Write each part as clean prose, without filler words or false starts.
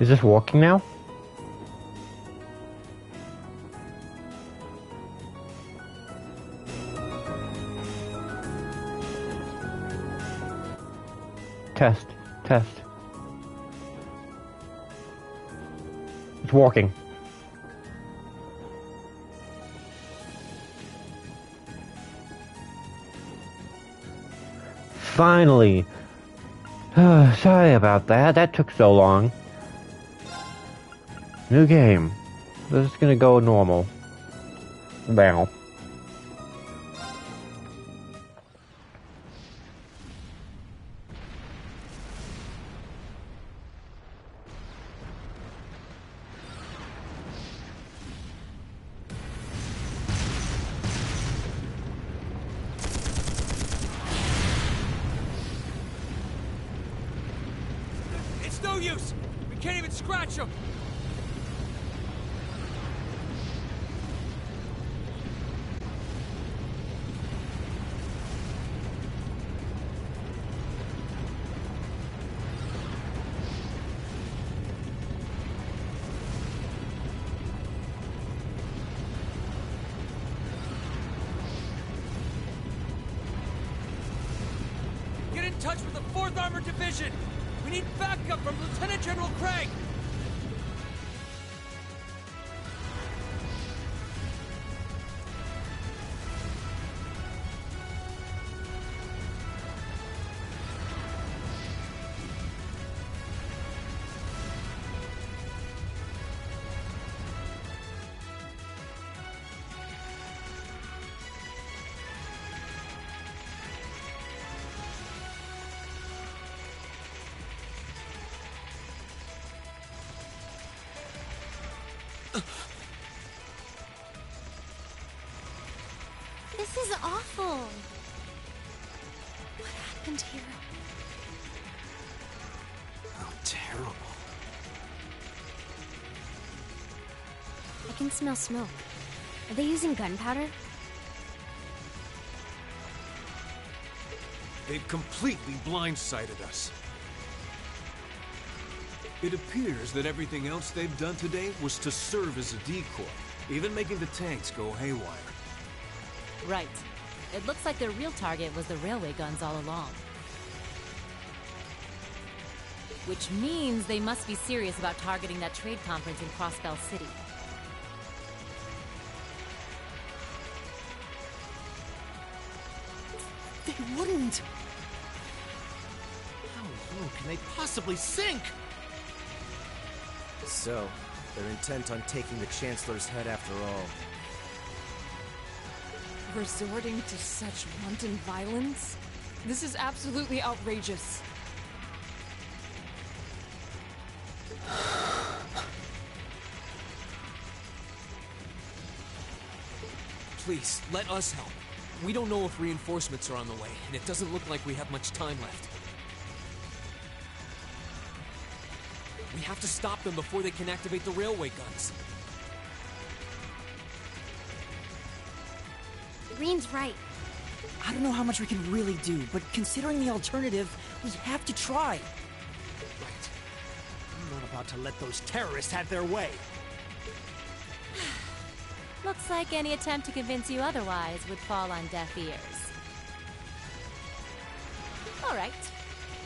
Is this working now? Test. Test. It's working. Finally! Sorry about that. That took so long. New game. This is gonna go normal. Wow. It's no use! We can't even scratch him! Get in touch with the 4th Armored Division! We need backup from Lieutenant General Craig! This is awful. What happened here? How terrible. I can smell smoke. Are they using gunpowder? They've completely blindsided us. It appears that everything else they've done today was to serve as a decoy, even making the tanks go haywire. Right. It looks like their real target was the railway guns all along. Which means they must be serious about targeting that trade conference in Crossbell City. They wouldn't! How low can they possibly sink? So, they're intent on taking the Chancellor's head after all. Resorting to such wanton violence? This is absolutely outrageous. Please, let us help. We don't know if reinforcements are on the way, and it doesn't look like we have much time left. We have to stop them before they can activate the railway guns. Green's right. I don't know how much we can really do, but considering the alternative, we have to try. Right. I'm not about to let those terrorists have their way. Looks like any attempt to convince you otherwise would fall on deaf ears. All right.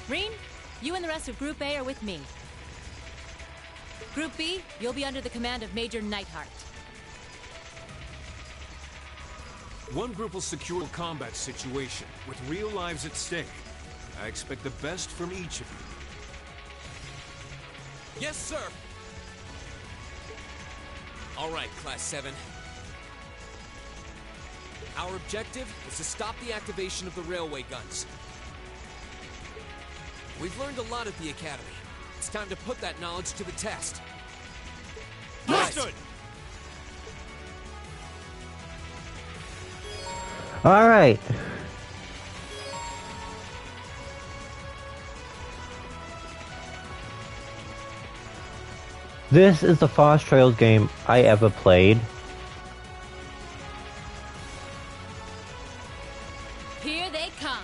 Reen, you and the rest of Group A are with me. Group B, you'll be under the command of Major Neidhart. One group will secure a combat situation, with real lives at stake. I expect the best from each of you. Yes, sir! All right, Class 7. Our objective is to stop the activation of the railway guns. We've learned a lot at the Academy. It's time to put that knowledge to the test. Understood! Alright. This is the Fast Trails game I ever played. Here they come.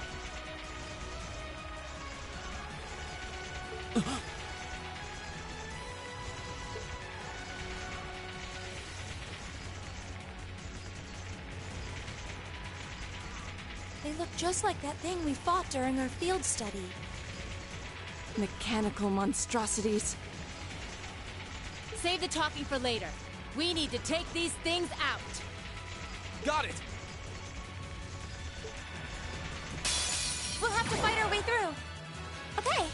They look just like that thing we fought during our field study. Mechanical monstrosities. Save the talking for later. We need to take these things out. Got it! We'll have to fight our way through. Okay.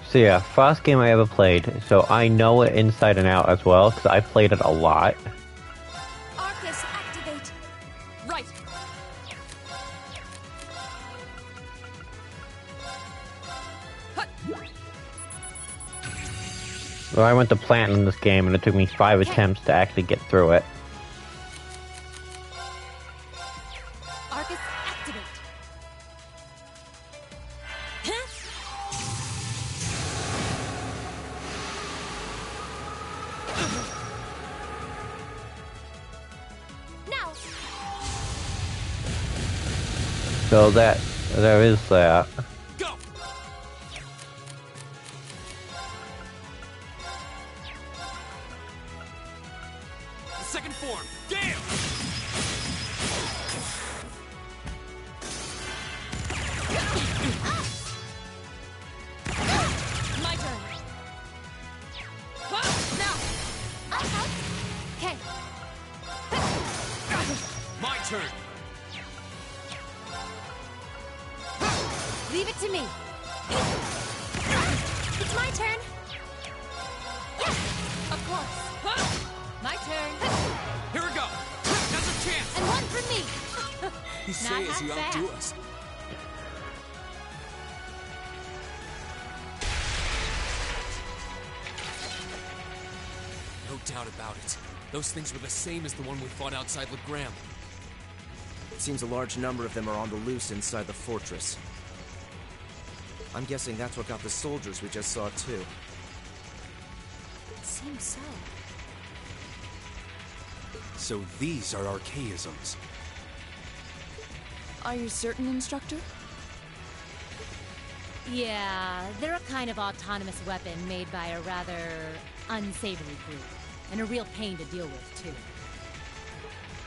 So yeah, first game I ever played, so I know it inside and out as well, because I played it a lot. Arcus, activate. Right. Well, I went to plant in this game, and it took me 5 attempts to actually get through it. Arcus, activate. Huh? Now. So there is that. Go! The second form, Gale! My turn. Now. Okay. My turn! Leave it to me. It's my turn. Of course. My turn. Here we go! Now's a chance! And one for me. You Not say as half you bad. outdo us. No doubt about it. Those things were the same as the one we fought outside Legram. It seems a large number of them are on the loose inside the fortress. I'm guessing that's what got the soldiers we just saw, too. It seems so. So these are archaisms. Are you certain, Instructor? Yeah, they're a kind of autonomous weapon made by a rather unsavory group. And a real pain to deal with, too.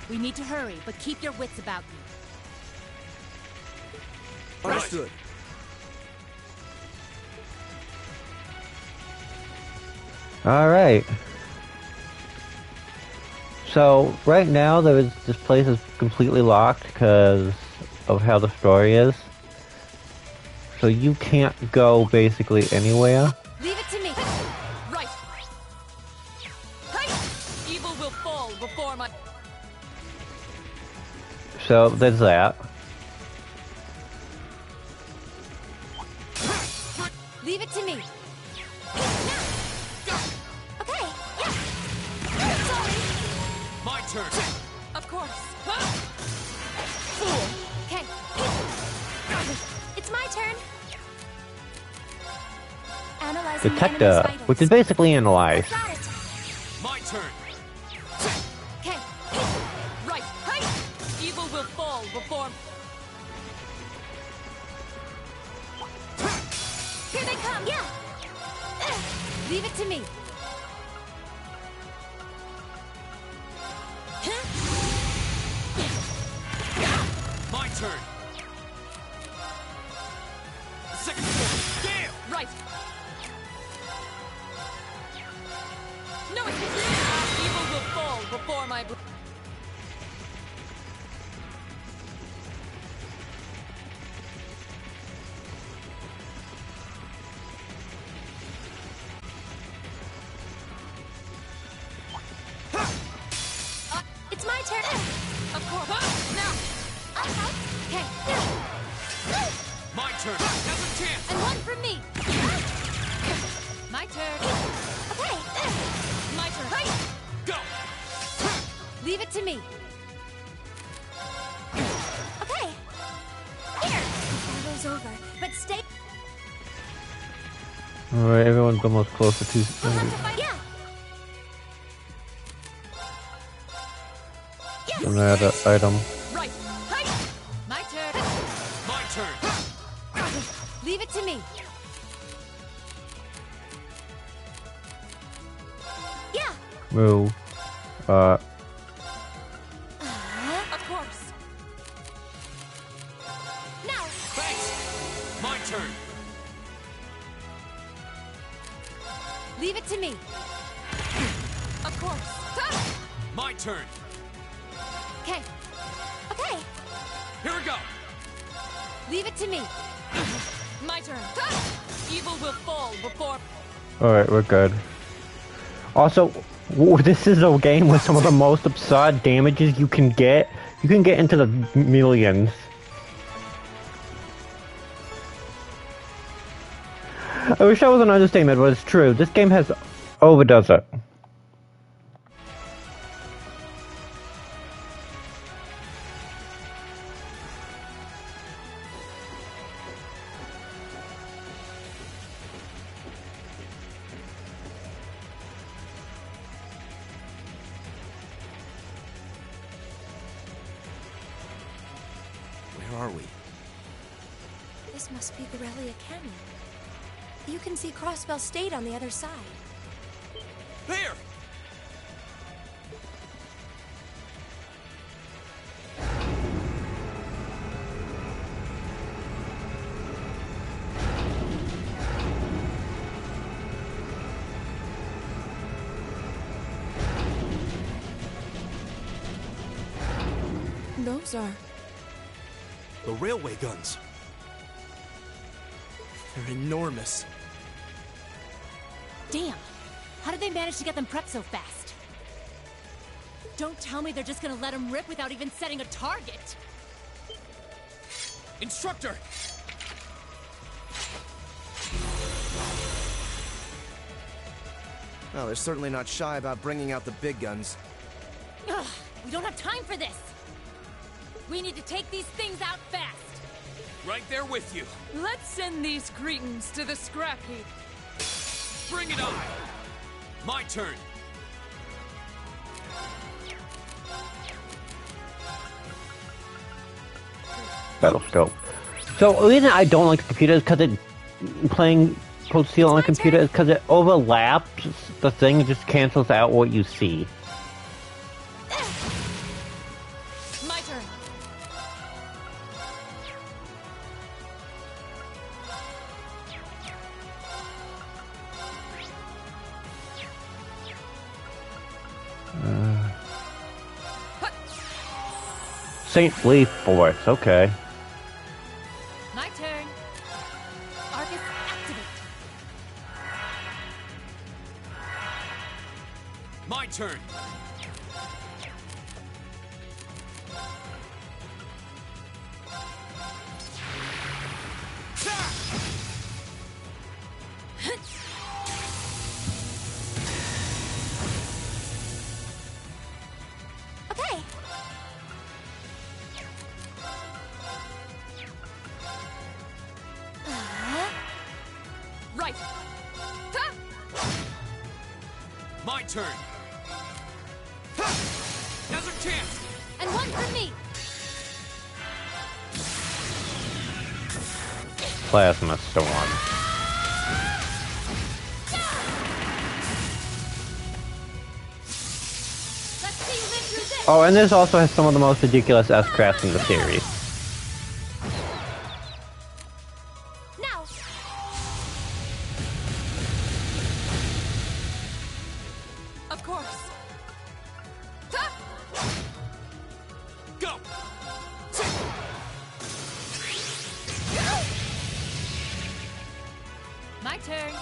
We need to hurry, but keep your wits about you. Understood. Alright. So, right now, this place is completely locked because of how the story is. So you can't go basically anywhere. Leave it to me. Right. Hey! Evil will fall before my... So, there's that. Leave it to me. Okay. Yeah. Sorry. My turn! Of course. Okay. It's my turn. Analyzing the Detector, enemy's vitals. which is basically analyze. Got it. My turn! Okay. Right. Hey! Evil will fall before... Here they come. Yeah. Leave it to me. My turn! The second form, Gale! Right. No, it's... Evil will fall before my... It's my turn. Of course. Now. Okay. My turn! Now's a chance! And one for me. My turn. Okay. My turn. Go! Leave it to me. Okay. Here. The battle's over, but stay. Alright, everyone's almost closer to... We'll have to fight. Yeah. another item. Right. Hey! My turn. My turn! Leave it to me. Yeah. Move. Of course. My turn. Leave it to me. Of course. My turn. Okay. Okay. Here we go. Leave it to me. My turn. Evil will fall before. Alright, we're good. Also, this is a game with some of the most absurd damages you can get. You can get into the millions. I wish that was an understatement, but it's true. This game has overdoes it. Where are we? This must be Corellia Canyon. You can see Crossbell State on the other side. There! Those are. The railway guns. They're enormous. Damn. How did they manage to get them prepped so fast? Don't tell me they're just gonna let them rip without even setting a target. Instructor! Well, they're certainly not shy about bringing out the big guns. Ugh, we don't have time for this. We need to take these things out fast. Right there with you. Let's send these cretins to the scrap heap. Bring it on! My turn. Battlescope. So the reason I don't like the computer is because playing Cold Steel on a computer is because it overlaps the thing, just cancels out what you see. My turn. St. Leaf Force, okay. My turn. Arcus, activate. My turn. Okay. Right. Ha! My turn. Now's our chance. And one for me. Plasma Storm. Let's see you live through this. Oh, and this also has some of the most ridiculous S-crafts in the series. Now. Of course. Ha! Go! My turn.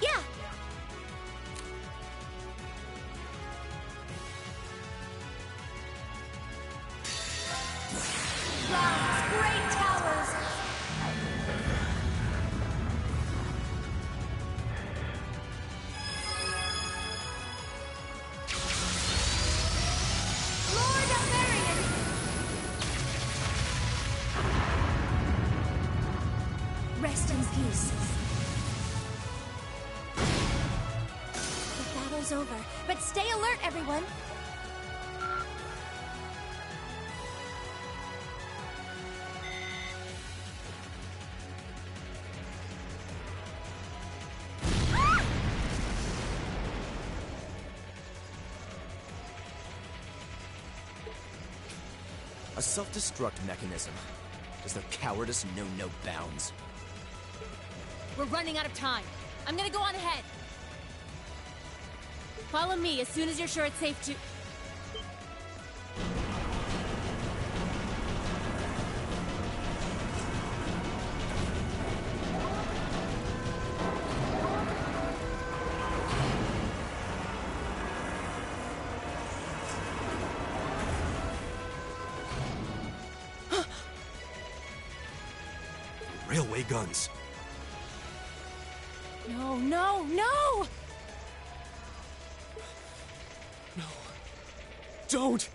Yeah. Rise, great towers. Lord of Marion. Rest in peace. The battle's over, but stay alert, everyone. A A self-destruct mechanism. Does their cowardice know no bounds? We're running out of time. I'm gonna go on ahead. Follow me as soon as you're sure it's safe to... Railway guns. No, no, no! No. Don't!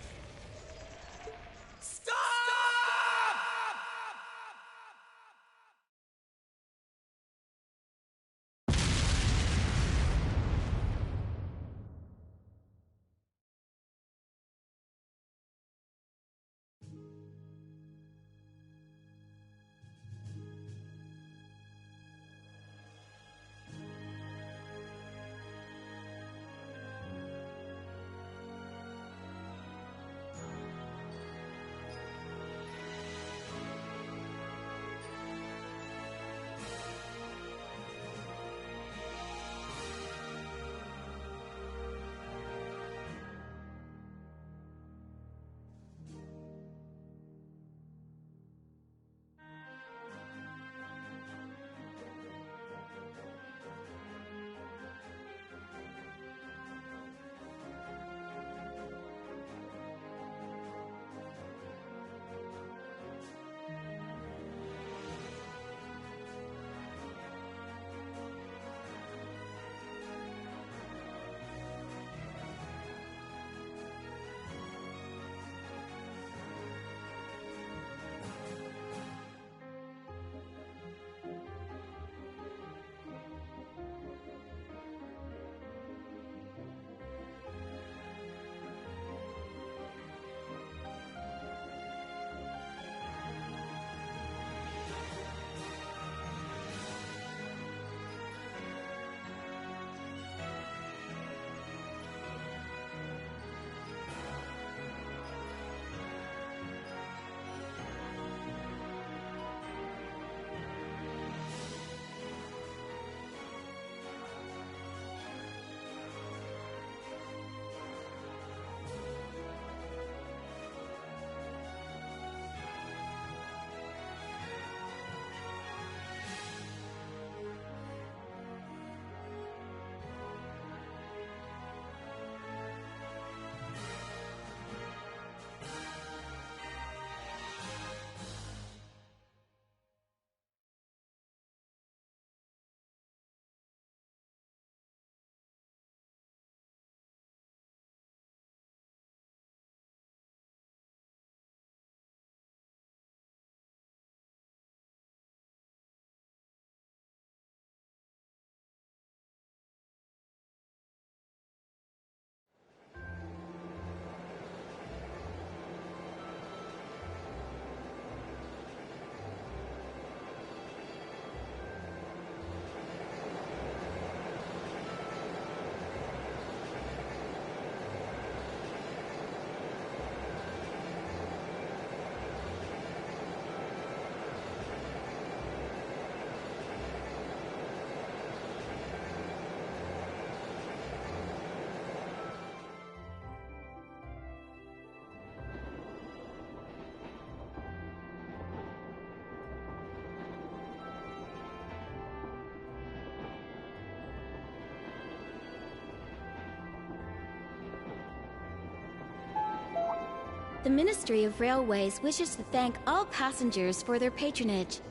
The Ministry of Railways wishes to thank all passengers for their patronage.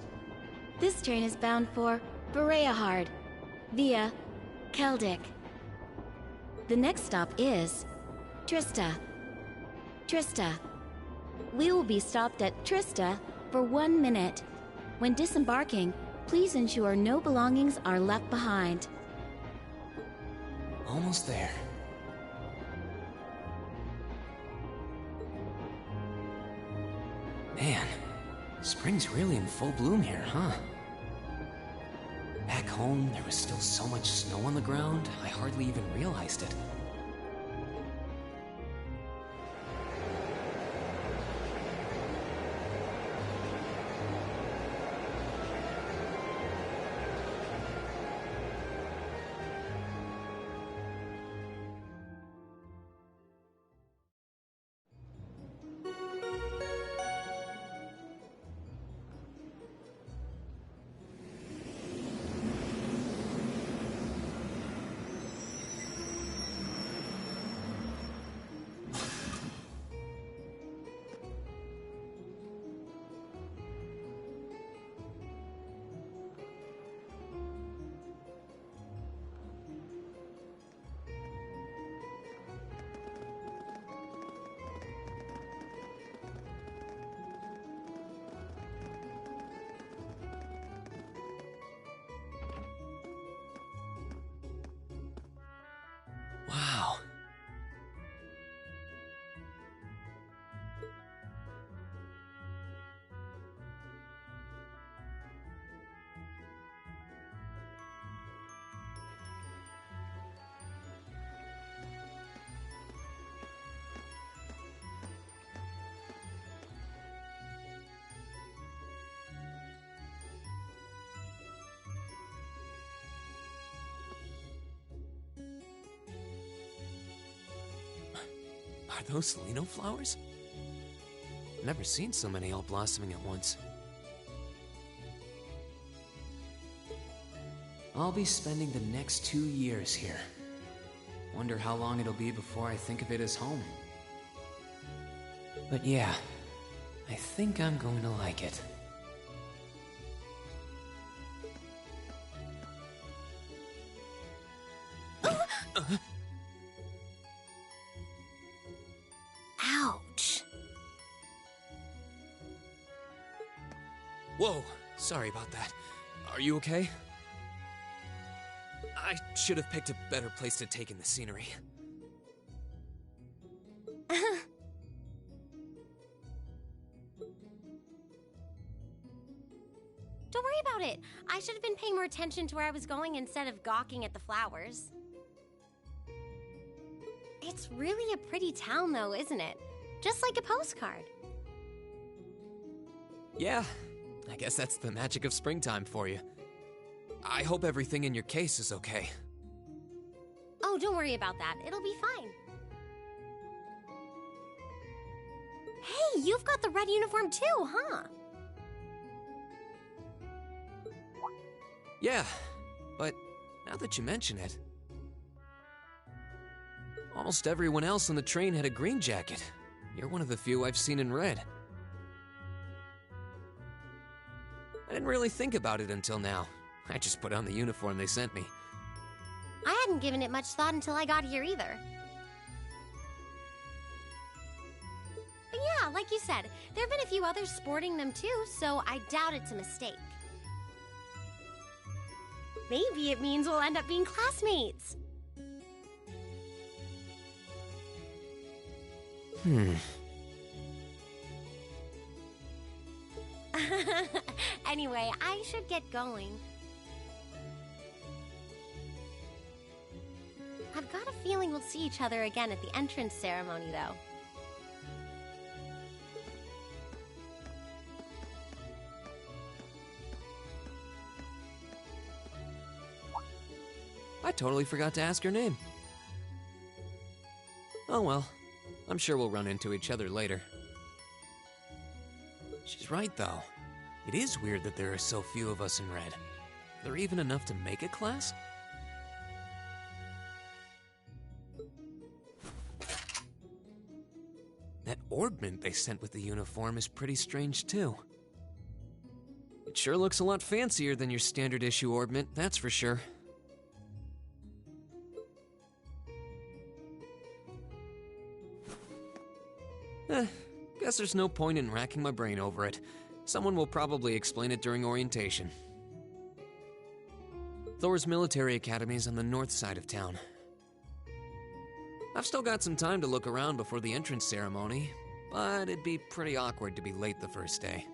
This train is bound for Bereahard via Keldic. The next stop is Trista. Trista. We will be stopped at Trista for 1 minute. When disembarking, please ensure no belongings are left behind. Almost there. Man, spring's really in full bloom here, huh? Back home, there was still so much snow on the ground, I hardly even realized it. Are those Lino flowers? I've never seen so many all blossoming at once. I'll be spending the next 2 years here. Wonder how long it'll be before I think of it as home. But yeah, I think I'm going to like it. Ouch. Whoa, sorry about that. Are you okay? I should have picked a better place to take in the scenery. Don't worry about it. I should have been paying more attention to where I was going instead of gawking at the flowers. It's really a pretty town, though, isn't it? Just like a postcard. Yeah, I guess that's the magic of springtime for you. I hope everything in your case is okay. Oh, don't worry about that. It'll be fine. Hey, you've got the red uniform too, huh? Yeah, but now that you mention it, almost everyone else on the train had a green jacket. You're one of the few I've seen in red. I didn't really think about it until now. I just put on the uniform they sent me. I hadn't given it much thought until I got here either. But yeah, like you said, there have been a few others sporting them too, so I doubt it's a mistake. Maybe it means we'll end up being classmates. Anyway, I should get going. I've got a feeling we'll see each other again at the entrance ceremony, though. I totally forgot to ask her name. Oh well, I'm sure we'll run into each other later. She's right, though. It is weird that there are so few of us in red. Are there even enough to make a class? That orbment they sent with the uniform is pretty strange, too. It sure looks a lot fancier than your standard issue orbment, that's for sure. Guess there's no point in racking my brain over it. Someone will probably explain it during orientation. Thor's military academy is on the north side of town. I've still got some time to look around before the entrance ceremony, but it'd be pretty awkward to be late the first day.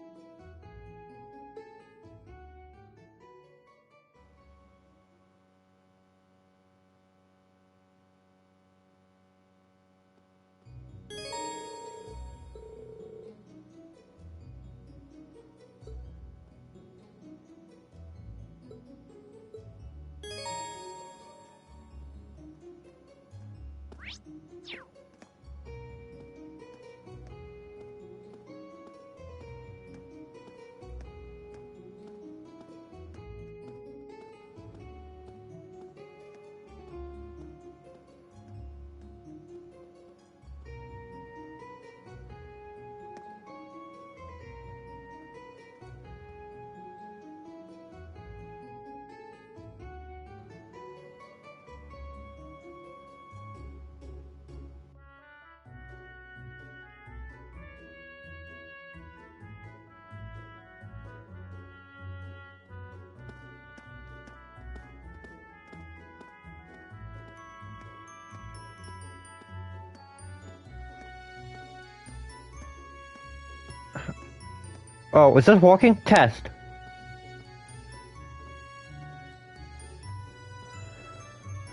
Oh, is this working? Test.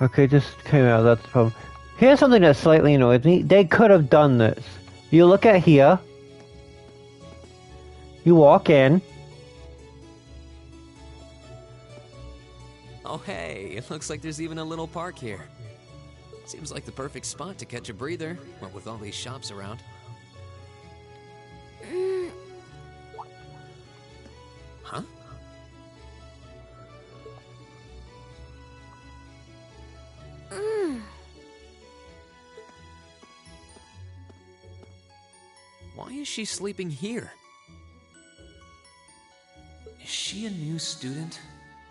Okay, just came out, that's the problem. Here's something that slightly annoys me. They could have done this. You look at here. You walk in. Oh hey, it looks like there's even a little park here. Seems like the perfect spot to catch a breather, what with all these shops around. Huh? Why is she sleeping here? Is she a new student?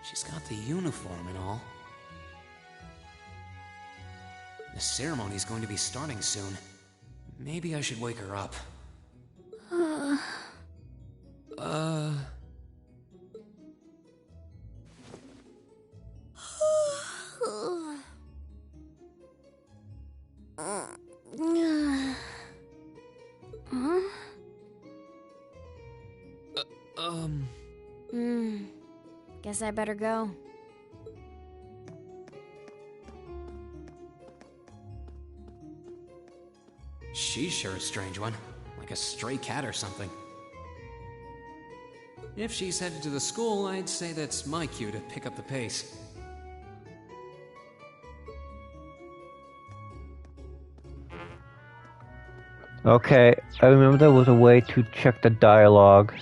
She's got the uniform and all. The ceremony's going to be starting soon. Maybe I should wake her up. Guess I better go. She's sure a strange one. Like a stray cat or something. If she's headed to the school, I'd say that's my cue to pick up the pace. Okay, I remember there was a way to check the dialogue.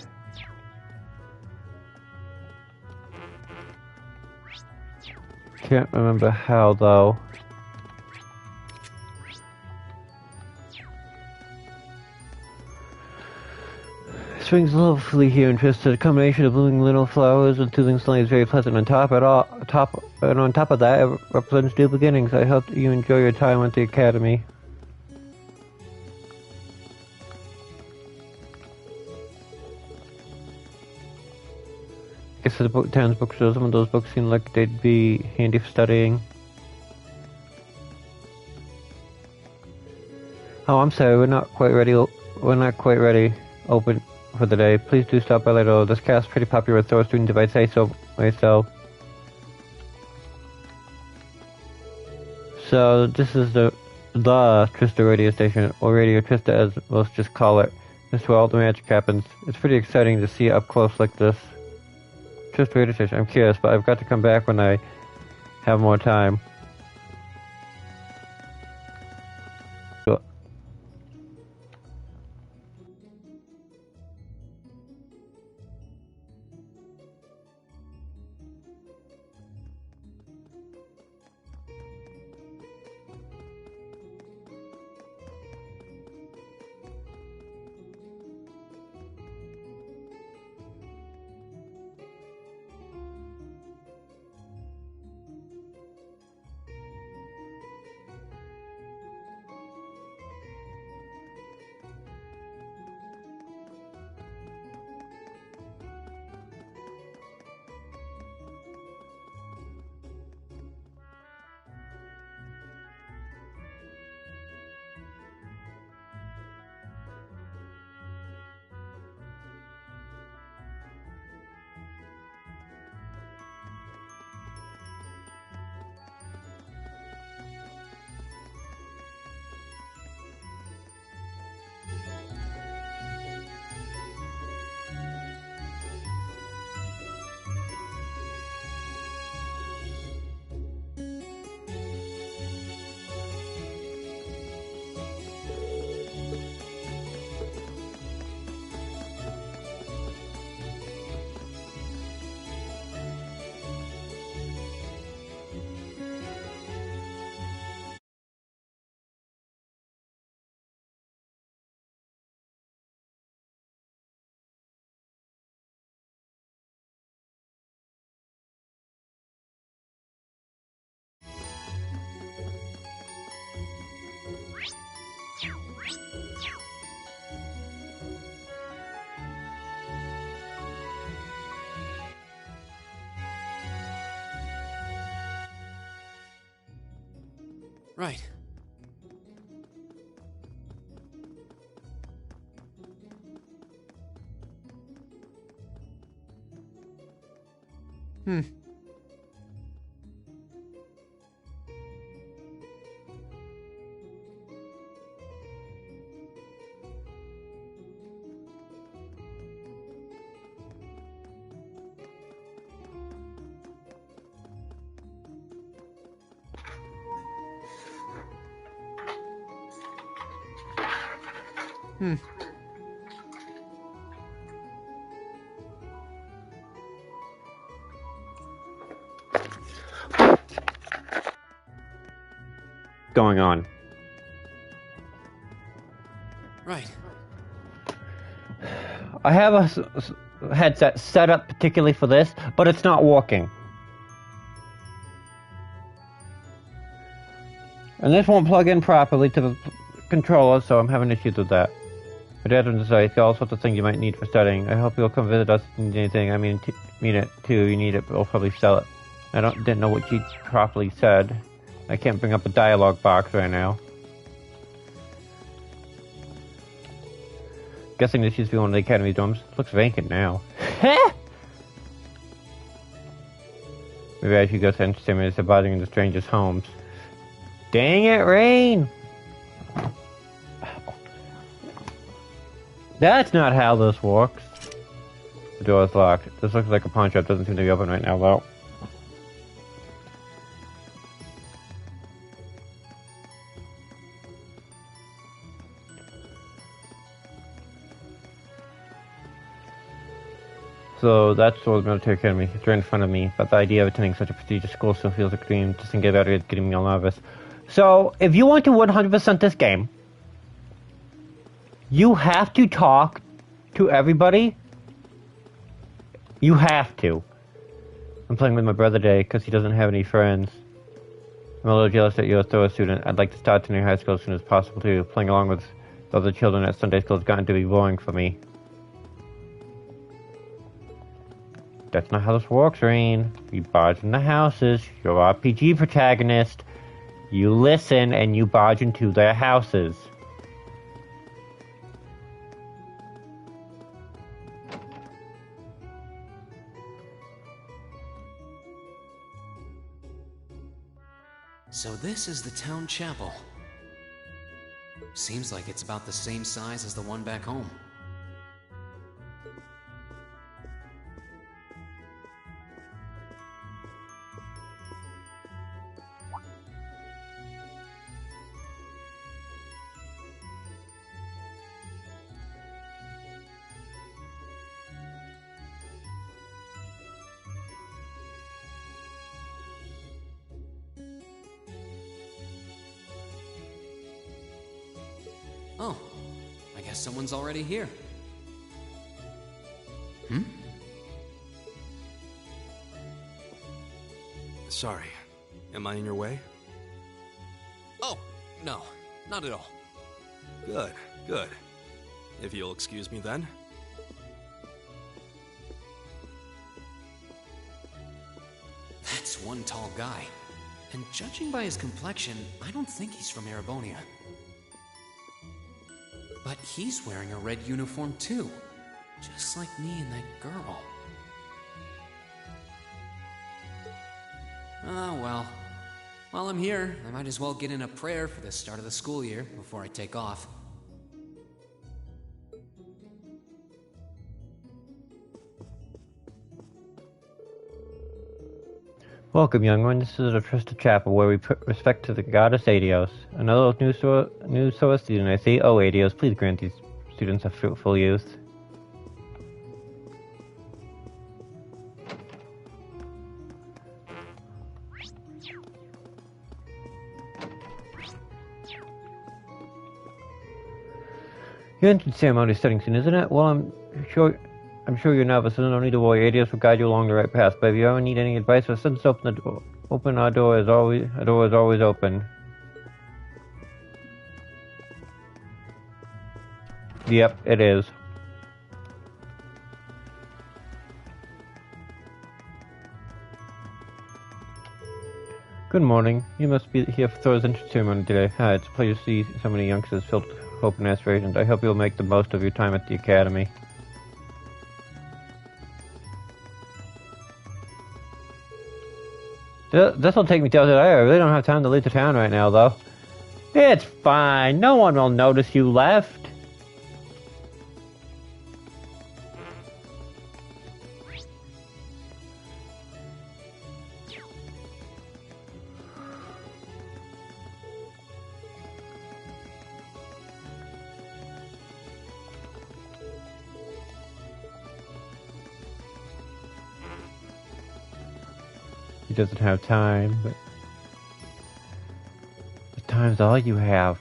Can't remember how, though. Spring's lovely here in Trista. A combination of blooming little flowers and soothing sunlight is very pleasant. On top of that, it represents new beginnings. I hope that you enjoy your time at the academy. I guess the town's bookstore, some of those books seem like they'd be handy for studying. Oh, I'm sorry, we're not quite ready. Open for the day. Please do stop by later. This cast's pretty popular with those students if I say so myself. So this is the Trista radio station, or Radio Trista as most just call it. This is where all the magic happens. It's pretty exciting to see it up close like this. Trista radio station. I'm curious, but I've got to come back when I have more time. Right. Going on? Right. I have a headset set up particularly for this, but it's not working. And this won't plug in properly to the controller, so I'm having issues with that. My dad was like, all sorts of things you might need for studying. I hope you'll come visit us if you need anything. I mean it too. You need it, but we'll probably sell it. Didn't know what she properly said. I can't bring up a dialogue box right now. Guessing this used to be one of the academy dorms. Looks vacant now. Maybe I should go to entertainment instead of bothering in the strangers' homes. Dang it, Rain! That's not how this works. The door is locked. This looks like a pawn shop. Doesn't seem to be open right now, though. So that's the military academy. It's right in front of me, but the idea of attending such a prestigious school still feels like a dream. Just thinking about it getting me all nervous. So, if you want to 100% this game, you have to talk to everybody. You have to. I'm playing with my brother today because he doesn't have any friends. I'm a little jealous that you're still a student. I'd like to start to near high school as soon as possible too. Playing along with the other children at Sunday school has gotten to be boring for me. That's not how this works, Rain. We barge into houses. You're RPG protagonist. You listen and you barge into their houses. So this is the town chapel. Seems like it's about the same size as the one back home. Oh, I guess someone's already here. Sorry. Am I in your way? Oh, no, not at all. Good, good. If you'll excuse me then. That's one tall guy. And judging by his complexion, I don't think he's from Erebonia. But he's wearing a red uniform too. Just like me and that girl. Oh well. While I'm here, I might as well get in a prayer for the start of the school year before I take off. Welcome, young one. This is a trusted chapel where we put respect to the goddess Adios. Another new source student I see. Oh, Adios, please grant these students a fruitful youth. Your entrance ceremony is starting soon, isn't it? Well, I'm sure you're nervous, so no need to worry. Adios will guide you along the right path. But if you ever need any advice, or send us open the door. Our door is always open. Yep, it is. Good morning. You must be here for Thor's entrance ceremony today. Hi, it's a pleasure to see so many youngsters filled with hope and aspirations. I hope you'll make the most of your time at the academy. This'll take me till today. I really don't have time to leave the town right now, though. It's fine. No one will notice you left. doesn't have time, but time's all you have.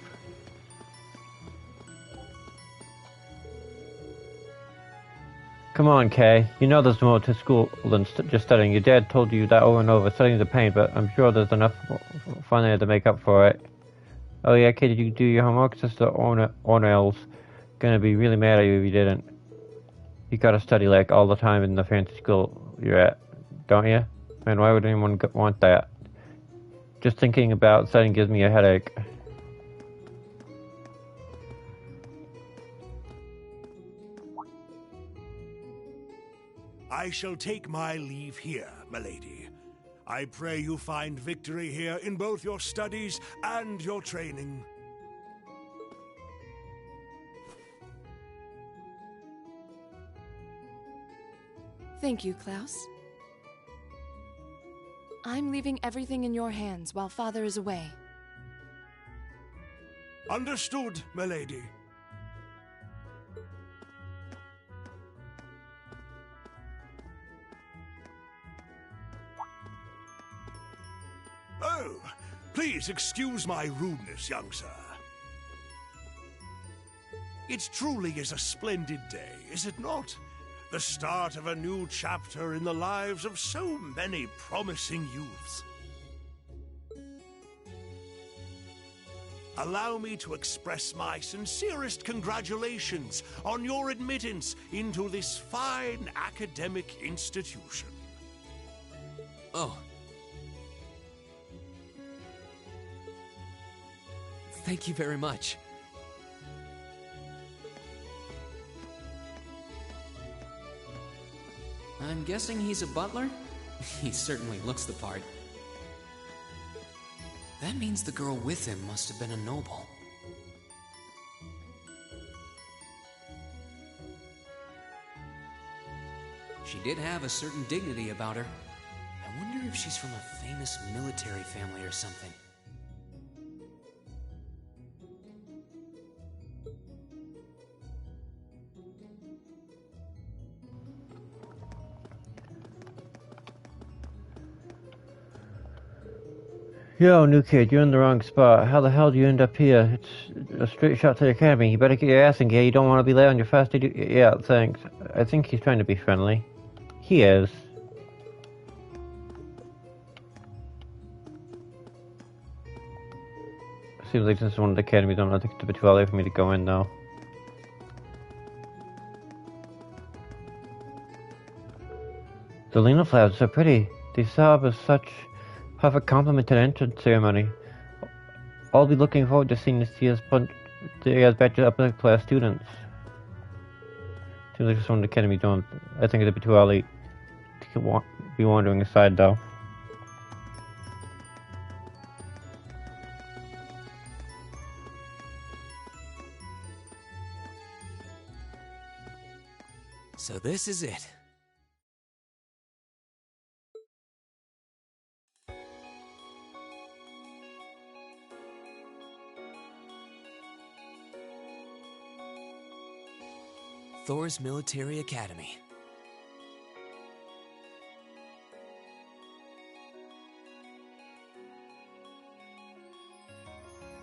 Come on, Kay. You know there's more to school than just studying. Your dad told you that over and over. Studying's a pain, but I'm sure there's enough fun there to make up for it. Oh yeah, Kay, did you do your homework? Sister Ornell's gonna be really mad at you if you didn't. You gotta study like all the time in the fancy school you're at, don't you? Man, why would anyone want that? Just thinking about studying gives me a headache. I shall take my leave here, milady. I pray you find victory here in both your studies and your training. Thank you, Klaus. I'm leaving everything in your hands while Father is away. Understood, milady. Oh, please excuse my rudeness, young sir. It truly is a splendid day, is it not? The start of a new chapter in the lives of so many promising youths. Allow me to express my sincerest congratulations on your admittance into this fine academic institution. Oh. Thank you very much. I'm guessing he's a butler? He certainly looks the part. That means the girl with him must have been a noble. She did have a certain dignity about her. I wonder if she's from a famous military family or something. Yo, new kid, you're in the wrong spot. How the hell do you end up here? It's a straight shot to the academy. You better get your ass in gear. You don't want to be late on your first day. Yeah, thanks. I think he's trying to be friendly. He is. Seems like this is one of the academies. I don't think it's a bit too early for me to go in, though. The Lena flowers are so pretty. They serve as such perfect compliment to the entrance ceremony. I'll be looking forward to seeing the year's batch of upper class students. Seems like this one of the academy don't. I think it's a bit too early to be wandering aside, though. So this is it. Thor's Military Academy.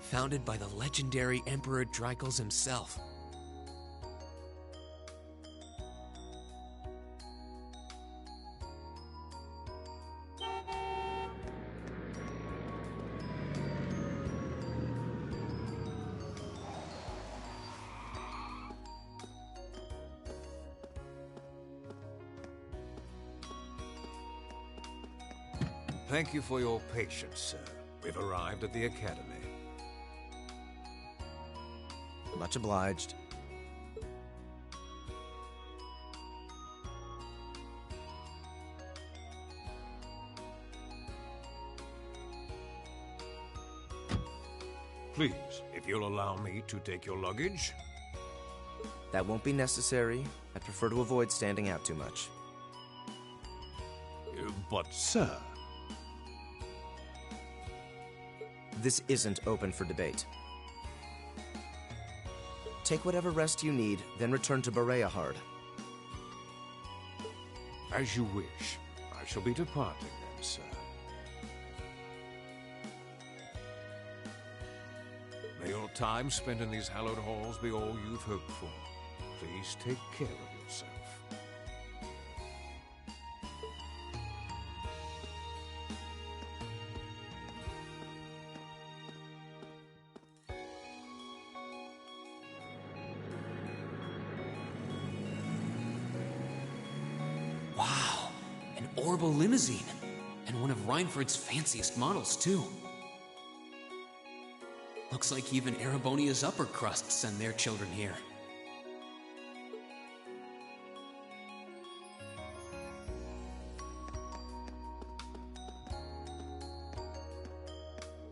Founded by the legendary Emperor Dreikels himself. Thank you for your patience, sir. We've arrived at the academy. Much obliged. Please, if you'll allow me to take your luggage. That won't be necessary. I prefer to avoid standing out too much. But, sir... This isn't open for debate. Take whatever rest you need, then return to Bereahard. As you wish. I shall be departing then, sir. time spent in these hallowed halls be all you've hoped for. Please take care of yourself. Wow, an Orbital limousine. And one of Reinford's fanciest models, too. Looks like even Erebonia's upper crust send their children here.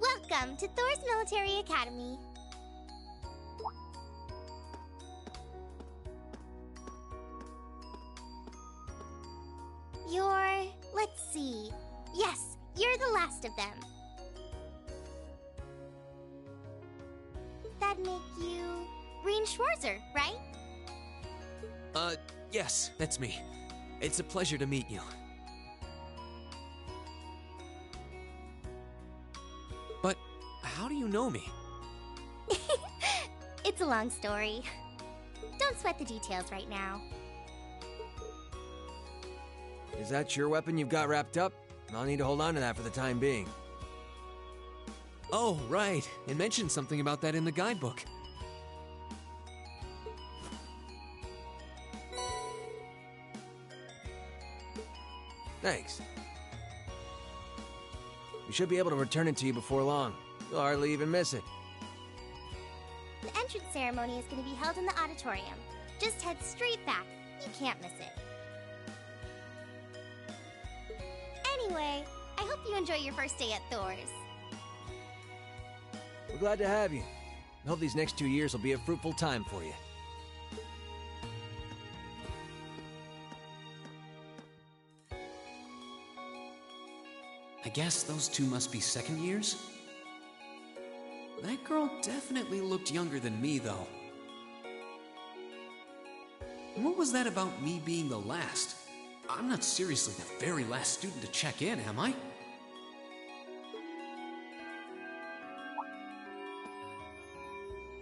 Welcome to Thor's Military Academy. Let's see. Yes, you're the last of them. That'd make you Rean Schwarzer, right? Yes, that's me. It's a pleasure to meet you. But how do you know me? It's a long story. Don't sweat the details right now. Is that your weapon you've got wrapped up? I'll need to hold on to that for the time being. Oh, right. It mentioned something about that in the guidebook. Thanks. We should be able to return it to you before long. You'll hardly even miss it. The entrance ceremony is going to be held in the auditorium. Just head straight back. You can't miss it. Anyway, I hope you enjoy your first day at Thor's. We're glad to have you. I hope these next 2 years will be a fruitful time for you. I guess those two must be second years? That girl definitely looked younger than me, though. And what was that about me being the last? I'm not seriously the very last student to check in, am I?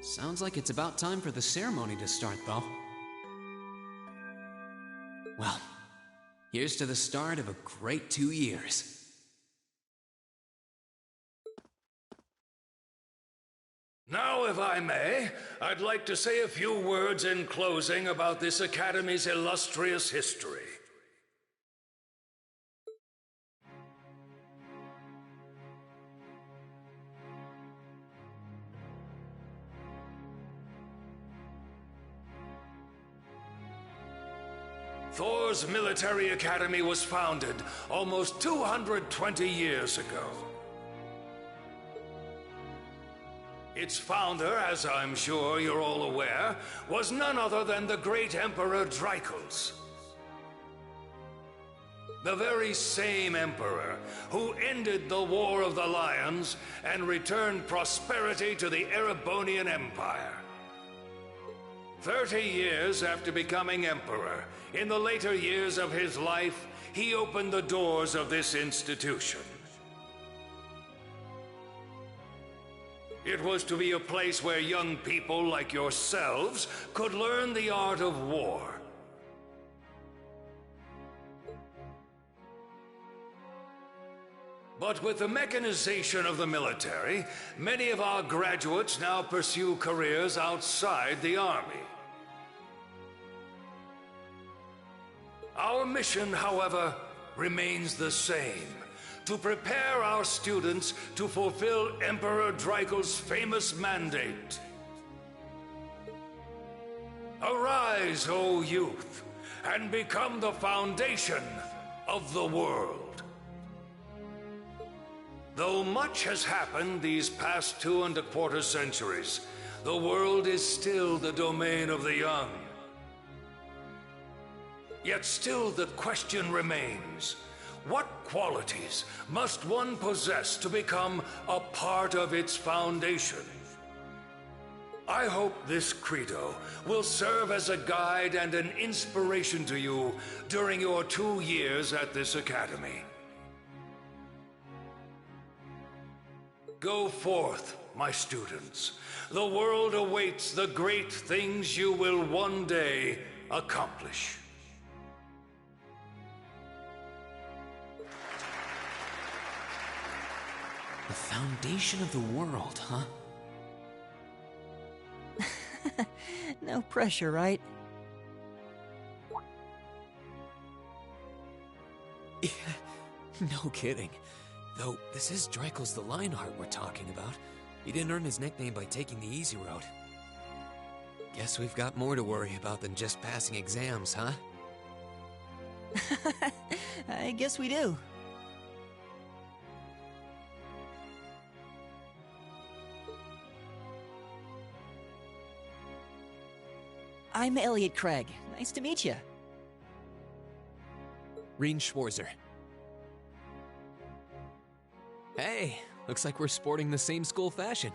Sounds like it's about time for the ceremony to start, though. Well, here's to the start of a great 2 years. Now, if I may, I'd like to say a few words in closing about this Academy's illustrious history. Thor's Military Academy was founded almost 220 years ago. Its founder, as I'm sure you're all aware, was none other than the great Emperor Dreichels. The very same emperor who ended the War of the Lions and returned prosperity to the Erebonian Empire. 30 years after becoming emperor, in the later years of his life, he opened the doors of this institution. It was to be a place where young people like yourselves could learn the art of war. But with the mechanization of the military, many of our graduates now pursue careers outside the Army. Our mission, however, remains the same: to prepare our students to fulfill Emperor Dreichels' famous mandate. Arise, O youth, and become the foundation of the world. Though much has happened these past 2¼ centuries, the world is still the domain of the young. Yet still the question remains: what qualities must one possess to become a part of its foundation? I hope this credo will serve as a guide and an inspiration to you during your 2 years at this academy. Go forth, my students. The world awaits the great things you will one day accomplish. The foundation of the world, huh? No pressure, right? Yeah, no kidding. Though, this is Dreikel's the Lionheart we're talking about. He didn't earn his nickname by taking the easy road. Guess we've got more to worry about than just passing exams, huh? I guess we do. I'm Elliot Craig. Nice to meet you. Rean Schwarzer. Hey, looks like we're sporting the same school fashion.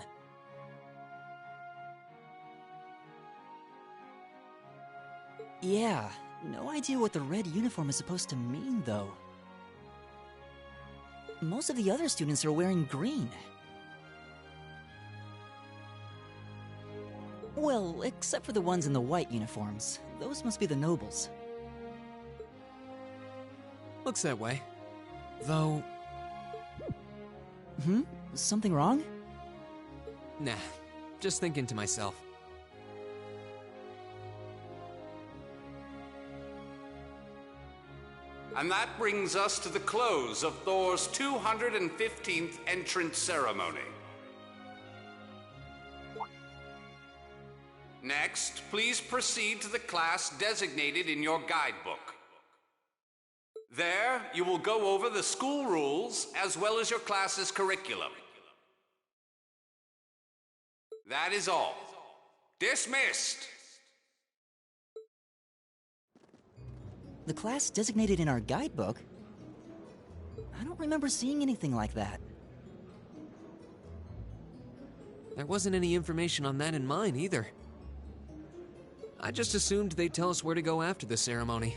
Yeah, no idea what the red uniform is supposed to mean, though. Most of the other students are wearing green. Well, except for the ones in the white uniforms. Those must be the nobles. Looks that way. Though... Something wrong? Nah, just thinking to myself. And that brings us to the close of Thor's 215th entrance ceremony. Next, please proceed to the class designated in your guidebook. There, you will go over the school rules as well as your class's curriculum. That is all. Dismissed! The class designated in our guidebook? I don't remember seeing anything like that. There wasn't any information on that in mine, either. I just assumed they'd tell us where to go after the ceremony.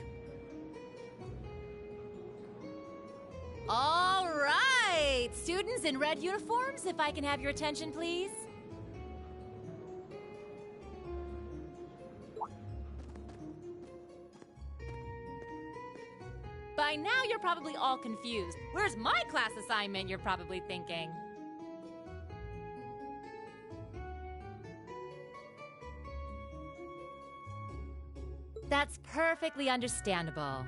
All right! Students in red uniforms, if I can have your attention, please. By now, you're probably all confused. Where's my class assignment, you're probably thinking. That's perfectly understandable.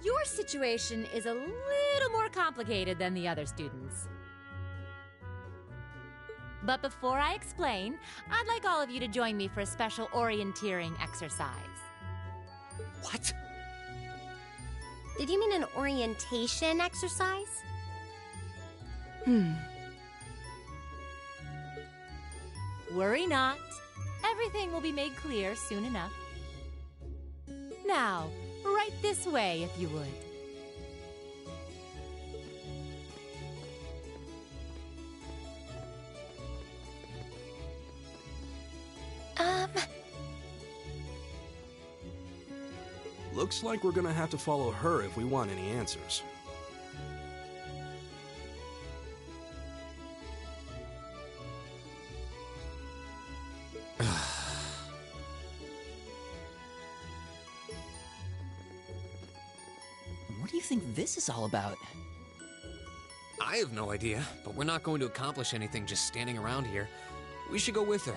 Your situation is a little more complicated than the other students. But before I explain, I'd like all of you to join me for a special orienteering exercise. What? Did you mean an orientation exercise? Worry not. Everything will be made clear soon enough. Now, right this way, if you would. Looks like we're gonna have to follow her if we want any answers. What do you think this is all about? I have no idea, but we're not going to accomplish anything just standing around here. We should go with her.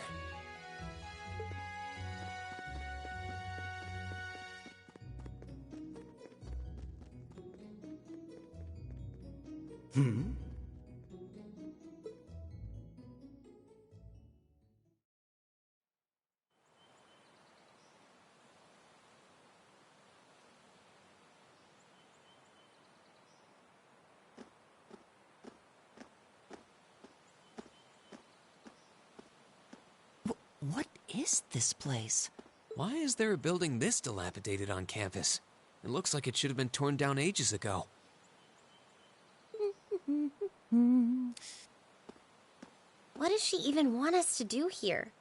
What is this place? Why is there a building this dilapidated on campus? It looks like it should have been torn down ages ago. What does she even want us to do here?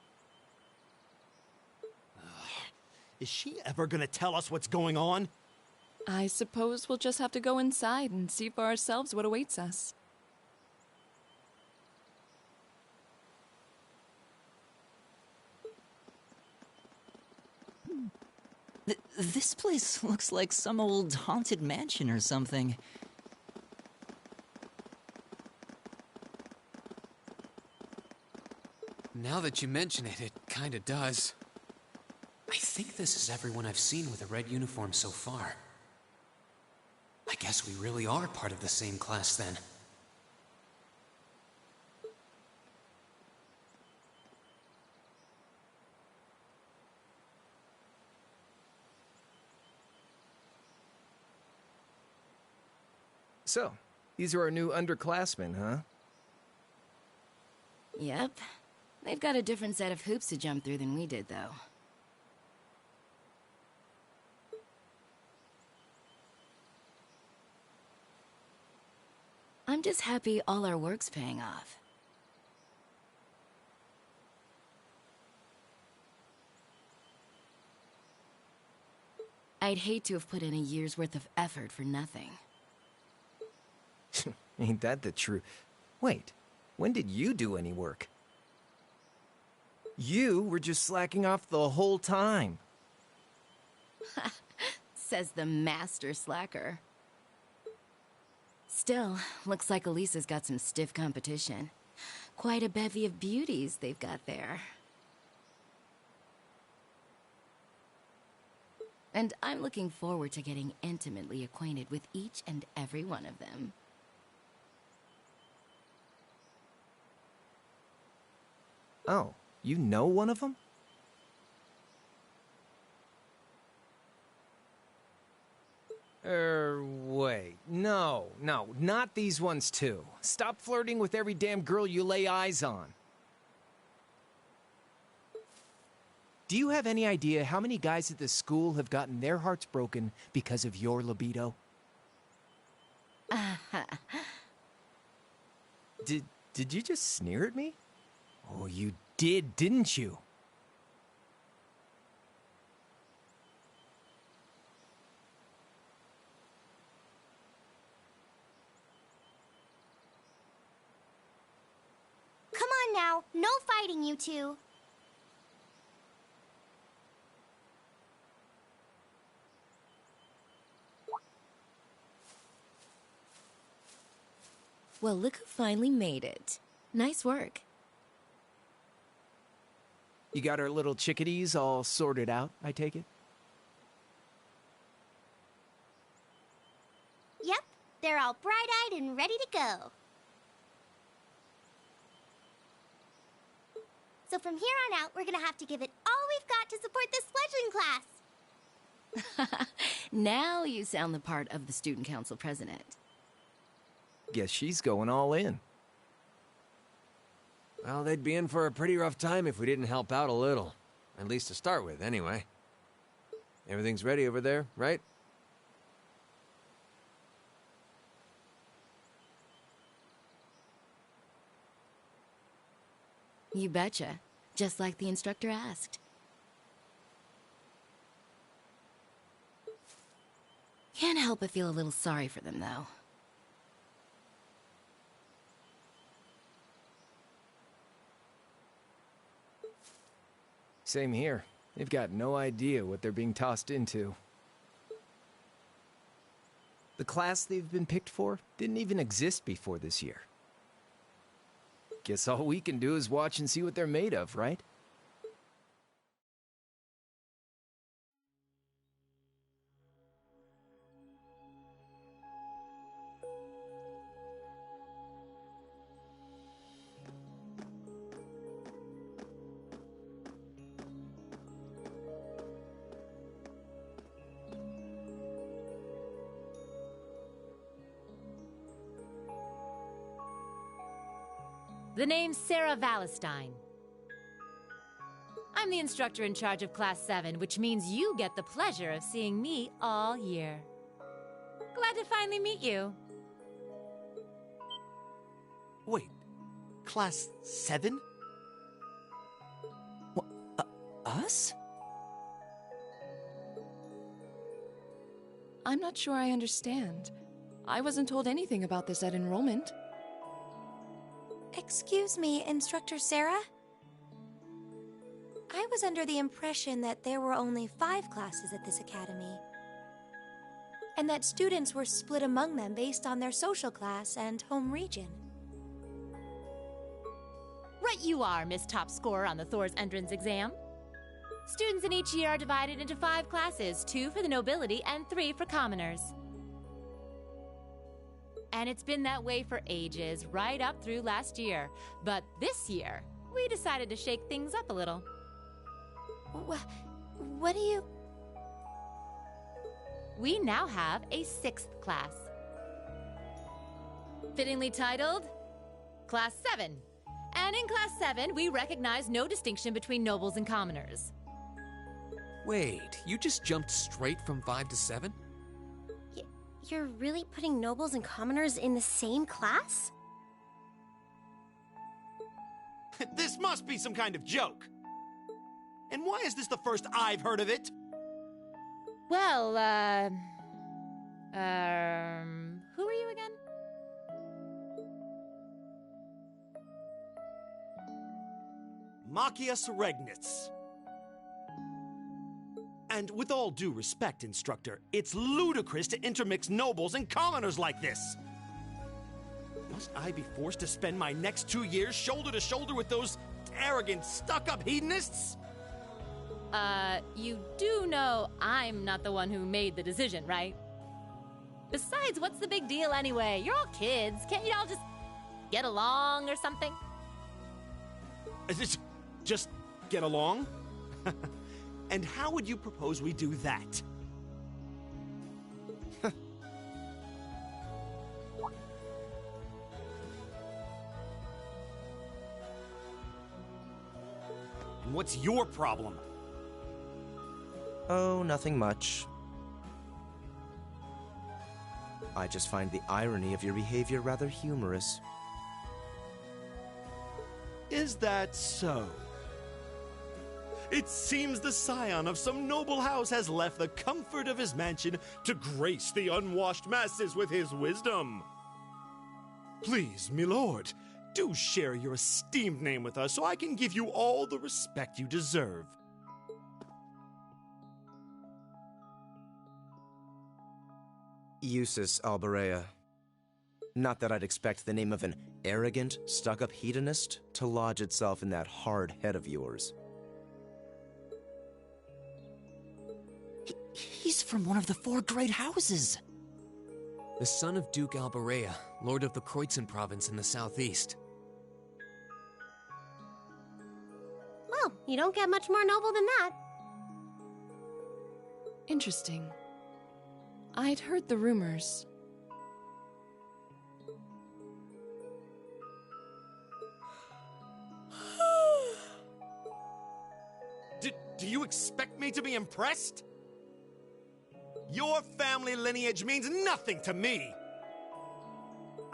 Is she ever gonna tell us what's going on? I suppose we'll just have to go inside and see for ourselves what awaits us. This place looks like some old haunted mansion or something. Now that you mention it, it kinda does. I think this is everyone I've seen with a red uniform so far. I guess we really are part of the same class then. So, these are our new underclassmen, huh? Yep. They've got a different set of hoops to jump through than we did, though. I'm just happy all our work's paying off. I'd hate to have put in a year's worth of effort for nothing. Ain't that the truth? Wait, when did you do any work? You were just slacking off the whole time. Says the master slacker. Still, looks like Elisa's got some stiff competition. Quite a bevy of beauties they've got there. And I'm looking forward to getting intimately acquainted with each and every one of them. Oh, you know one of them? Wait. No, not these ones too. Stop flirting with every damn girl you lay eyes on. Do you have any idea how many guys at this school have gotten their hearts broken because of your libido? Did you just sneer at me? Oh, you did, didn't you? Come on now, no fighting, you two. Well, look who finally made it. Nice work. You got our little chickadees all sorted out, I take it? Yep, they're all bright-eyed and ready to go. So from here on out, we're gonna have to give it all we've got to support this fledgling class. Now you sound the part of the student council president. Guess she's going all in. Well, they'd be in for a pretty rough time if we didn't help out a little. At least to start with, anyway. Everything's ready over there, right? You betcha. Just like the instructor asked. Can't help but feel a little sorry for them, though. Same here. They've got no idea what they're being tossed into. The class they've been picked for didn't even exist before this year. Guess all we can do is watch and see what they're made of, right? The name's Sarah Valestine. I'm the instructor in charge of Class 7, which means you get the pleasure of seeing me all year. Glad to finally meet you. Wait, Class 7? Us? I'm not sure I understand. I wasn't told anything about this at enrollment. Excuse me, Instructor Sarah? I was under the impression that there were only 5 classes at this academy, and that students were split among them based on their social class and home region. Right you are, Miss Top Scorer on the Thor's entrance exam. Students in each year are divided into 5 classes, 2 for the nobility and 3 for commoners. And it's been that way for ages, right up through last year. But this year, we decided to shake things up a little. What do you... We now have a 6th class. Fittingly titled, Class 7. And in Class 7, we recognize no distinction between nobles and commoners. Wait, you just jumped straight from 5 to 7? You're really putting nobles and commoners in the same class? This must be some kind of joke. And why is this the first I've heard of it? Well, who are you again? Machias Regnitz. And with all due respect, Instructor, it's ludicrous to intermix nobles and commoners like this. Must I be forced to spend my next 2 years shoulder to shoulder with those arrogant, stuck-up hedonists? You do know I'm not the one who made the decision, right? Besides, what's the big deal anyway? You're all kids. Can't you all just get along or something? Just get along? And how would you propose we do that? And what's your problem? Oh, nothing much. I just find the irony of your behavior rather humorous. Is that so? It seems the scion of some noble house has left the comfort of his mansion to grace the unwashed masses with his wisdom. Please, milord, do share your esteemed name with us so I can give you all the respect you deserve. Eustace Alberea. Not that I'd expect the name of an arrogant, stuck-up hedonist to lodge itself in that hard head of yours. He's from one of the 4 great houses. The son of Duke Alberea, lord of the Kreutzen province in the southeast. Well, you don't get much more noble than that. Interesting. I'd heard the rumors. Do you expect me to be impressed? Your family lineage means nothing to me.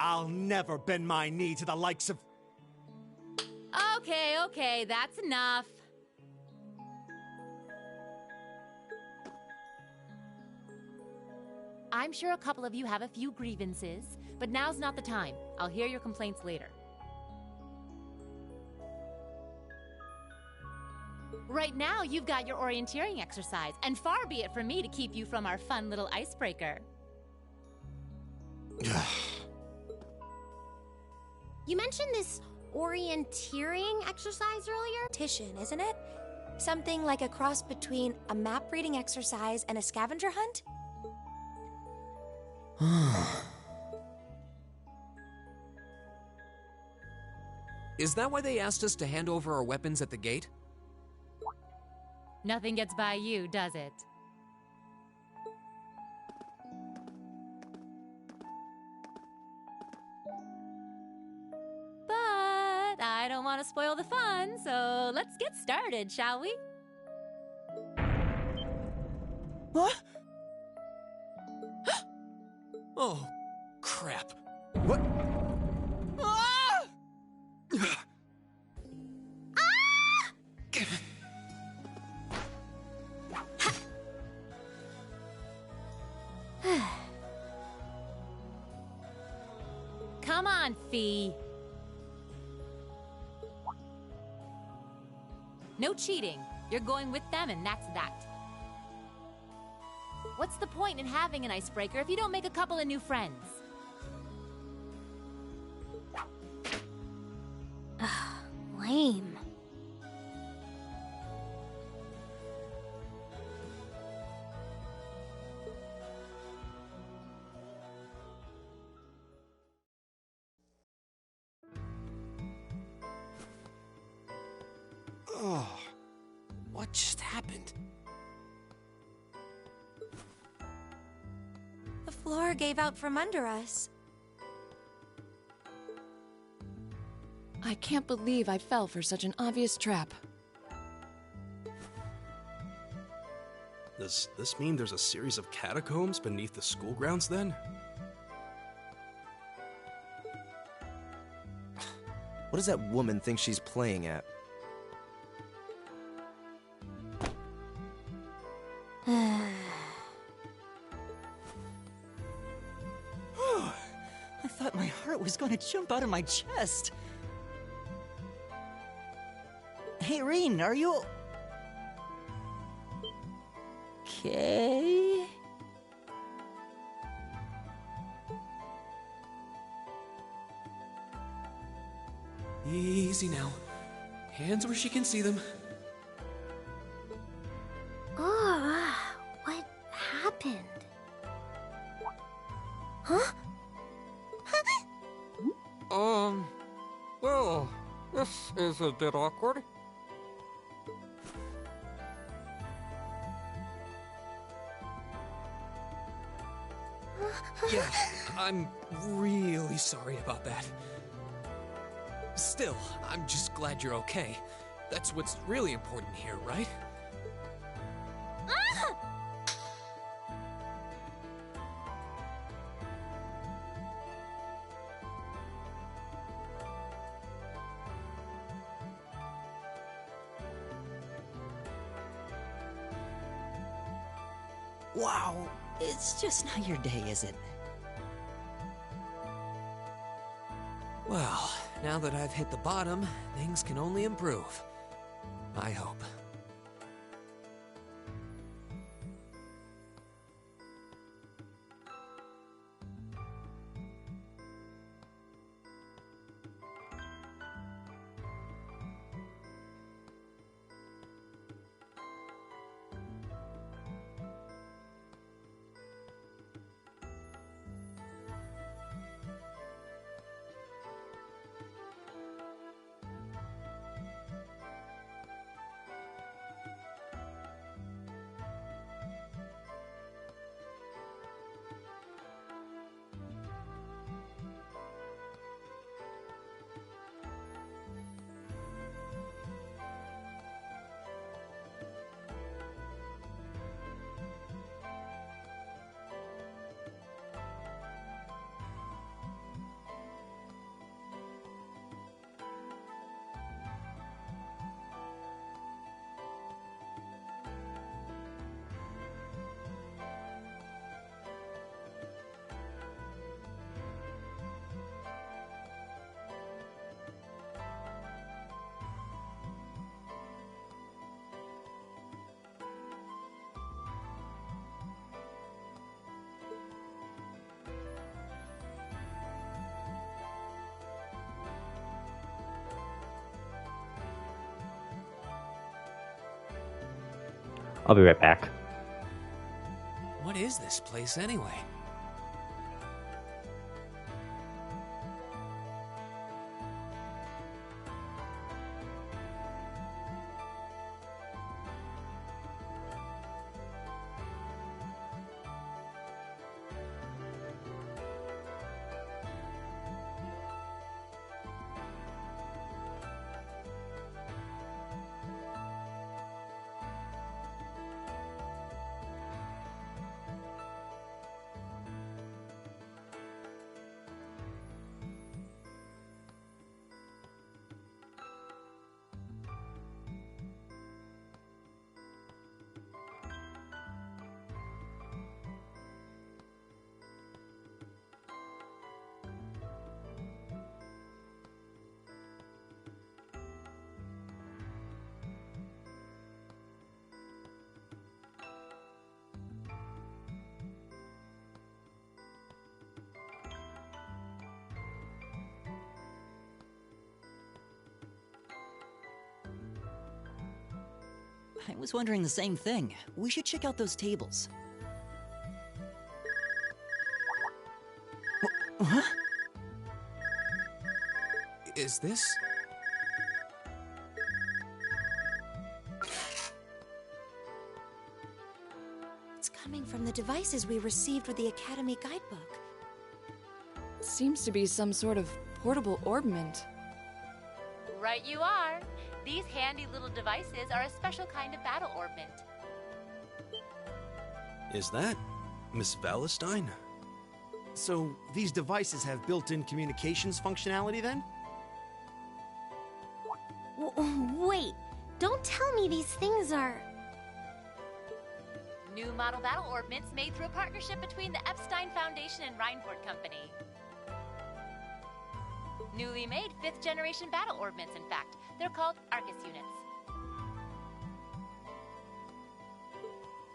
I'll never bend my knee to the likes of... Okay, that's enough. I'm sure a couple of you have a few grievances, but now's not the time. I'll hear your complaints later. Right now, you've got your orienteering exercise, and far be it from me to keep you from our fun little icebreaker. You mentioned this orienteering exercise earlier? Competition, isn't it? Something like a cross between a map-reading exercise and a scavenger hunt? Is that why they asked us to hand over our weapons at the gate? Nothing gets by you, does it? But I don't want to spoil the fun, so let's get started, shall we? What? Oh, crap. What? Ah! Come on, Fee. No cheating. You're going with them, and that's that. What's the point in having an icebreaker if you don't make a couple of new friends? Lame. Oh, what just happened? The floor gave out from under us. I can't believe I fell for such an obvious trap. Does this mean there's a series of catacombs beneath the school grounds then? What does that woman think she's playing at? I thought my heart was going to jump out of my chest. Hey, Rean, are you... okay? Easy now. Hands where she can see them. What happened? Huh? Well, this is a bit awkward. Yeah, I'm really sorry about that. Still, I'm just glad you're okay. That's what's really important here, right? Wow, it's just not your day, is it? Well, now that I've hit the bottom, things can only improve. I hope. I'll be right back. What is this place anyway? I was wondering the same thing. We should check out those tables. Huh? Is this? It's coming from the devices we received with the Academy guidebook. Seems to be some sort of portable orbment. Right you are. These handy little devices are a special kind of battle orbment. Is that Miss Valentine? So, these devices have built-in communications functionality then? Wait, don't tell me these things are... New model battle orbments made through a partnership between the Epstein Foundation and Reinport Company. Newly made 5th generation battle orbments, in fact. They're called Arcus units.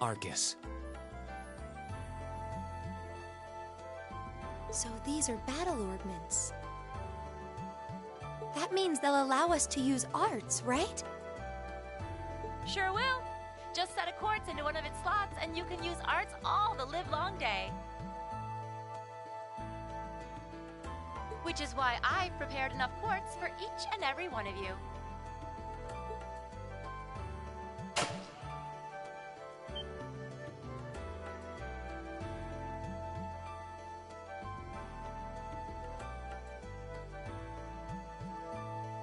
Arcus. So these are battle orbments. That means they'll allow us to use arts, right? Sure will. Just set a quartz into one of its slots and you can use arts all the livelong day. Which is why I've prepared enough quartz for each and every one of you.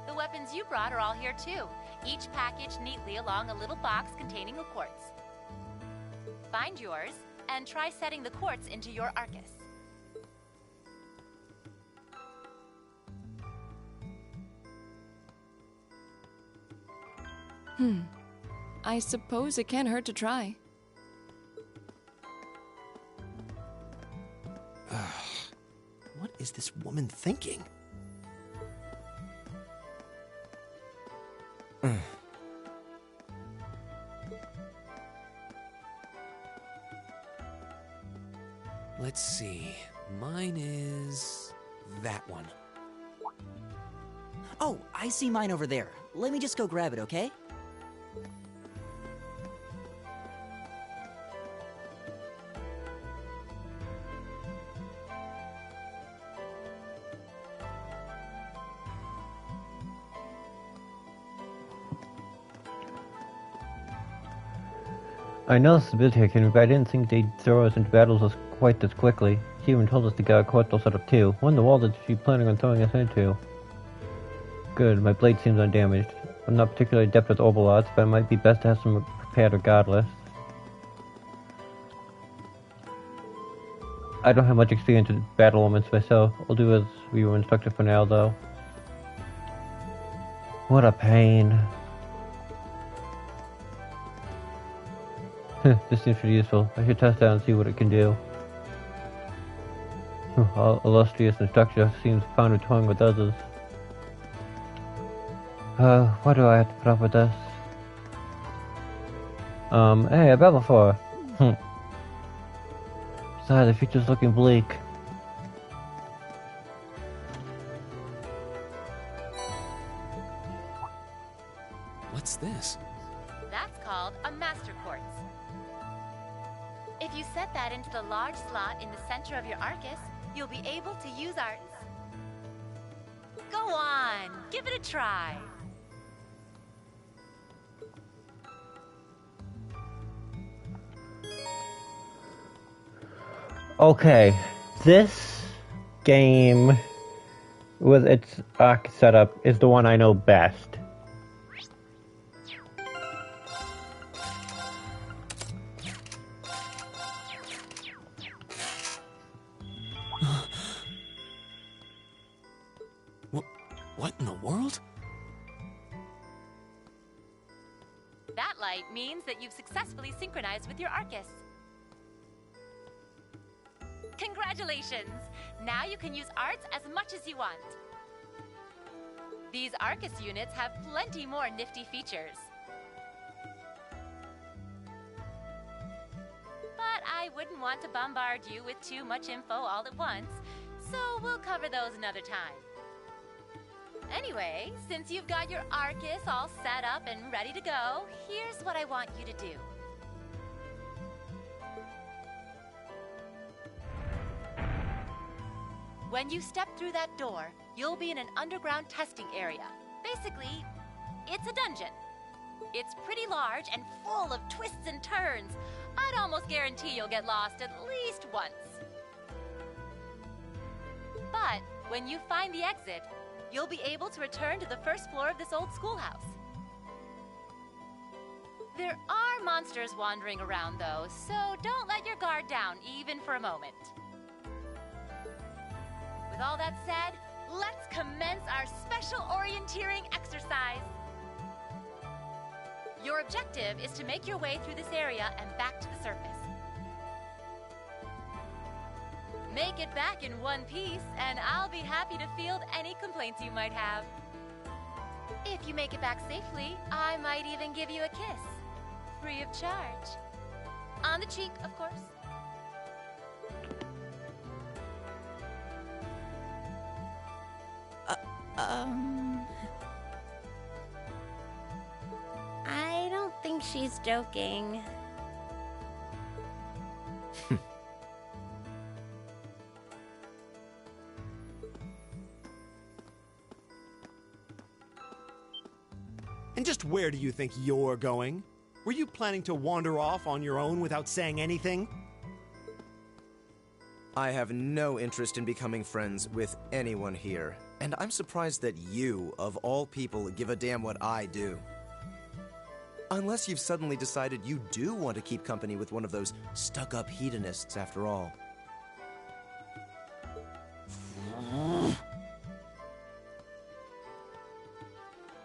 The weapons you brought are all here too, each packaged neatly along a little box containing a quartz. Find yours and try setting the quartz into your Arcus. I suppose it can't hurt to try. What is this woman thinking? Let's see. Mine is that one. Oh, I see mine over there. Let me just go grab it, okay? I know this is a bit here, but I didn't think they'd throw us into battles quite this quickly. She even told us to get our quartz set up too. What in the world is she planning on throwing us into? Good, my blade seems undamaged. I'm not particularly adept with Obolots, but it might be best to have some prepared regardless. I don't have much experience with battle elements myself. I'll do as we were instructed for now, though. What a pain. This seems pretty useful. I should test it out and see what it can do. Our illustrious instructor seems fond of toying with others. Why do I have to put up with this? Hey, a battle for. Besides, the future's looking bleak. What's this? That's called a Master Quartz. If you set that into the large slot in the center of your Arcus, you'll be able to use arts. Go on, give it a try. Okay, this game with its arc setup is the one I know best. What in the world? That light means that you've successfully synchronized with your Arcus. Congratulations! Now you can use arts as much as you want. These Arcus units have plenty more nifty features. But I wouldn't want to bombard you with too much info all at once, so we'll cover those another time. Anyway, since you've got your Arcus all set up and ready to go, here's what I want you to do. When you step through that door, you'll be in an underground testing area. Basically, it's a dungeon. It's pretty large and full of twists and turns. I'd almost guarantee you'll get lost at least once. But when you find the exit, you'll be able to return to the first floor of this old schoolhouse. There are monsters wandering around, though, so don't let your guard down, even for a moment. With all that said, let's commence our special orienteering exercise. Your objective is to make your way through this area and back to the surface. Make it back in one piece, and I'll be happy to field any complaints you might have. If you make it back safely, I might even give you a kiss. Free of charge. On the cheek, of course. I don't think she's joking. And just where do you think you're going? Were you planning to wander off on your own without saying anything? I have no interest in becoming friends with anyone here, and I'm surprised that you, of all people, give a damn what I do. Unless you've suddenly decided you do want to keep company with one of those stuck-up hedonists after all.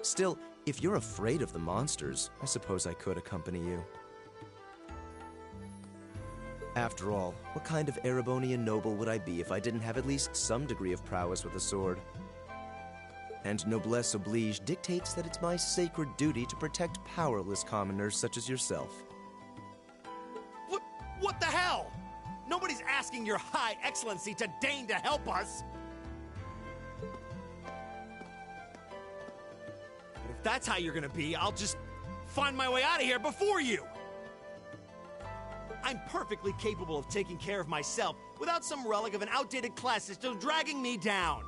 Still, if you're afraid of the monsters, I suppose I could accompany you. After all, what kind of Erebonian noble would I be if I didn't have at least some degree of prowess with a sword? And noblesse oblige dictates that it's my sacred duty to protect powerless commoners such as yourself. What the hell? Nobody's asking your high excellency to deign to help us! If that's how you're gonna be, I'll just find my way out of here before you! I'm perfectly capable of taking care of myself without some relic of an outdated class system dragging me down.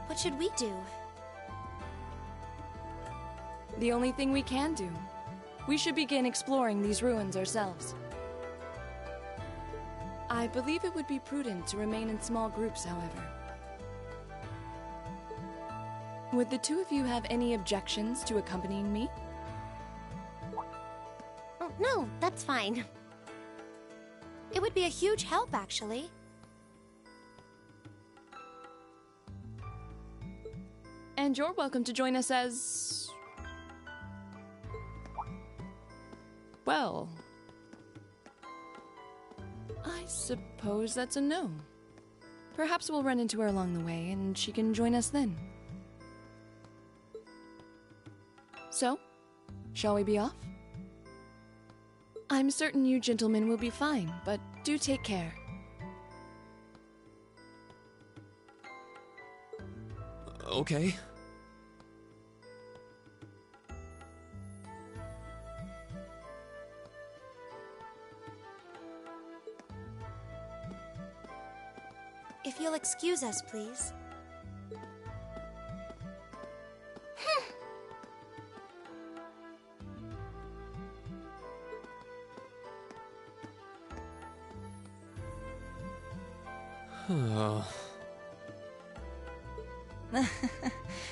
What should we do? The only thing we can do. We should begin exploring these ruins ourselves. I believe it would be prudent to remain in small groups, however. Would the two of you have any objections to accompanying me? Oh, no, that's fine. It would be a huge help, actually. And you're welcome to join us as... well... I suppose that's a no. Perhaps we'll run into her along the way, and she can join us then. So, shall we be off? I'm certain you gentlemen will be fine, but do take care. Okay. If you'll excuse us, please.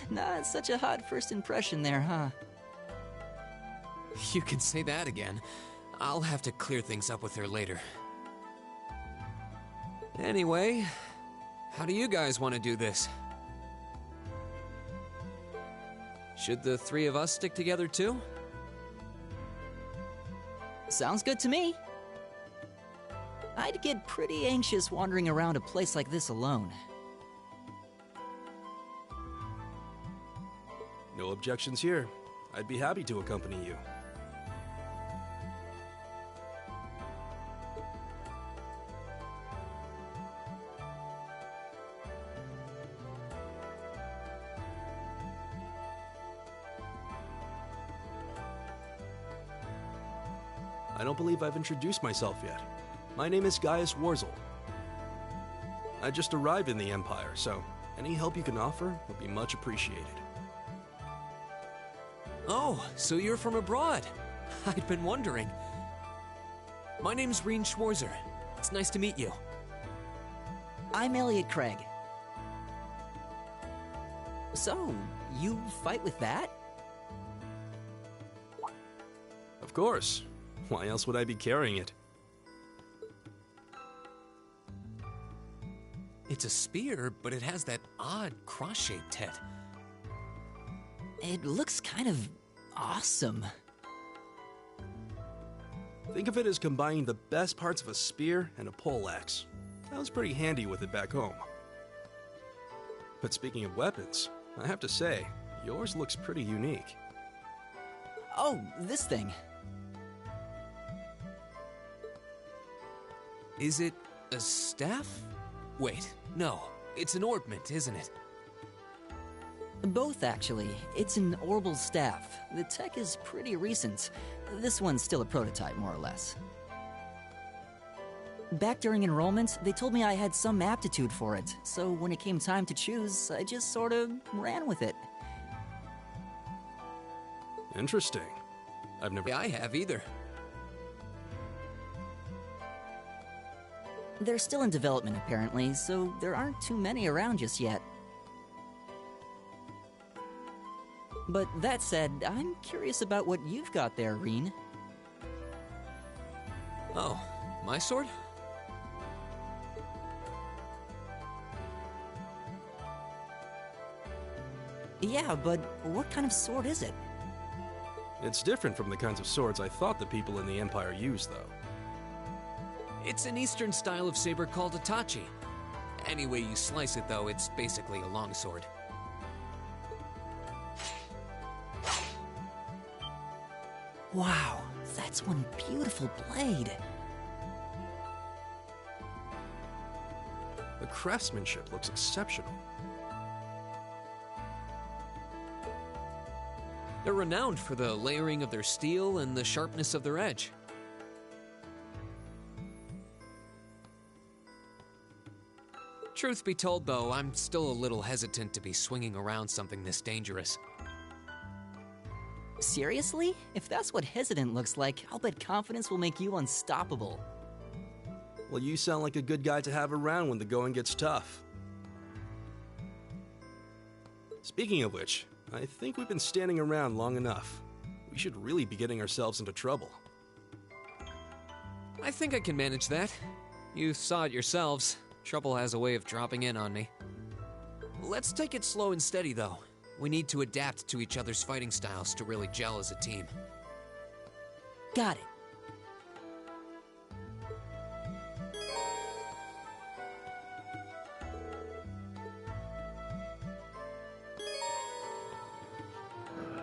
Not such a hot first impression there, huh? You can say that again. I'll have to clear things up with her later. Anyway, how do you guys want to do this? Should the three of us stick together too? Sounds good to me. I'd get pretty anxious wandering around a place like this alone. No objections here. I'd be happy to accompany you. I don't believe I've introduced myself yet. My name is Gaius Warzel. I just arrived in the Empire, so any help you can offer would be much appreciated. Oh, so you're from abroad. I'd been wondering. My name's Reen Schwarzer. It's nice to meet you. I'm Elliot Craig. So, you fight with that? Of course. Why else would I be carrying it? It's a spear, but it has that odd cross-shaped head. It looks kind of awesome. Think of it as combining the best parts of a spear and a poleaxe. I was pretty handy with it back home. But speaking of weapons, I have to say, yours looks pretty unique. Oh, this thing. Is it a staff? Wait, no. It's an orbment, isn't it? Both, actually. It's an orbal staff. The tech is pretty recent. This one's still a prototype, more or less. Back during enrollment, they told me I had some aptitude for it, so when it came time to choose, I just sort of ran with it. Interesting. I've never... I have either. They're still in development, apparently, so there aren't too many around just yet. But that said, I'm curious about what you've got there, Reen. Oh, my sword? Yeah, but what kind of sword is it? It's different from the kinds of swords I thought the people in the Empire used, though. It's an Eastern style of saber called a tachi. Any way you slice it, though, it's basically a longsword. Wow, that's one beautiful blade. The craftsmanship looks exceptional. They're renowned for the layering of their steel and the sharpness of their edge. Truth be told, though, I'm still a little hesitant to be swinging around something this dangerous. Seriously? If that's what hesitant looks like, I'll bet confidence will make you unstoppable. Well, you sound like a good guy to have around when the going gets tough. Speaking of which, I think we've been standing around long enough. We should really be getting ourselves into trouble. I think I can manage that. You saw it yourselves. Trouble has a way of dropping in on me. Let's take it slow and steady, though. We need to adapt to each other's fighting styles to really gel as a team. Got it.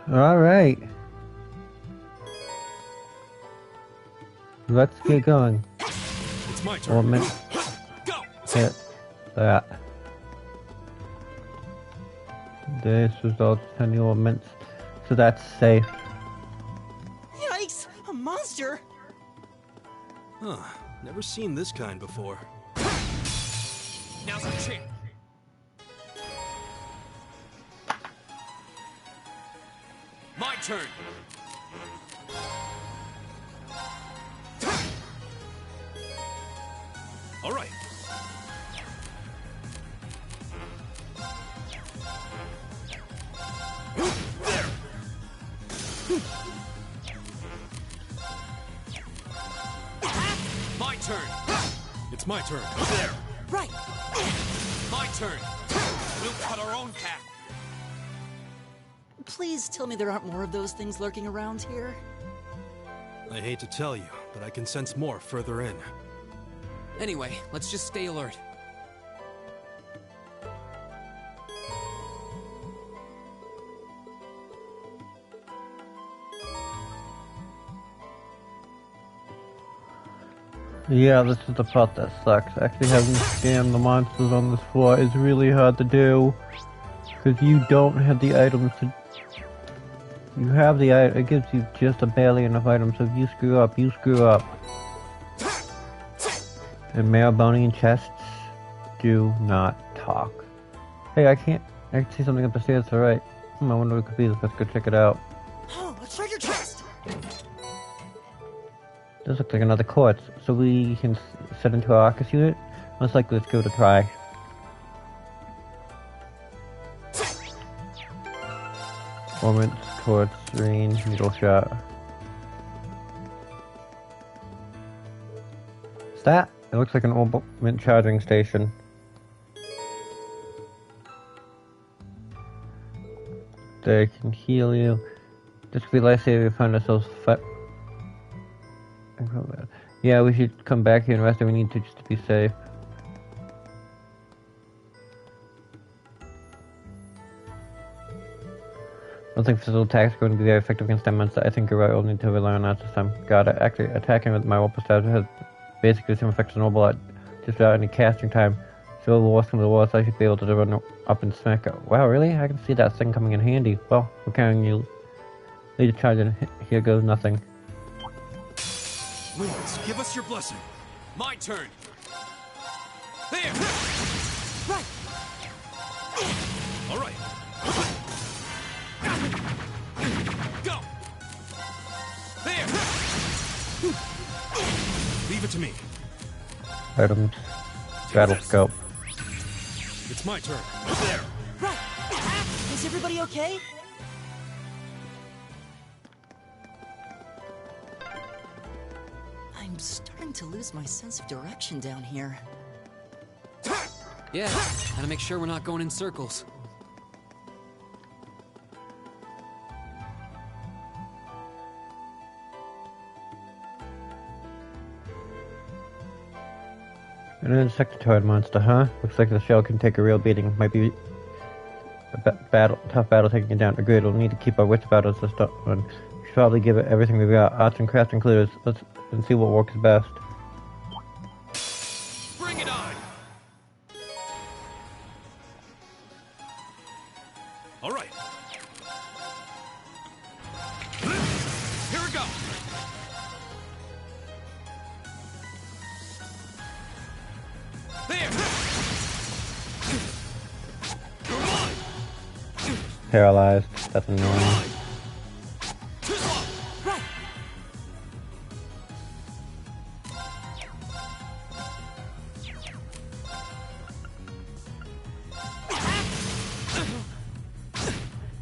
All right. Let's get going. It's my turn. Go! Hit that. This results in the orbments, so that's safe. Yikes! A monster! Huh. Never seen this kind before. Now's our chance. My turn. All right. There. My turn. It's my turn. There. Right. My turn. We'll cut our own path. Please tell me there aren't more of those things lurking around here. I hate to tell you, but I can sense more further in. Anyway, let's just stay alert. Yeah, this is the part that sucks. Actually having to scan the monsters on this floor is really hard to do. Because you don't have the items to... You have the item, it gives you just a barely enough items, so if you screw up, you screw up. And Marabonian chests do not talk. Hey, I can see something up the stairs to the right. I wonder what it could be, let's go check it out. Oh, a treasure chest! This looks like another quartz, so we can set into our Arcus unit. Most likely, let's give it a try. Performance, quartz, range, needle shot. What's that? It looks like an ornament charging station. They can heal you. This could be lifesaver if we find ourselves yeah, we should come back here and rest if we need to, just to be safe. I don't think physical attacks are going to be very effective against that monster. I think you're right, we'll need to rely on that this time. Got it. Actually, attacking with my Warped Staff has basically the same effect as an Orbital, just without any casting time. So the worst comes to the worst, I should be able to run up and smack it. Wow, really? I can see that thing coming in handy. Well, we're carrying you. Lead to charge and here goes nothing. Lords, give us your blessing. My turn. There. Right. All right. Go. There. Leave it to me. Items. Battle scope. It's my turn. There. Right. Is everybody okay? I'm starting to lose my sense of direction down here. Yeah, gotta make sure we're not going in circles. An insectoid monster, huh? Looks like the shell can take a real beating. Might be a tough battle taking it down. Agreed, we'll need to keep our wits about us this one. We should probably give it everything we've got. Arts and crafts included. Let's see what works best. Bring it on! All right. Here we go. There. Paralyzed. That's annoying.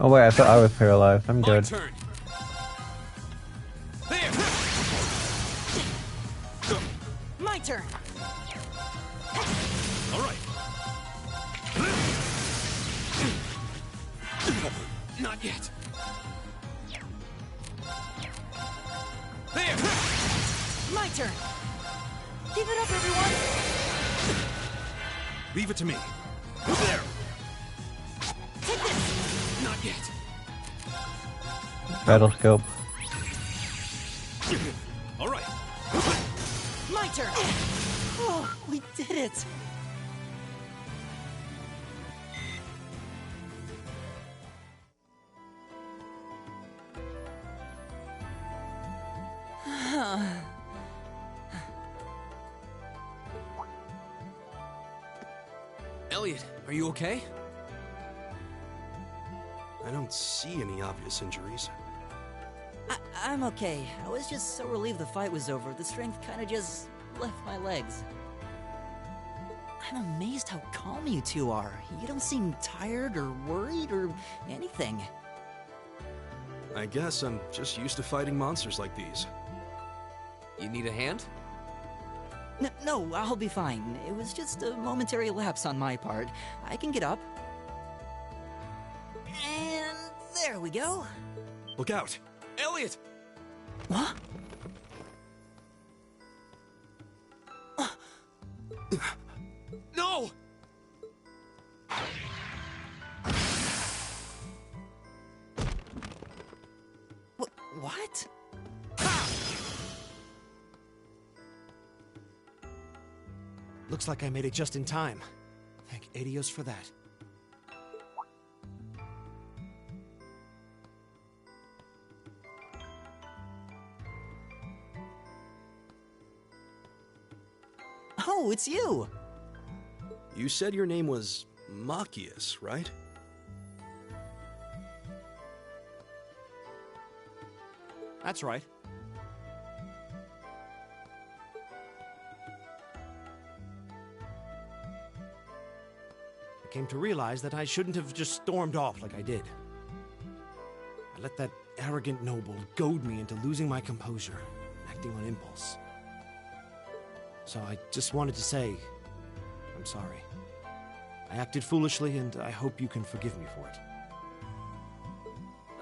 Oh wait, I thought I was paralyzed. I'm good. Turn. My turn. All right. Not yet. There. My turn. Give it up, everyone. Leave it to me. There. Take this. Not yet. Battle scope. All right. My turn. Oh, we did it. Elliot, are you okay? I don't see any obvious injuries. I'm okay. I was just so relieved the fight was over. The strength kind of just left my legs. I'm amazed how calm you two are. You don't seem tired or worried or anything. I guess I'm just used to fighting monsters like these. You need a hand? No, I'll be fine. It was just a momentary lapse on my part. I can get up. And there we go. Look out! Elliot! What? No! What? Looks like I made it just in time. Thank Adios for that. Oh, it's you! You said your name was Machias, right? That's right. I came to realize that I shouldn't have just stormed off like I did. I let that arrogant noble goad me into losing my composure, acting on impulse. So I just wanted to say, I'm sorry. I acted foolishly, and I hope you can forgive me for it.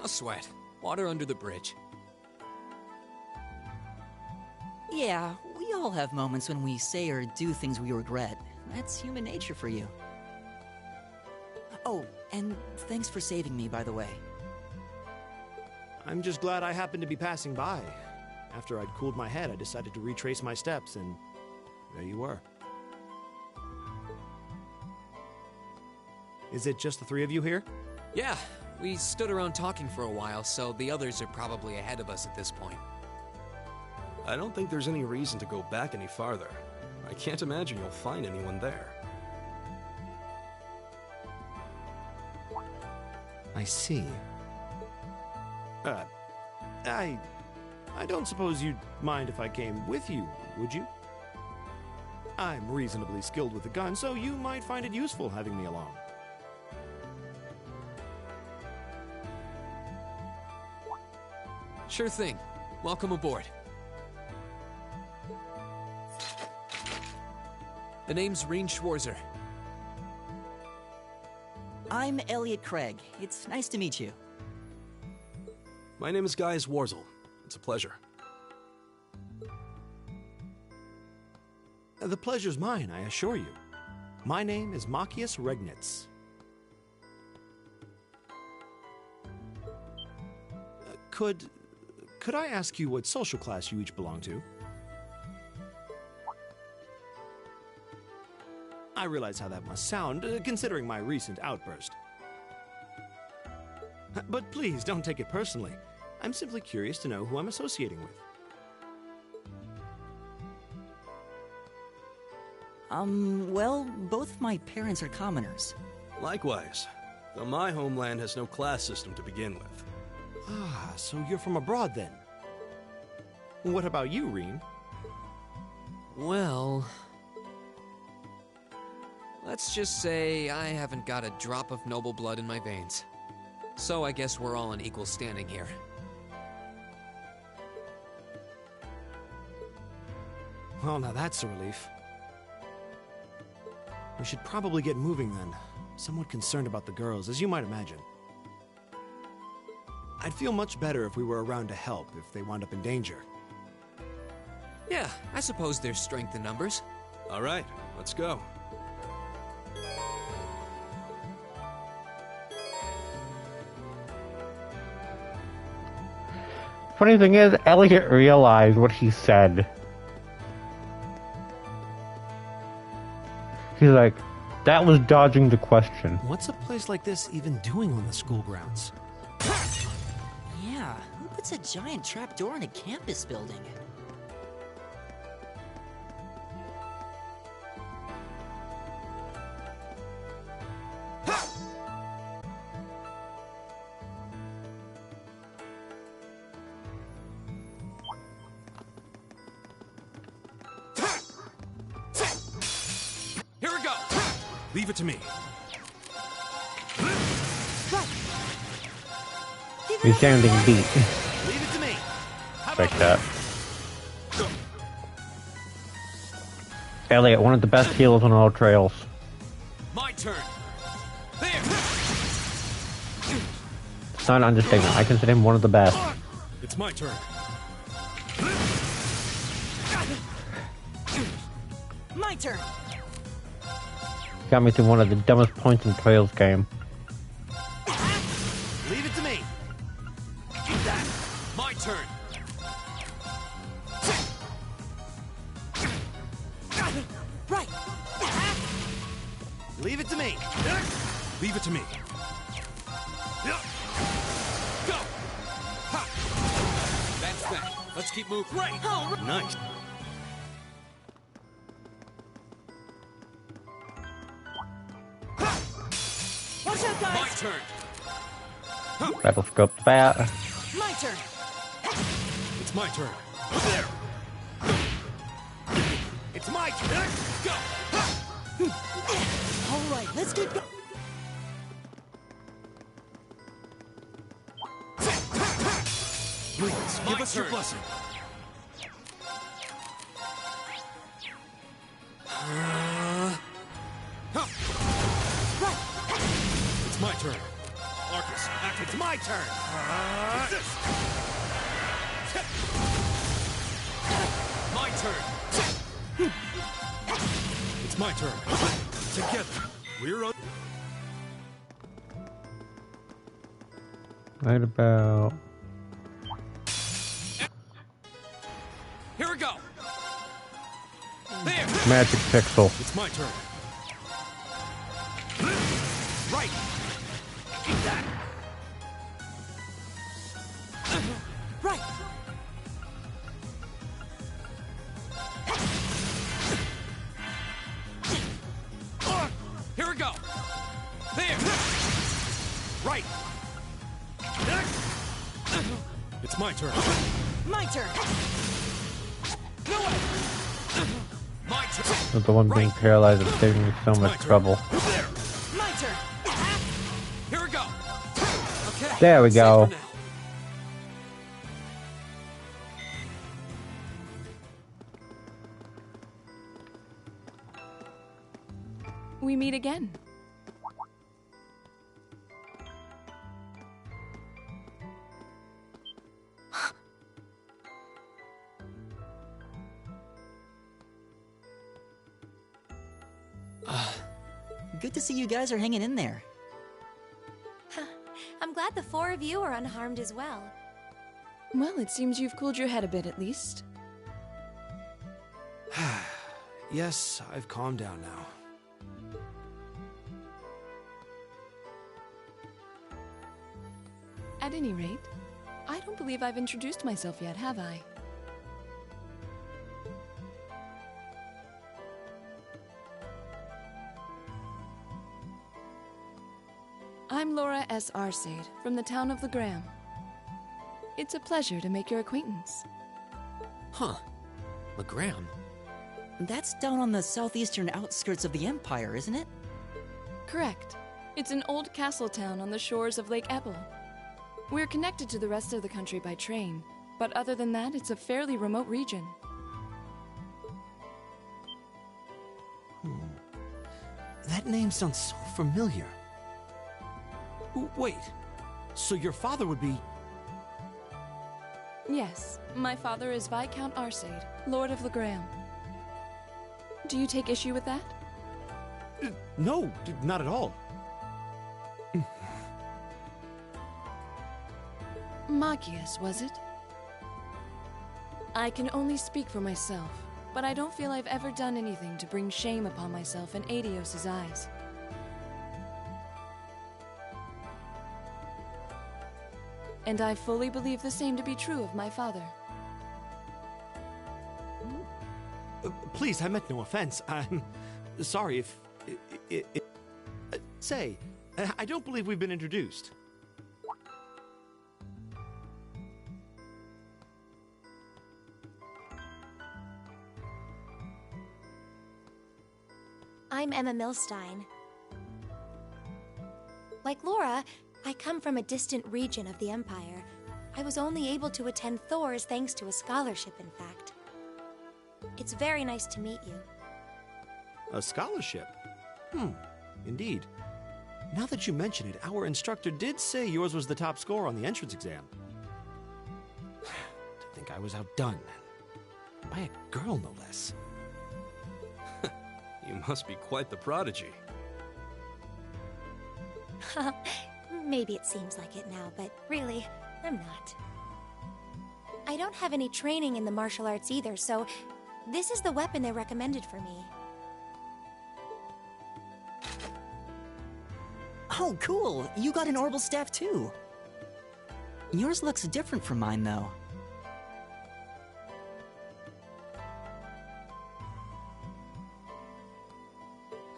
No sweat. Water under the bridge. Yeah, we all have moments when we say or do things we regret. That's human nature for you. Oh, and thanks for saving me, by the way. I'm just glad I happened to be passing by. After I'd cooled my head, I decided to retrace my steps, and there you were. Is it just the three of you here? Yeah, we stood around talking for a while, so the others are probably ahead of us at this point. I don't think there's any reason to go back any farther. I can't imagine you'll find anyone there. I see. I don't suppose you'd mind if I came with you, would you? I'm reasonably skilled with a gun, so you might find it useful having me along. Sure thing. Welcome aboard. The name's Rean Schwarzer. I'm Elliot Craig. It's nice to meet you. My name is Gaius Warzel. It's a pleasure. The pleasure's mine, I assure you. My name is Machias Regnitz. Could I ask you what social class you each belong to? I realize how that must sound, considering my recent outburst. But please, don't take it personally. I'm simply curious to know who I'm associating with. Well, both my parents are commoners. Likewise, though my homeland has no class system to begin with. Ah, so you're from abroad then? What about you, Rean? Well... let's just say I haven't got a drop of noble blood in my veins. So I guess we're all in equal standing here. Well, now that's a relief. We should probably get moving then. Somewhat concerned about the girls, as you might imagine. I'd feel much better if we were around to help if they wound up in danger. Yeah, I suppose there's strength in numbers. All right, let's go. Funny thing is, Elliot realized what he said. He's like, that was dodging the question. What's a place like this even doing on the school grounds? Yeah, who puts a giant trapdoor in a campus building? Here we go! Leave it to me. Resounding beat. Leave it to me. Like that. Elliot, one of the best healers on all trails. My turn. There. It's not an understatement. I consider him one of the best. It's my turn. My turn. Got me through one of the dumbest points in Trails game. Leave it to me. Keep that. My turn. Right. Leave it to me. Leave it to me. Go. Ha. That's that. Let's keep moving. Great. Oh, nice. Watch out, guys! My turn. Battlescope that. My turn. It's my turn. There. It's my turn. Go. All right, let's get going. Please, give us your blessing. It's my turn. Arcus, act. It's my turn. It's this. My turn. It's my turn. Together, we're on. Right about. Here we go. There. Magic Pixel. It's my turn. Right. Keep that. Right. Here we go. There. Right. It's my turn. My turn. No way. My turn. With the one being paralyzed is saving me so much trouble. There. My turn. Here we go. Okay. There we go. Safe for now. We meet again. Good to see you guys are hanging in there. I'm glad the four of you are unharmed as well. Well, it seems you've cooled your head a bit at least. Yes, I've calmed down now. At any rate, I don't believe I've introduced myself yet, have I? I'm Laura S. Arcade, from the town of Legram. It's a pleasure to make your acquaintance. Huh. Legram? That's down on the southeastern outskirts of the Empire, isn't it? Correct. It's an old castle town on the shores of Lake Ebble. We're connected to the rest of the country by train, but other than that, it's a fairly remote region. That name sounds so familiar. Wait, so your father would be... Yes, my father is Viscount Arcade, Lord of Legram. Do you take issue with that? No, not at all. Magius, was it? I can only speak for myself, but I don't feel I've ever done anything to bring shame upon myself in Aidios' eyes. And I fully believe the same to be true of my father. Please, I meant no offense. I'm sorry if... say, I don't believe we've been introduced. I'm Emma Milstein. Like Laura, I come from a distant region of the Empire. I was only able to attend Thor's thanks to a scholarship, in fact. It's very nice to meet you. A scholarship? Indeed. Now that you mention it, our instructor did say yours was the top score on the entrance exam. To think I was outdone. By a girl, no less. You must be quite the prodigy. Maybe it seems like it now, but really, I'm not. I don't have any training in the martial arts either, so this is the weapon they recommended for me. Oh, cool! You got an orbital staff too! Yours looks different from mine, though.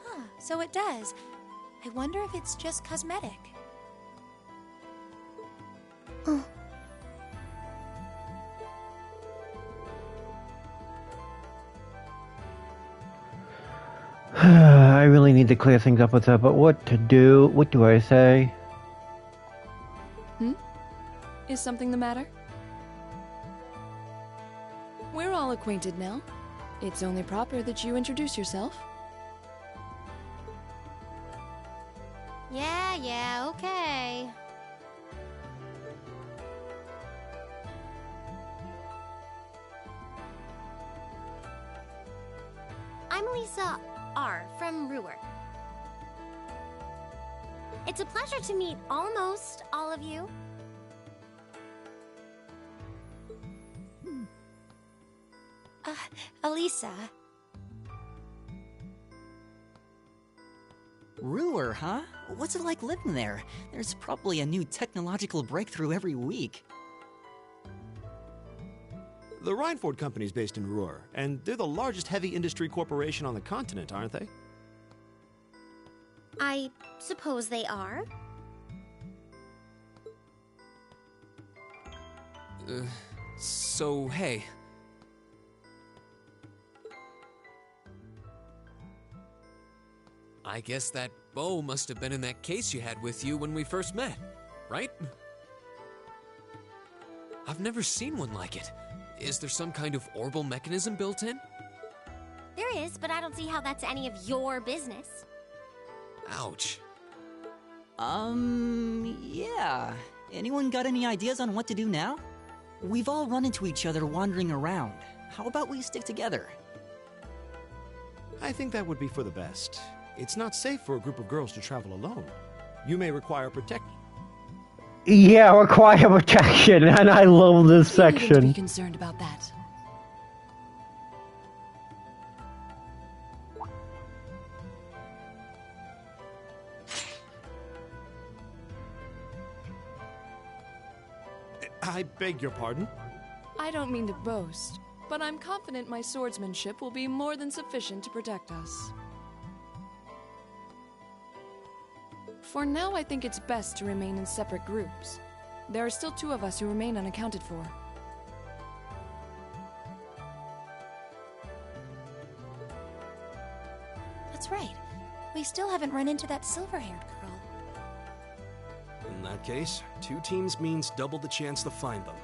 Huh, so it does. I wonder if it's just cosmetic. Oh. I really need to clear things up with her, but what to do? What do I say? Is something the matter? We're all acquainted now. It's only proper that you introduce yourself. Yeah, okay. I'm Lisa R. from Ruhr. It's a pleasure to meet almost all of you. Elisa. Ruhr, huh? What's it like living there? There's probably a new technological breakthrough every week. The Reinford Company's based in Ruhr, and they're the largest heavy industry corporation on the continent, aren't they? I suppose they are. So, hey. I guess that bow must have been in that case you had with you when we first met, right? I've never seen one like it. Is there some kind of orbital mechanism built in? There is, but I don't see how that's any of your business. Ouch. Yeah. Anyone got any ideas on what to do now? We've all run into each other wandering around. How about we stick together? I think that would be for the best. It's not safe for a group of girls to travel alone. You may require protection. Yeah, require protection, and I love this You needn't be section. concerned about that. I beg your pardon? I don't mean to boast, but I'm confident my swordsmanship will be more than sufficient to protect us. For now, I think it's best to remain in separate groups. There are still 2 of us who remain unaccounted for. That's right. We still haven't run into that silver-haired girl. In that case, 2 teams means double the chance to find them.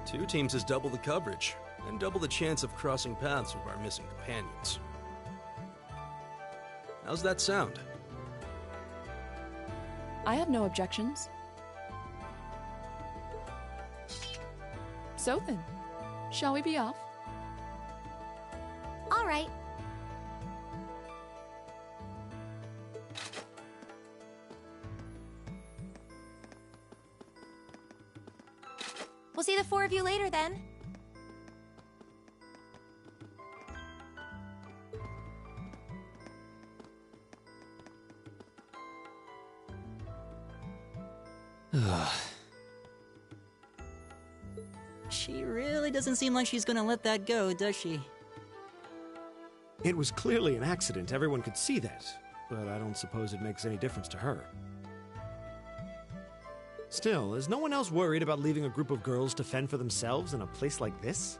2 teams is double the coverage, and double the chance of crossing paths with our missing companions. How's that sound? I have no objections. So then, shall we be off? All right. We'll see the 4 of you later then. She really doesn't seem like she's gonna let that go, does she? It was clearly an accident, everyone could see that, but I don't suppose it makes any difference to her. Still, is no one else worried about leaving a group of girls to fend for themselves in a place like this?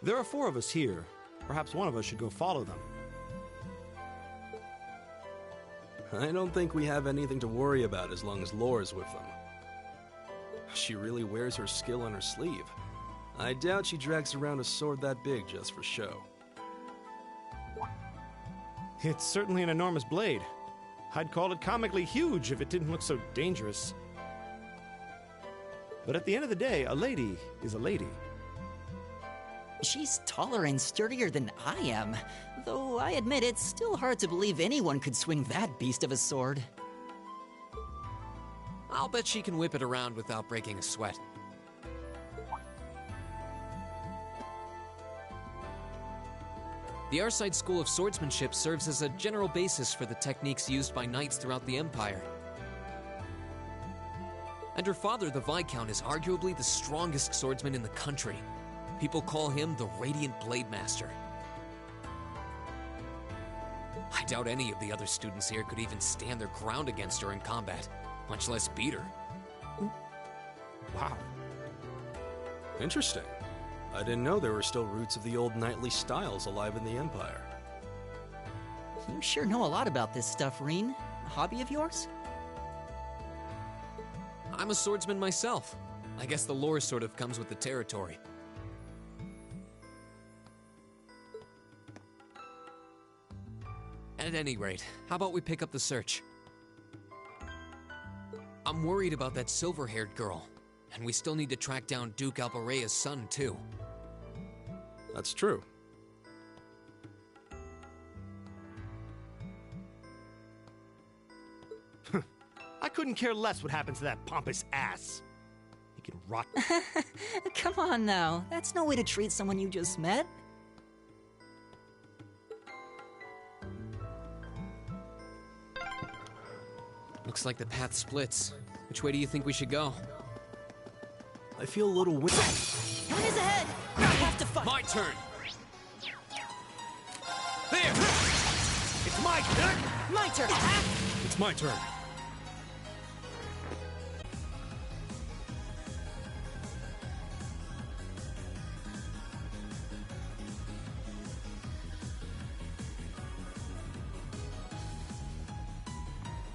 There are 4 of us here. Perhaps one of us should go follow them. I don't think we have anything to worry about as long as Lore's with them. She really wears her skill on her sleeve. I doubt she drags around a sword that big just for show. It's certainly an enormous blade. I'd call it comically huge if it didn't look so dangerous. But at the end of the day, a lady is a lady. She's taller and sturdier than I am. Though I admit it's still hard to believe anyone could swing that beast of a sword. I'll bet she can whip it around without breaking a sweat. The Arcite School of Swordsmanship serves as a general basis for the techniques used by knights throughout the Empire. And her father, the Viscount, is arguably the strongest swordsman in the country. People call him the Radiant Blade Master. I doubt any of the other students here could even stand their ground against her in combat, much less beat her. Wow. Interesting. I didn't know there were still roots of the old knightly styles alive in the Empire. You sure know a lot about this stuff, Reen. A hobby of yours? I'm a swordsman myself. I guess the lore sort of comes with the territory. At any rate, how about we pick up the search? I'm worried about that silver-haired girl, and we still need to track down Duke Albarea's son, too. That's true. I couldn't care less what happens to that pompous ass. He can rot. Come on now, that's no way to treat someone you just met. Looks like the path splits. Which way do you think we should go? I feel a little One is ahead! I have to fight! My turn! There! It's my turn! My turn! It's my turn.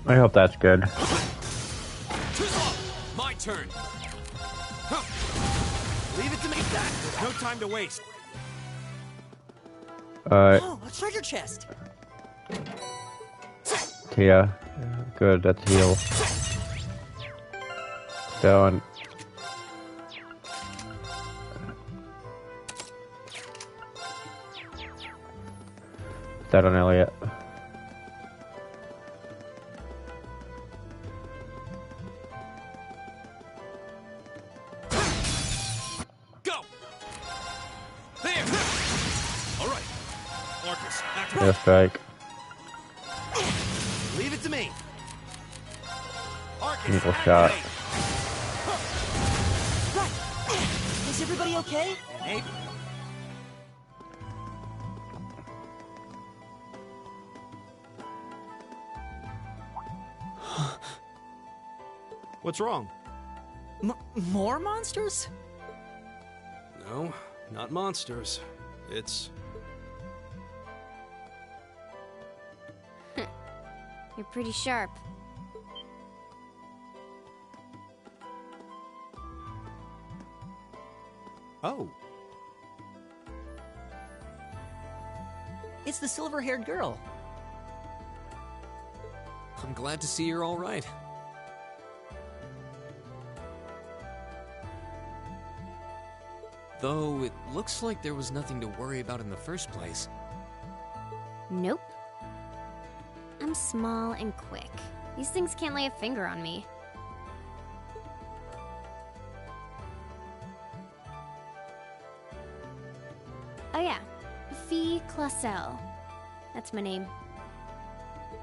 I hope that's good. My turn. Leave it to me, Zach. There's no time to waste. Oh, a treasure chest! Yeah, good, that's heal. Down. That on Elliot. Yeah, strike. Leave it to me. Eagle shot. Right. Is everybody okay? Hey. What's wrong? More monsters? No, not monsters. It's... You're pretty sharp. Oh. It's the silver-haired girl. I'm glad to see you're all right. Though it looks like there was nothing to worry about in the first place. Nope. I'm small and quick. These things can't lay a finger on me. Oh yeah, Fee Clausel. That's my name.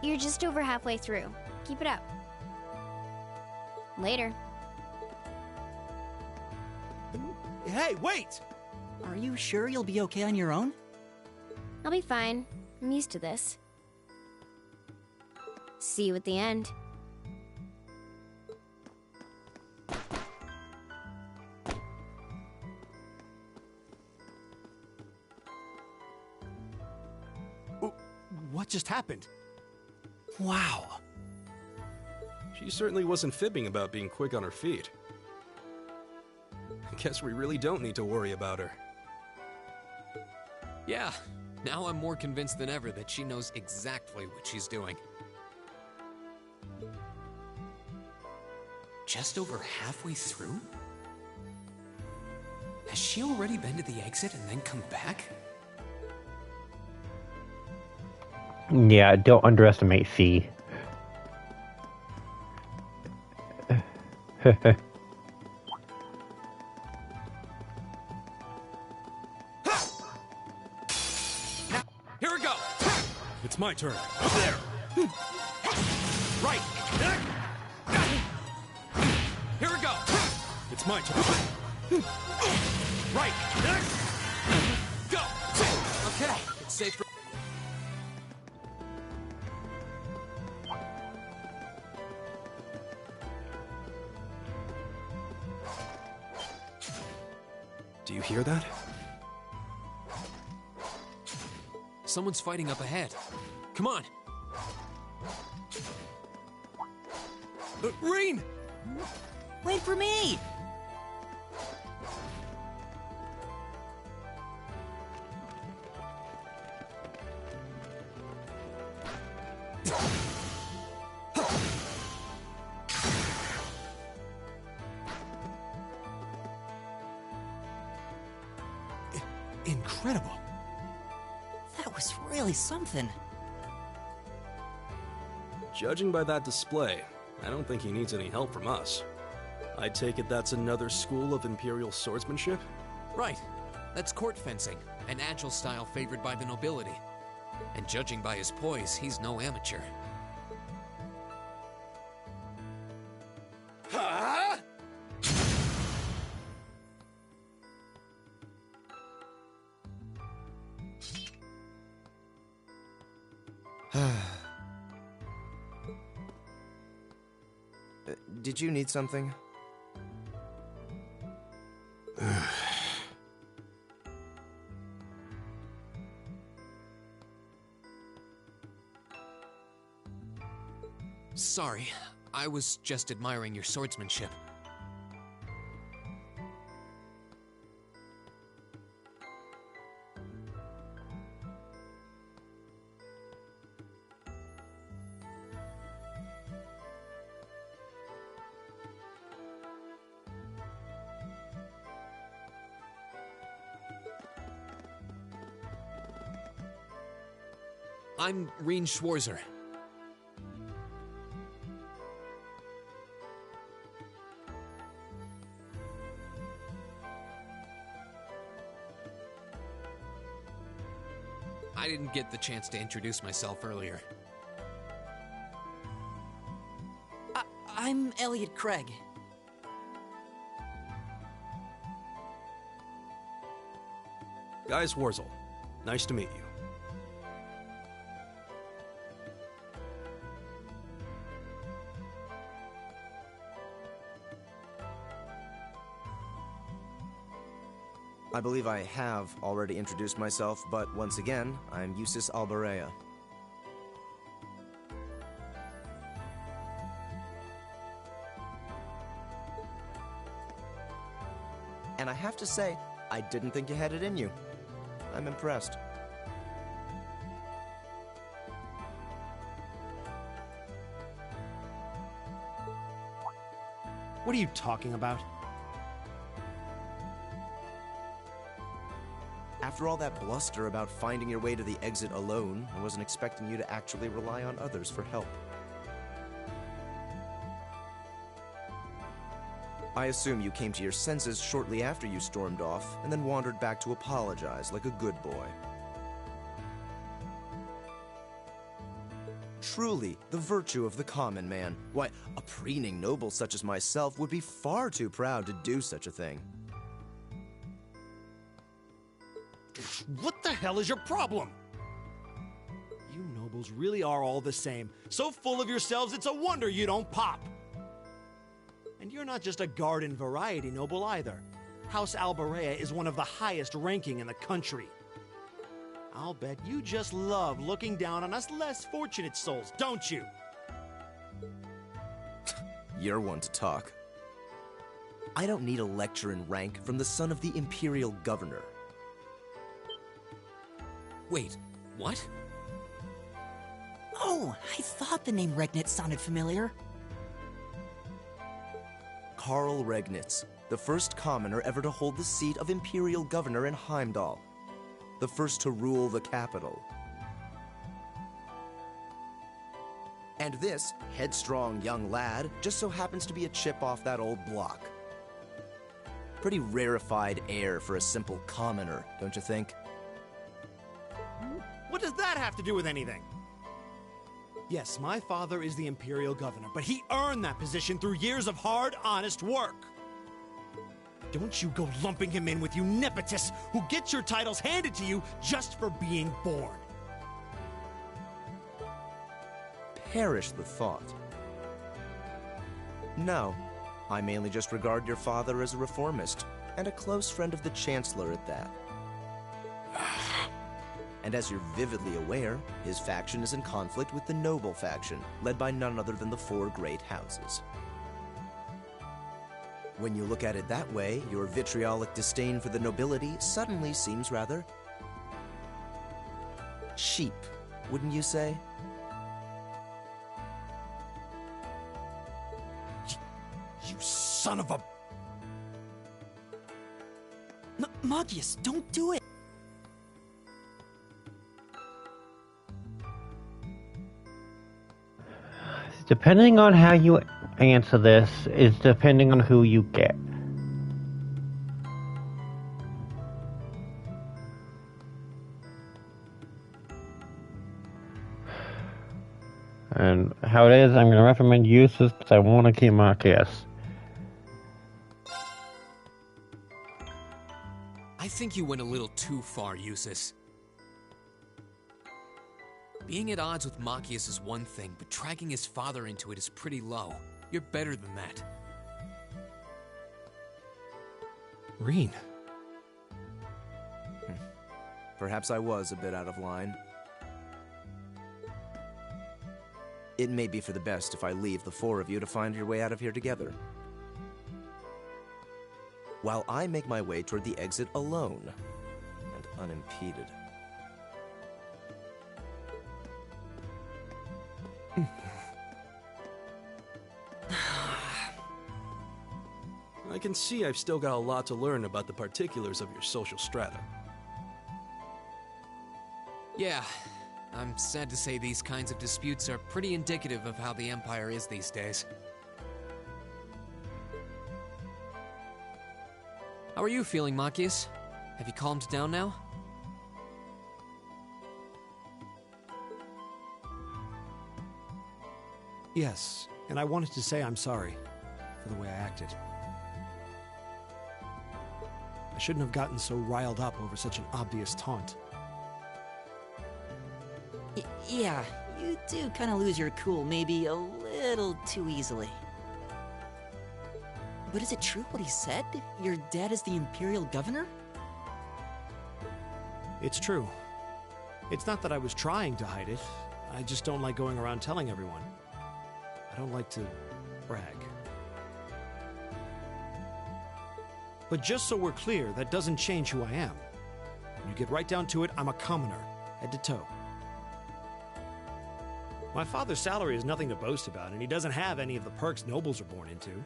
You're just over halfway through. Keep it up. Later. Hey, wait! Are you sure you'll be okay on your own? I'll be fine. I'm used to this. See you at the end. What just happened? Wow. She certainly wasn't fibbing about being quick on her feet. I guess we really don't need to worry about her. Yeah, now I'm more convinced than ever that she knows exactly what she's doing. Just over halfway through? Has she already been to the exit and then come back? Yeah, don't underestimate C. Here we go. It's my turn. Up there. Right. Here we go. It's my turn. Right. Go. Okay, it's safe for... Do you hear that? Someone's fighting up ahead. Come on. Rain! Wait for me! Incredible. That was really something. Judging by that display, I don't think he needs any help from us. I take it that's another school of Imperial swordsmanship? Right. That's court fencing, an agile style favored by the nobility. And judging by his poise, he's no amateur. Did you need something? Sorry, I was just admiring your swordsmanship. I'm Reen Schwarzer. I didn't get the chance to introduce myself earlier. I'm Elliot Craig. Guys Warzel, nice to meet you. I believe I have already introduced myself, but once again, I'm Yusis Albarea. And I have to say, I didn't think you had it in you. I'm impressed. What are you talking about? After all that bluster about finding your way to the exit alone, I wasn't expecting you to actually rely on others for help. I assume you came to your senses shortly after you stormed off, and then wandered back to apologize like a good boy. Truly, the virtue of the common man. Why, a preening noble such as myself would be far too proud to do such a thing. What the hell is your problem? You nobles really are all the same. So full of yourselves, it's a wonder you don't pop. And you're not just a garden variety noble either. House Albarea is one of the highest ranking in the country. I'll bet you just love looking down on us less fortunate souls, don't you? You're one to talk. I don't need a lecture in rank from the son of the Imperial Governor. Wait, what? Oh, I thought the name Regnitz sounded familiar. Karl Regnitz, the first commoner ever to hold the seat of Imperial Governor in Heimdall. The first to rule the capital. And this headstrong young lad just so happens to be a chip off that old block. Pretty rarefied air for a simple commoner, don't you think? What does that have to do with anything? Yes, my father is the Imperial Governor, but he earned that position through years of hard, honest work. Don't you go lumping him in with you nepotists who get your titles handed to you just for being born. Perish the thought. No, I mainly just regard your father as a reformist, and a close friend of the Chancellor at that. And as you're vividly aware, his faction is in conflict with the noble faction, led by none other than the four great houses. When you look at it that way, your vitriolic disdain for the nobility suddenly seems rather cheap, wouldn't you say? You son of a... Magius, don't do it! Depending on how you answer this is depending on who you get. And how it is, I'm going to recommend Eustace because I want to keep Marcus. I think you went a little too far, Eustace. Being at odds with Machias is one thing, but dragging his father into it is pretty low. You're better than that. Rean. Perhaps I was a bit out of line. It may be for the best if I leave the four of you to find your way out of here together, while I make my way toward the exit alone and unimpeded. I can see I've still got a lot to learn about the particulars of your social strata. Yeah, I'm sad to say these kinds of disputes are pretty indicative of how the Empire is these days. How are you feeling, Machias? Have you calmed down now? Yes, and I wanted to say I'm sorry for the way I acted. I shouldn't have gotten so riled up over such an obvious taunt. Yeah, you do kind of lose your cool maybe a little too easily. But is it true what he said? Your dad is the Imperial Governor? It's true. It's not that I was trying to hide it. I just don't like going around telling everyone. I don't like to brag. But just so we're clear, that doesn't change who I am. When you get right down to it, I'm a commoner, head to toe. My father's salary is nothing to boast about, and he doesn't have any of the perks nobles are born into.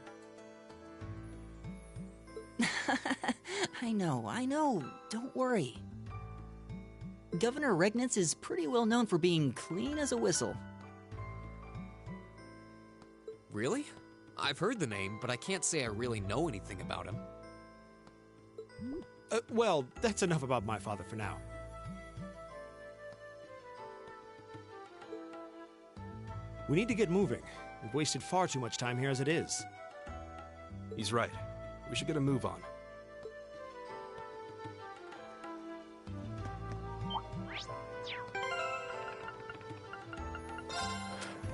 I know. Don't worry. Governor Regnitz is pretty well known for being clean as a whistle. Really? I've heard the name, but I can't say I really know anything about him. Well, that's enough about my father for now. We need to get moving. We've wasted far too much time here as it is. He's right. We should get a move on.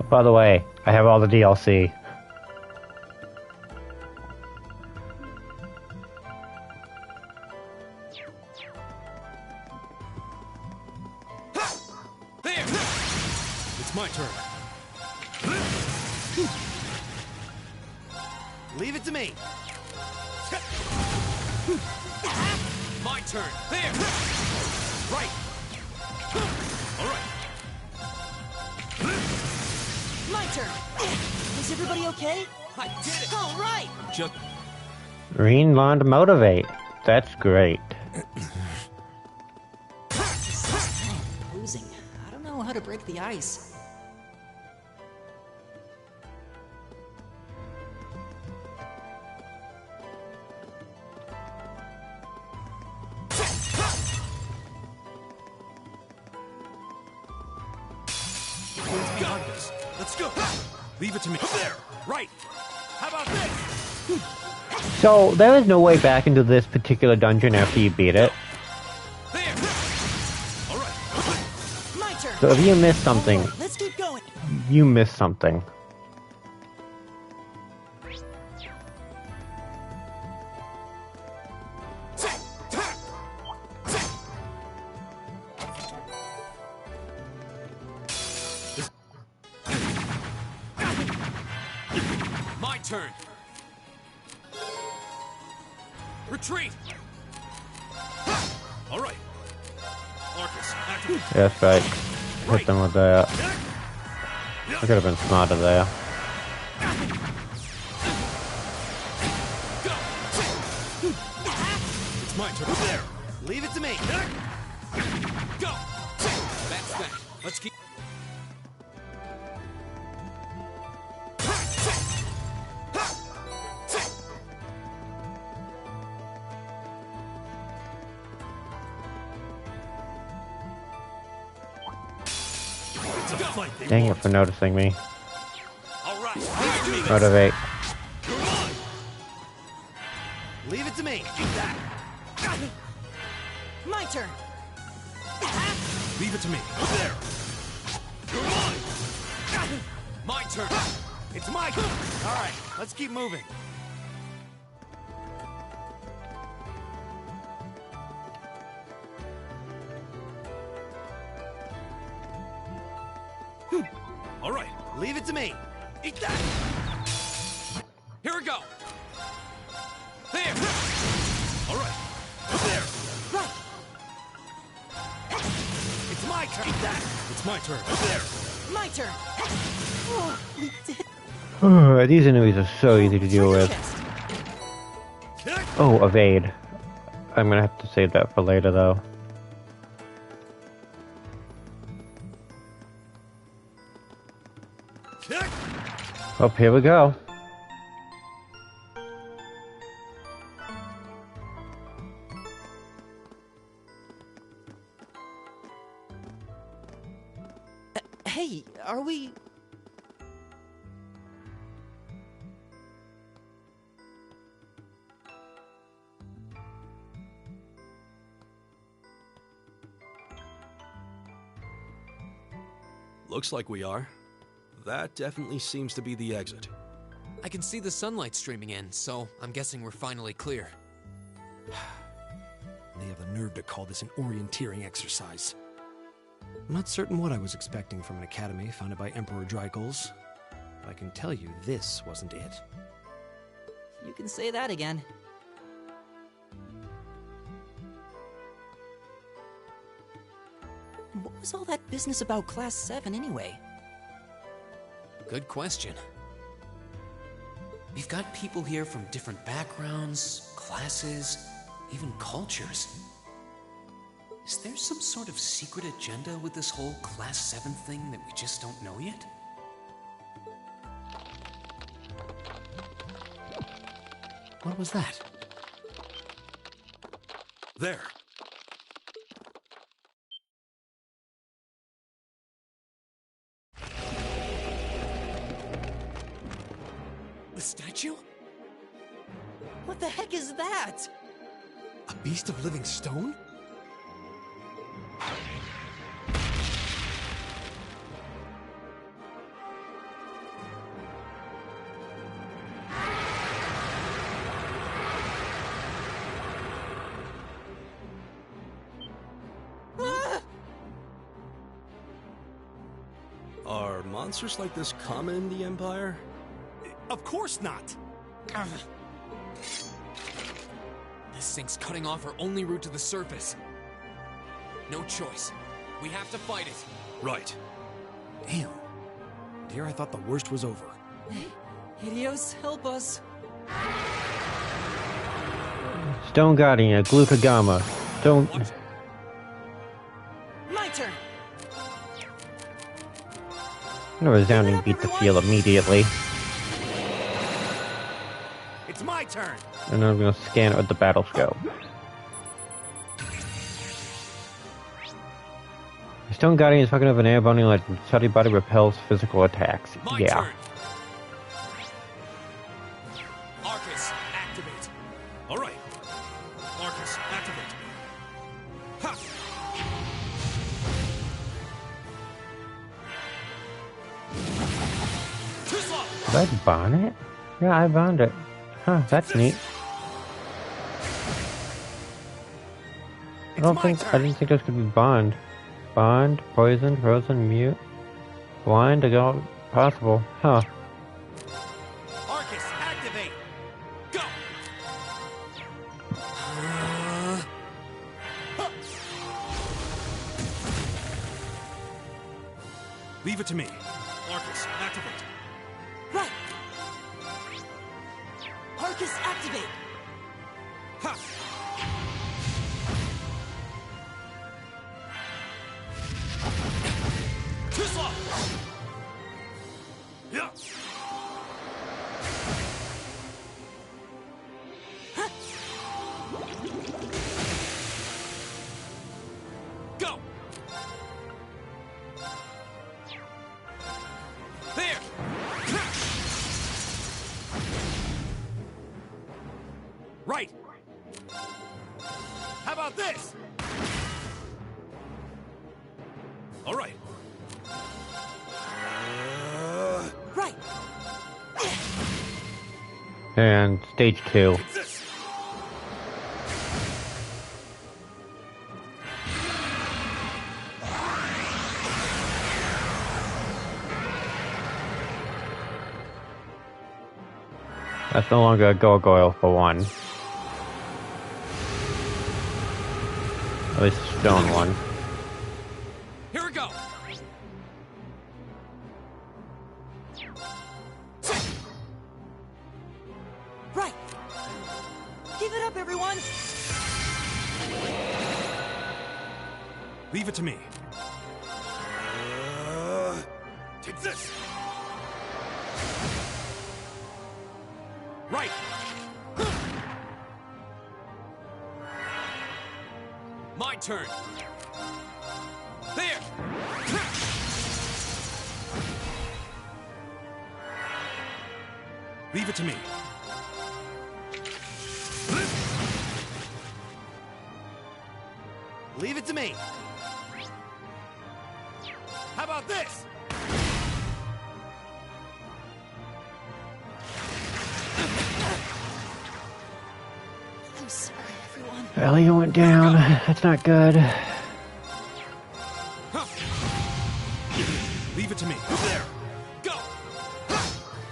By the way, I have all the DLC. It's my turn. Leave it to me. My turn. There. Right. All right. My turn! Is everybody okay? I did it! All right! Just... Rean learned to motivate. That's great. Losing. I don't know how to break the ice. Let's go. Let's go. Leave it to me. There. Right. How about this? So, there is no way back into this particular dungeon after you beat it. My turn. So if you miss something, Let's keep going. you miss something. My turn. Retreat. All right. Arcus, activate. Yeah, that's right. Hit them with that. I could have been smarter there. It's my turn. There. Leave it to me. Go. That's that. Let's keep. It's a fight. Dang it for noticing me. All right. Motivate. Leave it to me. Keep that. My turn. Leave it to me. There. My turn. It's my turn. All right. Let's keep moving. All right. Leave it to me. Eat that. Here we go. There. All right. There. Right. It's my turn. Eat that. It's my turn. There. My turn. Oh, we did. These enemies are so easy to deal with. Oh, evade. I'm gonna have to save that for later though. Oh, here we go. Hey, are we... Looks like we are. That definitely seems to be the exit. I can see the sunlight streaming in, so I'm guessing we're finally clear. They have the nerve to call this an orienteering exercise. I'm not certain what I was expecting from an academy founded by Emperor Drykles, but I can tell you this wasn't it. You can say that again. What was all that business about Class 7 anyway? Good question. We've got people here from different backgrounds, classes, even cultures. Is there some sort of secret agenda with this whole Class 7 thing that we just don't know yet? What was that? There. The statue? What the heck is that? A beast of living stone? Are monsters like this common in the Empire? Of course not! This thing's cutting off our only route to the surface. No choice. We have to fight it. Right. Damn. Dear, I thought the worst was over. Hideos, help us. Stone Guardian, Glucagama. Don't. My turn. A resounding beat the field immediately. It's my turn. And then I'm gonna scan it with the battle scope. I Stone Guardian is fucking up an air bounding legend. Steady body repels physical attacks. My Yeah. turn. Arcus, activate. All right. Arcus, activate. Ha! Did I bond it? Yeah, I bound it. Huh, that's neat. I didn't think those could be bond. Bond, poison, frozen, mute, blind, I got possible. Huh. Arcus, activate! Go! Leave it to me. Arcus, activate. Right! Arcus, activate! Ha! Tisla! Yeah! Go! There! Right! How about this? All right. Right! And stage 2. That's no longer a gargoyle for one. At least a stone one. Here we go. Right! Give it up, everyone! Leave it to me. Take this. Right. My turn. There. Leave it to me. Leave it to me. How about this? I'm sorry, everyone. Ellie went down. That's not good. Leave it to me. There. Go.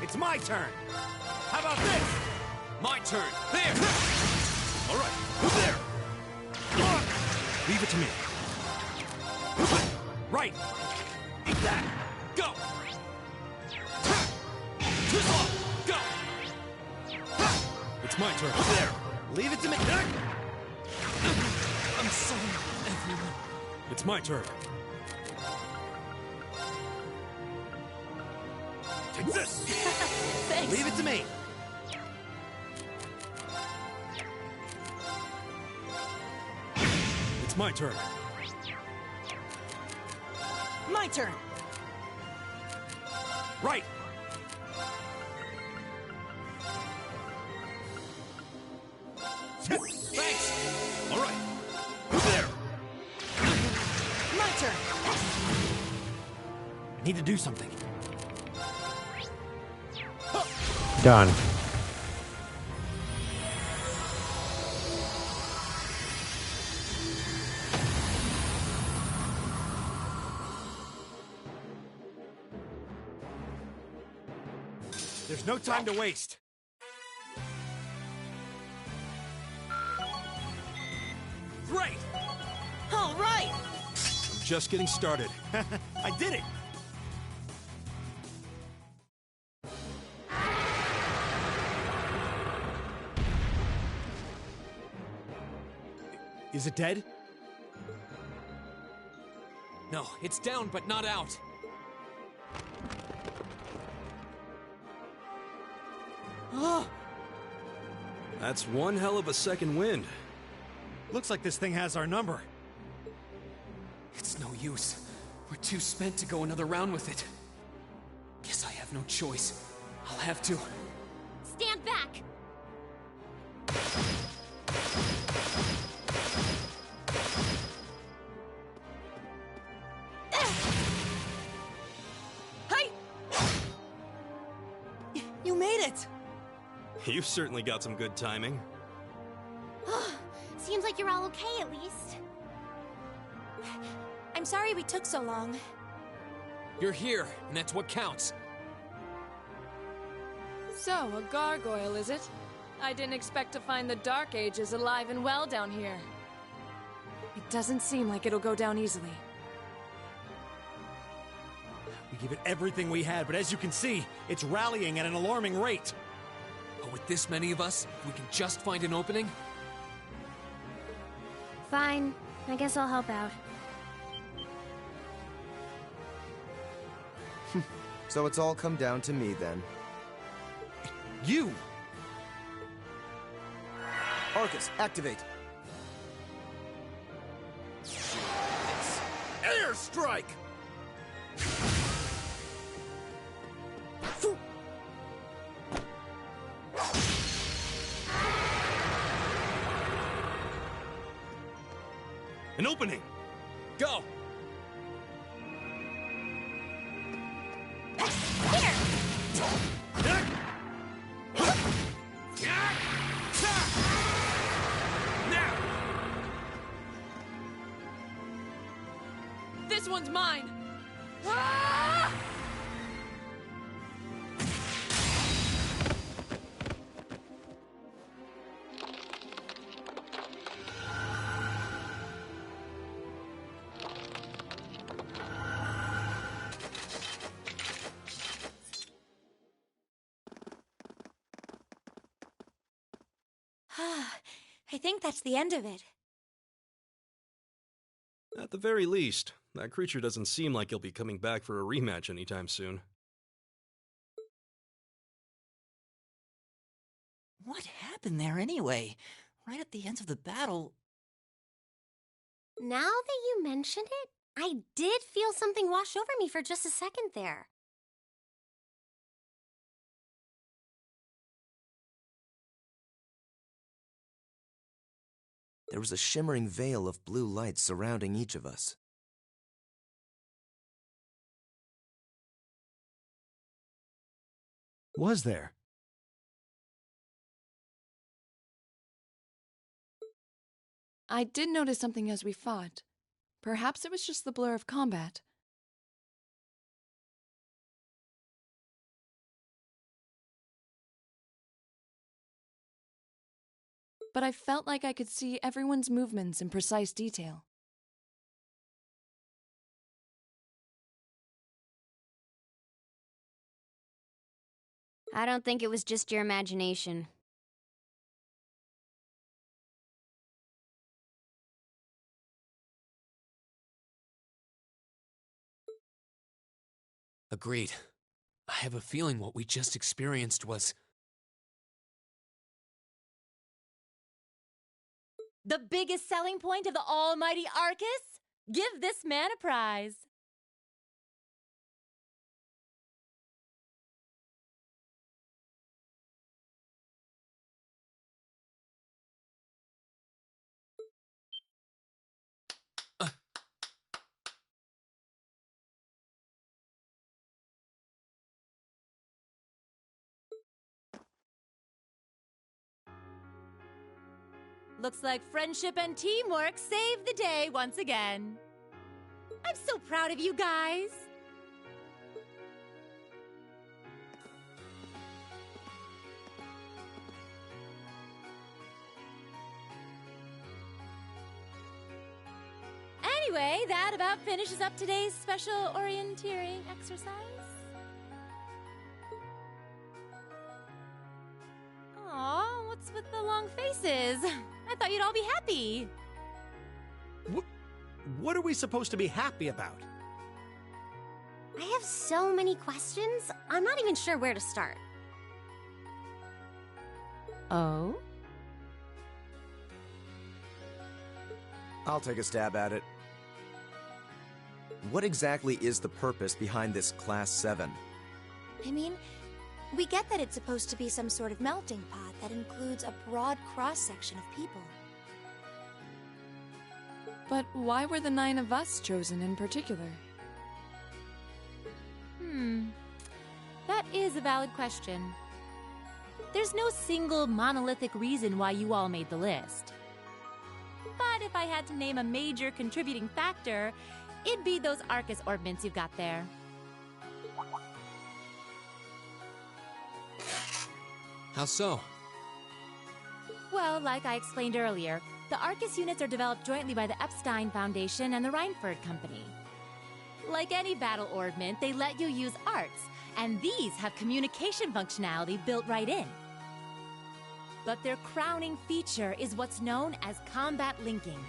It's my turn. How about this? My turn. There. All right. There. Leave it to me. Right. Eat that. Go. Go. It's my turn. There. Leave it to me. I'm sorry, everyone. It's my turn. Take this. Thanks. Leave it to me. It's my turn. My turn! Right. Thanks. All right. There. My turn! I need to do something. Done. There's no time to waste. Great. All right! I'm just getting started. I did it. Is it dead? No, it's down but not out. That's one hell of a second wind. Looks like this thing has our number. It's no use. We're too spent to go another round with it. Guess I have no choice. I'll have to. Stand back! Hey! You made it! You've certainly got some good timing. Seems like you're all okay at least. I'm sorry we took so long. You're here, and that's what counts. So, a gargoyle, is it? I didn't expect to find the Dark Ages alive and well down here. It doesn't seem like it'll go down easily. We give it everything we had, but as you can see, it's rallying at an alarming rate. But with this many of us, if we can just find an opening... Fine. I guess I'll help out. So it's all come down to me then. You! Arcus, activate! Airstrike! An opening! Go! This one's mine! Ah! I think that's the end of it. At the very least, that creature doesn't seem like he'll be coming back for a rematch anytime soon. What happened there anyway? Right at the end of the battle... Now that you mention it, I did feel something wash over me for just a second there. There was a shimmering veil of blue light surrounding each of us. Was there? I did notice something as we fought. Perhaps it was just the blur of combat. But I felt like I could see everyone's movements in precise detail. I don't think it was just your imagination. Agreed. I have a feeling what we just experienced was... The biggest selling point of the almighty Arcus? Give this man a prize. Looks like friendship and teamwork saved the day once again. I'm so proud of you guys. Anyway, that about finishes up today's special orienteering exercise. Aw, what's with the long faces? I thought you'd all be happy. What are we supposed to be happy about? I have so many questions, I'm not even sure where to start. Oh? I'll take a stab at it. What exactly is the purpose behind this Class 7? I mean, we get that it's supposed to be some sort of melting pot that includes a broad cross-section of people. But why were the 9 of us chosen in particular? That is a valid question. There's no single monolithic reason why you all made the list. But if I had to name a major contributing factor, it'd be those Arcus orbments you've got there. How so? Well, like I explained earlier, the Arcus units are developed jointly by the Epstein Foundation and the Reinford Company. Like any battle orbment, they let you use arts, and these have communication functionality built right in. But their crowning feature is what's known as combat linking.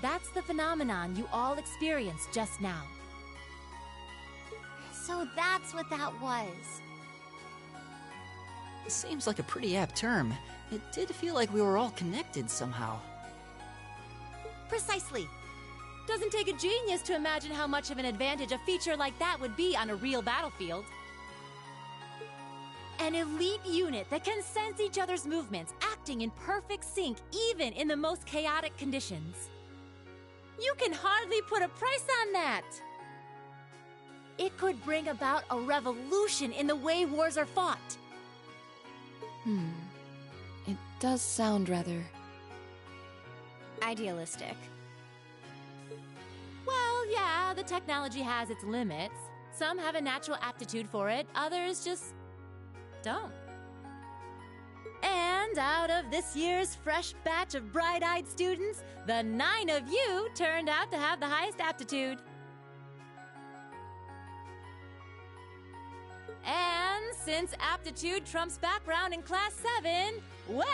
That's the phenomenon you all experienced just now. So that's what that was. Seems like a pretty apt term. It did feel like we were all connected somehow. Precisely. Doesn't take a genius to imagine how much of an advantage a feature like that would be on a real battlefield. An elite unit that can sense each other's movements, acting in perfect sync even in the most chaotic conditions. You can hardly put a price on that. It could bring about a revolution in the way wars are fought. It does sound rather... idealistic. Well, yeah, the technology has its limits. Some have a natural aptitude for it, others just don't. And out of this year's fresh batch of bright-eyed students, the 9 of you turned out to have the highest aptitude. And since aptitude trumps background in Class 7, well...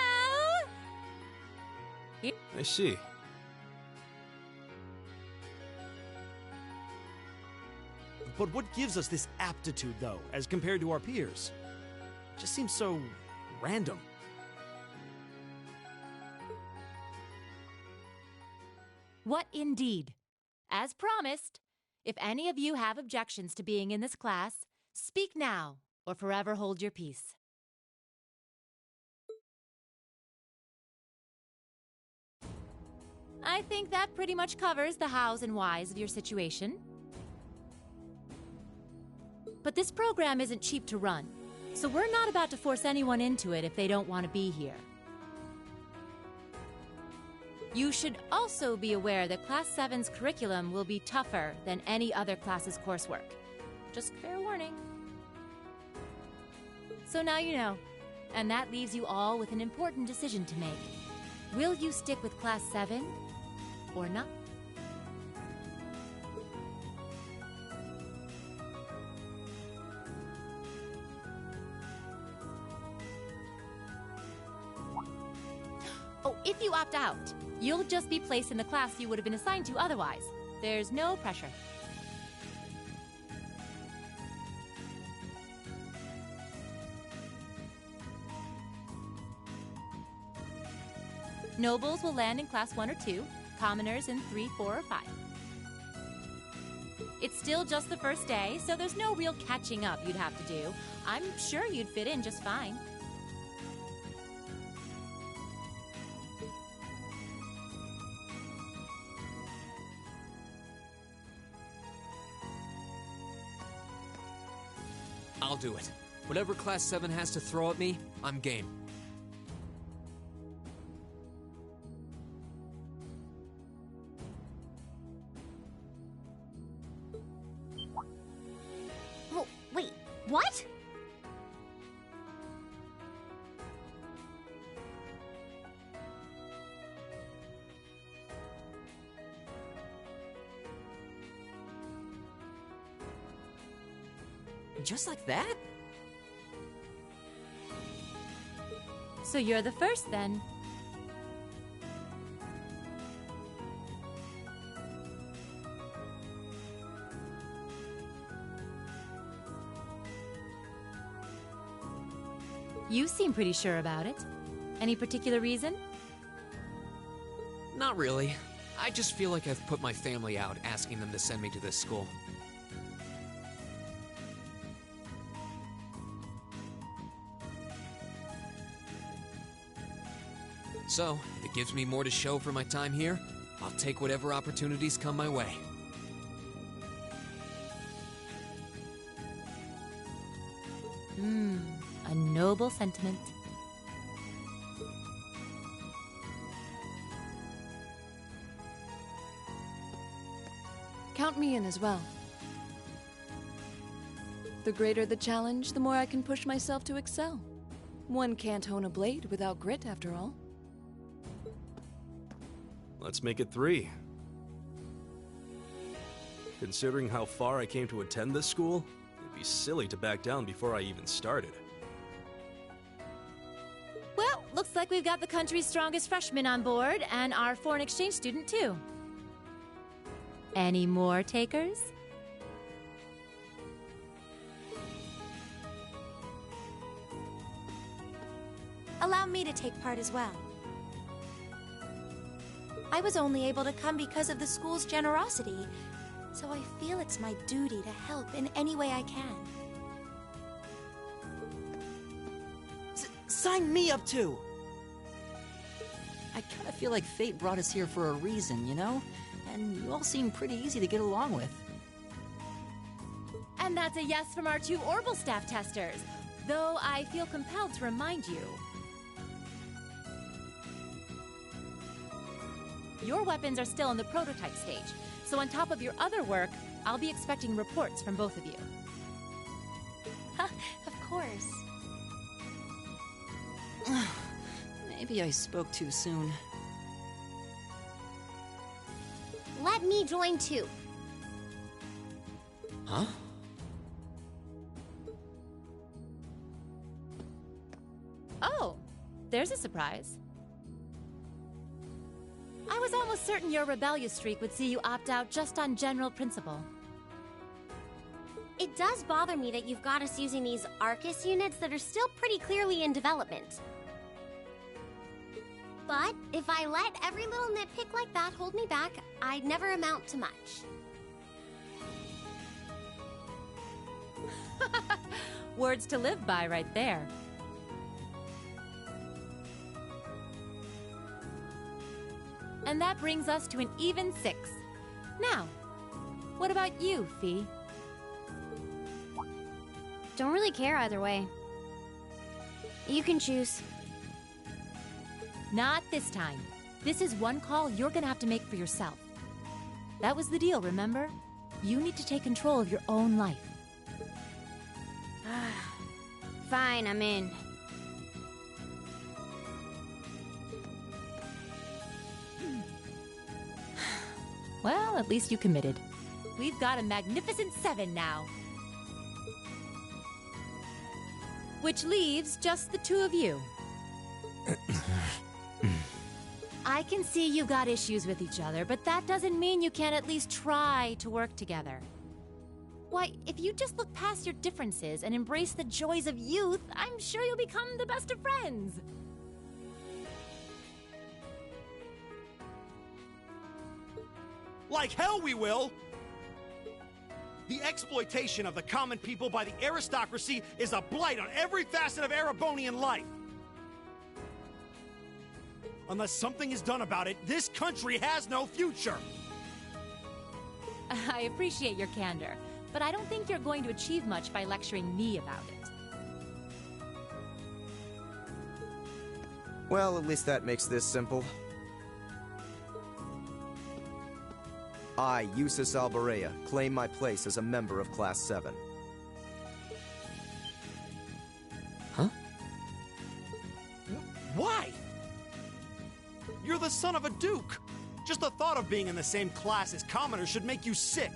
I see. But what gives us this aptitude, though, as compared to our peers? It just seems so random. What indeed? As promised, if any of you have objections to being in this class, speak now or forever hold your peace. I think that pretty much covers the hows and whys of your situation. But this program isn't cheap to run, so we're not about to force anyone into it if they don't want to be here. You should also be aware that Class 7's curriculum will be tougher than any other class's coursework. Just fair warning. So now you know, and that leaves you all with an important decision to make. Will you stick with Class 7 or not? Oh, if you opt out, you'll just be placed in the class you would have been assigned to otherwise. There's no pressure. Nobles will land in Class 1 or 2, commoners in 3, 4, or 5. It's still just the first day, so there's no real catching up you'd have to do. I'm sure you'd fit in just fine. I'll do it. Whatever Class 7 has to throw at me, I'm game. Oh, wait, what? Just like that? So you're the first, then. You seem pretty sure about it. Any particular reason? Not really. I just feel like I've put my family out asking them to send me to this school. So, if it gives me more to show for my time here, I'll take whatever opportunities come my way. A noble sentiment. Count me in as well. The greater the challenge, the more I can push myself to excel. One can't hone a blade without grit, after all. Let's make it 3. Considering how far I came to attend this school, it'd be silly to back down before I even started. Well, looks like we've got the country's strongest freshman on board, and our foreign exchange student, too. Any more takers? Allow me to take part as well. I was only able to come because of the school's generosity, so I feel it's my duty to help in any way I can. Sign me up too! I kinda feel like fate brought us here for a reason, you know? And you all seem pretty easy to get along with. And that's a yes from our 2 Orbital staff testers, though I feel compelled to remind you. Your weapons are still in the prototype stage, so on top of your other work, I'll be expecting reports from both of you. Of course. Maybe I spoke too soon. Let me join too. Huh? Oh, there's a surprise. I was almost certain your rebellious streak would see you opt out just on general principle. It does bother me that you've got us using these Arcus units that are still pretty clearly in development. But if I let every little nitpick like that hold me back, I'd never amount to much. Words to live by right there. And that brings us to an even 6. Now, what about you, Fee? Don't really care either way. You can choose. Not this time. This is one call you're gonna have to make for yourself. That was the deal, remember? You need to take control of your own life. Fine, I'm in. Well, at least you committed. We've got a magnificent 7 now. Which leaves just the 2 of you. I can see you've got issues with each other, but that doesn't mean you can't at least try to work together. Why, if you just look past your differences and embrace the joys of youth, I'm sure you'll become the best of friends. Like hell we will! The exploitation of the common people by the aristocracy is a blight on every facet of Erebonian life. Unless something is done about it, this country has no future! I appreciate your candor, but I don't think you're going to achieve much by lecturing me about it. Well, at least that makes this simple. I, Jusis Alberea, claim my place as a member of Class 7. Huh? Why? You're the son of a duke! Just the thought of being in the same class as commoners should make you sick!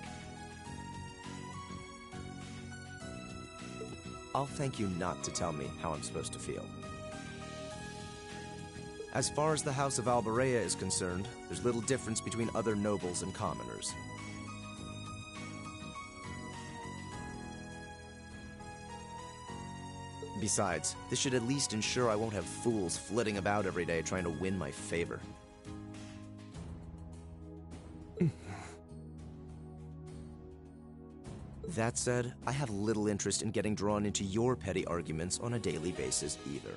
I'll thank you not to tell me how I'm supposed to feel. As far as the House of Alberea is concerned, there's little difference between other nobles and commoners. Besides, this should at least ensure I won't have fools flitting about every day trying to win my favor. That said, I have little interest in getting drawn into your petty arguments on a daily basis either.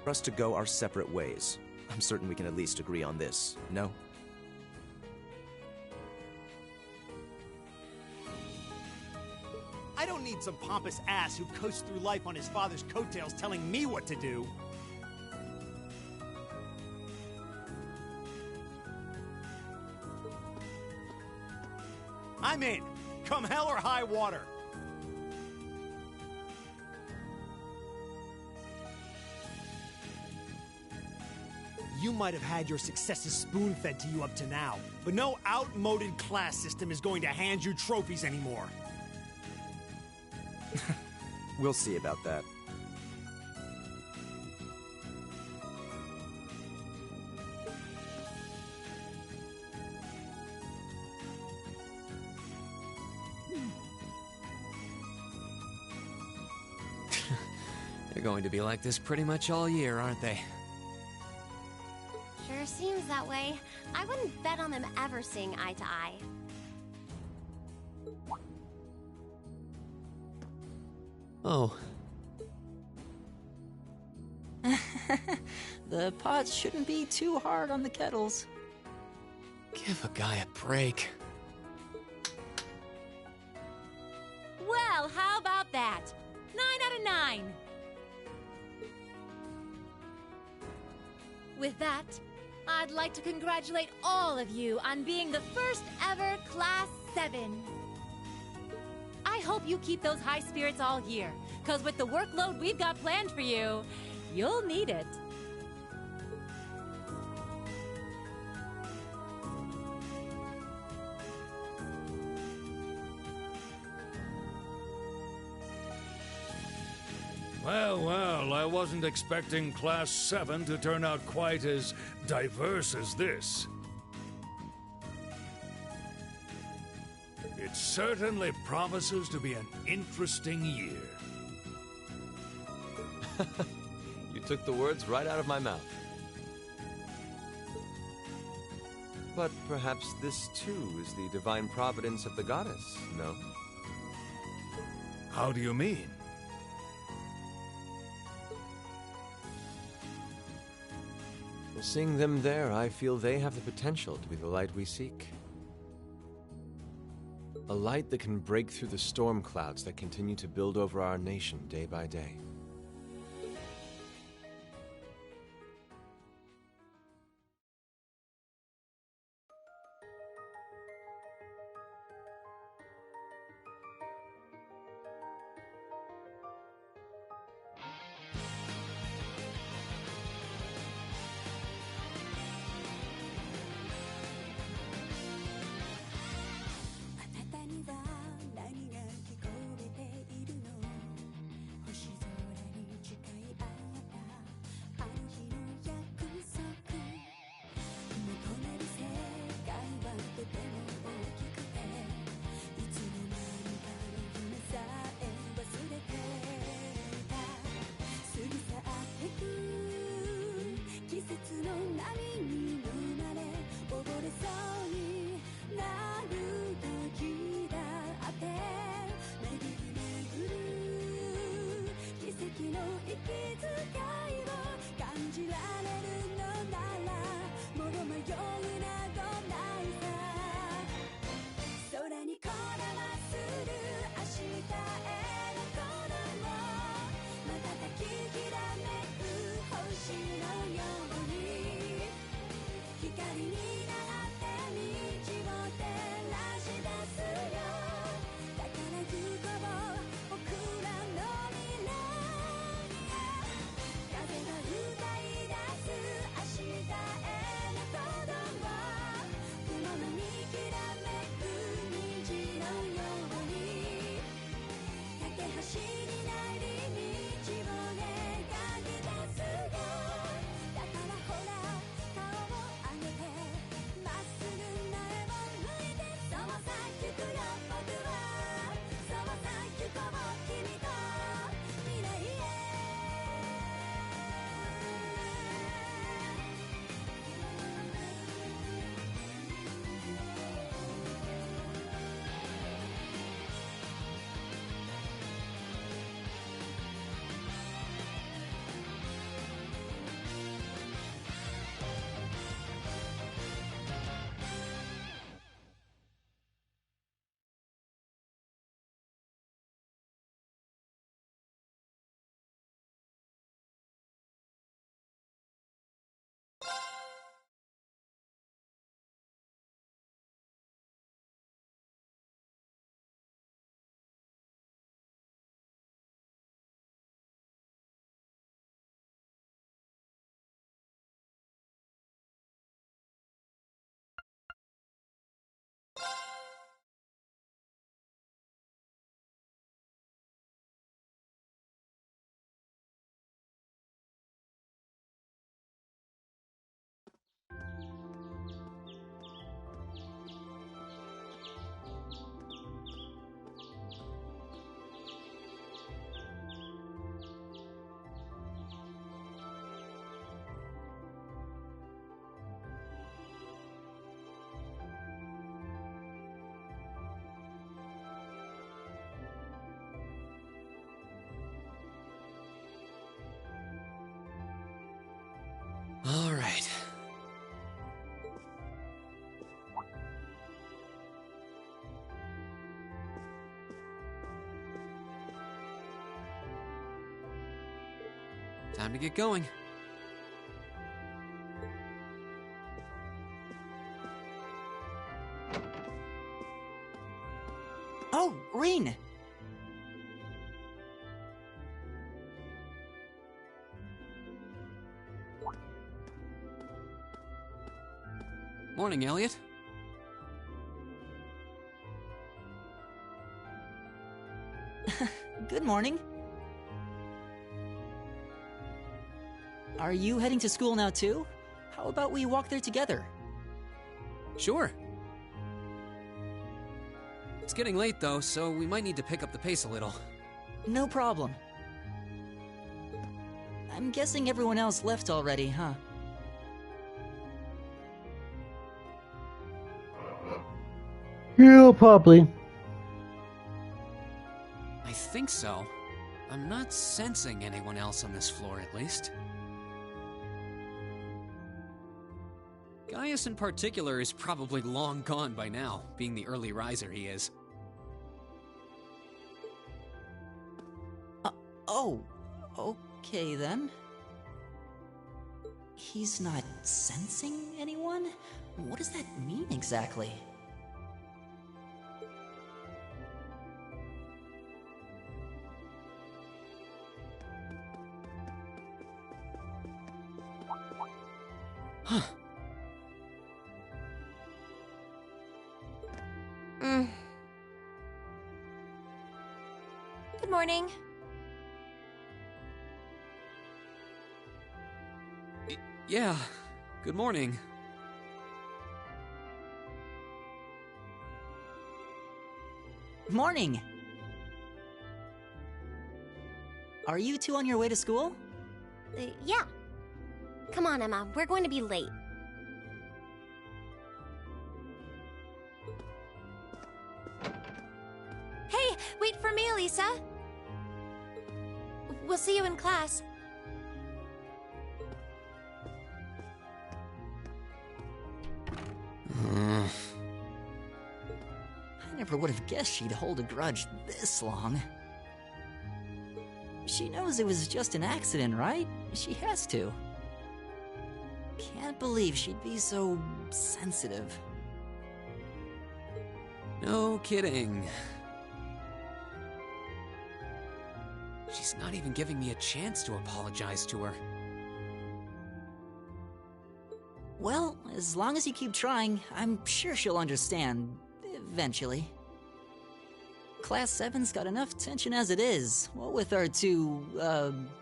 For us to go our separate ways. I'm certain we can at least agree on this, no? I don't need some pompous ass who coasts through life on his father's coattails telling me what to do. I'm in, come hell or high water. You might have had your successes spoon-fed to you up to now, but no outmoded class system is going to hand you trophies anymore. We'll see about that. They're going to be like this pretty much all year, aren't they? Sure seems that way. I wouldn't bet on them ever seeing eye to eye. Oh. The pots shouldn't be too hard on the kettles. Give a guy a break. Well, how about that? 9 out of 9. With that, I'd like to congratulate all of you on being the first ever Class 7. I hope you keep those high spirits all year, because with the workload we've got planned for you, you'll need it. Well, I wasn't expecting Class 7 to turn out quite as diverse as this. It certainly promises to be an interesting year. You took the words right out of my mouth. But perhaps this too is the divine providence of the goddess, no? How do you mean? Seeing them there, I feel they have the potential to be the light we seek. A light that can break through the storm clouds that continue to build over our nation day by day. Time to get going. Oh, Rean! Morning, Elliot. Good morning. Are you heading to school now too? How about we walk there together? Sure. It's getting late though, so we might need to pick up the pace a little. No problem. I'm guessing everyone else left already, huh? Yeah, probably. I think so. I'm not sensing anyone else on this floor, at least. Gaius in particular is probably long gone by now, being the early riser he is. Oh, okay then. He's not sensing anyone? What does that mean exactly? Huh. Good morning. Yeah, good morning. Morning! Are you two on your way to school? Yeah. Come on, Emma. We're going to be late. Hey, wait for me, Elisa. We'll see you in class. I never would have guessed she'd hold a grudge this long. She knows it was just an accident, right? She has to. Can't believe she'd be so sensitive. No kidding. She's not even giving me a chance to apologize to her. Well, as long as you keep trying, I'm sure she'll understand. Eventually. Class 7's got enough tension as it is, what with our two,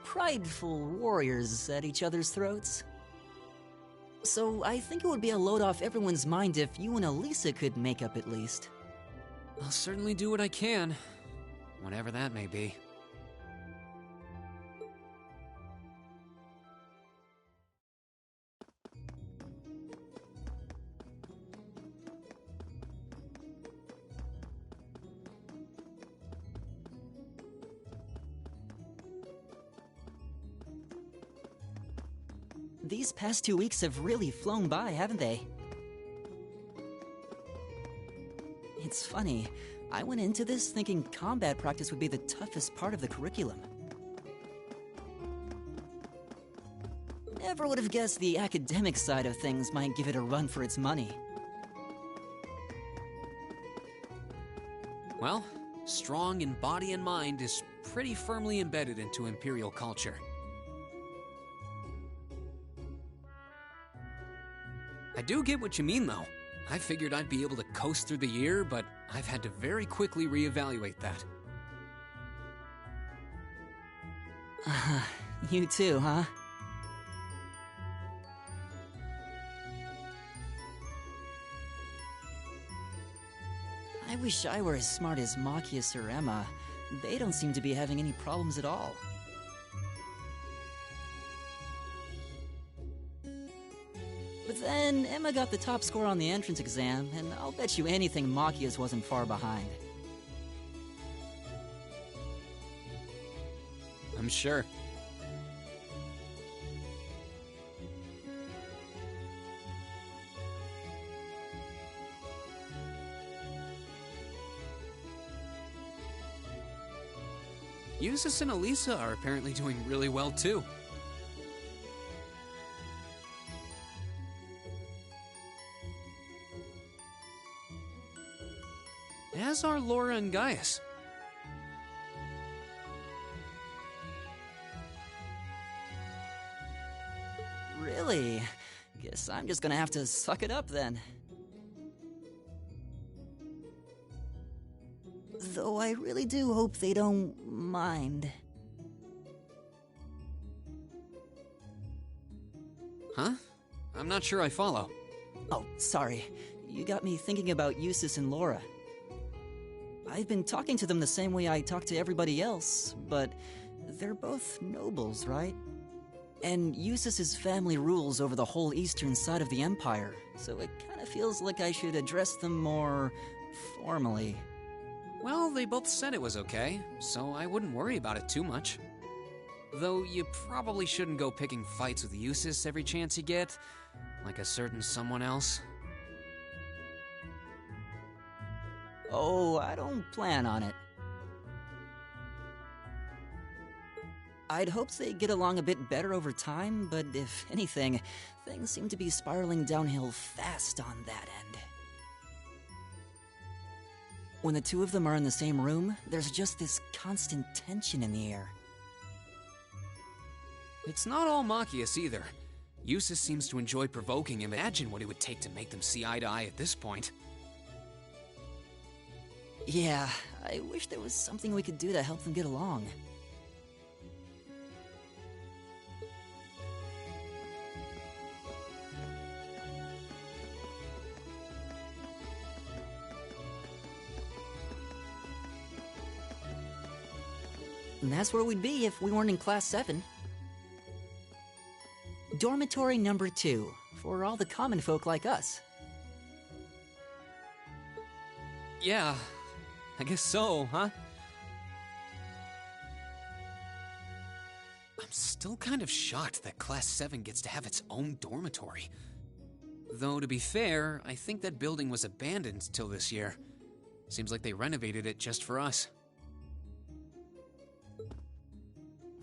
prideful warriors at each other's throats. So I think it would be a load off everyone's mind if you and Elisa could make up at least. I'll certainly do what I can, whatever that may be. These past 2 weeks have really flown by, haven't they? It's funny, I went into this thinking combat practice would be the toughest part of the curriculum. Never would have guessed the academic side of things might give it a run for its money. Well, strong in body and mind is pretty firmly embedded into Imperial culture. I do get what you mean, though. I figured I'd be able to coast through the year, but I've had to very quickly reevaluate that. You too, huh? I wish I were as smart as Machias or Emma. They don't seem to be having any problems at all. But then, Emma got the top score on the entrance exam, and I'll bet you anything Machias wasn't far behind. I'm sure. Eustace and Elisa are apparently doing really well too. as are Laura and Gaius. Really? Guess I'm just gonna have to suck it up then. Though I really do hope they don't mind. Huh? I'm not sure I follow. Oh, sorry. You got me thinking about Eustace and Laura. I've been talking to them the same way I talk to everybody else, but they're both nobles, right? And Eustace's family rules over the whole eastern side of the Empire, so it kind of feels like I should address them more formally. Well, they both said it was okay, so I wouldn't worry about it too much. Though you probably shouldn't go picking fights with Eustace every chance you get, like a certain someone else. Oh, I don't plan on it. I'd hoped they'd get along a bit better over time, but if anything, things seem to be spiraling downhill fast on that end. When the two of them are in the same room, there's just this constant tension in the air. It's not all Machias either. Eustace seems to enjoy provoking him. Imagine what it would take to make them see eye to eye at this point. Yeah, I wish there was something we could do to help them get along. And that's where we'd be if we weren't in Class 7. Dormitory number 2, for all the common folk like us. Yeah, I guess so, huh? I'm still kind of shocked that Class 7 gets to have its own dormitory. Though, to be fair, I think that building was abandoned till this year. Seems like they renovated it just for us.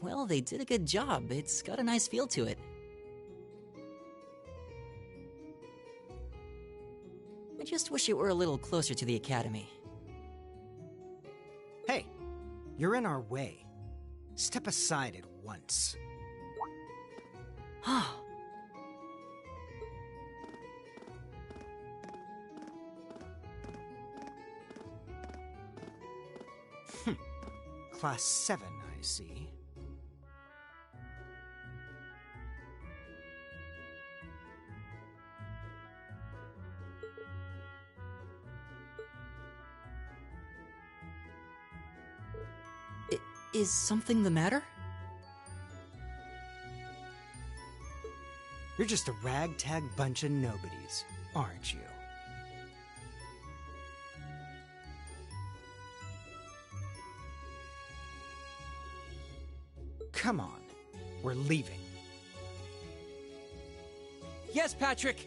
Well, they did a good job. It's got a nice feel to it. I just wish it were a little closer to the academy. Hey, you're in our way. Step aside at once. Class 7, I see. Is something the matter? You're just a ragtag bunch of nobodies, aren't you? Come on, we're leaving. Yes, Patrick!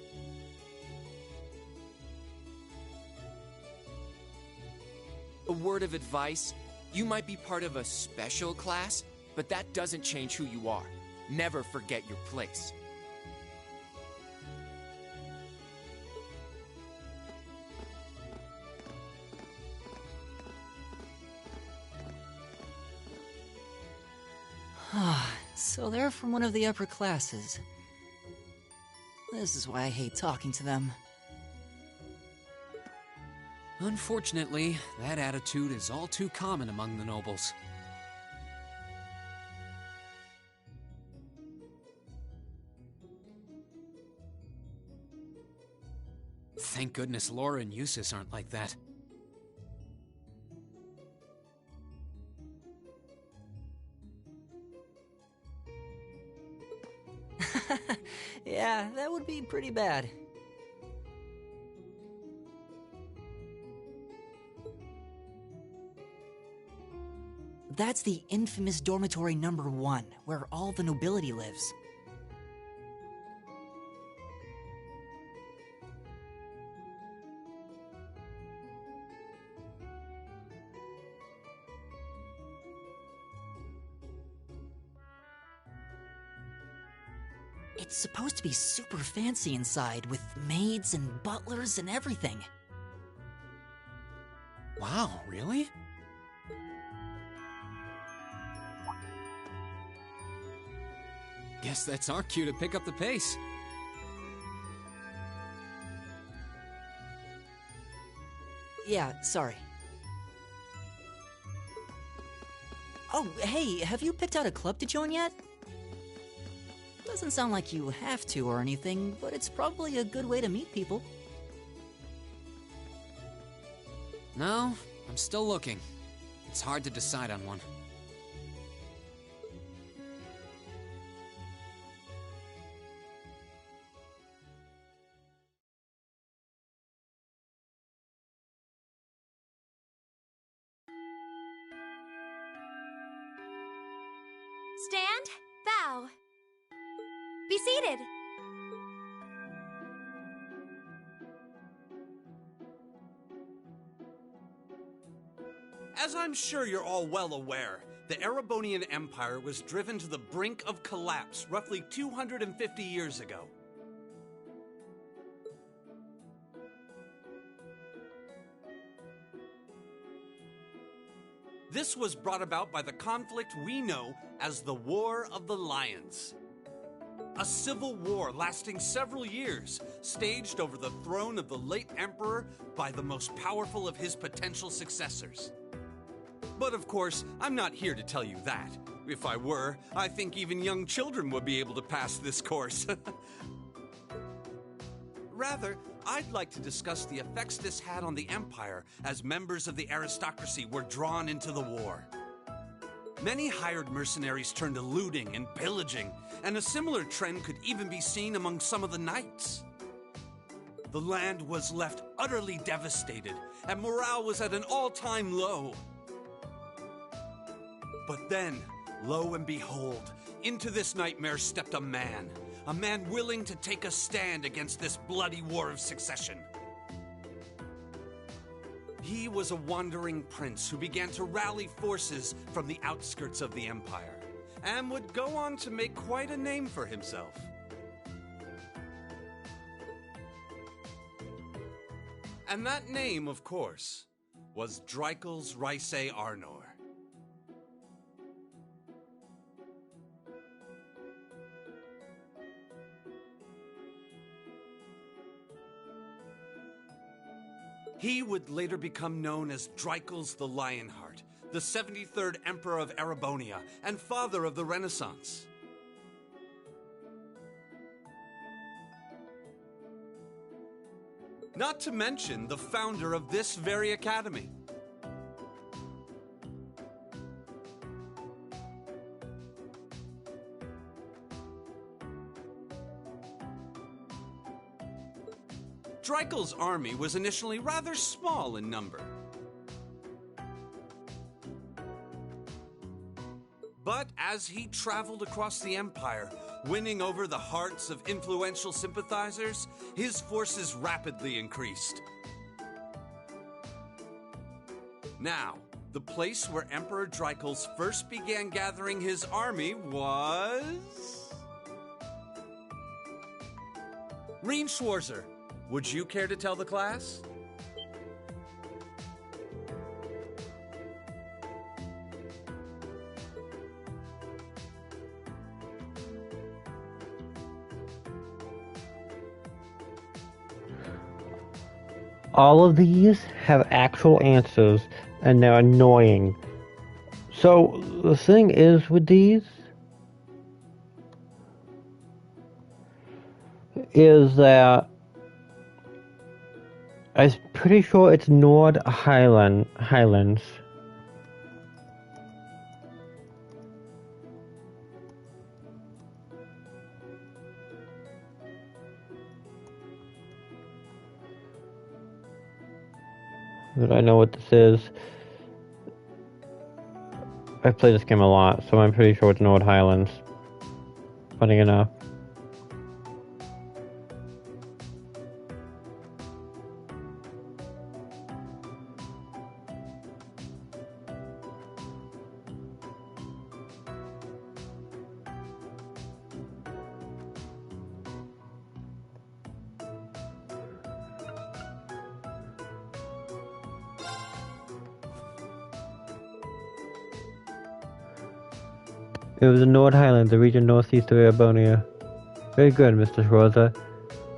A word of advice. You might be part of a special class, but that doesn't change who you are. Never forget your place. So they're from one of the upper classes. This is why I hate talking to them. Unfortunately, that attitude is all too common among the nobles. Thank goodness Laura and Eustace aren't like that. Yeah, that would be pretty bad. That's the infamous dormitory number 1, where all the nobility lives. It's supposed to be super fancy inside, with maids and butlers and everything. Wow, really? Guess that's our cue to pick up the pace. Yeah, sorry. Oh, hey, have you picked out a club to join yet? Doesn't sound like you have to or anything, but it's probably a good way to meet people. No, I'm still looking. It's hard to decide on one. Stand, bow. Be seated. As I'm sure you're all well aware, the Erebonian Empire was driven to the brink of collapse roughly 250 years ago. This was brought about by the conflict we know as the War of the Lions. A civil war lasting several years, staged over the throne of the late emperor by the most powerful of his potential successors. But of course, I'm not here to tell you that. If I were, I think even young children would be able to pass this course. Rather, I'd like to discuss the effects this had on the Empire as members of the aristocracy were drawn into the war. Many hired mercenaries turned to looting and pillaging, and a similar trend could even be seen among some of the knights. The land was left utterly devastated, and morale was at an all-time low. But then, lo and behold, into this nightmare stepped a man willing to take a stand against this bloody war of succession. He was a wandering prince who began to rally forces from the outskirts of the Empire, and would go on to make quite a name for himself. And that name, of course, was Dreikels Rhysei Arnor. He would later become known as Dreikels the Lionheart, the 73rd Emperor of Erebonia, and father of the Renaissance. Not to mention the founder of this very academy. Dreikels' army was initially rather small in number. But as he traveled across the Empire, winning over the hearts of influential sympathizers, his forces rapidly increased. Now, the place where Emperor Dreikels first began gathering his army was... Reen Schwarzer. Would you care to tell the class? All of these have actual answers, and they're annoying. So, the thing is with these is that I'm pretty sure it's Nord Highlands. But I know what this is. I play this game a lot, so I'm pretty sure it's Nord Highlands. Funny enough. It was the Nord Highlands, the region northeast of Erebonia. Very good, Mr. Schwarzer.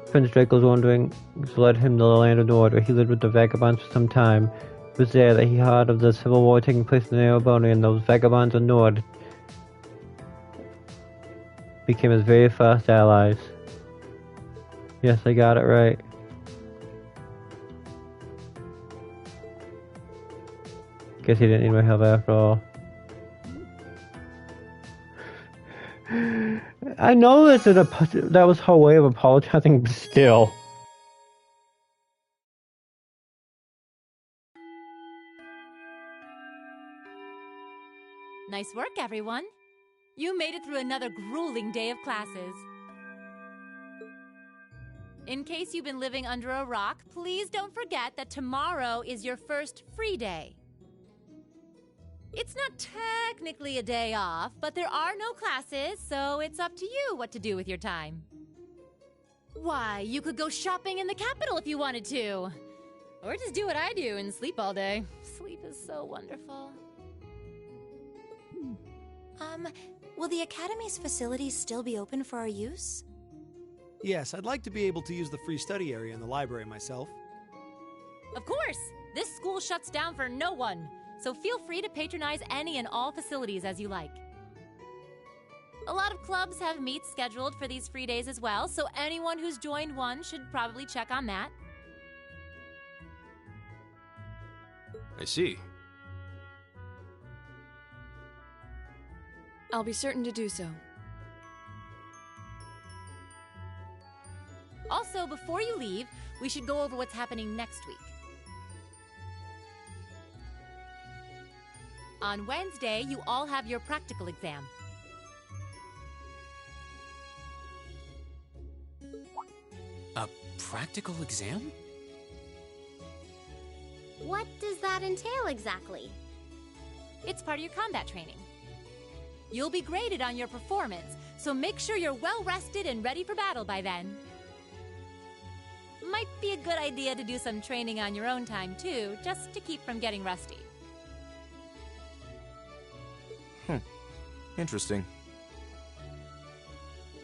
Prince Draco's wandering led him to the land of Nord, where he lived with the vagabonds for some time. It was there that he heard of the civil war taking place in Erebonia, and those vagabonds of Nord became his very first allies. Yes, I got it right. Guess he didn't need my help after all. I know that was her way of apologizing, but still. Nice work, everyone. You made it through another grueling day of classes. In case you've been living under a rock, please don't forget that tomorrow is your first free day. It's not technically a day off, but there are no classes, so it's up to you what to do with your time. Why, you could go shopping in the capital if you wanted to. Or just do what I do and sleep all day. Sleep is so wonderful. Will the Academy's facilities still be open for our use? Yes, I'd like to be able to use the free study area in the library myself. Of course! This school shuts down for no one, so feel free to patronize any and all facilities as you like. A lot of clubs have meets scheduled for these free days as well, so anyone who's joined one should probably check on that. I see. I'll be certain to do so. Also, before you leave, we should go over what's happening next week. On Wednesday, you all have your practical exam. A practical exam? What does that entail exactly? It's part of your combat training. You'll be graded on your performance, so make sure you're well rested and ready for battle by then. Might be a good idea to do some training on your own time too, just to keep from getting rusty. Interesting.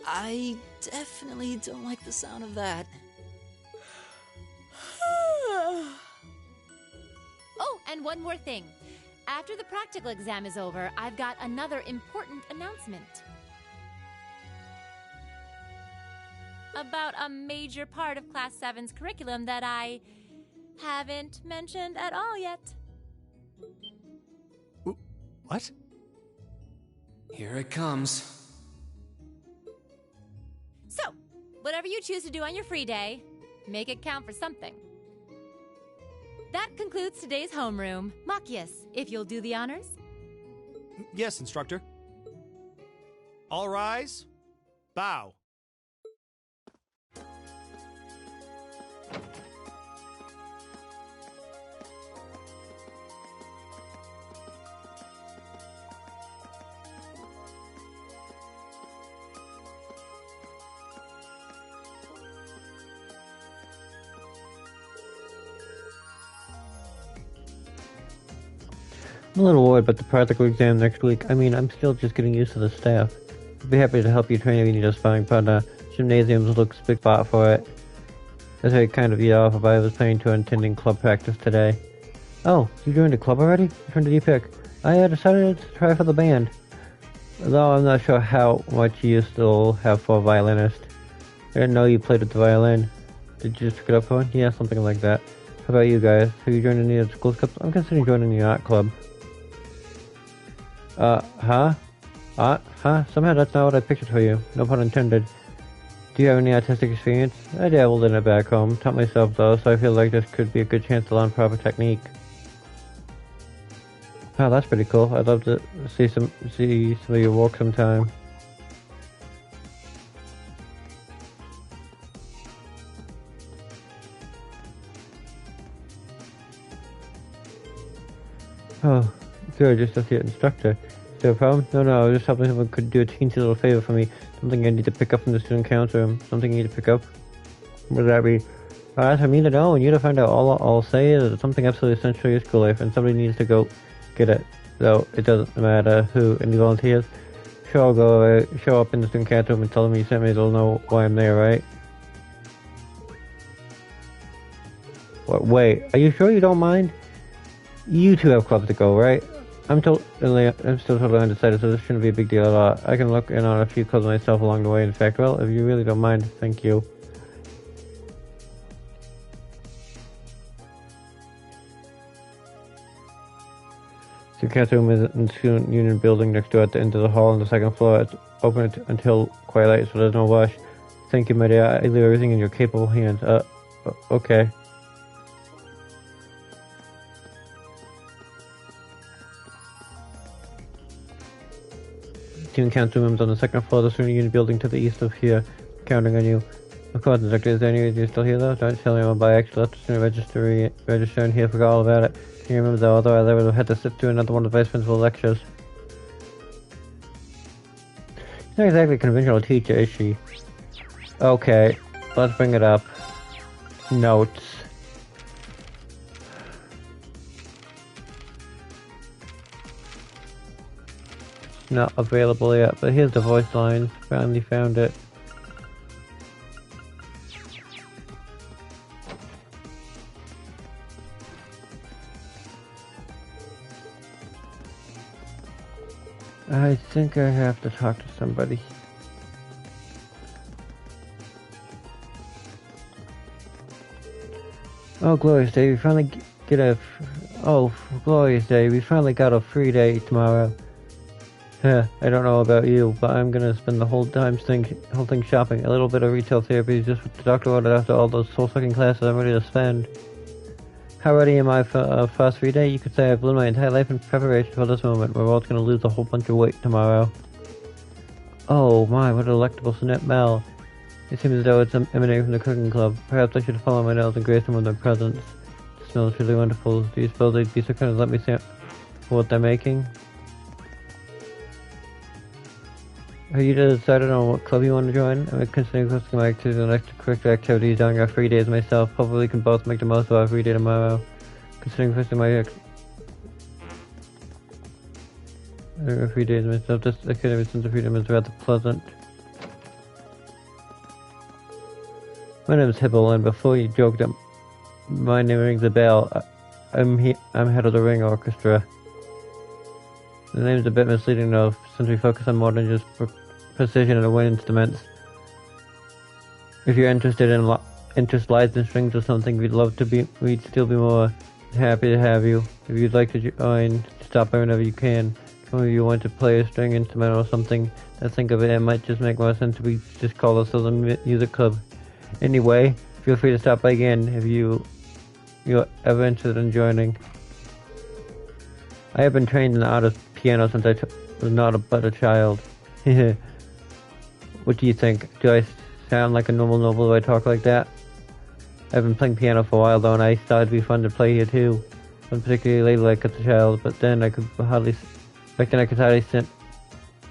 I definitely don't like the sound of that. Oh, and one more thing. After the practical exam is over, I've got another important announcement. About a major part of Class 7's curriculum that I haven't mentioned at all yet. What? Here it comes. So, whatever you choose to do on your free day, make it count for something. That concludes today's homeroom. Machias, if you'll do the honors. Yes, Instructor. All rise. Bow. I'm a little worried about the practical exam next week. I mean, I'm still just getting used to the staff. I'd be happy to help you train if you need a sparring partner. Gymnasiums looks big spot for it. That's very kind of you to offer, but I was planning to attending club practice today. Oh, you joined a club already? Which one did you pick? I had decided to try for the band. Though I'm not sure how much you still have for a violinist. I didn't know you played with the violin. Did you just pick it up for one? Yeah, something like that. How about you guys? Have you joined any of the school clubs? I'm considering joining the art club. Somehow that's not what I pictured for you. No pun intended. Do you have any artistic experience? I dabbled in it back home. Taught myself though, so I feel like this could be a good chance to learn proper technique. Oh, that's pretty cool. I'd love to see some of your work sometime. Oh, good, just to see an instructor. Is there a problem? No, I was just hoping someone could do a teensy little favor for me. Something I need to pick up from the student council room. Something you need to pick up? What would that be? That's for me to know, and you to find out. All I'll say is it's something absolutely essential to your school life, and somebody needs to go get it. So it doesn't matter who. Any volunteers? Sure, I'll go show up in the student cat room and tell them you sent me. They'll know why I'm there, right? What, wait, are you sure you don't mind? You two have clubs to go, right? I'm still totally undecided, so this shouldn't be a big deal at all. I can look in on a few clubs myself along the way. In fact, well, if you really don't mind, thank you. The cat room is in the Student Union building next door at the end of the hall on the second floor. It's open until quite late, so there's no rush. Thank you, my dear. I leave everything in your capable hands. Okay. Student council rooms on the second floor of the Student Union building to the east of here. Counting on you. Of course, Inspector, is there any reason you're still here, though? Don't tell anyone by accident. Left the student register in here, forgot all about it. You remember, though, otherwise I would have had to sit through another one of the vice principal lectures. She's not exactly a conventional teacher, is she? Okay, let's bring it up. Notes. Not available yet, but here's the voice line. Finally found it. I think I have to talk to somebody. Oh, glorious day! We finally get a. Oh, glorious day! We finally got a free day tomorrow. I don't know about you, but I'm gonna spend the whole thing shopping. A little bit of retail therapy is just what the doctor ordered after all those soul-sucking classes I'm ready to spend. How ready am I for a first free day? You could say I've lived my entire life in preparation for this moment. We're both gonna lose a whole bunch of weight tomorrow. Oh my, what a delectable smell. It seems as though it's emanating from the cooking club. Perhaps I should follow my nails and grace them with their presence. It smells really wonderful. Do you suppose they'd be so kind of let me sample what they're making? Have you decided on what club you want to join? I'm considering posting my activities and extracurricular activities during our free days myself. Hopefully we can both make the most of our free day tomorrow. Considering posting my free days myself, this academic sense of freedom is rather pleasant. My name is Hibble, and before you joke that my name rings a bell, I'm head of the Ring Orchestra. The name's a bit misleading though, since we focus on more than just precision and wind instruments. If you're interested in interest lies in strings or something, we'd still be more happy to have you. If you'd like to join, stop by whenever you can. Some of you want to play a string instrument or something. I think of it, it might just make more sense if we just call ourselves a music club. Anyway, feel free to stop by again if you're ever interested in joining. I have been trained in the art of piano since I was not but a child. What do you think? Do I sound like a normal noble if I talk like that? I've been playing piano for a while though, and I thought it'd be fun to play here too. I'm particularly ladylike as a child, but then I could hardly sit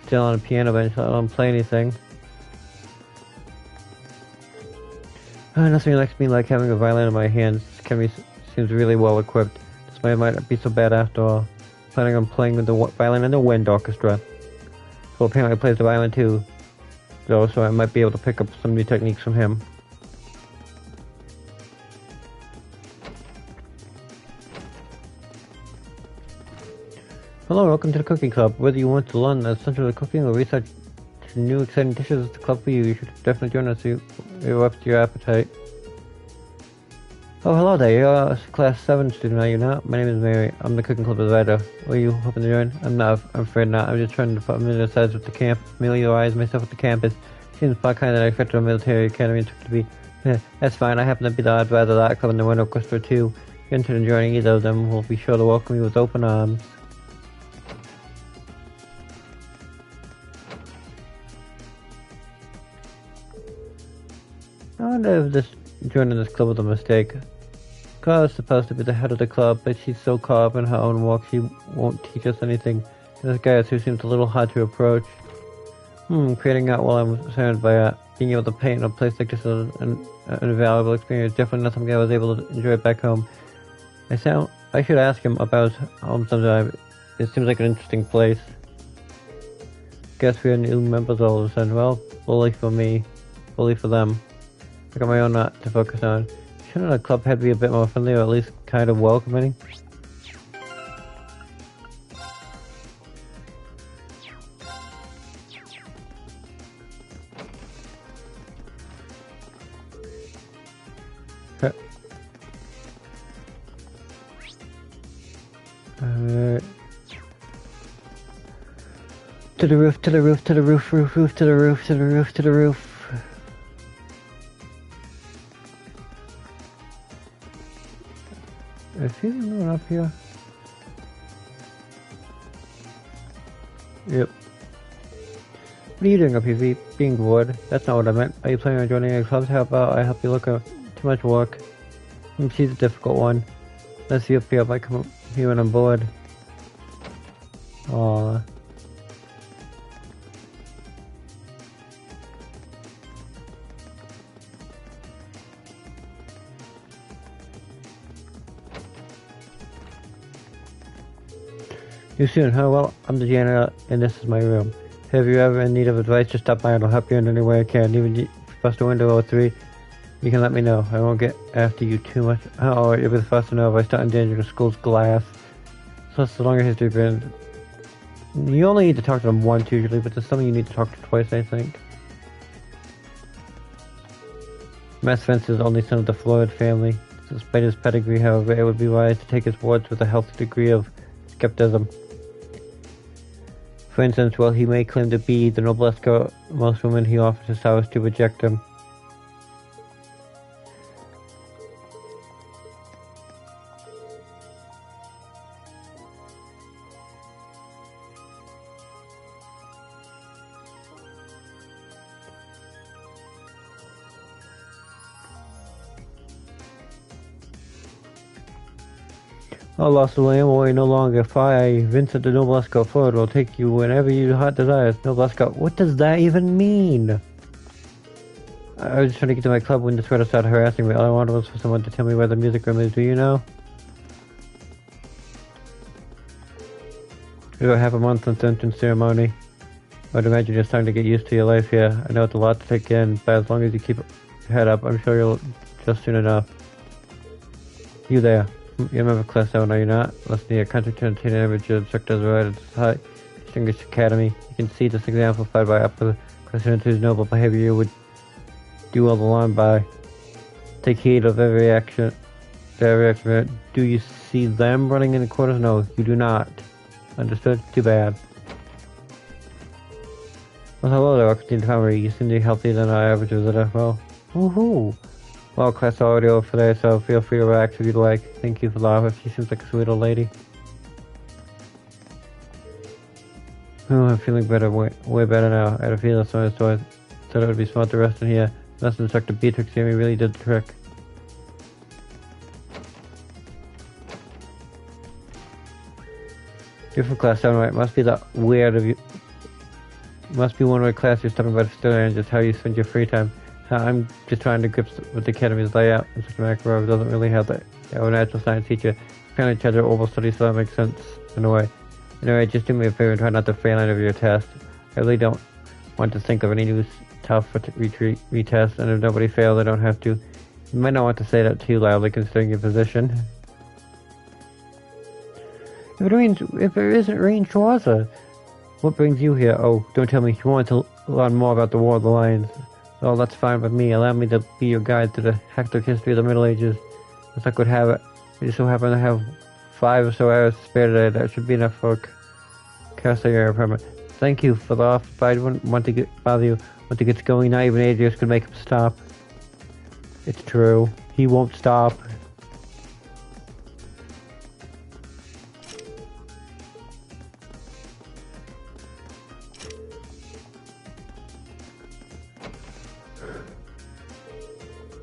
still on a piano bench, let alone play anything. Nothing likes me like having a violin in my hands. This seems really well equipped. This might not be so bad after all. Planning on playing with the violin in the wind orchestra. Well, apparently plays the violin too, though, so I might be able to pick up some new techniques from him. Hello, welcome to the Cooking Club. Whether you want to learn the essentials of cooking or research new exciting dishes, it's the club for you. You should definitely join us to up to your appetite. Oh, hello there. You're a class 7 student, are you not? My name is Mary. I'm the Cooking Club advisor. Are you hoping to join? I'm afraid not. I'm just trying to familiarize with the camp, familiarize myself with the campus. Seems quite kind that I expected a military academy and took to be. That's fine. I happen to be the advisor of that club and the Wind Orchestra too. If you're interested in joining either of them, we'll be sure to welcome you with open arms. I wonder if joining this club was a mistake. Clara's supposed to be the head of the club, but she's so caught up in her own work she won't teach us anything. And this guy too seems a little hard to approach. Creating art while I'm surrounded by being able to paint in a place like this is an invaluable experience. Definitely not something I was able to enjoy back home. I should ask him about home sometime. It seems like an interesting place. Guess we are new members all of a sudden. Well, bully for me, bully for them. I got my own art to focus on. Shouldn't a club head be a bit more friendly or at least kind of welcoming? To the roof, to the roof, to the roof, roof, to the roof, to the roof, to the roof. Is he moving up here? Yep. What are you doing up here, Veep? Being bored? That's not what I meant. Are you planning on joining any clubs? How about I help you look up? Too much work. She's a difficult one. Let's see up here. I might come up here when I'm bored. Aww. You soon, huh? Well, I'm the janitor, and this is my room. Have you ever in need of advice, just stop by and I'll help you in any way I can. Even if you bust a window or three, you can let me know. I won't get after you too much. Oh, you'll be the first to know if I start endangering the school's glass. So it's a longer history, but you only need to talk to them once usually, but there's something you need to talk to twice, I think. Mass Fence is only son of the Floyd family. Despite his pedigree, however, it would be wise to take his words with a healthy degree of skepticism. For instance, while he may claim to be the noblest girl, most women he offers his house to reject him. Oh, Lost William, worry no longer. I, Vincent the Noblesco Ford, will take you whenever your heart desires. Noblesco, what does that even mean? I was just trying to get to my club when the sweater started harassing me. All I wanted was for someone to tell me where the music room is. Do you know? We don't have a month since the entrance ceremony. I'd imagine you're starting to get used to your life here. I know it's a lot to take in, but as long as you keep your head up, I'm sure you'll just soon enough. You there. You remember Class 7, are you not? Listen to your country to entertain an image of Sector's right at this high distinguished academy. You can see this exemplified by upper Class 7 whose noble behavior you would do well along by. Take heed of every action. Do you see them running in the corners? No, you do not. Understood? Too bad. Well, hello there, Oxygen Tomery. You seem to be healthier than our average visitor. Well, woohoo! Well, class already over for there, so feel free to relax if you'd like. Thank you for the offer. She seems like a sweet old lady. Oh, I'm feeling better, way better now. I had a feeling so I thought it would be smart to rest in here. Unless Instructor Beatrix here really did the trick. You're from class 7, right? Must be the weird of you. Must be one of the class you're stopping by the facility and just how you spend your free time. I'm just trying to grip with the academy's layout. Instructor Makarov doesn't really have the natural science teacher. Kind of charge oval study, so that makes sense in a way. Anyway, just do me a favor and try not to fail any of your tests. I really don't want to think of any new tough retest, and if nobody fails, I don't have to. You might not want to say that too loudly considering your position. If it isn't Rain Schwarzer, what brings you here? Oh, don't tell me you want to learn more about the War of the Lions. Well, that's fine with me. Allow me to be your guide to the hectic history of the Middle Ages. As I could have it, I just so happen to have 5 or so hours to spare today. That should be enough for casting your permit. Thank you for the offer, but I wouldn't want to bother you. Once he gets going, not even Adrius could make him stop. It's true. He won't stop.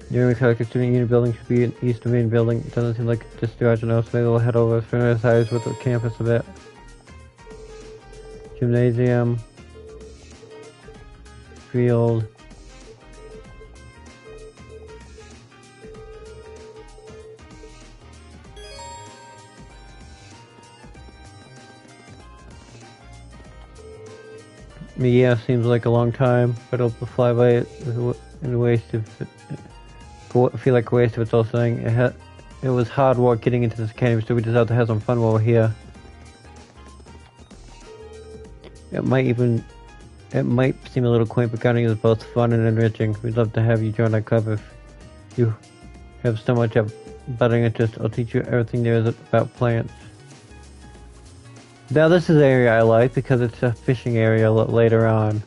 Your collector student unit building should be in east of main building. It doesn't seem like just the original, so maybe we'll head over, familiarize with the campus a bit. Gymnasium. Field. Yeah, seems like a long time, but it'll fly by it in a waste if it, feel like a waste if it's all saying it was hard work getting into this academy, so we decided to have some fun while we're here. It might seem a little quaint, but counting is both fun and enriching. We'd love to have you join our club if you have so much of budding interest. I'll teach you everything there is about plants. Now this is an area I like because it's a fishing area later on.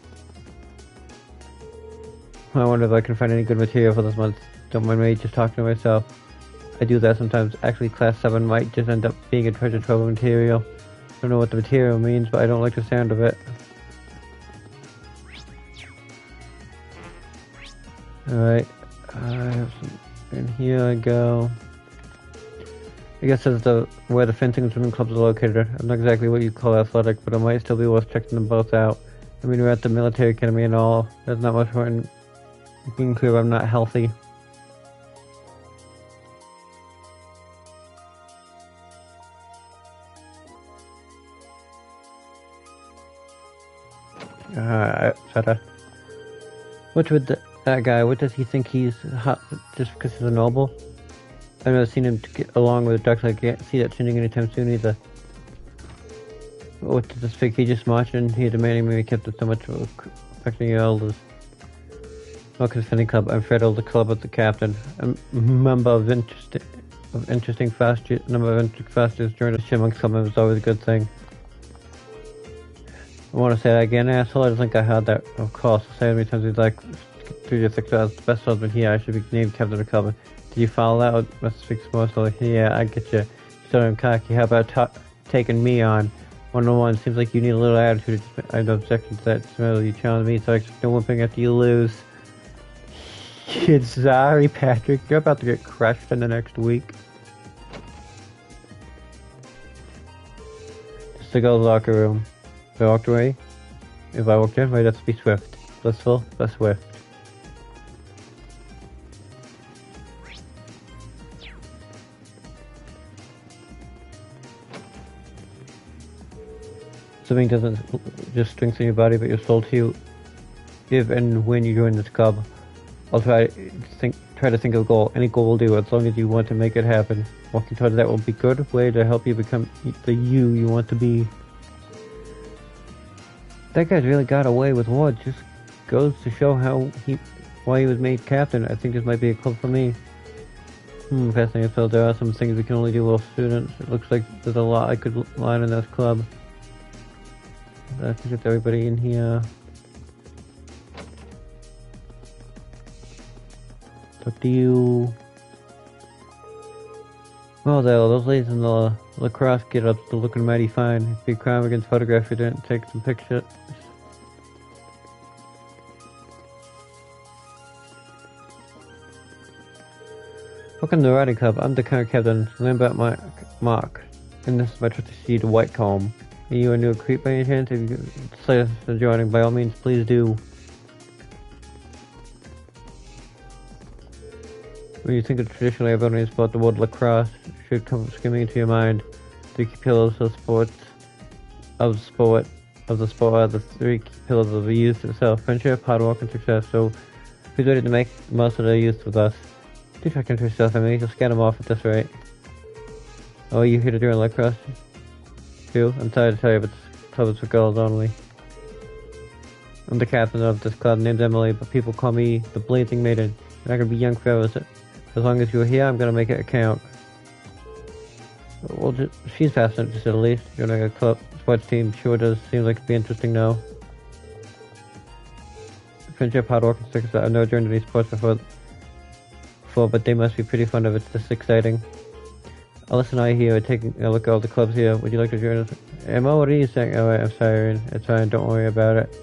I wonder if I can find any good material for this month. Don't mind me just talking to myself. I do that sometimes. Actually, Class 7 might just end up being a treasure trove of material. I don't know what the material means, but I don't like the sound of it. Alright, I have some, and here I go. I guess that's where the fencing and swimming clubs are located. I'm not exactly what you call athletic, but it might still be worth checking them both out. I mean, we're at the military academy and all. There's not much point in being clear I'm not healthy. What's with that guy? What does he think he's hot just because he's a noble? I've never seen him get along with the ducks. I can't see that changing anytime soon either. What does this fake he just marching? He demanding me kept it so much for affecting your elders. Welcome to Fenning Club. I'm Fred, the club of the captain. I'm a member of interesting fast years joined the Chipmunks Club. It was always a good thing. I want to say that again, asshole. I don't think I had that. Of course, I'll say it many times he's like 3 to 6 hours. The best husband here. I should be named captain of the club. Did you follow that? Or must speak more slowly. Yeah, I get you. So I'm cocky. How about taking me on? 1-on-1. Seems like you need a little attitude. I have no objection to that. Smell you challenge me, so I expect no whipping after you lose. Sorry, Patrick. You're about to get crushed in the next week. Just to go to the locker room. If I walked away, if I walked in, I'd have to be swift. Blissful, but swift. Swimming doesn't just strengthen your body, but your soul too. If and when you join this club, I'll try to think of a goal. Any goal will do, as long as you want to make it happen. Walking towards that will be a good way to help you become the you want to be. That guy's really got away with what? Just goes to show why he was made captain. I think this might be a club for me. Fascinating. So there are some things we can only do while students. It looks like there's a lot I could line in this club. I have to get everybody in here. Talk to you. Well, those ladies in the lacrosse get-ups are looking mighty fine. It'd be a crime against photograph if you didn't take some pictures. Welcome to the riding club. I'm the current captain, Lambert Mark. And this is my trusty steed, Whitecomb. Are you a new recruit by any chance? If you decided to joining, by all means, please do. When you think of traditional ability sport, the word lacrosse should come skimming into your mind. The key pillars of the sport are the 3 key pillars of the youth itself: friendship, hard work, and success. So, who's ready to make the most of their youth with us? Do check into yourself. I mean, you'll scan them off at this rate. Oh, are you here to join lacrosse? Too? I'm sorry to tell you, but this club is for girls only. I'm the captain of this club, named Emily, but people call me the Blazing Maiden. You're not gonna be young forever. As long as you're here, I'm gonna make it count. Well, she's fast enough at least. Joining a club sports team sure does seem like it'd be interesting now. Friendship, hard work, and success. I've never joined any sports before, but they must be pretty fun of it. It's this exciting. Alice and I here are taking a look at all the clubs here. Would you like to join us? Emma, what are you saying? Oh, I'm sorry. It's fine. Don't worry about it.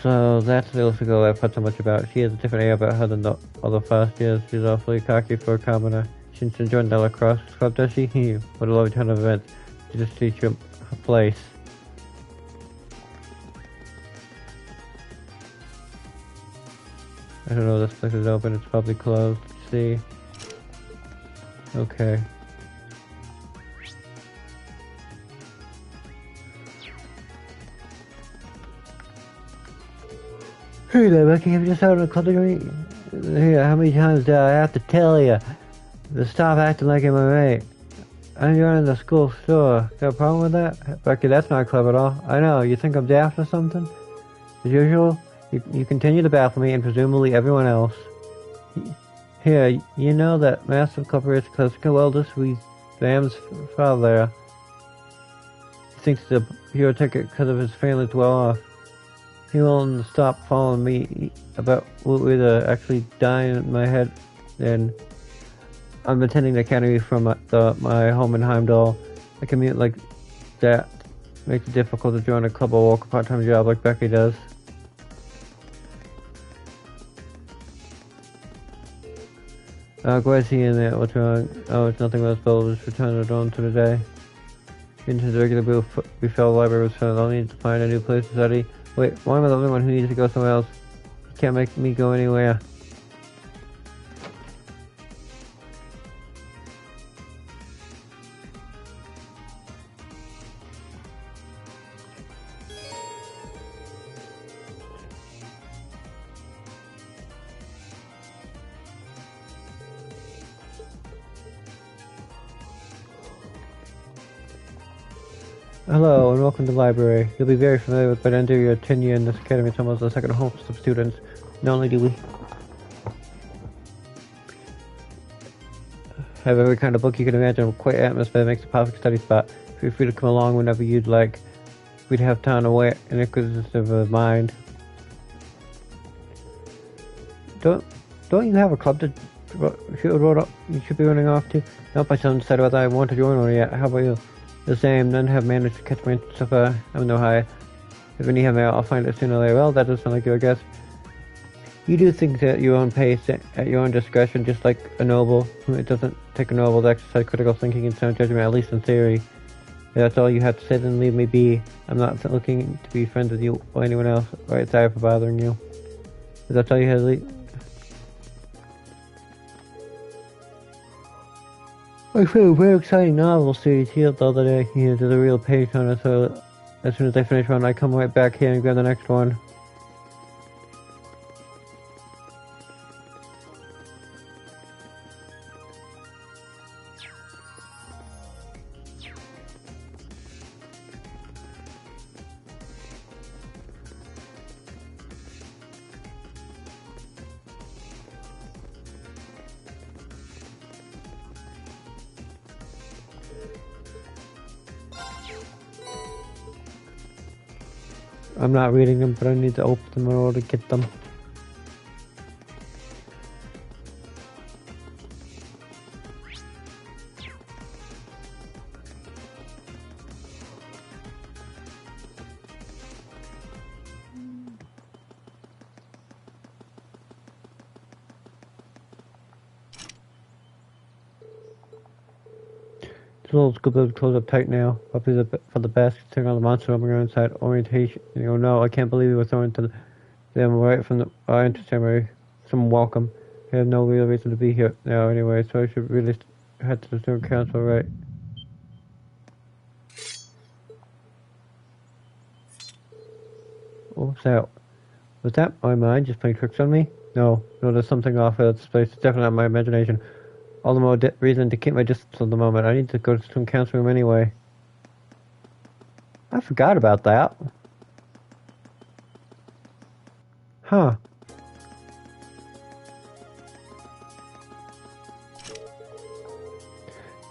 So that's the little girl I've heard so much about. She has a different air about her than the other first years. She's awfully cocky for a commoner. She didn't join the lacrosse club, does she? What a lovely ton of events. She just teach you her place. I don't know if this place is open. It's probably closed. Let's see. Okay. Hey there, Becky, I'm just out on the club drink. Here, how many times do I have to tell you to stop acting like I'm a mate? I'm running the school store. Got a problem with that? Becky, that's not clever at all. I know, you think I'm daft or something? As usual, you continue to baffle me and presumably everyone else. Here, you know that massive corporation classical eldest who Sam's father. He thinks the hero ticket because of his family's well off. He won't stop following me about what would actually die in my head. And I'm attending the academy from my home in Heimdall. A commute like that makes it difficult to join a club or work a part-time job like Becky does. Why is he in there? What's wrong? Oh, it's nothing less bold. Just return the dorm to the day. Into the regular booth, we felt the library was filled. I'll need to find a new place to study. Wait, why am I the only one who needs to go somewhere else? You can't make me go anywhere. Hello and welcome to the library. You'll be very familiar with by the end of your tenure in this academy. It's almost a second home for some students. Not only do we have every kind of book you can imagine, quite atmosphere, makes a perfect study spot. Feel free to come along whenever you'd like. We'd have time away and inquisitive mind. Don't you have a club to you should be running off to? Not by some decided whether I want to join one yet. How about you? The same, none have managed to catch my interest so far. I'm no high. If any have I'll find it sooner or later. Well, that does sound like you, I guess. You do things at your own pace, at your own discretion, just like a noble. It doesn't take a noble to exercise critical thinking and sound judgment, at least in theory. If that's all you have to say, then leave me be. I'm not looking to be friends with you or anyone else. Right, sorry for bothering you. If that's all you had to leave. I found a very exciting novel series here the other day. There's a real page on it, so as soon as I finish one, I come right back here and grab the next one. I'm not reading them, but I need to open them in order to get them. The little school building closed up tight now. Probably for the best, considering all the monsters roaming around inside. Orientation. No, I can't believe we were thrown into them right from our entrance ceremony. Some welcome. We have no real reason to be here now anyway, so I should really head to the student council, right? What's that? Was that my mind just playing tricks on me? No, there's something off at this place. It's definitely not my imagination. All the more reason to keep my distance at the moment. I need to go to some council room anyway. I forgot about that. Huh.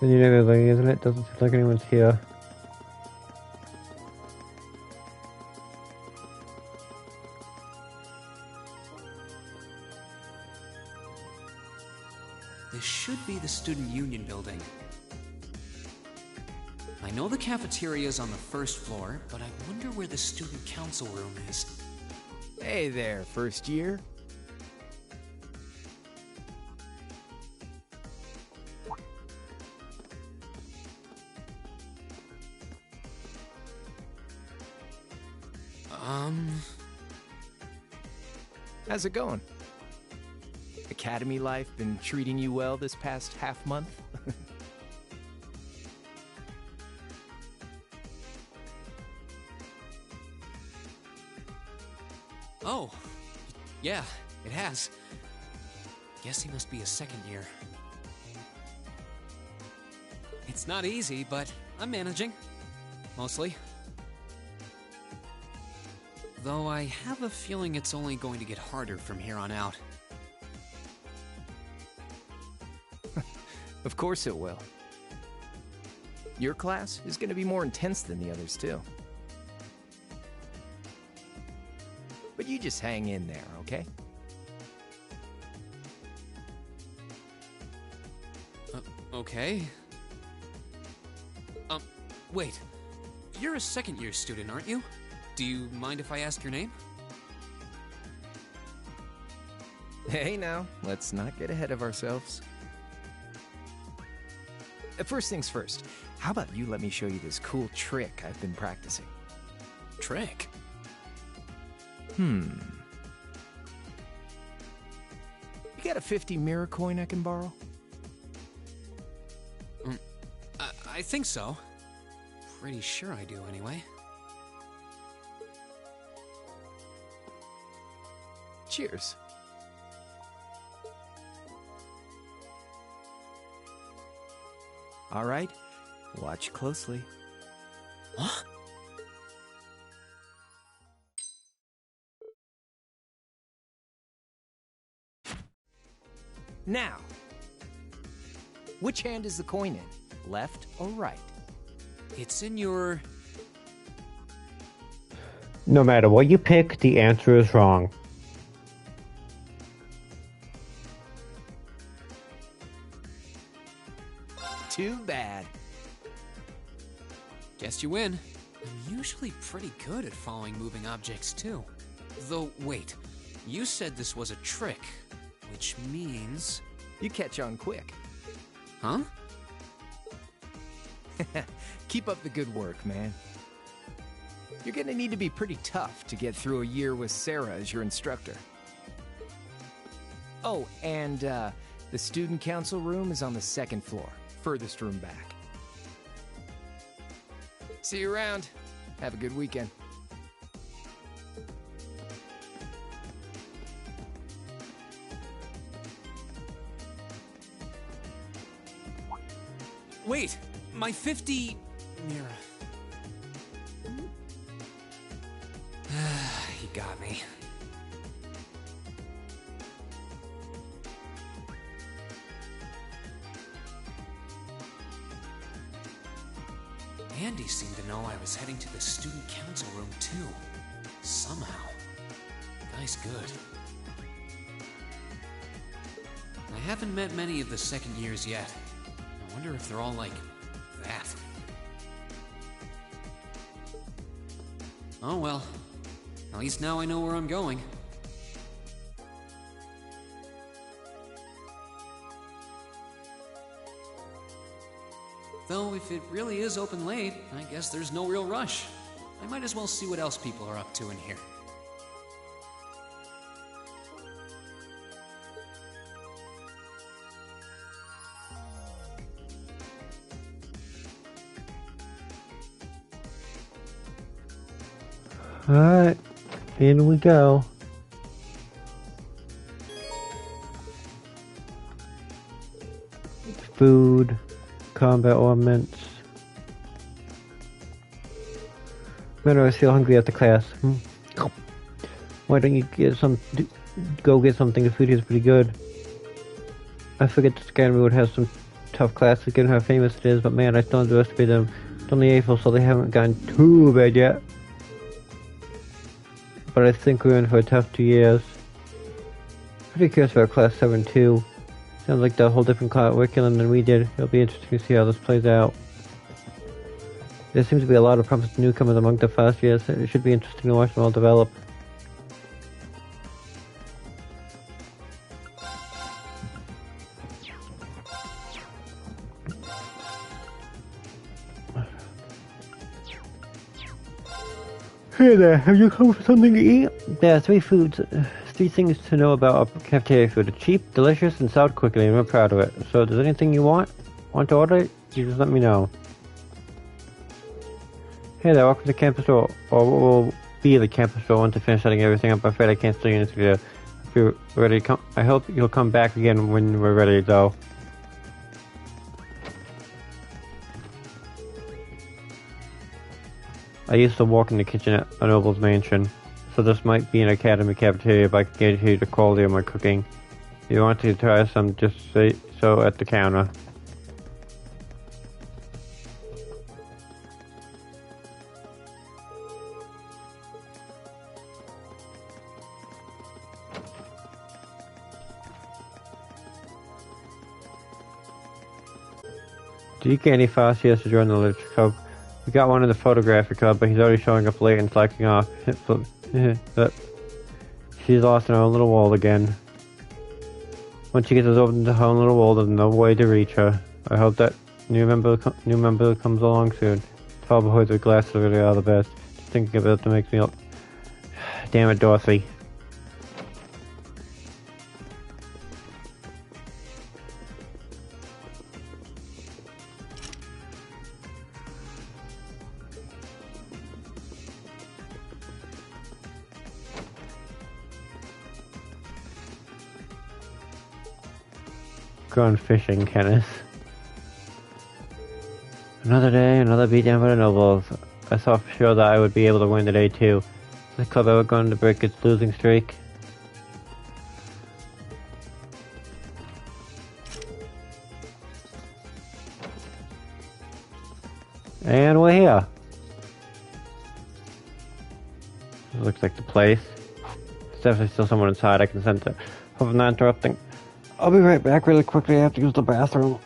The new neighborhood, isn't it? Doesn't seem like anyone's here. This should be the Student Union building. I know the cafeteria is on the first floor, but I wonder where the student council room is. Hey there, first year. How's it going? Academy life been treating you well this past half month? Oh, Yeah, it has. Guess he must be a second year. It's not easy, but I'm managing. Mostly. Though I have a feeling it's only going to get harder from here on out. Of course it will. Your class is going to be more intense than the others, too. But you just hang in there, okay? Okay. Wait. You're a second-year student, aren't you? Do you mind if I ask your name? Hey now, let's not get ahead of ourselves. First things first, how about you let me show you this cool trick I've been practicing? Trick? You got a 50 mirror coin I can borrow? I think so. Pretty sure I do, anyway. Cheers. All right, watch closely. Huh? Now, which hand is the coin in? Left or right? It's in your... No matter what you pick, the answer is wrong. Too bad. Guess you win. I'm usually pretty good at following moving objects, too. Though, wait. You said this was a trick, which means... You catch on quick. Huh? Keep up the good work, man. You're gonna need to be pretty tough to get through a year with Sarah as your instructor. Oh, and the student council room is on the second floor, furthest room back. See you around. Have a good weekend. Wait! My 50... mirror. He got me. Andy seemed to know I was heading to the student council room too. Somehow. Guy's good. I haven't met many of the second years yet. I wonder if they're all like that. Oh well. At least now I know where I'm going. Though if it really is open late, I guess there's no real rush. I might as well see what else people are up to in here. Alright, in we go. Food, combat ornaments. Man, I feel hungry after class. Why don't you get go get something? The food here is pretty good. I forget that Scanner would have some tough classes given how famous it is, but man, I still underestimate them. It's only April, so they haven't gotten too bad yet. But I think we're in for a tough 2 years. Pretty curious about Class 7 too. Sounds like they're a whole different curriculum than we did. It'll be interesting to see how this plays out. There seems to be a lot of promising newcomers among the first years. It should be interesting to watch them all develop. Hey there, have you come for something to eat? There are three things to know about our cafeteria food. It's cheap, delicious, and served quickly, and we're proud of it. So if there's anything you want to order, you just let me know. Hey there, welcome to campus store, or what will be the campus store once I finish setting everything up. I'm afraid I can't stay in this video. be ready. I hope you'll come back again when we're ready, though. I used to work in the kitchen at a noble's mansion, so this might be an academy cafeteria if I can guarantee the quality of my cooking. If you want to try some, just say so at the counter. Do you get any files he has to join the literature club? We got one in the photography club, but he's already showing up late and slacking off. She's lost in her own little world again. Once she gets us over into her own little world, there's no way to reach her. I hope that new member comes along soon. Tall boys with glasses really are the best. Just thinking of it makes me up. Damn it, Dorothy. Gone fishing, Kenneth. Another day, another beatdown by the nobles. I thought for sure that I would be able to win today too. Is the club ever going to break its losing streak? And we're here. Looks like the place. There's definitely still someone inside. I can sense it. Hope I'm not interrupting. I'll be right back really quickly. I have to use the bathroom.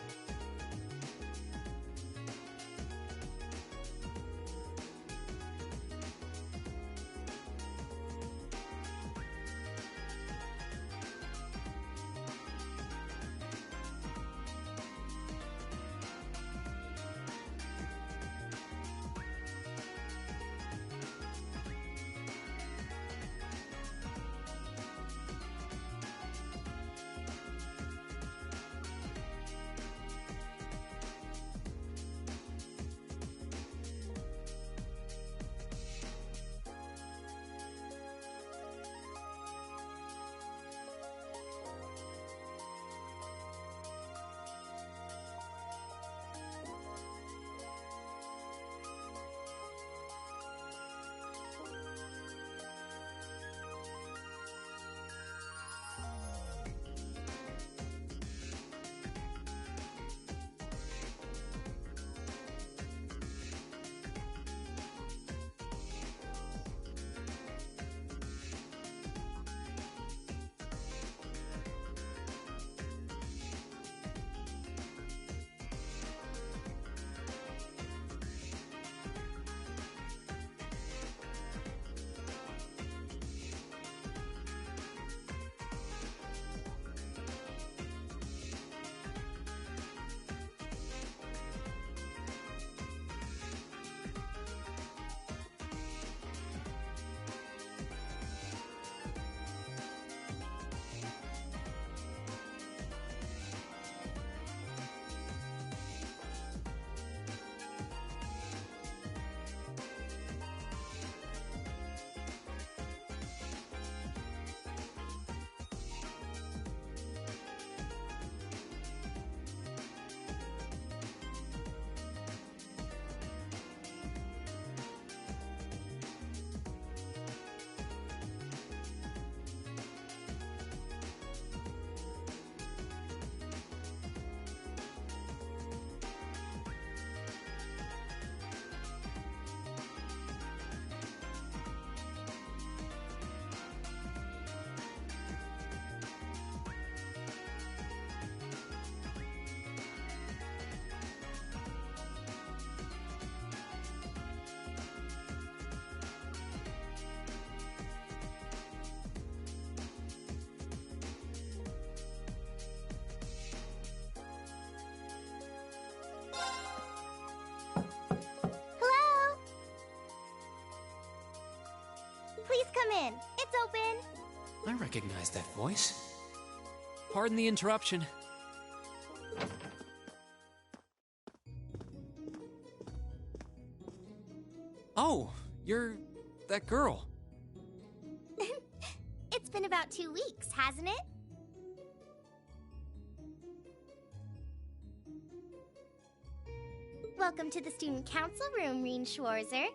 Please come in. It's open. I recognize that voice. Pardon the interruption. Oh, you're that girl. It's been about 2 weeks, hasn't it? Welcome to the Student Council room, Reen Schwarzer.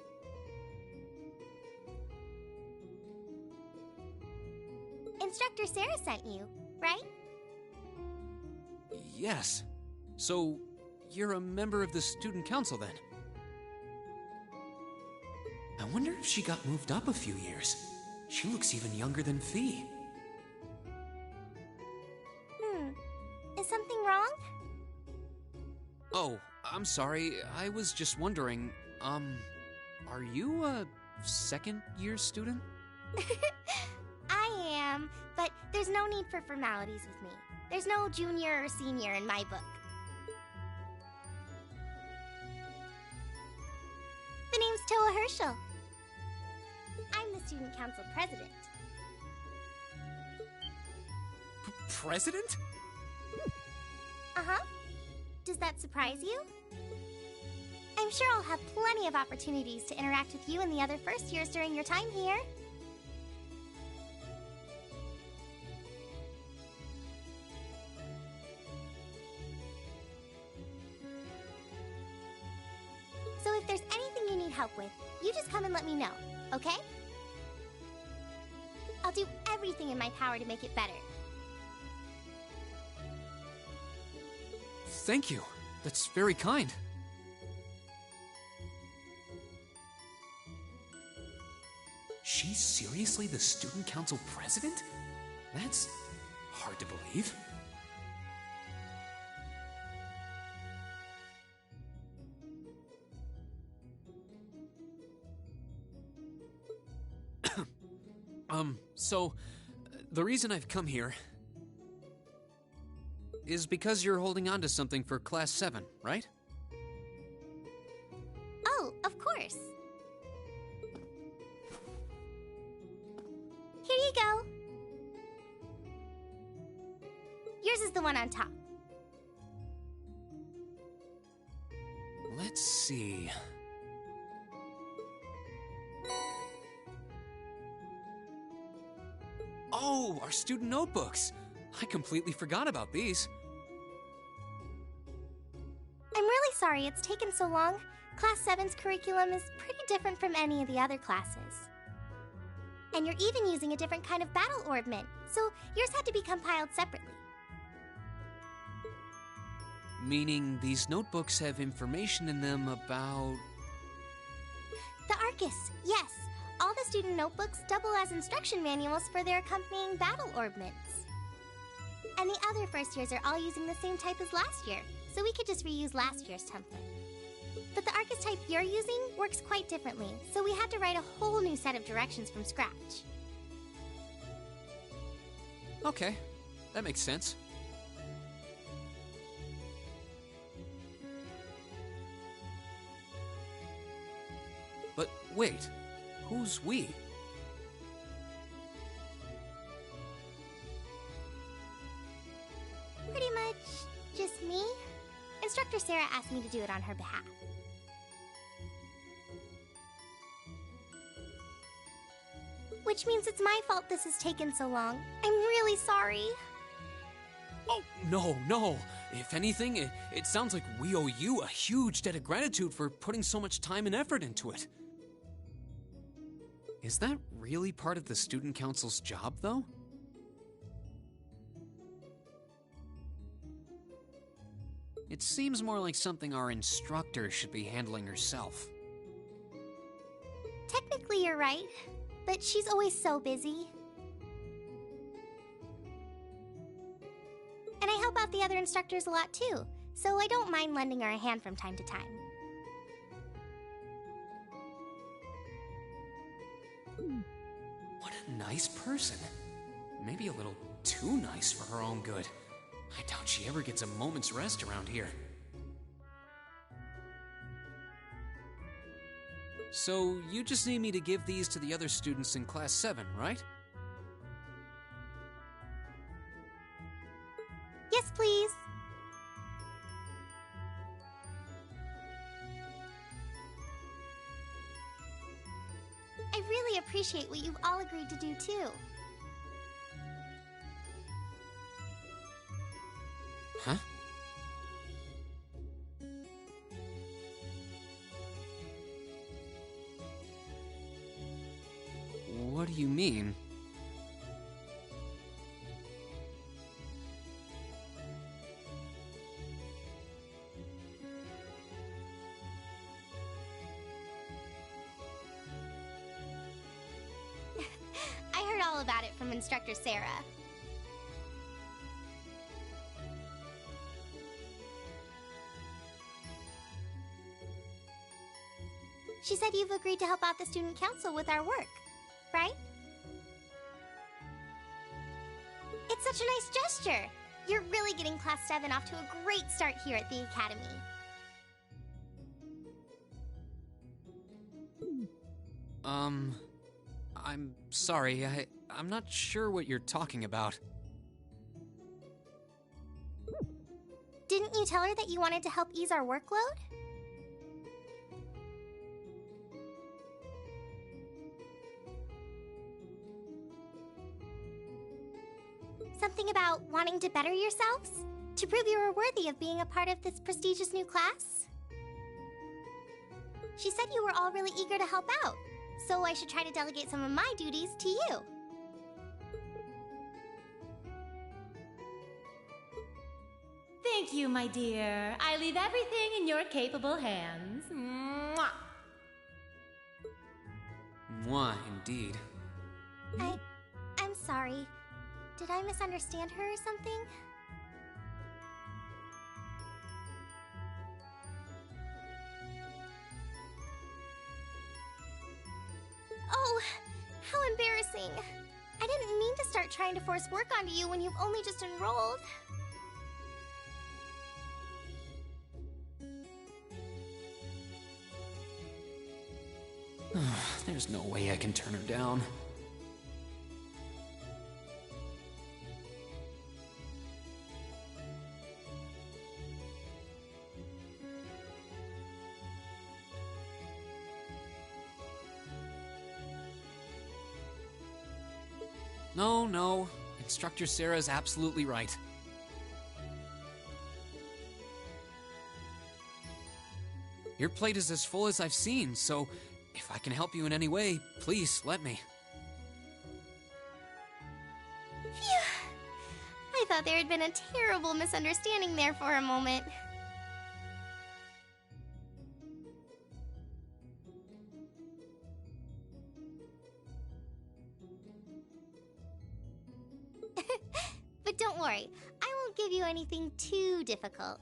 Instructor Sarah sent you, right? Yes. So, you're a member of the student council then? I wonder if she got moved up a few years. She looks even younger than Fee. Is something wrong? Oh, I'm sorry. I was just wondering, are you a second-year student? I am, but there's no need for formalities with me. There's no junior or senior in my book. The name's Toa Herschel. I'm the student council president. President? Uh-huh. Does that surprise you? I'm sure I'll have plenty of opportunities to interact with you and the other first years during your time here. So if there's anything you need help with, you just come and let me know, okay? I'll do everything in my power to make it better. Thank you. That's very kind. She's seriously the student council president? That's hard to believe. So, the reason I've come here is because you're holding on to something for Class 7, right? Oh, of course. Here you go. Yours is the one on top. Let's see. Oh, our student notebooks. I completely forgot about these. I'm really sorry it's taken so long. Class 7's curriculum is pretty different from any of the other classes. And you're even using a different kind of battle orb mint, so yours had to be compiled separately. Meaning these notebooks have information in them about... The Arcus, yes. All the student notebooks double as instruction manuals for their accompanying battle orb mints. And the other first years are all using the same type as last year, so we could just reuse last year's template. But the Arcus type you're using works quite differently, so we had to write a whole new set of directions from scratch. Okay, that makes sense. But wait, who's we? Pretty much just me. Instructor Sarah asked me to do it on her behalf. Which means it's my fault this has taken so long. I'm really sorry. Oh, no. If anything, it sounds like we owe you a huge debt of gratitude for putting so much time and effort into it. Is that really part of the student council's job, though? It seems more like something our instructor should be handling herself. Technically, you're right, but she's always so busy. And I help out the other instructors a lot too, so I don't mind lending her a hand from time to time. What a nice person. Maybe a little too nice for her own good. I doubt she ever gets a moment's rest around here. So, you just need me to give these to the other students in Class 7, right? Yes, please. I really appreciate what you've all agreed to do, too. What do you mean? I heard all about it from Instructor Sarah. She said you've agreed to help out the student council with our work, right? It's such a nice gesture. You're really getting Class 7 off to a great start here at the Academy. I'm sorry, I'm not sure what you're talking about. Didn't you tell her that you wanted to help ease our workload? Something about wanting to better yourselves? To prove you were worthy of being a part of this prestigious new class? She said you were all really eager to help out, so I should try to delegate some of my duties to you. Thank you, my dear. I leave everything in your capable hands. Mwah! Mwah, indeed. I'm sorry. Did I misunderstand her or something? Oh, how embarrassing. I didn't mean to start trying to force work onto you when you've only just enrolled. There's no way I can turn her down. No. Instructor Sarah's absolutely right. Your plate is as full as I've seen, so if I can help you in any way, please let me. Phew. I thought there had been a terrible misunderstanding there for a moment. But don't worry, I won't give you anything too difficult.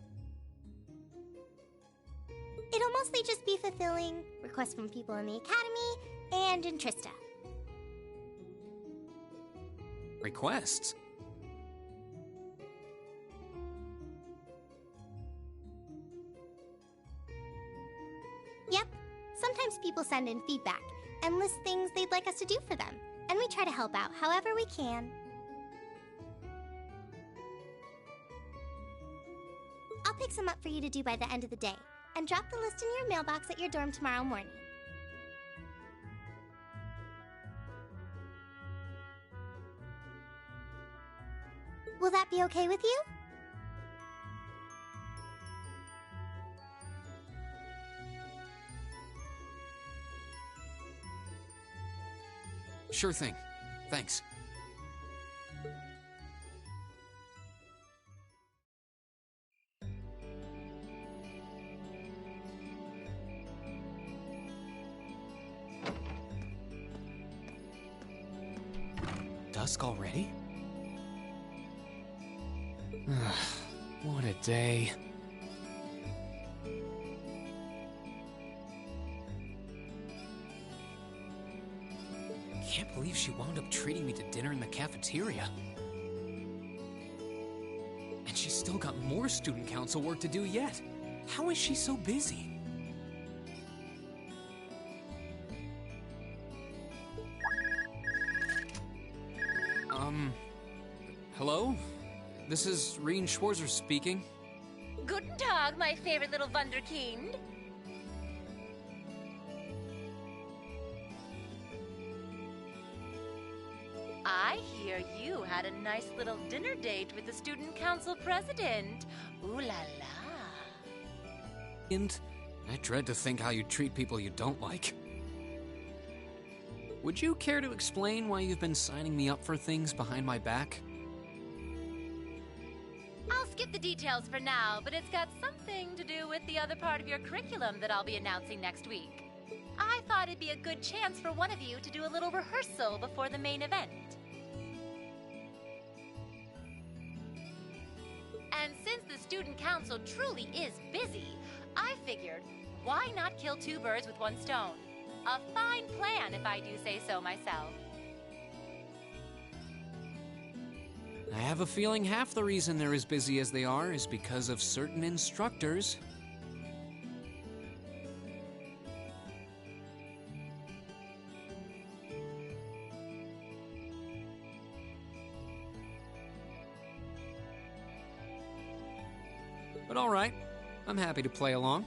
It'll mostly just be fulfilling requests from people in the Academy and in Trista. Requests? Yep. Sometimes people send in feedback and list things they'd like us to do for them, and we try to help out however we can. I'll pick some up for you to do by the end of the day, and drop the list in your mailbox at your dorm tomorrow morning. Will that be okay with you? Sure thing. Thanks. Dusk already? What a day. Can't believe she wound up treating me to dinner in the cafeteria. And she's still got more student council work to do yet. How is she so busy? Hello? This is Rien Schwarzer speaking. Guten Tag, my favorite little Wunderkind. I hear you had a nice little dinner date with the student council president. Ooh la la. And I dread to think how you treat people you don't like. would you care to explain why you've been signing me up for things behind my back? I'll skip the details for now, but it's got something to do with the other part of your curriculum that I'll be announcing next week. I thought it'd be a good chance for one of you to do a little rehearsal before the main event. And since the student council truly is busy, I figured, why not kill two birds with one stone? A fine plan, if I do say so myself. I have a feeling half the reason they're as busy as they are is because of certain instructors. But all right, I'm happy to play along.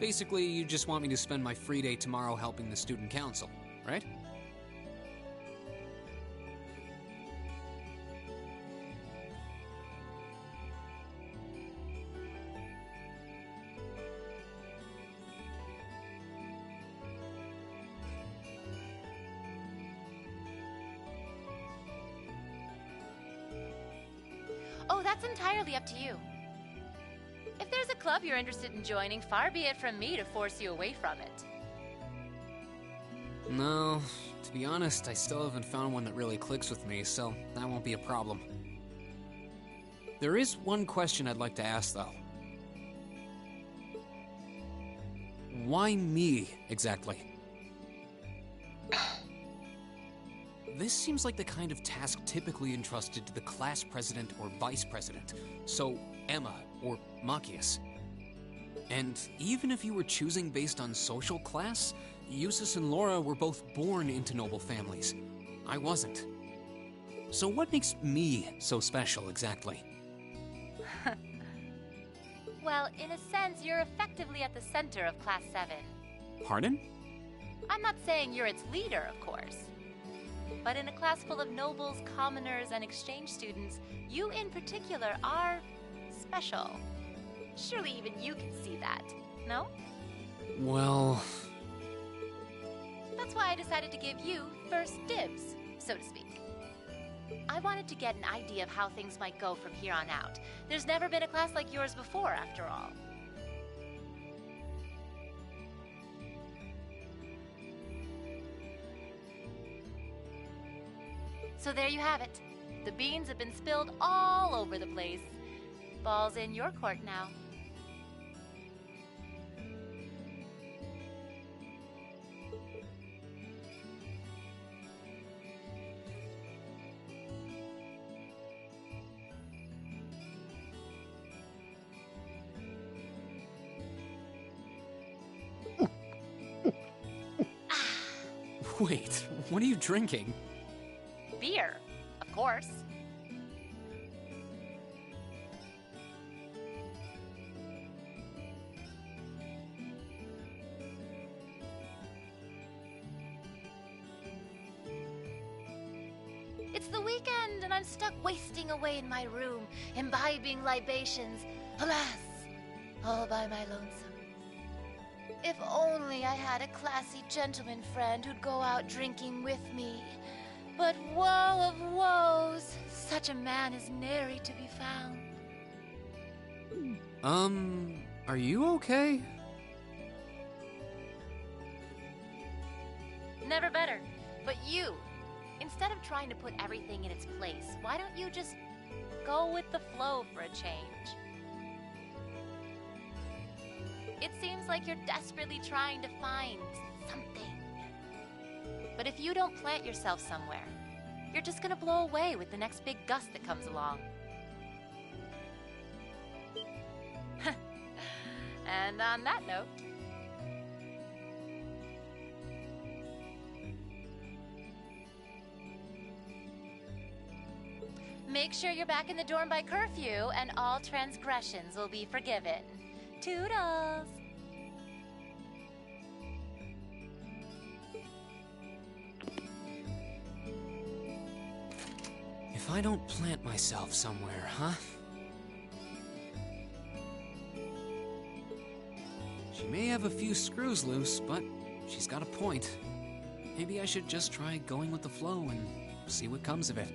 Basically, you just want me to spend my free day tomorrow helping the student council, right? Oh, that's entirely up to you. If there's a club you're interested in joining, far be it from me to force you away from it. No, to be honest, I still haven't found one that really clicks with me, so that won't be a problem. There is one question I'd like to ask, though. Why me, exactly? This seems like the kind of task typically entrusted to the class president or vice president, so Emma or Machias. And even if you were choosing based on social class, Eustace and Laura were both born into noble families. I wasn't. So what makes me so special, exactly? Well, in a sense, you're effectively at the center of Class 7. Pardon? I'm not saying you're its leader, of course. But in a class full of nobles, commoners, and exchange students, you in particular are special. Surely even you can see that, no? Well... That's why I decided to give you first dibs, so to speak. I wanted to get an idea of how things might go from here on out. There's never been a class like yours before, after all. So there you have it. The beans have been spilled all over the place. Ball's in your court now. Wait, what are you drinking? Beer, of course. It's the weekend and I'm stuck wasting away in my room, imbibing libations. Alas, all by my lonesome. If only I had a classy gentleman friend who'd go out drinking with me. But woe of woes, such a man is nary to be found. Are you okay? Never better. But you, instead of trying to put everything in its place, why don't you just go with the flow for a change? It seems like you're desperately trying to find something. But if you don't plant yourself somewhere, you're just gonna blow away with the next big gust that comes along. And on that note, make sure you're back in the dorm by curfew and all transgressions will be forgiven. Toodles! If I don't plant myself somewhere, huh? She may have a few screws loose, but she's got a point. Maybe I should just try going with the flow and see what comes of it.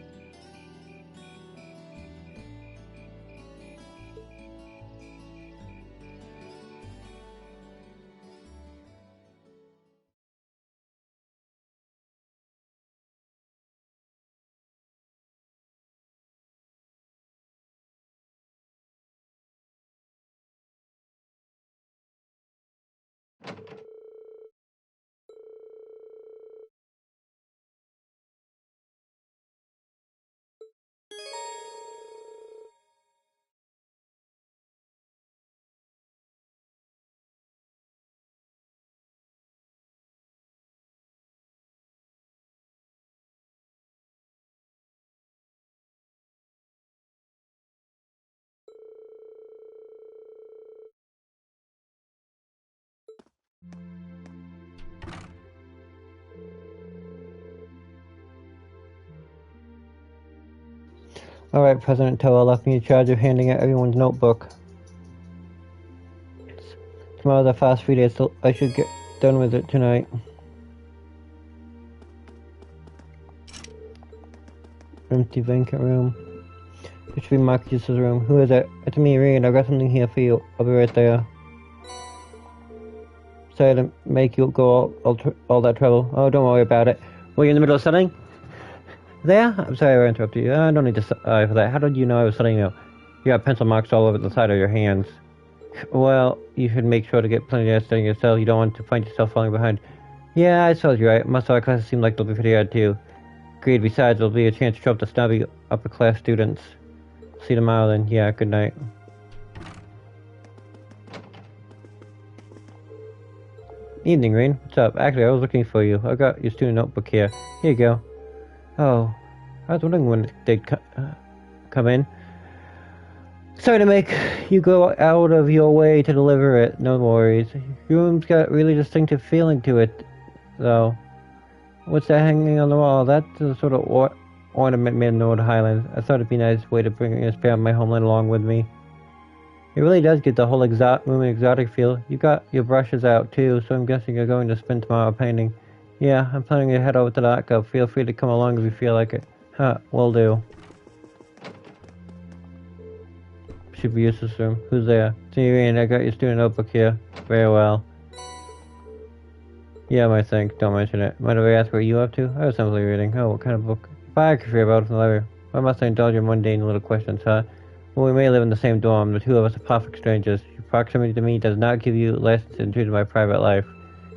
Alright, President Toa left me in charge of handing out everyone's notebook. Tomorrow's our fast free day, so I should get done with it tonight. Empty vacant room. This should be Marcus's room. Who is it? It's me, Reed. I've got something here for you. I'll be right there. Sorry to make you go all that trouble. Oh, don't worry about it. Were you in the middle of studying? There? I'm sorry I interrupted you. I don't need to for that. How did you know I was studying you? You got pencil marks all over the side of your hands. Well, you should make sure to get plenty of studying yourself. You don't want to find yourself falling behind. Yeah, I suppose you're right. Most of our classes seem like they'll be pretty hard too. Agreed. Besides, there'll be a chance to show up the snobby upper class students. See you tomorrow then. Yeah, good night. Evening, Rain. What's up? Actually, I was looking for you. I got your student notebook here. Here you go. Oh, I was wondering when they'd come in. Sorry to make you go out of your way to deliver it. No worries. Your room's got a really distinctive feeling to it, though. What's that hanging on the wall? That's a sort of ornament made in North Highlands. I thought it'd be a nice way to bring a spirit of my homeland along with me. It really does get the whole room an exotic feel. You got your brushes out too, so I'm guessing you're going to spend tomorrow painting. Yeah, I'm planning to head over to the art club. Feel free to come along if you feel like it. Huh, will do. Should be useless room. Who's there? See you in. I got your student notebook here. Very well. Yeah, I think. Don't mention it. Mind if I ask what you up to? I was simply reading. Oh, what kind of book? Biography about from the library. Why must I indulge in mundane little questions, huh? Well, we may live in the same dorm. The two of us are perfect strangers. Your proximity to me does not give you license to intrude my private life.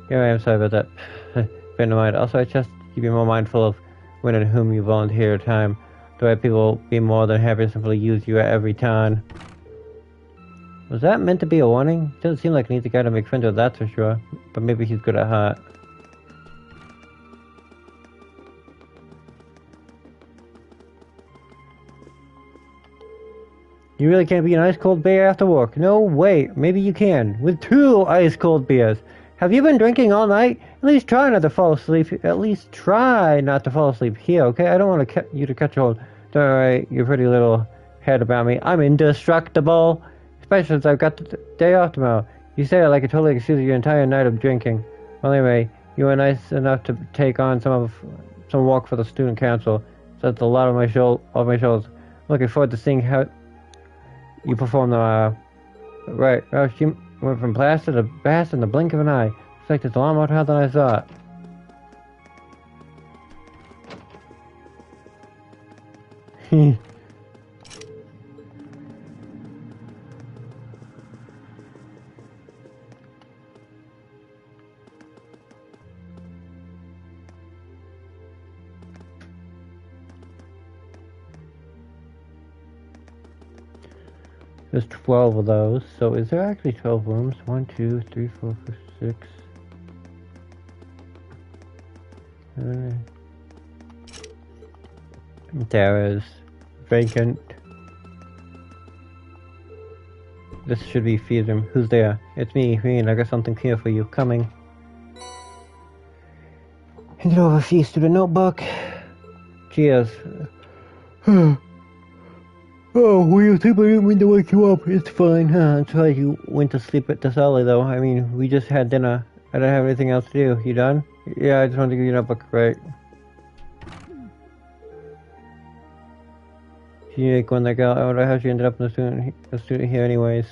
Here I am, sorry about that. Friend of mine. Also, I just keep you more mindful of when and whom you volunteer your time. The right people will be more than happy to simply use you at every turn. Was that meant to be a warning? Doesn't seem like an easy guy to make friends with, that's for sure. But maybe he's good at heart. You really can't be an ice-cold beer after work. No, wait. Maybe you can. With 2 ice-cold beers. Have you been drinking all night? At least try not to fall asleep. At least try not to fall asleep here, okay? I don't want you to catch a hold. Don't worry your pretty little head about me. I'm indestructible. Especially since I've got the day off tomorrow. You say it like it totally excuses your entire night of drinking. Well, anyway, you were nice enough to take on some work for the student council. So that's a lot of my shoulders. Looking forward to seeing how you perform the, right. Oh, she went from plaster to bass in the blink of an eye. It's like it's a lot more hard than I thought. There's 12 of those, so is there actually 12 rooms? 1, 2, 3, 4, 5, 6. There is vacant. This should be feed room. Who's there? It's me, Reen. I got something here for you. Coming. Hand it over, feast to the notebook. Cheers. Oh, were you asleep? I didn't mean to wake you up. It's fine. I'm sorry you went to sleep at this early, though. I mean, we just had dinner. I don't have anything else to do. You done? Yeah, I just wanted to give you a notebook. Right. She unique one, that girl. I wonder how she ended up in the student here anyways.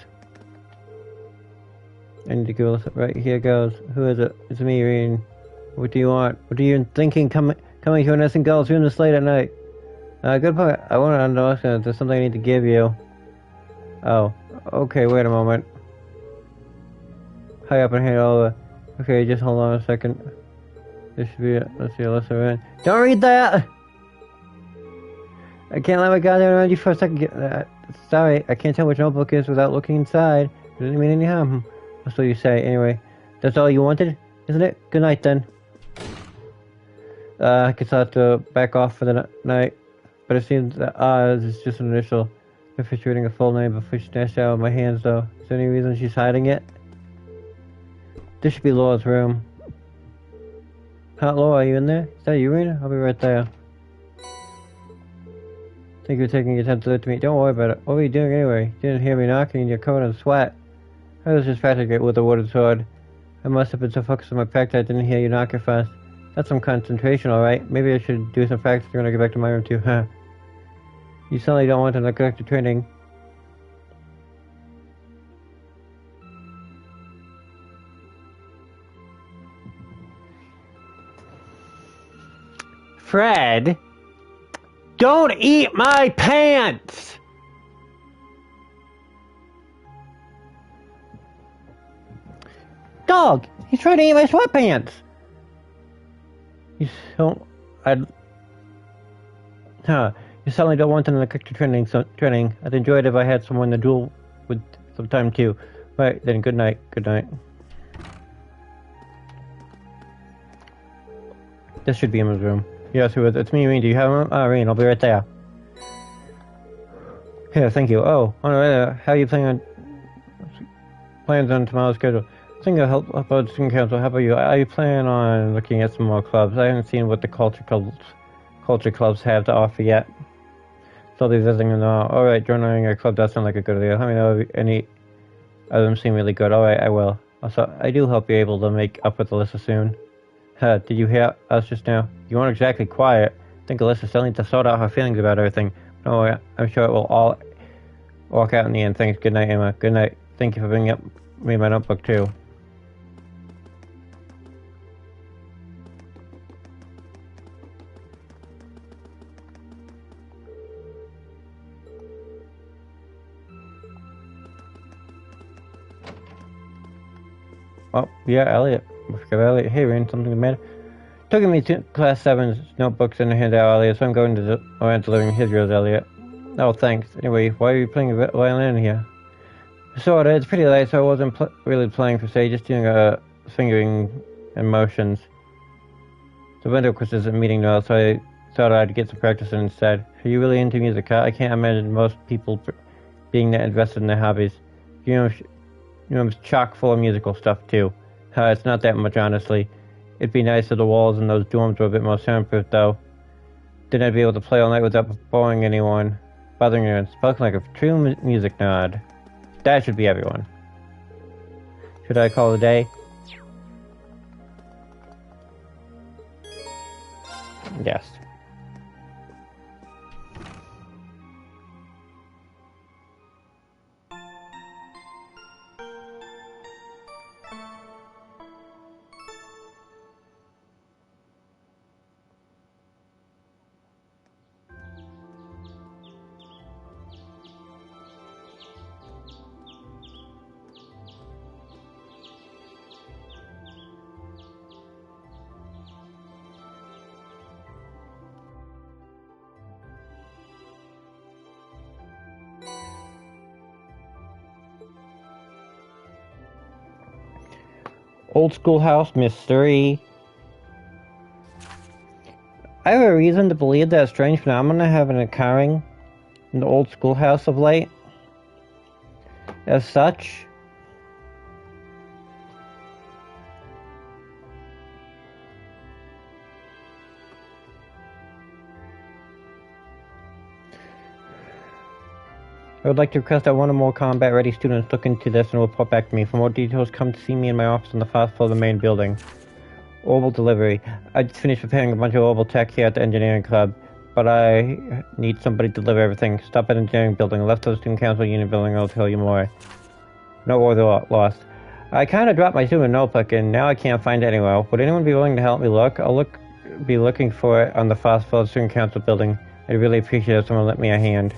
I need to go listen. Right, here goes. Who is it? It's me, Irene. What do you want? What are you thinking coming to an innocent girl's room this late at night? Good point. I want to understand. There's something I need to give you. Oh, okay, wait a moment. Hurry up and hand it over. Okay, just hold on a second. This should be it. Let's see, let's read. Don't read that! I can't let my guard down around you for a second. Sorry, I can't tell which notebook is without looking inside. It doesn't mean any harm. That's what you say. Anyway, that's all you wanted, isn't it? Good night, then. I guess I'll have to back off for the night. But it seems that this is just an initial. If she's reading a full name before she snatched it out of my hands, though. Is there any reason she's hiding it? This should be Laura's room. Huh, Laura, are you in there? Is that you, Rena? I'll be right there. Thank you for taking your time to me. Don't worry about it. What were you doing anyway? You didn't hear me knocking and you're covered in sweat. I was just practicing with a wooden sword. I must have been so focused on my practice I didn't hear you knock it fast. That's some concentration, alright. Maybe I should do some practice when I get back to my room too, huh? You certainly don't want to neglect your training. Fred! Don't eat my pants! Dog! He's trying to eat my sweatpants! You certainly don't want to neglect your training. I'd enjoy it if I had someone to duel with sometime too. Right, then good night. Good night. This should be Emma's room. Yes, it's me, Irene. Do you have him? Irene, I'll be right there. Here, thank you. Oh, how are you planning plans on tomorrow's schedule? I think I'll help out the student council. How about you? I plan on looking at some more clubs. I haven't seen what the culture clubs have to offer yet. So I'll be visiting them now. Alright, joining a club does sound like a good idea. Let me know if any of them seem really good. Alright, I will. Also, I do hope you're able to make up with Alyssa soon. Did you hear us just now? You weren't exactly quiet. I think Alyssa still needs to sort out her feelings about everything. Don't worry, I'm sure it will all work out in the end. Thanks. Good night, Emma. Good night. Thank you for bringing up me my notebook, too. Oh, yeah, Elliot. I forgot Elliot. Hey, Ren, something the matter? Took me to Class 7's notebooks and handed out Elliot, so I'm going to delivering his yours, Elliot. Oh, thanks. Anyway, why are you playing a violin here? Sorta. It's pretty late, so I wasn't really playing per se, just doing fingering and motions. The ventriloquist is a meeting now, so I thought I'd get some practice in instead. Are you really into music, huh? I can't imagine most people being that invested in their hobbies. It's chock full of musical stuff, too. It's not that much, honestly. It'd be nice if the walls in those dorms were a bit more soundproof, though. Then I'd be able to play all night without bothering anyone. Spoken like a true music nerd. That should be everyone. Should I call it a day? Yes. Old Schoolhouse Mystery. I have a reason to believe that a strange phenomena have been occurring in the old schoolhouse of late. As such, I would like to request that one or more combat-ready students look into this and report back to me. For more details, come to see me in my office on the first floor of the main building. Orbital delivery. I just finished preparing a bunch of orbital tech here at the engineering club, but I need somebody to deliver everything. Stop at engineering building, left of the student council unit building, I'll tell you more. No order lost. I kind of dropped my student notebook and now I can't find it anywhere. Would anyone be willing to help me look? I'll be looking for it on the first floor of the student council building. I'd really appreciate it if someone lent me a hand.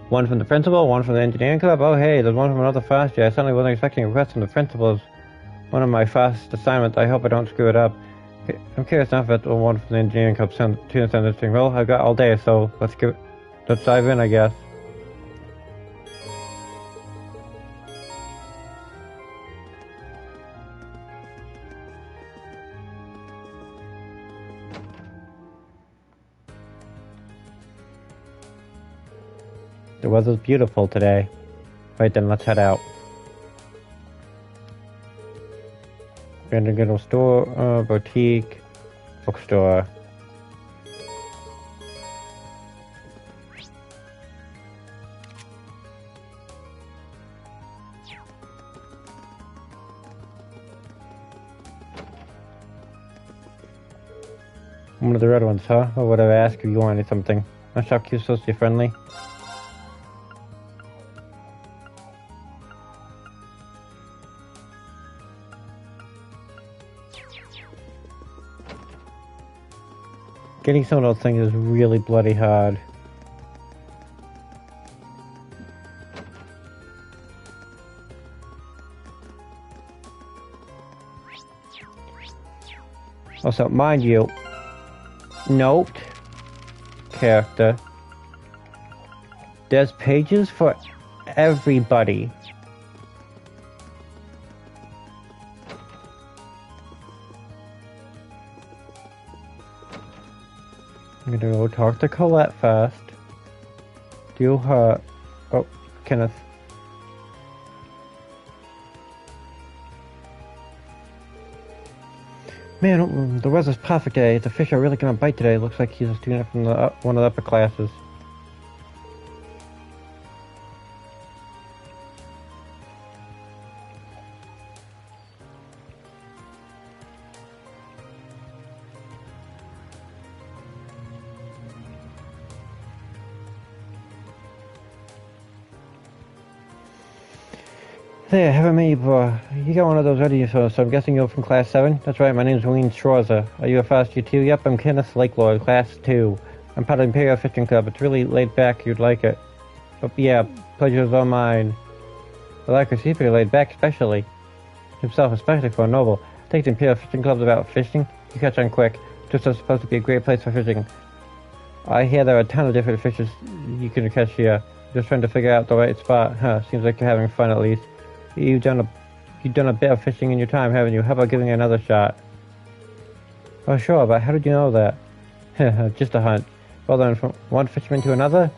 One from the principal, one from the engineering club. Oh hey, there's one from another first year. I certainly wasn't expecting a request from the principal. One of my first assignments. I hope I don't screw it up. I'm curious enough if it's one from the engineering club student interesting. Well, I've got all day, so let's dive in, I guess. The weather's beautiful today. Right then, let's head out. Random store, boutique, bookstore. One of the red ones, huh? Or would I ask if you wanted something? My shopkeeper's supposed to be friendly. Getting some of those things is really bloody hard. Also, mind you, note, character, there's pages for everybody. I'm gonna go talk to Colette first. Do her... Oh, Kenneth. Man, the weather's perfect today. The fish are really gonna bite today. Looks like he's a student from the one of the upper classes. There, haven't met you before. You got one of those ready, so I'm guessing you're from Class 7? That's right, my name's Wayne Schwarzer. Are you a first year too? Yep, I'm Kenneth Lakelord, Class 2. I'm part of the Imperial Fishing Club. It's really laid back, you'd like it. But yeah, pleasure's all mine. I like her, she's pretty laid back, especially for a noble. I think the Imperial Fishing Club's about fishing. You catch on quick. Just supposed to be a great place for fishing. I hear there are a ton of different fishes you can catch here. Just trying to figure out the right spot. Huh, seems like you're having fun at least. You've done a bit of fishing in your time, haven't you? How about giving it another shot? Oh sure, but how did you know that? Just a hunch. Well then, from one fisherman to another?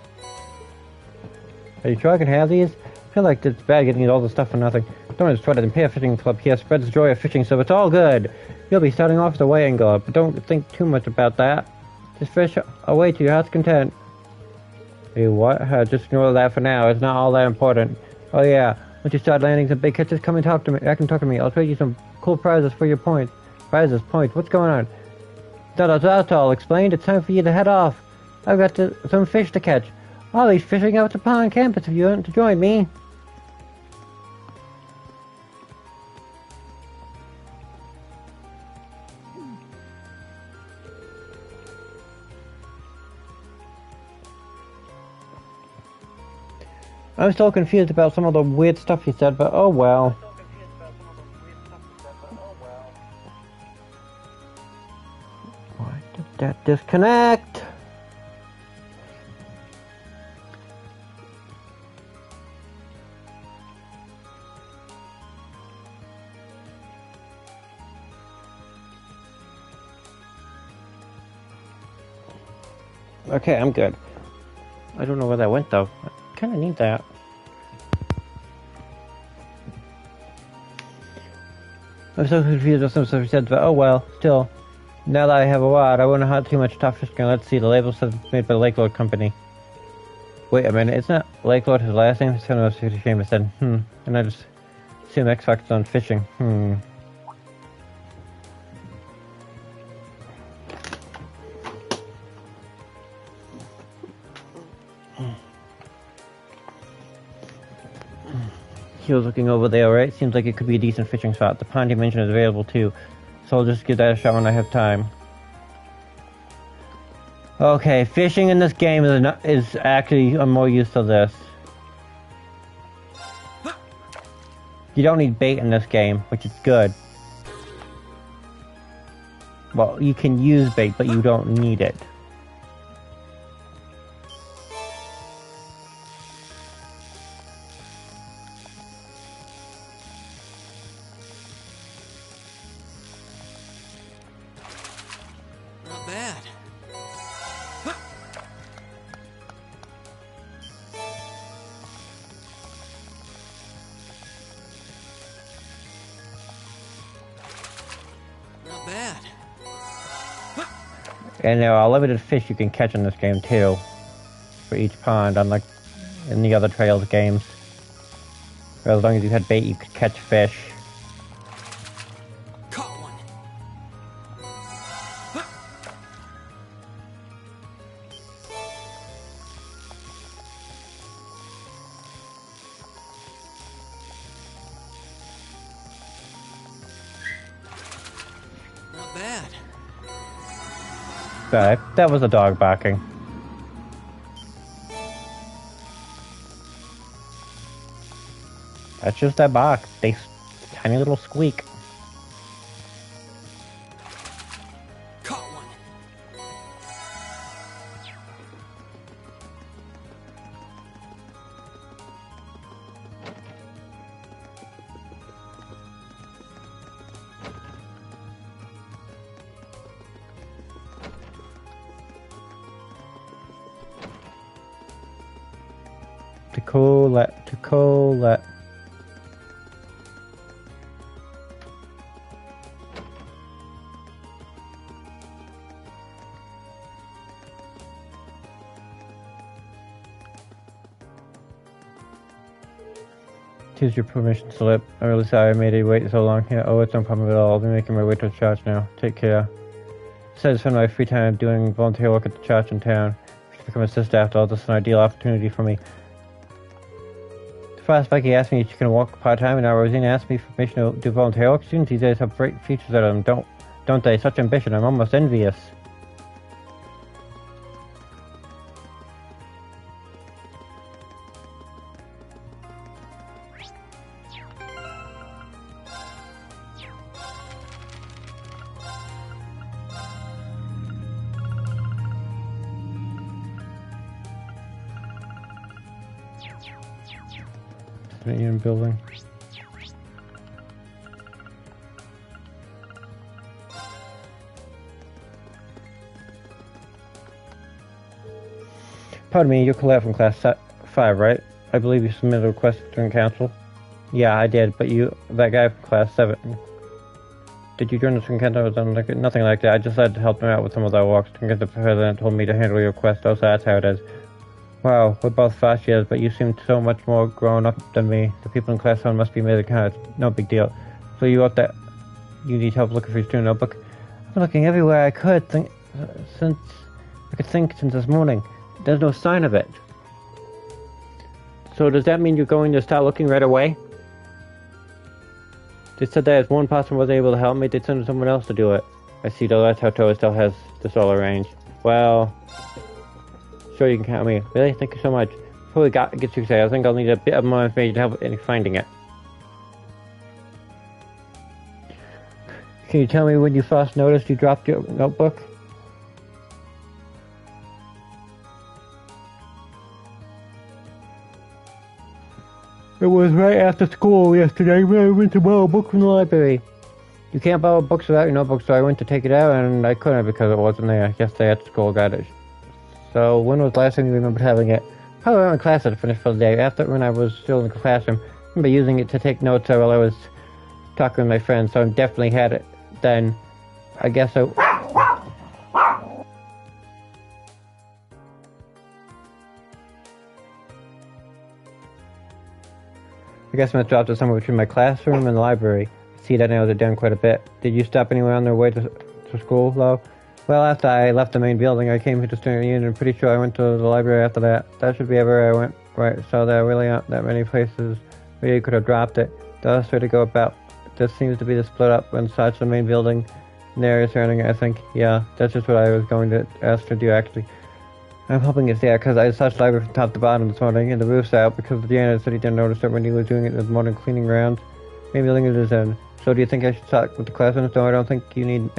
Are you sure I can have these? I feel like it's bad getting all the stuff for nothing. Don't destroy the Imperial Fishing Club here spreads the joy of fishing, so it's all good. You'll be starting off as a way angler, but don't think too much about that. Just fish away to your heart's content. Hey, what? Just ignore that for now. It's not all that important. Oh yeah. Once you start landing some big catches, come and talk to me. Talk to me. I'll trade you some cool prizes for your points. Prizes, points. What's going on? That's all explained. It's time for you to head off. I've got some fish to catch. Ollie's fishing out at the pond campus if you want to join me. I'm still confused about some of the weird stuff he said, but oh well. Why did that disconnect? Okay, I'm good. I don't know where that went though. I kinda need that. I'm so confused with some stuff he said, but oh well, still. Now that I have a rod, I wouldn't have too much tough fishing. Let's see, the label says it's made by the Lakelord Company. Wait a minute, isn't Lake Lord his last name? It's kind of a shame I said, and I just assume X-Fox is on fishing. He was looking over there, right? Seems like it could be a decent fishing spot. The pond you mentioned is available too, so I'll just give that a shot when I have time. Okay, fishing in this game is actually I'm more used to this. You don't need bait in this game, which is good. Well, you can use bait, but you don't need it. Not bad. Not bad. And there are limited fish you can catch in this game too, for each pond, unlike in the other Trails games. Where as long as you had bait, you could catch fish. Not bad. That was a dog barking. That's just that bark. Tiny little squeak. To Colette. Here's your permission slip. I'm really sorry I made you wait so long here. Oh, it's no problem at all. I'll be making my way to the church now. Take care. Besides, I spend my free time doing volunteer work at the church in town. To become a sister after all, this is an ideal opportunity for me. First, Becky asked me if she can work part-time, and now Rosina asked me for permission to do volunteer work. Students these days have great futures out of them, don't they? Such ambition. I'm almost envious. Union building. Pardon me, you're Colette from class 5, right? I believe you submitted a request during council. Yeah, I did, but that guy from class 7. Did you join the student council or something? Nothing like that. I just had to help him out with some of their works. The president told me to handle your request, so that's how it is. Wow, we're both first years, but you seem so much more grown up than me. The people in class 1 must be made of kind. No big deal. So you wrote that you need help looking for your student notebook? I've been looking everywhere I could since this morning. There's no sign of it. So does that mean you're going to start looking right away? They said that if one person wasn't able to help me, they'd send someone else to do it. I see, though, that's how Toa still has this all arranged. Well, sure, you can count on me. Really? Thank you so much. Before we get too excited, I think I'll need a bit of more information to help in finding it. Can you tell me when you first noticed you dropped your notebook? It was right after school yesterday when I went to borrow a book from the library. You can't borrow books without your notebook, so I went to take it out and I couldn't because it wasn't there. Yesterday at school got it. So when was the last time you remembered having it? Probably around class had finished for the day. After when I was still in the classroom, I remember using it to take notes while I was talking with my friends, so I definitely had it then. I guess I... I guess I must dropped it somewhere between my classroom and the library. See, that narrows it down quite a bit. Did you stop anywhere on the way to school, though? Well, after I left the main building, I came here to student union, and pretty sure I went to the library after that. That should be everywhere I went, right? So there really aren't that many places where you could have dropped it. The best way to go about this seems to be to split up and search the main building and the area surrounding it, I think. Yeah, that's just what I was going to ask to do, actually. I'm hoping it's there, because I searched the library from top to bottom this morning, and the roof's out, because the janitor said he didn't notice it when he was doing it this morning cleaning rounds. Main building is in. So do you think I should talk with the classrooms? No, I don't think you need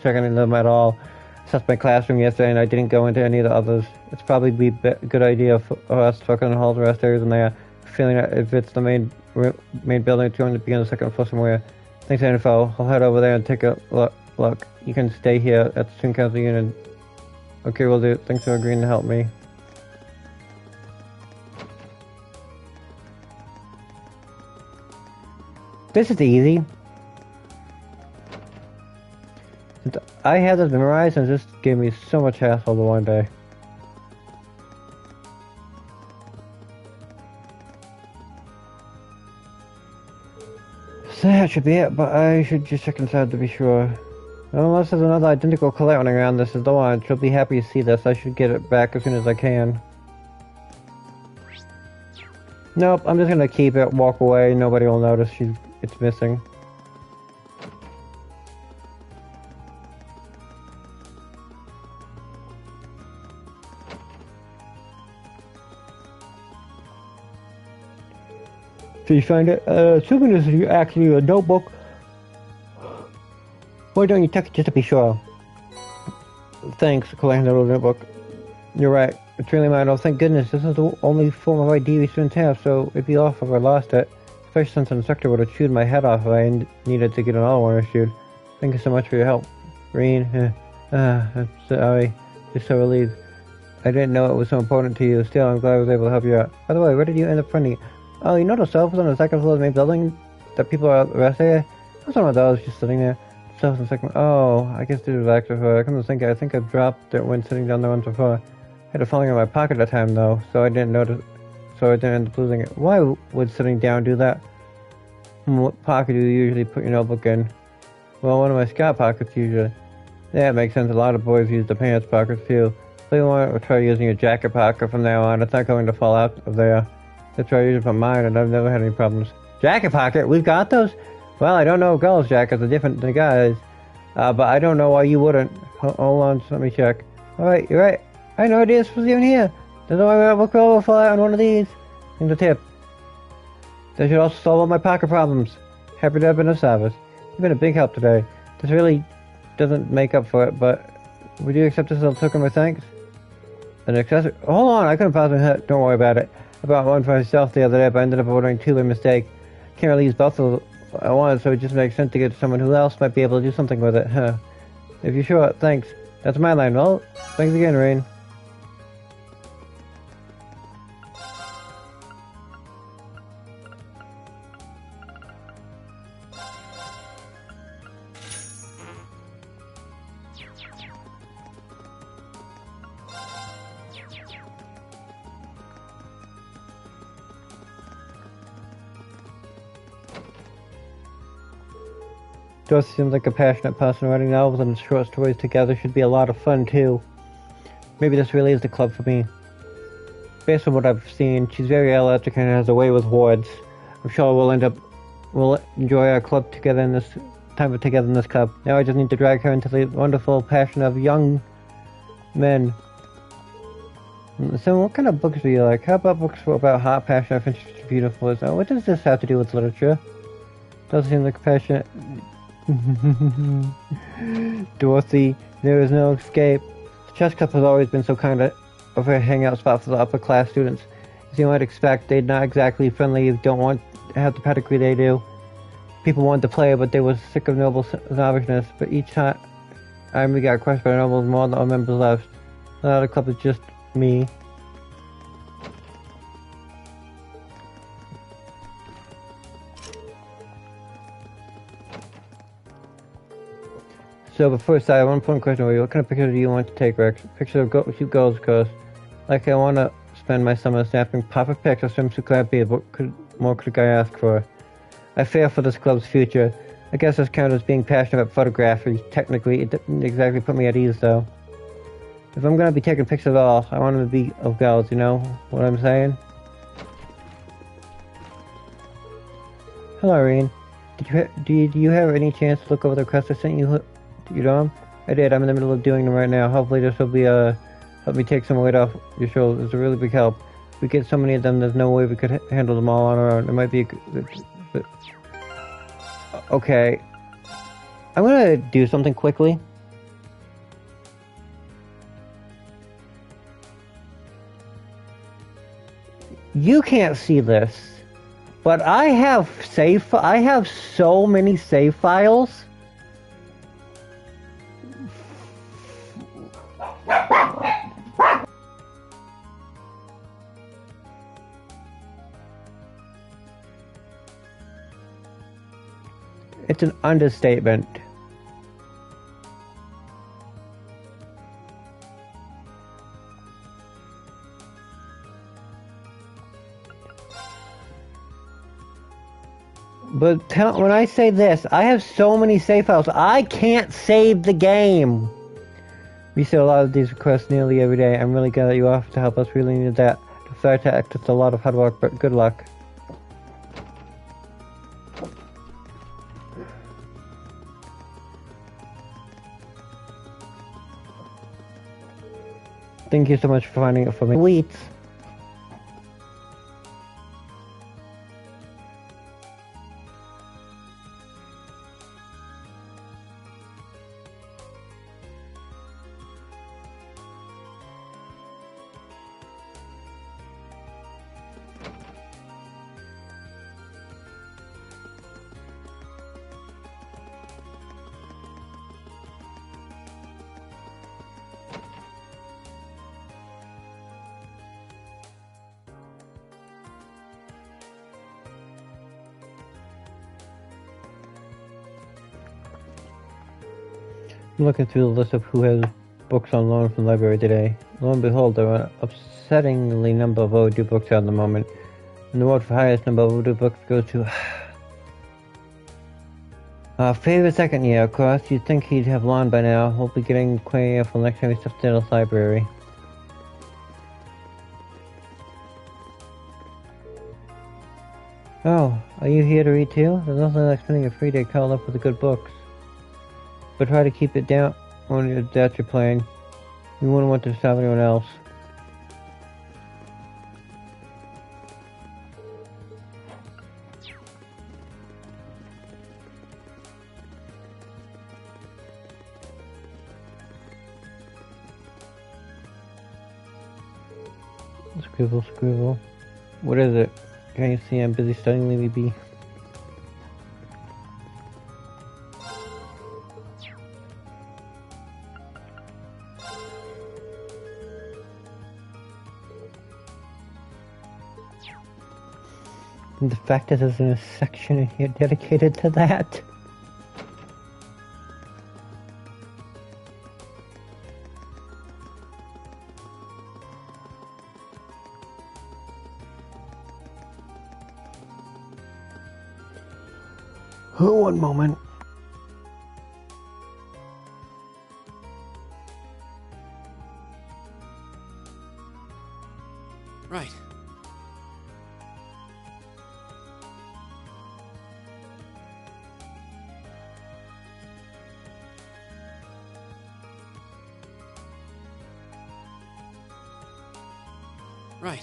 check any of them at all. I searched my classroom yesterday, and I didn't go into any of the others. It's probably be a good idea for us to focus on all the rest areas in there. Feeling that if it's the main building, it's going to be on the second floor somewhere. Thanks for the info. I'll head over there and take a look. You can stay here at the student council unit. Okay, will do. Thanks for agreeing to help me. This is easy. I had this memorized, and this gave me so much hassle the one day. So that should be it, but I should just check inside to be sure. Unless there's another identical colette running around, this is the one. She'll be happy to see this. I should get it back as soon as I can. Nope, I'm just gonna keep it, walk away, nobody will notice it's missing. Did you find it? Assuming this is actually a notebook. Why don't you check it just to be sure? Thanks, collecting the little notebook. You're right. It's really mine. Oh, thank goodness. This is the only form of ID we students have, so it'd be off if I lost it. Especially since an instructor would have chewed my head off if I needed to get another one issued. Thank you so much for your help. Reen, I'm sorry. Just so relieved. I didn't know it was so important to you. Still, I'm glad I was able to help you out. By the way, where did you end up finding? Oh, you know the sofas on the second floor of the main building that people are resting at? I was one of those just sitting there. Sofas on the second. Oh, I guess due to the extra floor. I come to think, I think I dropped it when sitting down there once before. I had it falling in my pocket at the time though, so I didn't notice. So I didn't end up losing it. Why would sitting down do that? What pocket do you usually put your notebook in? Well, one of my scout pockets usually. Yeah, it makes sense. A lot of boys use the pants pockets too. So you want to try using your jacket pocket from now on. It's not going to fall out of there. That's why I use it for mine, and I've never had any problems. Jacket pocket? We've got those? Well, I don't know. Girls' jackets are different than guys. But I don't know why you wouldn't. Hold on, let me check. Alright, you're right. I had no idea this was even here. There's no way I will go fly out on one of these. Here's a tip. That should also solve all my pocket problems. Happy to have been of service. You've been a big help today. This really doesn't make up for it, but would you accept this as a token of thanks? An accessory? Hold on, I couldn't possibly hurt. Don't worry about it. I bought one for myself the other day, but I ended up ordering two by mistake. Can't really use both of them at once, so it just makes sense to get to someone who else might be able to do something with it. Huh. If you're sure, thanks. That's my line. Well, thanks again, Rain. Dorothy seems like a passionate person. Writing novels and short stories together should be a lot of fun, too. Maybe this really is the club for me. Based on what I've seen, she's very electric and has a way with words. I'm sure we'll enjoy our club together in this club. Now I just need to drag her into the wonderful passion of young men. So what kind of books do you like? How about books about hot passion of interest in beautiful? What does this have to do with literature? Doesn't seem like a passionate... Dorothy, there is no escape. The chess club has always been so kind of a hangout spot for the upper class students. As you might expect, they're not exactly friendly, don't want to have the pedigree they do. People wanted to play, but they were sick of noble snobbishness. But each time we got crushed by nobles, more than our members left. Now the club is just me. So, but first, I have one important question for you. What kind of picture do you want to take, Rex? Picture of cute girls, of course. Like, I want to spend my summer snapping pop-up pics of swimsuit clad people. Could more could I ask for? I fear for this club's future. I guess this counts as being passionate about photography. Technically, it didn't exactly put me at ease, though. If I'm gonna be taking pictures at all, I want them to be of girls, you know what I'm saying? Hello, Irene. Did you have any chance to look over the request I sent you, Dom? I did. I'm in the middle of doing them right now. Hopefully this will be, help me take some weight off your shoulders. It's a really big help. We get so many of them, there's no way we could handle them all on our own. It might be okay. I'm gonna do something quickly. You can't see this, but I have so many save files. It's an understatement. But when I say this, I have so many save files, I can't save the game. We see a lot of these requests nearly every day. I'm really glad that you offered to help us. Really need that. The fact that it's a lot of hard work, but good luck. Thank you so much for finding it for me. Sweet. I'm looking through the list of who has books on loan from the library today. Lo and behold, there are an upsettingly number of overdue books out at the moment. And the award for highest number of overdue books goes to our favorite second year, of course. You'd think he'd have learned by now. We'll be getting acquainted for the next time he steps into the library. Oh, are you here to read too? There's nothing like spending a free day curled up with the good books. But try to keep it down when that's your plan. You wouldn't want to stop anyone else. Scribble, scribble. What is it? Can't you see I'm busy studying? Leave me be. And the fact that there's a section in here dedicated to that. Oh, one moment. Right. Right.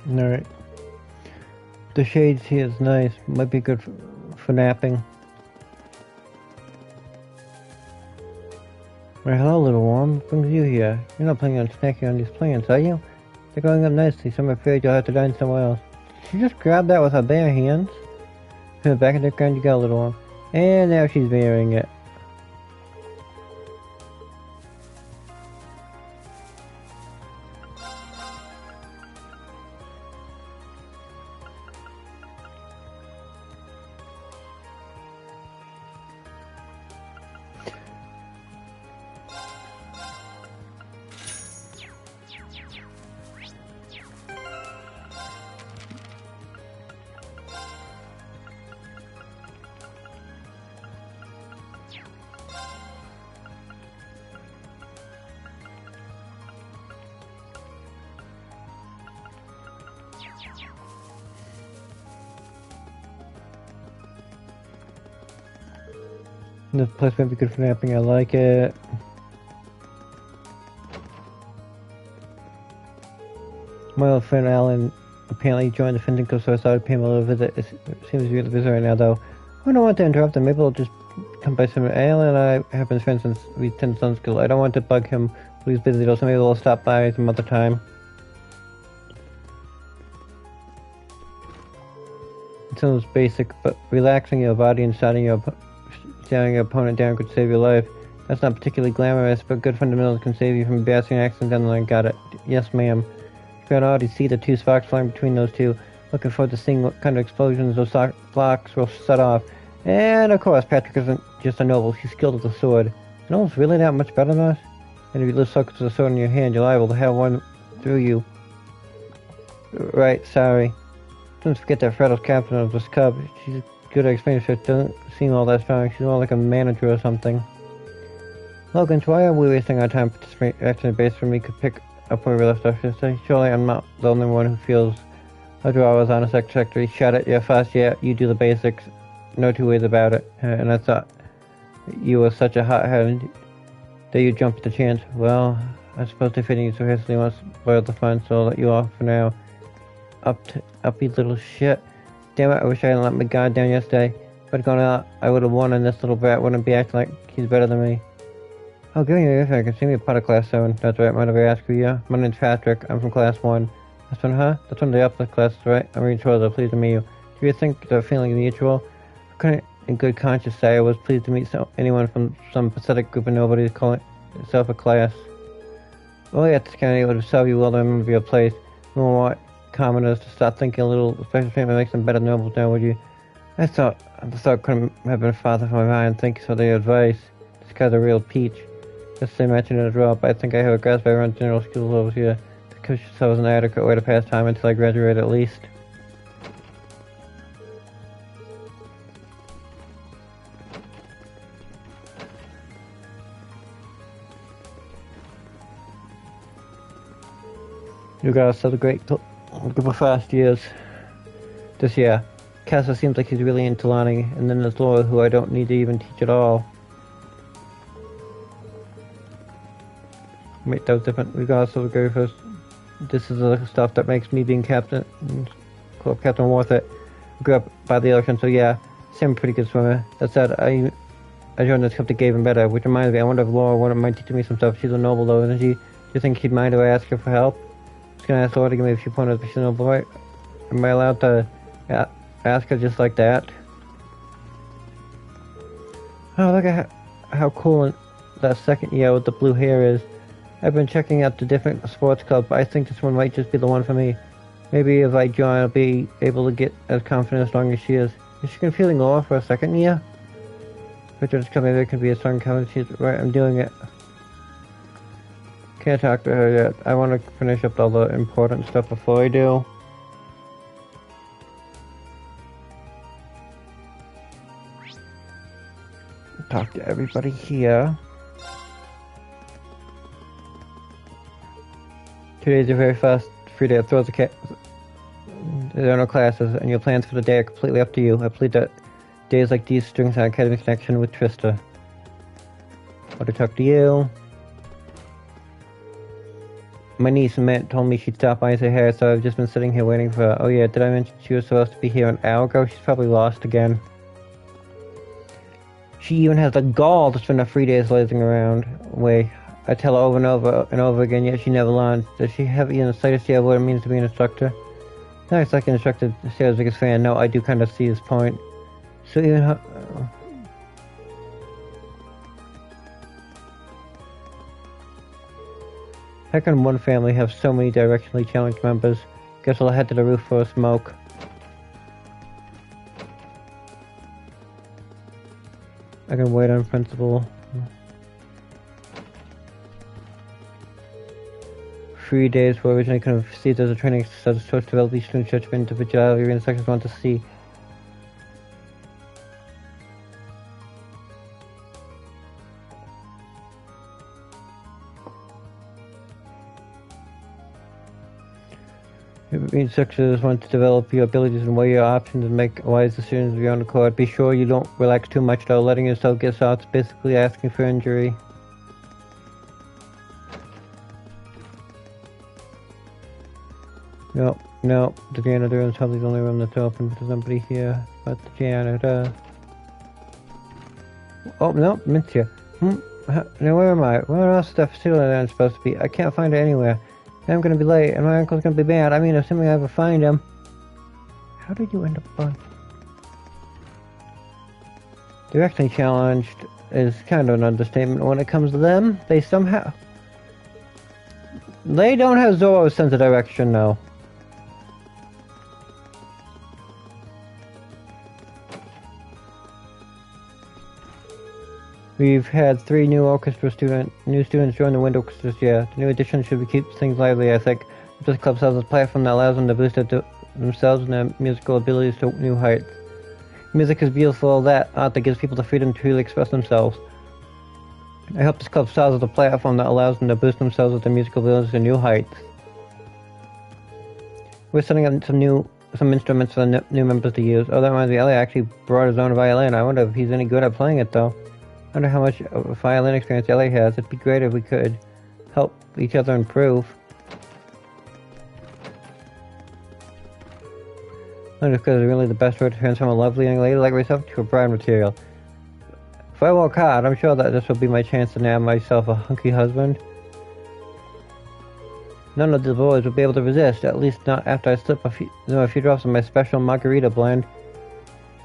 Alright. The shades here is nice. Might be good for napping. Right, hello, little worm. What brings you here? You're not planning on snacking on these plants, are you? They're going up nicely, so I'm afraid you'll have to dine somewhere else. She just grabbed that with her bare hands. From the back of the ground you go, little one. And now she's burying it. This place might be good for napping, I like it. My old friend Alan apparently joined the fencing club, so I thought I'd pay him a little visit. It seems to be really busy right now, though. I don't want to interrupt him. Maybe I'll just come by some. Alan and I have been friends since we attended Sun School. I don't want to bug him when he's busy, though, so maybe we'll stop by some other time. It sounds basic, but relaxing your body and staring your opponent down could save your life. That's not particularly glamorous, but good fundamentals can save you from embarrassing accidents down the line. Got it. Yes, ma'am. You can already see the two sparks flying between those two. Looking forward to seeing what kind of explosions those blocks will set off. And of course, Patrick isn't just a noble, he's skilled with a sword. You know what's really that much better than us? And if you live focused with a sword in your hand, you're liable to have one through you. Right, sorry. Don't forget that Fredo's captain of this cub. She's good at explaining stuff, doesn't seem all that strong. She's more like a manager or something. Logan, why are we wasting our time participating in the base when we could pick up where we left off yesterday? Surely I'm not the only one who feels a draw was on a secretary. Shut it, you're fast, yeah, you do the basics. No two ways about it. And I thought you were such a hothead that you jumped at the chance. Well, I suppose defeating you so hastily must spoil the fun, so I'll let you off for now. Up you little shit. Damn it, I wish I hadn't let my guard down yesterday. If I'd gone out, I would have won, and this little brat wouldn't be acting like he's better than me. Oh, give me a can see me a part of Class 7. That's right, might have asked who you are. My name's Patrick, I'm from Class 1. That's one, huh? That's one of the upper classes, right? I'm reading towards pleased to meet you. Do you think the feeling mutual? I couldn't in good conscience say I was pleased to meet anyone from some pathetic group of nobodies calling itself a class. Well, yeah, this kind of would have served you well to remember your place. You won't want commoners to start thinking a little special treatment makes them better nobles now, would you? The thought couldn't have been farther from my mind. Thank you for the advice. This guy's a real peach. Just they mentioned it as well, but I think I have a grasp around general skills over here. Because so was an adequate way to pass time until I graduate at least. You guys had a great group of first years this year. Castle seems like he's really into Lonnie, and then there's Laura, who I don't need to even teach at all. Wait, that was different. We got also very first. This is the stuff that makes me being captain, club captain worth it. I grew up by the ocean, so yeah, I'm a pretty good swimmer. That said, I joined this club to get even better, which reminds me, I wonder if Laura wouldn't mind teaching me some stuff. She's a noble though, isn't she? Do you think she'd mind if I ask her for help? I was gonna ask Laura to give me a few pointers, but she's a noble, right? Am I allowed to ask her just like that? Oh, look at how cool that second year with the blue hair is. I've been checking out the different sports clubs, but I think this one might just be the one for me. Maybe if I join, I'll be able to get as confident as strong as she is. Is she feeling Laura for a second year? Richard's coming, there can be a strong confidence. She's right, I'm doing it. Can't talk to her yet. I want to finish up all the important stuff before I do. Talk to everybody here. Today's your very first free day. There are no classes, and your plans for the day are completely up to you. I believe that days like these strengthen our academic connection with Trista. Want to talk to you. My niece Mint told me she'd stop by and say hey, so I've just been sitting here waiting for her. Oh yeah, did I mention she was supposed to be here an hour ago? She's probably lost again. She even has the gall to spend her free days lazing around. Wait, I tell her over and over and over again, yet she never learns. Does she have even the slightest idea of what it means to be an instructor? Not exactly like an instructor, Sarah's biggest fan. No, I do kind of see his point. So even her... How can one family have so many directionally challenged members? Guess I'll head to the roof for a smoke. I can wait on principal. 3 days were originally conceived as a training exercise to develop each student's judgment, individuality, and instructors want to see. Instructors want to develop your abilities and weigh your options and make wise decisions of your own accord. Be sure you don't relax too much though. Letting yourself get shot is basically asking for injury. No. The janitor room is probably the only room that's open, but there's nobody here but the janitor. Oh, no, Mintia. Now where am I? Where else is the facility that I'm supposed to be? I can't find it anywhere. I'm gonna be late, and my uncle's gonna be mad. I mean, assuming I ever find him. How did you end up on? Directly challenged is kind of an understatement when it comes to them. They somehow... They don't have Zoro's sense of direction, though. We've had 3 new students join the window this year. The new addition should keep things lively, I think. This club sells a platform that allows them to boost themselves and their musical abilities to new heights. Music is beautiful, that art that gives people the freedom to freely express themselves. I hope this club sells a platform that allows them to boost themselves with their musical abilities to new heights. We're setting up some instruments for the new members to use. Oh, that reminds me, Elliot actually brought his own violin. I wonder if he's any good at playing it, though. I wonder how much violin experience Ellie has. It'd be great if we could help each other improve. I wonder if it's really the best way to transform a lovely young lady like myself to a bride material. If I work hard, I'm sure that this will be my chance to nab myself a hunky husband. None of the boys will be able to resist, at least not after I slip a few drops of my special margarita blend.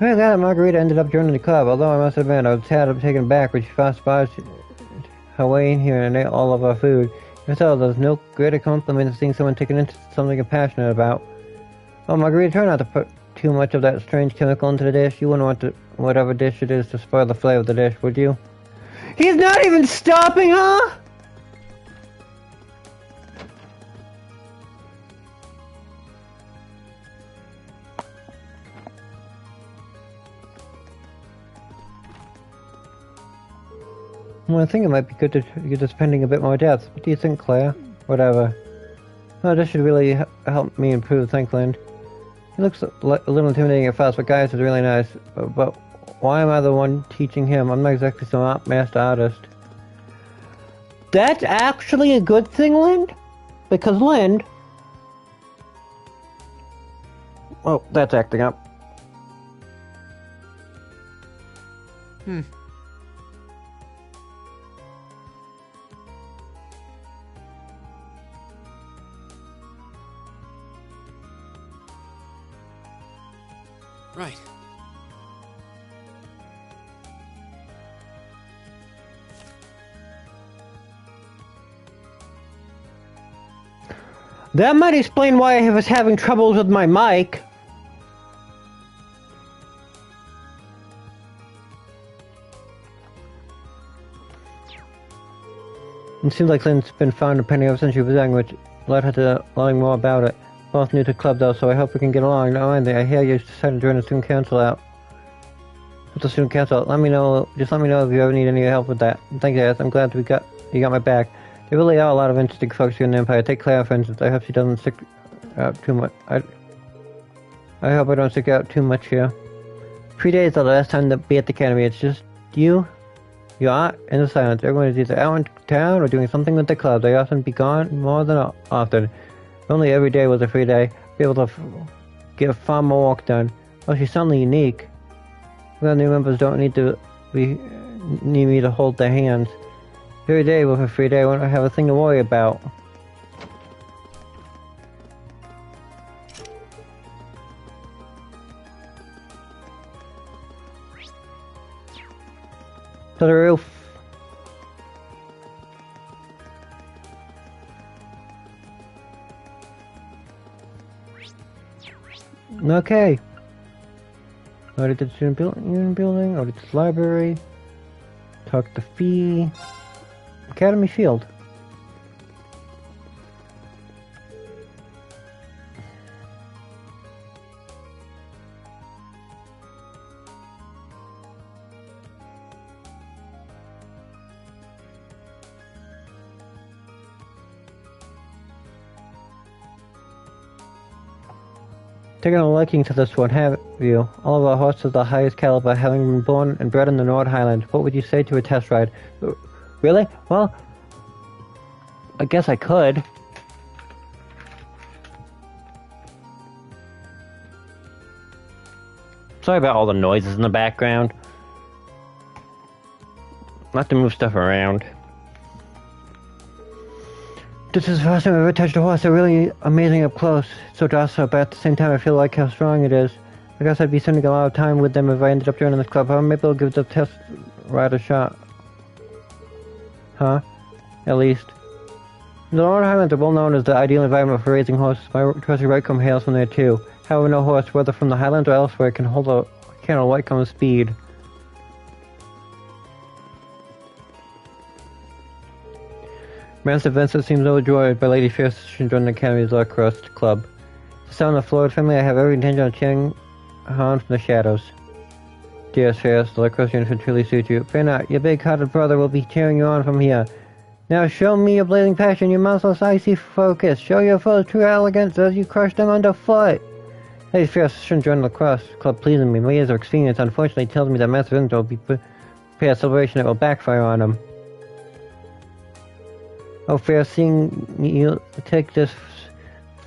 I'm glad that Margarita ended up joining the club, although I must admit I was tad taken back when she first spotted her way in here and ate all of our food. If so, there's no greater compliment than seeing someone taking interest in something you're passionate about. Oh, Margarita, try not to put too much of that strange chemical into the dish. You wouldn't want whatever dish it is to spoil the flavor of the dish, would you? He's not even stopping her! Well, I think it might be good to get this pending a bit more depth. What do you think, Claire? Whatever. Oh, this should really help me improve, thank Lind. He looks a little intimidating at first, but guys is really nice. But why am I the one teaching him? I'm not exactly some master artist. That's actually a good thing, Lind? Because Lind... Oh, that's acting up. Right. That might explain why I was having troubles with my mic. It seems like Lynn's been found a penny ever since she was young, which led her to learning more about it. Both new to the club though, so I hope we can get along. No, Andy, I hear you decided to join the student council out. What's the student council? Let me know. Just let me know if you ever need any help with that. Thanks, guys. I'm glad you got my back. There really are a lot of interesting folks here in the Empire. Take Claire, for instance. I hope she doesn't stick out too much. I hope I don't stick out too much here. 3 days are the last time to be at the academy. It's just you, your aunt, and the silence. Everyone is either out in town or doing something with the club. They often be gone more than often. If only every day was a free day, be able to get far more work done. Oh, she's suddenly unique. Well, new members don't need me to hold their hands. Every day with a free day, I won't have a thing to worry about. To the roof. Okay. Already did student union building, already did library. Talk to Fee. Academy Field. Taking a liking to this one, have you? All of our horses of the highest caliber, having been born and bred in the Nord Highlands. What would you say to a test ride? Really? Well, I guess I could. Sorry about all the noises in the background. I'll have to move stuff around. This is the first time I've ever touched a horse. They're really amazing up close. So docile, but at the same time I feel like how strong it is. I guess I'd be spending a lot of time with them if I ended up joining this club. However, maybe I'll give the test ride a shot. Huh? At least. The Nord Highlands are well known as the ideal environment for raising horses. My trusty Whitecomb hails from there too. However, no horse, whether from the Highlands or elsewhere, can hold a candle Whitecomb's speed. Master Vincent seems overjoyed by Lady Fierce to join the Academy's Lacrosse Club. To sound the Floyd family, I have every intention of cheering on from the shadows. Dearest Fierce, the Lacrosse unit should truly suit you. Fear not, your big-hearted brother will be cheering you on from here. Now show me your blazing passion, your merciless icy focus. Show your foes true elegance as you crush them underfoot. Lady Fierce shouldn't join the Lacrosse Club pleasing me. My years of experience unfortunately tells me that Master Vincent will be prepared a celebration that will backfire on him. Oh, Fair, seeing you take this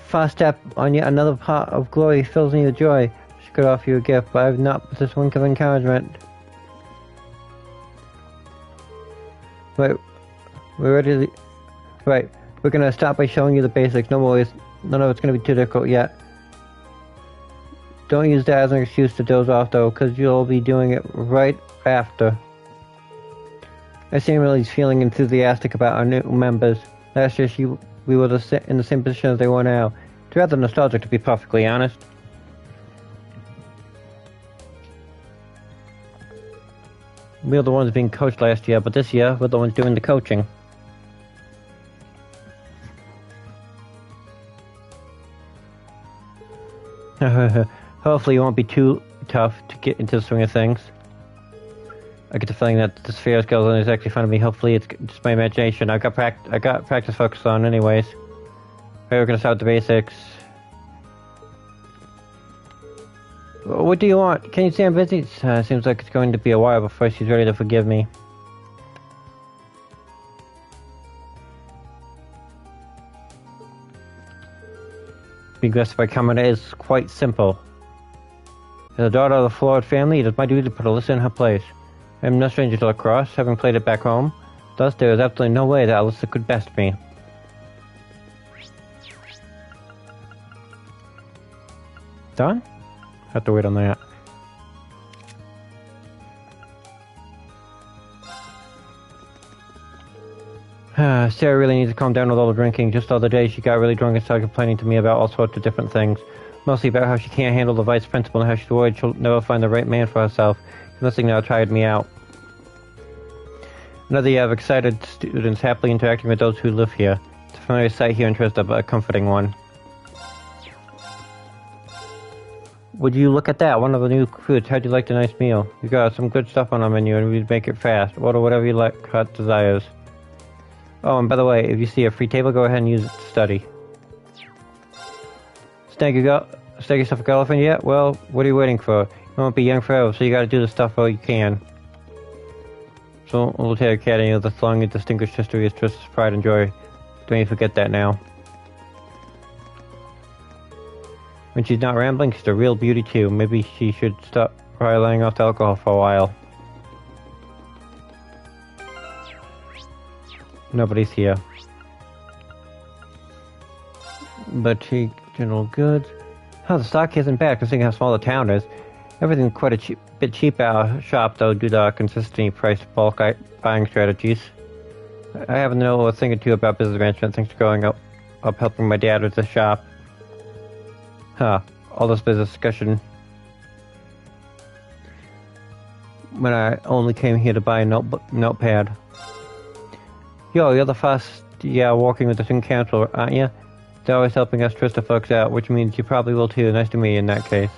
fast step on yet another part of glory fills me with joy. She could offer you a gift, but I have not but this wink of encouragement. Right, we're ready to... Right, we're gonna start by showing you the basics. No worries, none of it's gonna be too difficult yet. Don't use that as an excuse to doze off though, because you'll be doing it right after. I seem really feeling enthusiastic about our new members. Last year we were in the same position as they were now. It's rather nostalgic, to be perfectly honest. We were the ones being coached last year, but this year we're the ones doing the coaching. Hopefully it won't be too tough to get into the swing of things. I get the feeling that this Fierce girl is actually fun of me. Hopefully it's just my imagination. I got practice focused on anyways. Right, we're gonna start with the basics. What do you want? Can you say I'm busy? Seems like it's going to be a while before she's ready to forgive me. Being aggressive by comment is quite simple. As a daughter of the Floyd family, it is my duty to put Alyssa in her place. I am no stranger to lacrosse, having played it back home. Thus, there is absolutely no way that Alyssa could best me. Done? Have to wait on that. Sarah really needs to calm down with all the drinking. Just the other day, she got really drunk and started complaining to me about all sorts of different things. Mostly about how she can't handle the vice principal and how she's worried she'll never find the right man for herself. This thing now tired me out. Another year of excited students happily interacting with those who live here. It's a familiar sight here in Trista, but a comforting one. Would you look at that? One of the new foods. How'd you like the nice meal? We got some good stuff on our menu and we'd make it fast. Order whatever you like, heart desires. Oh, and by the way, if you see a free table, go ahead and use it to study. Snag yourself a girlfriend yet? Well, what are you waiting for? You won't be young forever, so you gotta do the stuff while you can. So, we'll take Academy with this long and distinguished history is Trista's pride and joy. Don't you forget that now. When she's not rambling, she's a real beauty too. Maybe she should stop relying off the alcohol for a while. Nobody's here. Boutique general goods. Oh, the stock isn't bad considering how small the town is. Everything's quite a bit cheap at our shop though due to our consistently priced bulk buying strategies. I happen to know a thing or two about business management thanks to growing up helping my dad with the shop. Huh, all this business discussion when I only came here to buy a notepad. Yo, you're the first, working with the student council, aren't you? They're always helping us Trista folks out, which means you probably will too. Nice to meet you in that case.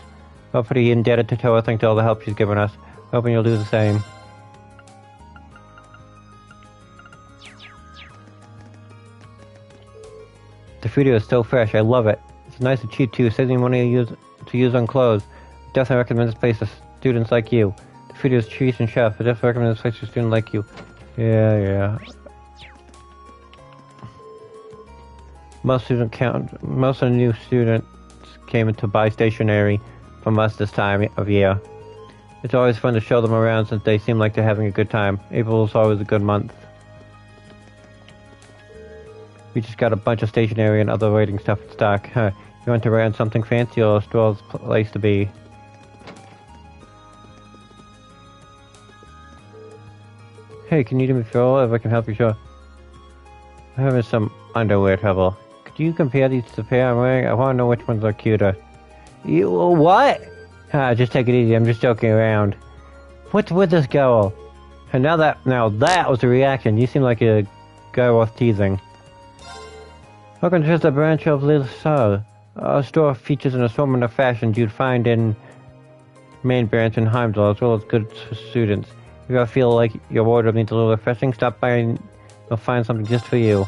We're pretty indebted to Toa thanks to all the help she's given us. Hoping you'll do the same. The food is so fresh, I love it. It's nice and cheap too, saving money to use on clothes. Definitely recommend this place to students like you. The food is cheese and chef, but definitely recommend this place to students like you. Yeah. Most of the new students came to buy stationery from us this time of year. It's always fun to show them around since they seem like they're having a good time. April is always a good month. We just got a bunch of stationery and other writing stuff in stock. Huh. You want to rent something fancy or a store's place to be? Hey, can you do me a favor if I can help you? Sure. I'm having some underwear trouble. Could you compare these to the pair I'm wearing? I want to know which ones are cuter. You what? Just take it easy. I'm just joking around. What's with this girl? And now that was a reaction. You seem like a guy worth teasing. Welcome to just a branch of Little Star. Our store features an assortment of fashions you'd find in main branch in Heimdall, as well as goods for students. If you ever feel like your wardrobe needs a little refreshing, stop by and you'll find something just for you.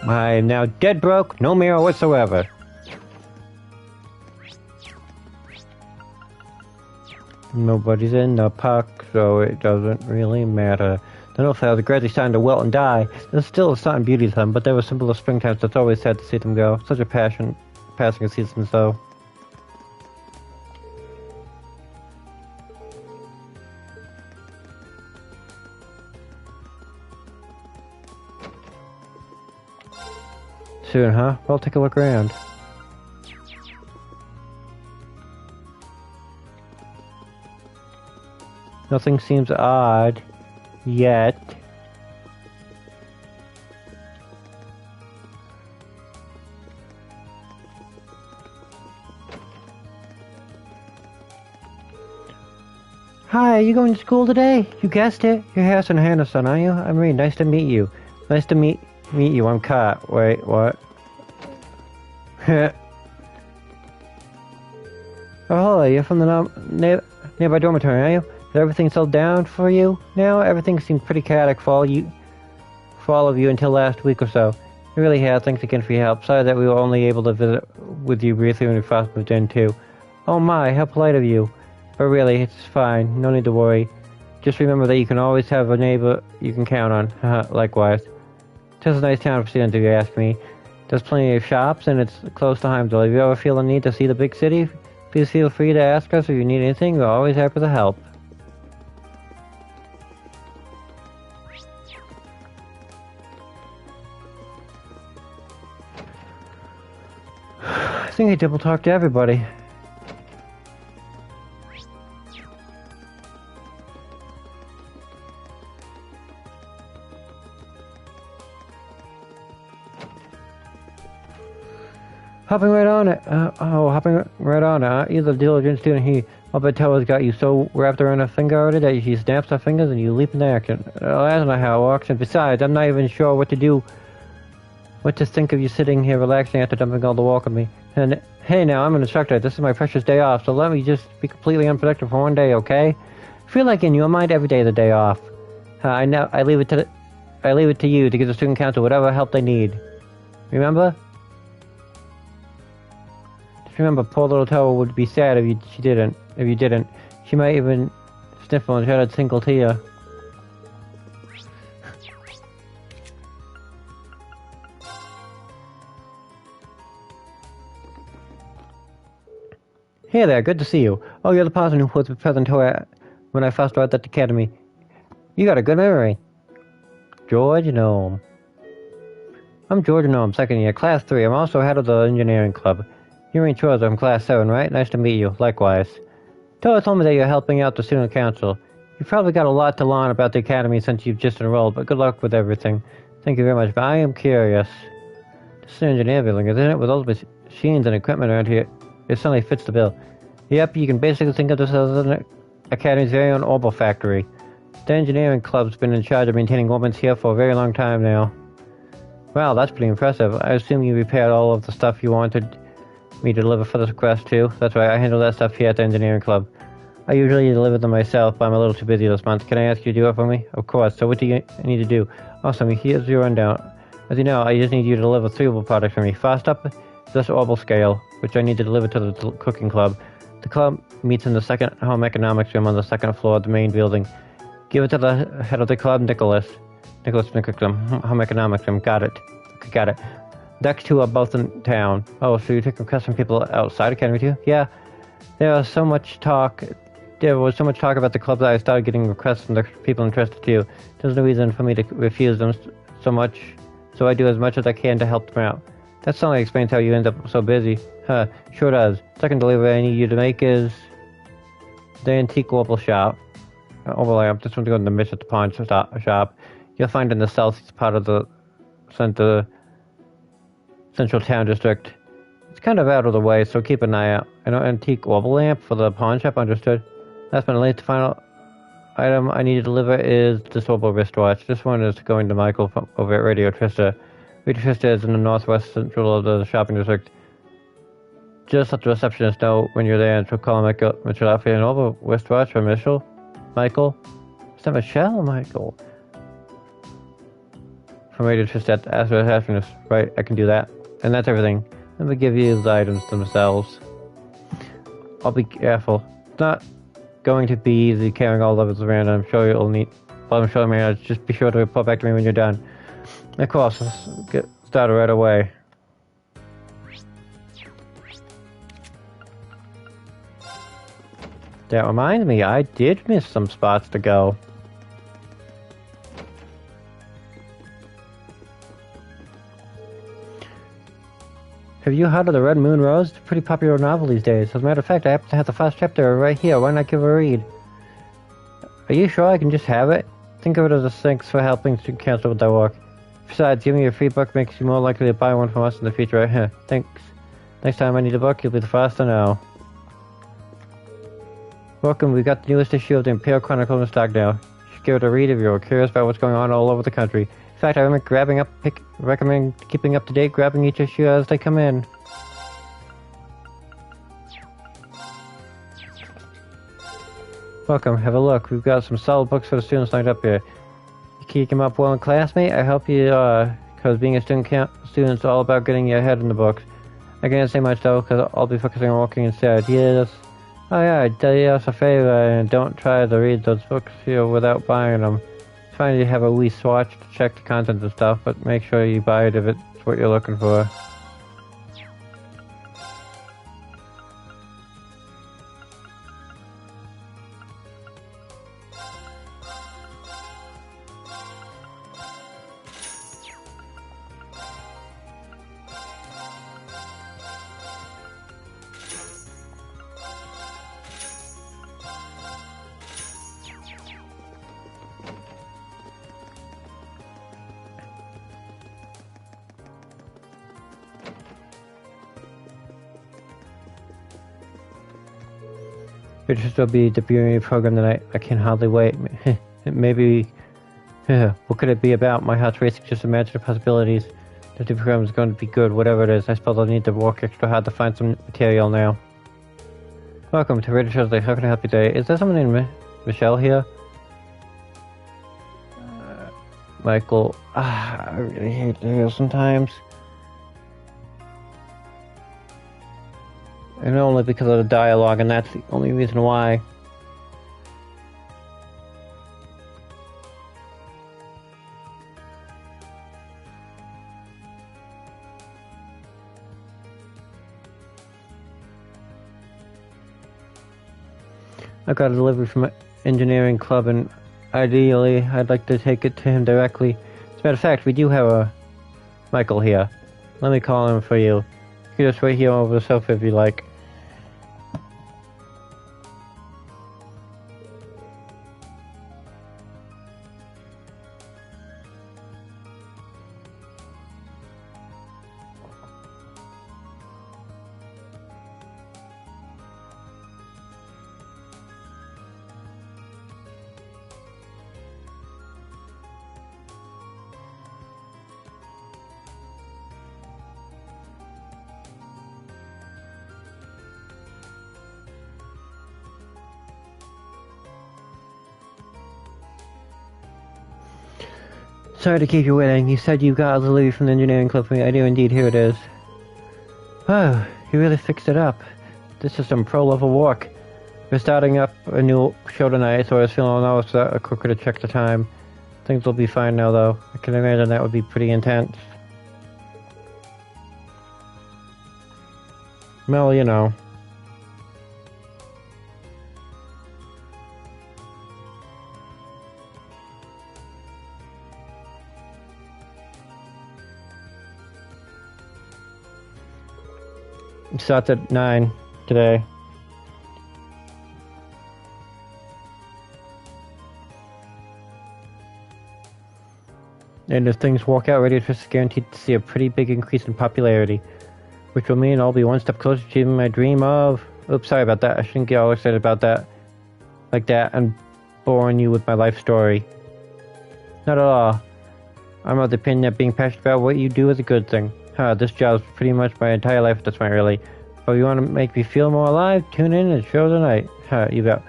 I'm now dead broke, no mirror whatsoever. Nobody's in the park, so it doesn't really matter. The Northfires are gradually starting to wilt and die. There's still a certain beauty to them, but they were symbol of springtime, so it's always sad to see them go. Such a passing of seasons, though. Soon, huh? Well, take a look around. Nothing seems odd yet. Hi, are you going to school today? You guessed it. You're Harrison Henderson, are you? I'm Reed. Nice to meet you. Nice to meet you. I'm Kat. Wait, what? Oh, hello. You're from the nearby dormitory, are you? Is everything settled down for you now? Everything seemed pretty chaotic for all of you until last week or so. It really has. Thanks again for your help. Sorry that we were only able to visit with you briefly when we first moved in, too. Oh my, how polite of you. But really, it's fine. No need to worry. Just remember that you can always have a neighbor you can count on. Likewise. It's a nice town for students, if you ask me. There's plenty of shops, and it's close to Heimdall. If you ever feel the need to see the big city, please feel free to ask us if you need anything. We're always happy to help. I think I double talked to everybody. Hopping right on it. Hopping right on it. You're the diligent student he up at Tower's got you so wrapped around her finger already that she snaps her fingers and you leap into action. That's not how it works. And besides, I'm not even sure what to think of you sitting here relaxing after dumping all the work on me. And hey, now I'm an instructor. This is my precious day off, so let me just be completely unproductive for one day, okay? I feel like in your mind every day is a day off. I leave it to you to give the student council whatever help they need. Remember? Just remember, poor little Tower would be sad if you didn't. She might even sniffle and shed a single tear. Hey there, good to see you. Oh, you're the person who was present when I first arrived at the academy. You got a good memory. George Gnome. I'm George Gnome, second year, class 3. I'm also head of the engineering club. You're in chores from class 7, right? Nice to meet you. Likewise. Toa told me that you're helping out the student council. You've probably got a lot to learn about the academy since you've just enrolled, but good luck with everything. Thank you very much, but I am curious. This is an engineer building, isn't it? With all the machines and equipment around here, it certainly fits the bill. Yep, you can basically think of this as an academy's very own orbital factory. The engineering club's been in charge of maintaining orbits here for a very long time now. Wow, that's pretty impressive. I assume you repaired all of the stuff you wanted me to deliver for this quest too. That's right, I handle that stuff here at the engineering club. I usually deliver them myself, but I'm a little too busy this month. Can I ask you to do it for me? Of course. So what do you need to do? Awesome, here's your rundown. As you know, I just need you to deliver 3 orbital products for me. First up, this orbital scale, which I need to deliver to the cooking club. The club meets in the second home economics room on the second floor of the main building. Give it to the head of the club, Nicholas Nickerson, home economics room. Got it. Next 2 are both in town. Oh, so you take requests from people outside Academy too? Yeah. There was so much talk about the club that I started getting requests from the people interested too. There's no reason for me to refuse them so much, so I do as much as I can to help them out. That certainly explains how you end up so busy. Huh, sure does. Second delivery I need you to make is the antique orbital shop. Overlap. This one's going to miss at the pawn shop. You'll find it in the southeast part of the central town district. It's kind of out of the way, so keep an eye out. An antique orbital lamp for the pawn shop, understood. Last but not least, the final item I need to deliver is this orbital wristwatch. This one is going to Michael over at Radio Trista. Radio Trista is in the northwest central of the shopping district. Just let the receptionist know when you're there and she'll call Michael Lafayette an orbital wristwatch for Michael. Is that Michael? From Radio Trista, ask the receptionist. Right, I can do that. And that's everything. Let me give you the items themselves. I'll be careful. It's not going to be easy carrying all levels around. I'm sure you'll need. Well, I'm sure you may. Just be sure to report back to me when you're done. Of course, let's get started right away. That reminds me, I did miss some spots to go. Have you heard of the Red Moon Rose? It's a pretty popular novel these days. As a matter of fact, I happen to have the first chapter right here. Why not give it a read? Are you sure I can just have it? Think of it as a thanks for helping to cancel with their work. Besides, giving you a free book makes you more likely to buy one from us in the future. Thanks. Next time I need a book, you'll be the first to know. Welcome, we got the newest issue of the Imperial Chronicle in stock now. You should give it a read if you're curious about what's going on all over the country. In fact, I recommend keeping up to date, grabbing each issue as they come in. Welcome, have a look. We've got some solid books for the students lined up here. You keep them up well in class, mate? I hope you are, because being a student's all about getting your head in the books. I can't say much though, because I'll be focusing on working instead. Yes. Oh yeah, I'd do us a favor and don't try to read those books here without buying them. It's fine to have a wee swatch to check the content and stuff, but make sure you buy it if it's what you're looking for. It should still be debuting a program tonight. I can hardly wait. Maybe... what could it be about? My heart's racing. Just imagine the possibilities. The program is going to be good, whatever it is. I suppose I'll need to work extra hard to find some material now. Welcome to Radio Thursday. How can I help you today? Is there someone named Michelle here? Michael. I really hate to hear sometimes. And only because of the dialogue, and that's the only reason why. I got a delivery from an engineering club, and ideally, I'd like to take it to him directly. As a matter of fact, we do have a Michael here. Let me call him for you. You can just wait here over the sofa if you like. Sorry to keep you waiting. You said you got a delivery from the engineering club for me. I do indeed. Here it is. Oh, you really fixed it up. This is some pro-level work. We're starting up a new show tonight, so I was feeling quicker to check the time. Things will be fine now, though. I can imagine that would be pretty intense. Well, you know. It starts at 9 today. And if things work out, Radio Twist is guaranteed to see a pretty big increase in popularity, which will mean I'll be one step closer to achieving my dream of... Oops, sorry about that. I shouldn't get all excited about that. Like that, and boring you with my life story. Not at all. I'm of the opinion that being passionate about what you do is a good thing. This job's pretty much my entire life at this point, really. But if you want to make me feel more alive, tune in and show tonight. You bet.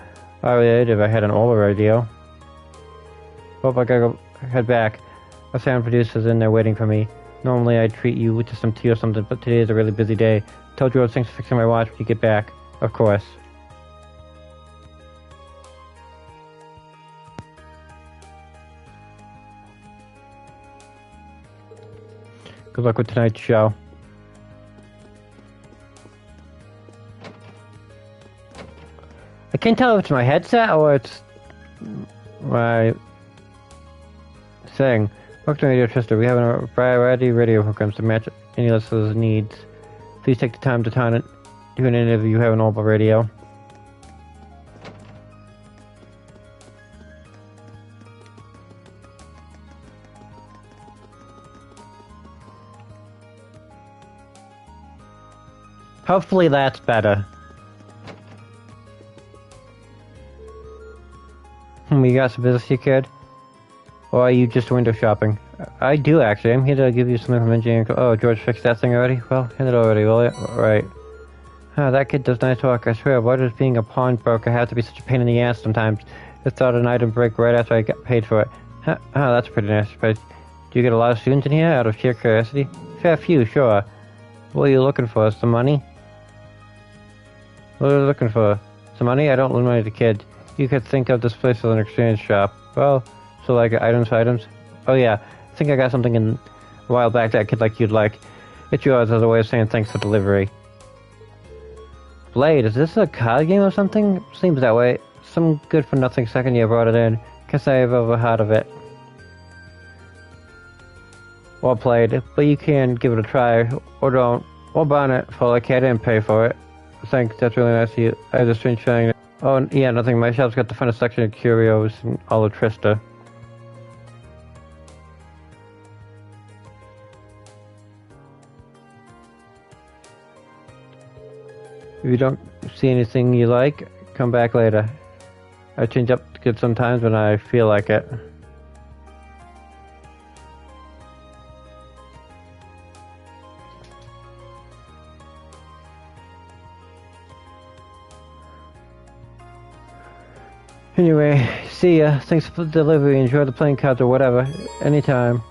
I would if I had an older radio. Hope I gotta go head back. Our sound producer's in there waiting for me. Normally I'd treat you to some tea or something, but today is a really busy day. Told you I was thanks for fixing my watch when you get back. Of course. Good luck with tonight's show. I can't tell if it's my headset or it's my thing. Welcome to Radio Twister. We have a variety of radio programs to match any listener's needs. Please take the time to tune in if you have an old radio. Hopefully that's better. We got some business here, kid? Or are you just window shopping? I do, actually. I'm here to give you some information. Oh, George fixed that thing already? Well, hand it already, will you? Right. That kid does nice work, I swear. Why does being a pawnbroker have to be such a pain in the ass sometimes? Just thought an item break right after I got paid for it. That's pretty nice. But do you get a lot of students in here, out of sheer curiosity? Fair few, sure. What are you looking for? Some money? What are you looking for? Some money? I don't loan money to kids. You could think of this place as an exchange shop. Well, so like items? Oh yeah, I think I got something in a while back that a kid like you'd like. It's yours as a way of saying thanks for delivery. Blade, is this a card game or something? Seems that way. Some good-for-nothing second year brought it in. Guess I've ever heard of it. Well played, but you can give it a try, or don't. Or burn it for like I didn't pay for it. Thanks, that's really nice of you. I have a strange feeling. Oh, yeah, nothing. My shelf's got the funnest section of curios and all of Trista. If you don't see anything you like, come back later. I change up the kid sometimes when I feel like it. Anyway, see ya. Thanks for the delivery. Enjoy the playing cards or whatever. Anytime.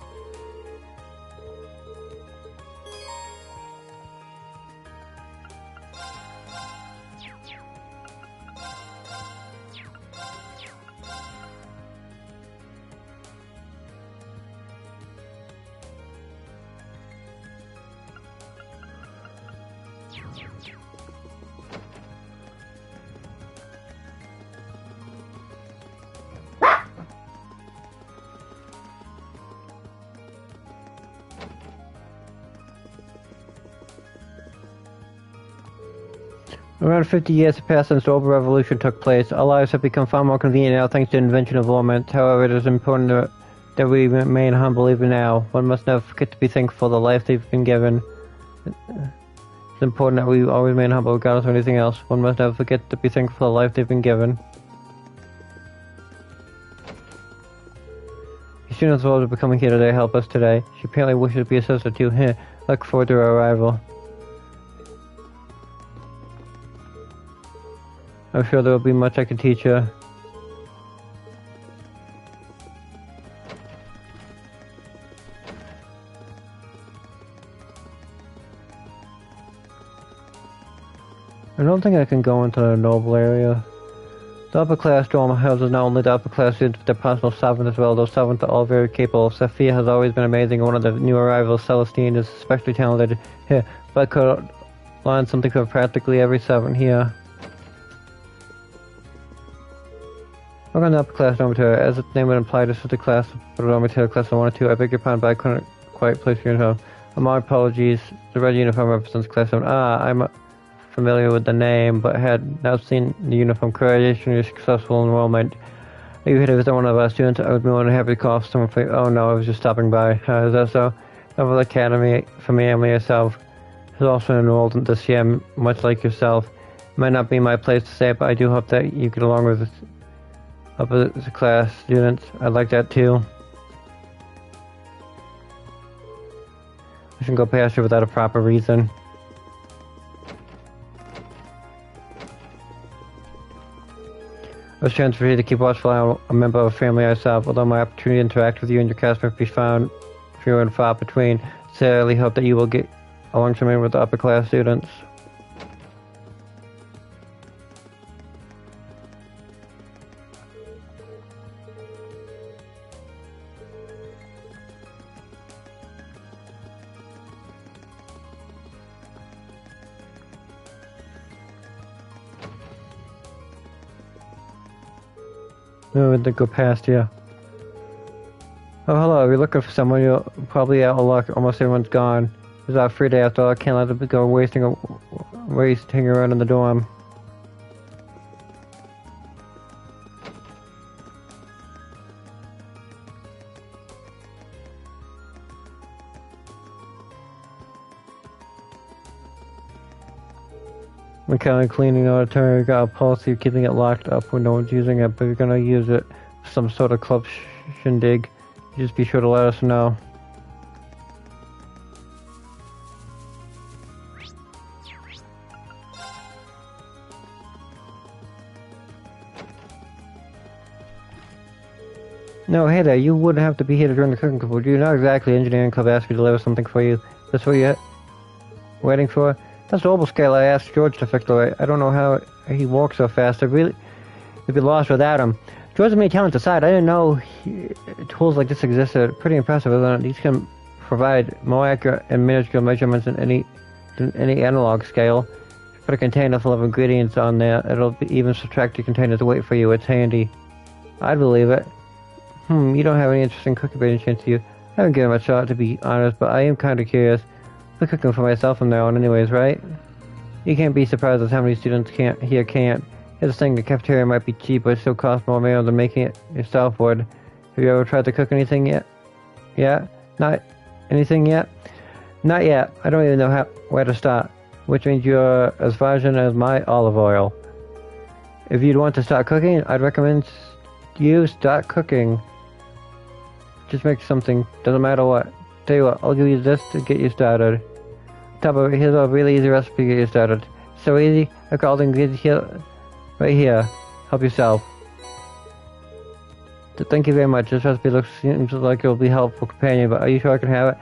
Around 50 years have passed since the Orbital Revolution took place. Our lives have become far more convenient now thanks to the invention of ornaments. However, it is important that we remain humble even now. One must never forget to be thankful for the life they've been given. It's important that we always remain humble regardless of anything else. One must never forget to be thankful for the life they've been given. The students of Orbital are coming here today to help us today. She apparently wishes to be a sister too. Look forward to her arrival. I'm sure there will be much I can teach her. I don't think I can go into the noble area. The upper class dorm houses not only the upper class students but their personal servants as well. Those servants are all very capable. Sophia has always been amazing, and one of the new arrivals, Celestine, is especially talented here, but I could learn something from practically every servant here. We're on the upper class dormitory. As its name would imply, this is the class for the dormitory class 1 or 2. I beg your pardon, but I couldn't quite place your uniform. My apologies. The red uniform represents class 7. I'm familiar with the name, but had not seen the uniform. Congratulations, your successful enrollment. Are you here to visit one of our students? I would be more than happy to call someone for you. Oh no, I was just stopping by. Is that so? Noble Academy for me, Emily herself, is also enrolled in this year, much like yourself. It might not be my place to say it, but I do hope that you get along with upper class students. I'd like that too. I shouldn't go past you without a proper reason. I was transferred here to keep watchful eye on a member of a family I serve. Although my opportunity to interact with you and your cast may be found few and far between, I sincerely hope that you will get along to me with the upper class students. No, to go past here. Oh, hello. If you're looking for someone, you're probably out of luck. Almost everyone's gone. It's our free day after all. I can't let it go wasting around in the dorm. We're kind of cleaning auditorium. We got a policy of keeping it locked up when no one's using it, but if you're gonna use it for some sort of club shindig, just be sure to let us know. No, hey there, you wouldn't have to be here to join the cooking club, would you? Not exactly. Engineering club asked me to deliver something for you. That's what you're waiting for? That's the Orbital scale I asked George to fix the I don't know how he walks so fast. I'd be lost without him. George's many talents aside, I didn't know tools like this existed. Pretty impressive, isn't it? These can provide more accurate and minuscule measurements than any analog scale. If you put a container full of ingredients on there, it'll even subtract the container's weight for you. It's handy. I'd believe it. You don't have any interest in cooking by any chance, do you? I haven't given it much thought, to be honest, but I am kind of curious. I'm cooking for myself from now on anyways, right? You can't be surprised at how many students can't. Here's the thing, the cafeteria might be cheap, but it still costs more money than making it yourself would. Have you ever tried to cook anything yet? Yeah? Not anything yet? Not yet. I don't even know where to start. Which means you're as virgin as my olive oil. if you'd want to start cooking, I'd recommend you start cooking. Just make something, doesn't matter what. Tell you what, I'll give you this to get you started. Here's a really easy recipe to get you started. So easy, I've got all the ingredients here, right here. Help yourself. So thank you very much. This recipe seems like it'll be a helpful companion, but are you sure I can have it?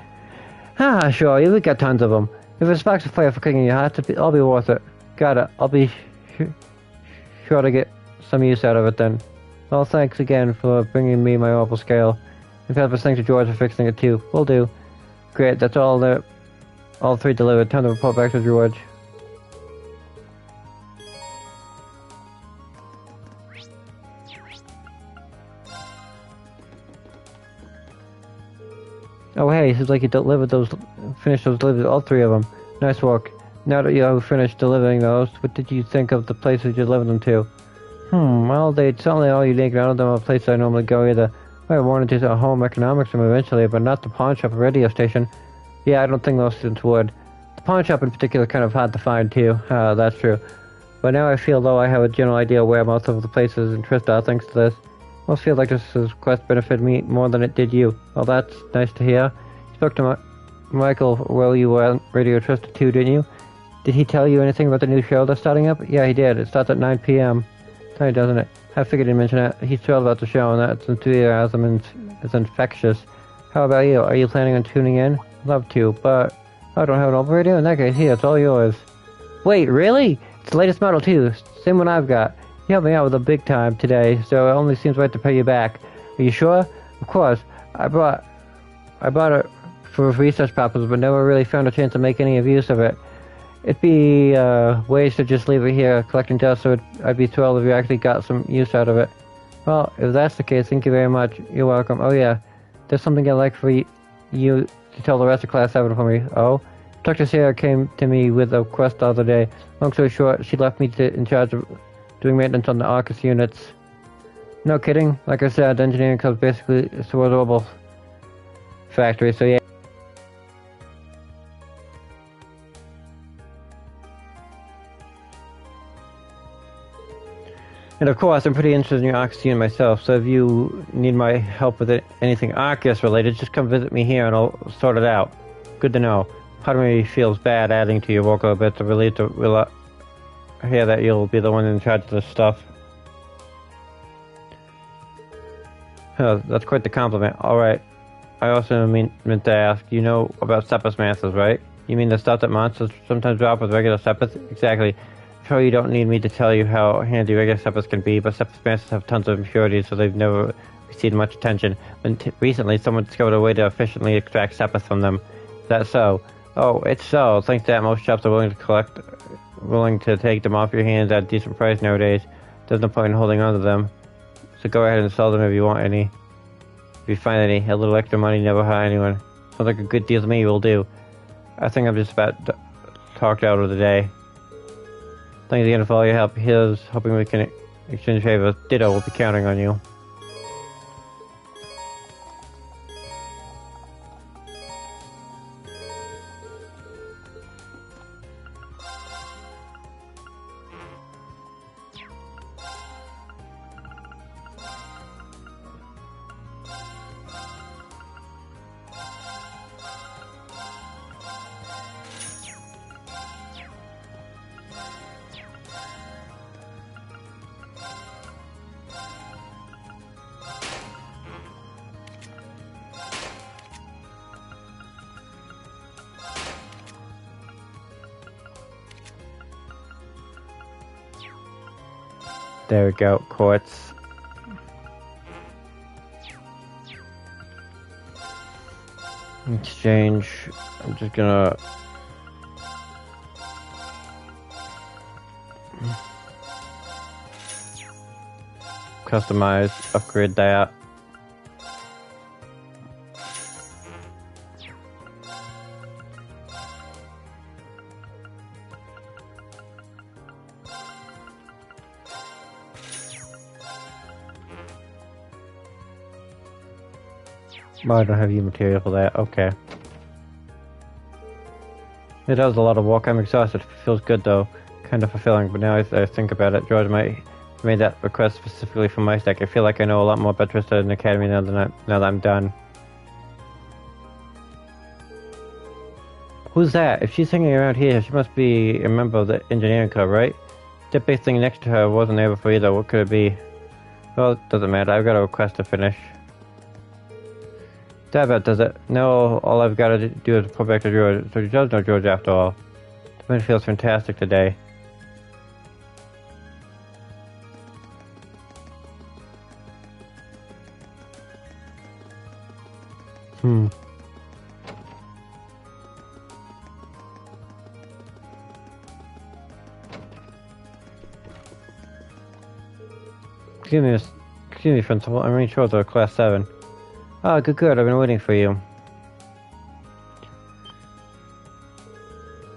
Ah, sure, you've got tons of them. If it sparks a fire for cooking, I'll be worth it. Got it. I'll be sure to get some use out of it then. Well, thanks again for bringing me my opal scale. In fact, thanks to George for fixing it too. Will do. Great, that's all there. All three delivered. Time to report back to George. Oh hey, it seems like you finished those deliveries, all three of them. Nice work. Now that you finished delivering those, what did you think of the places you delivered them to? Well, they certainly all unique. None of them are places I normally go either. I wanted to do a home economics room eventually, but not the pawn shop or radio station. Yeah, I don't think most students would. The pawn shop in particular is kind of hard to find too. That's true. But now I feel though I have a general idea where most of the places in Trist are thanks to this. Most feel like this quest benefited me more than it did you. Well, that's nice to hear. You spoke to Michael while you were on Radio Trista too, didn't you? Did he tell you anything about the new show that's starting up? Yeah, he did. It starts at 9 p.m. Funny, doesn't it? I figured he'd mention it. He's thrilled about the show and that its enthusiasm is infectious. How about you? Are you planning on tuning in? Love to, but I don't have an old radio. In that case, here, it's all yours. Wait, really? It's the latest model too. Same one I've got. You helped me out with a big time today, so it only seems right to pay you back. Are you sure? Of course. I bought it for research purposes, but never really found a chance to make any use of it. It'd be ways to just leave it here collecting dust, so I'd be thrilled if you actually got some use out of it. Well, if that's the case, thank you very much. You're welcome. Oh yeah, there's something I'd like for you to tell the rest of Class 7 for me. Oh? Dr. Sarah came to me with a quest the other day. Long story short, she left me in charge of doing maintenance on the Arcus units. No kidding. Like I said, engineering club's basically a Swordorble factory, so yeah. And of course, I'm pretty interested in your Arcus unit myself, so if you need my help with anything Arcus related, just come visit me here and I'll sort it out. Good to know. Part of me feels bad adding to your workload, but it's a relief to hear that you'll be the one in charge of this stuff. Oh, that's quite the compliment. Alright. I also meant to ask, you know about Sepus Masters, right? You mean the stuff that monsters sometimes drop with regular Sepus? Exactly. Sure, you don't need me to tell you how handy regular Sepus can be, but Sepus Masters have tons of impurities, so they've never received much attention. Recently, someone discovered a way to efficiently extract Sepus from them. Is that so? Oh, it's so. Thanks to that, most shops are willing to take them off your hands at a decent price nowadays. There's no point in holding on to them. So go ahead and sell them if you want any. If you find any, a little extra money never hurt anyone. Sounds like a good deal to me, will do. I think I'm just about talked out of the day. Thanks again for all your help. Here's hoping we can exchange favors. Ditto, we'll be counting on you. There we go, quartz. Exchange. I'm just gonna customize, upgrade that. Oh, I don't have you material for that. Okay. It does a lot of work. I'm exhausted. It feels good though. Kind of fulfilling. But now I think about it, George might made that request specifically for my stack. I feel like I know a lot more about Trista and Academy now that I'm done. Who's that? If she's hanging around here, she must be a member of the engineering club, right? That big thing next to her wasn't there before either. What could it be? Well, it doesn't matter. I've got a request to finish. That about does it. No, all I've got to do is report back to George. So she does know George after all. The wind feels fantastic today. Excuse me, Principal. I'm reading short of Class 7. Ah, good. I've been waiting for you.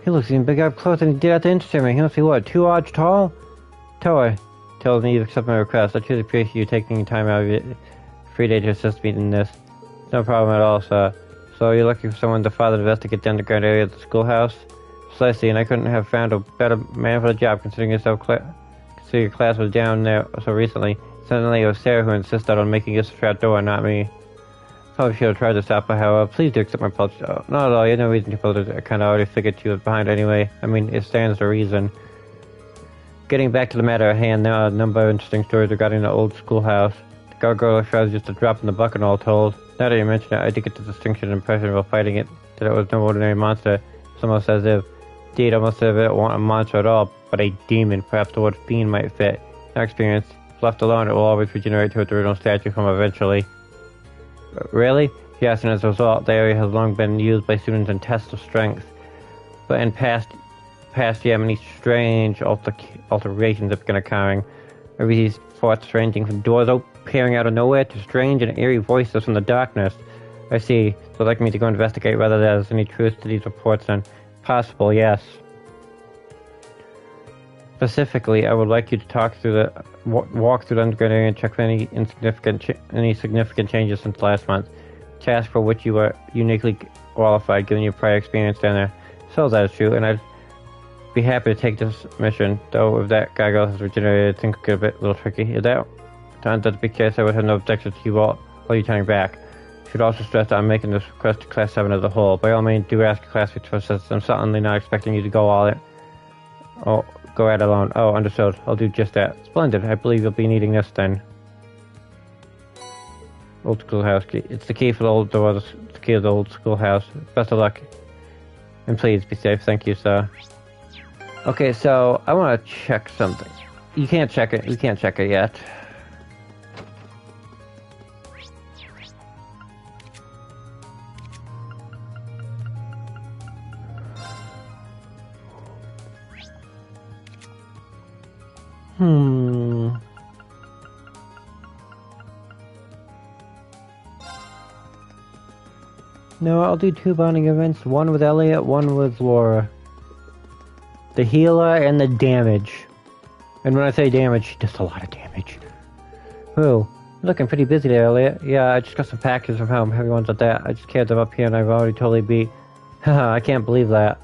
He looks even bigger up close than he did at the instrument. He must be, what, 2 odds tall? Toa tells me you've accepted my request. I truly appreciate you taking time out of your free day to assist me in this. No problem at all, sir. So you're looking for someone to further investigate the underground area of the schoolhouse? Precisely, and I couldn't have found a better man for the job, considering your class was down there so recently. Suddenly it was Sarah who insisted on making this a trapdoor, not me. Probably should have tried to stop her, however. Please do accept my apology. Oh, not at all, you have no reason to apologize. I kinda already figured she was behind anyway. I mean, it stands to reason. Getting back to the matter at hand, there are a number of interesting stories regarding the old schoolhouse. The gargoyle shroud is just a drop in the bucket, all told. Now that you mention it, I did get the distinction impression while fighting it that it was no ordinary monster. It's almost as if, indeed, almost as if it wasn't a monster at all, but a demon. Perhaps the word fiend might fit. In our experience, if left alone, it will always regenerate to its original stature from eventually. Really? Yes, and as a result, the area has long been used by students in tests of strength. But in past year, many strange alterations have been occurring. Maybe these forts ranging from doors appearing out of nowhere to strange and eerie voices from the darkness. I see. So I'd like me to go investigate whether there's any truth to these reports, then. Possible, yes. Specifically, I would like you to walk through the underground area and check for any significant changes since last month. Task for which you are uniquely qualified, given your prior experience down there. So that is true, and I'd be happy to take this mission. Though if that gargoyle has regenerated, I think it could get a little tricky. If that turns out to be the case, I would have no objection to you all you turning back. I should also stress that I'm making this request to Class 7 as a whole. By all means, do ask Classmates for assistance. I'm certainly not expecting you to go go at it alone. Oh, understood. I'll do just that. Splendid. I believe you'll be needing this then. Old schoolhouse key. It's the key for the old door. The key of the old schoolhouse. Best of luck. And please be safe. Thank you, sir. Okay, so I want to check something. You can't check it. You can't check it yet. No, I'll do 2 bonding events. One with Elliot, one with Laura. The healer and the damage. And when I say damage, she does a lot of damage. Ooh, looking pretty busy there, Elliot. Yeah, I just got some packages from home. Heavy ones at that. I just carried them up here and I've already totally beat. Haha, I can't believe that.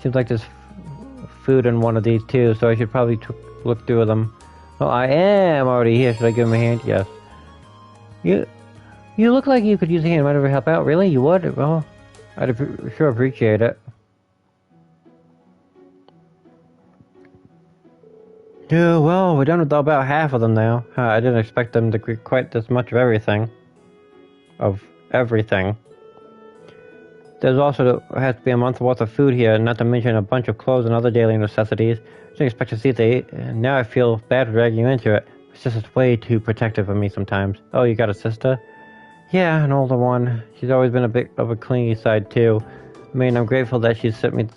Seems like there's food in one of these too, so I should probably look through them. Well, I am already here. Should I give him a hand? Yes. You look like you could use a hand. Might ever help out? Really? You would? Well, I'd sure appreciate it. Yeah, well, we're done with about half of them now. I didn't expect them to get quite this much of everything. There's also has to be a month's worth of food here, not to mention a bunch of clothes and other daily necessities. I didn't expect to see they. Now I feel bad for dragging you into it. My sister's way too protective of me sometimes. Oh, you got a sister? Yeah, an older one. She's always been a bit of a clingy side too. I mean, I'm grateful that she sent me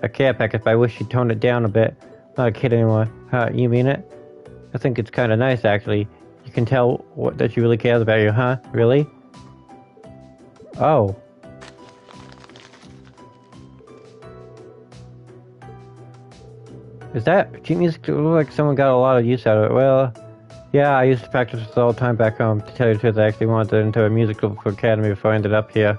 a care package, but I wish she'd toned it down a bit. Not a kid anymore. You mean it? I think it's kind of nice, actually. You can tell that she really cares about you, huh? Really? Oh. Is that sheet music? It looks like someone got a lot of use out of it. Well, yeah, I used to practice this all the time back home. To tell you the truth, I actually wanted into a musical academy before I ended up here.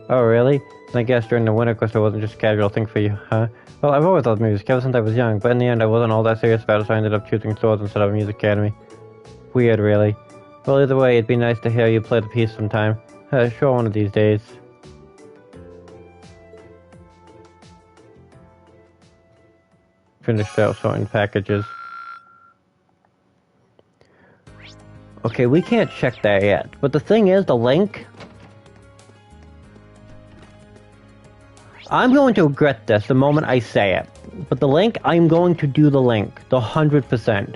Oh, really? And I guess during the winter, of course, it wasn't just a casual thing for you, huh? Well, I've always loved music ever since I was young, but in the end I wasn't all that serious about it, so I ended up choosing swords instead of a music academy. Weird, really. Well, either way, it'd be nice to hear you play the piece sometime. Sure, one of these days. Finished out sorting packages. Okay, we can't check that yet, but the thing is, the link... I'm going to regret this the moment I say it, but the link, I'm going to do the link, the 100%.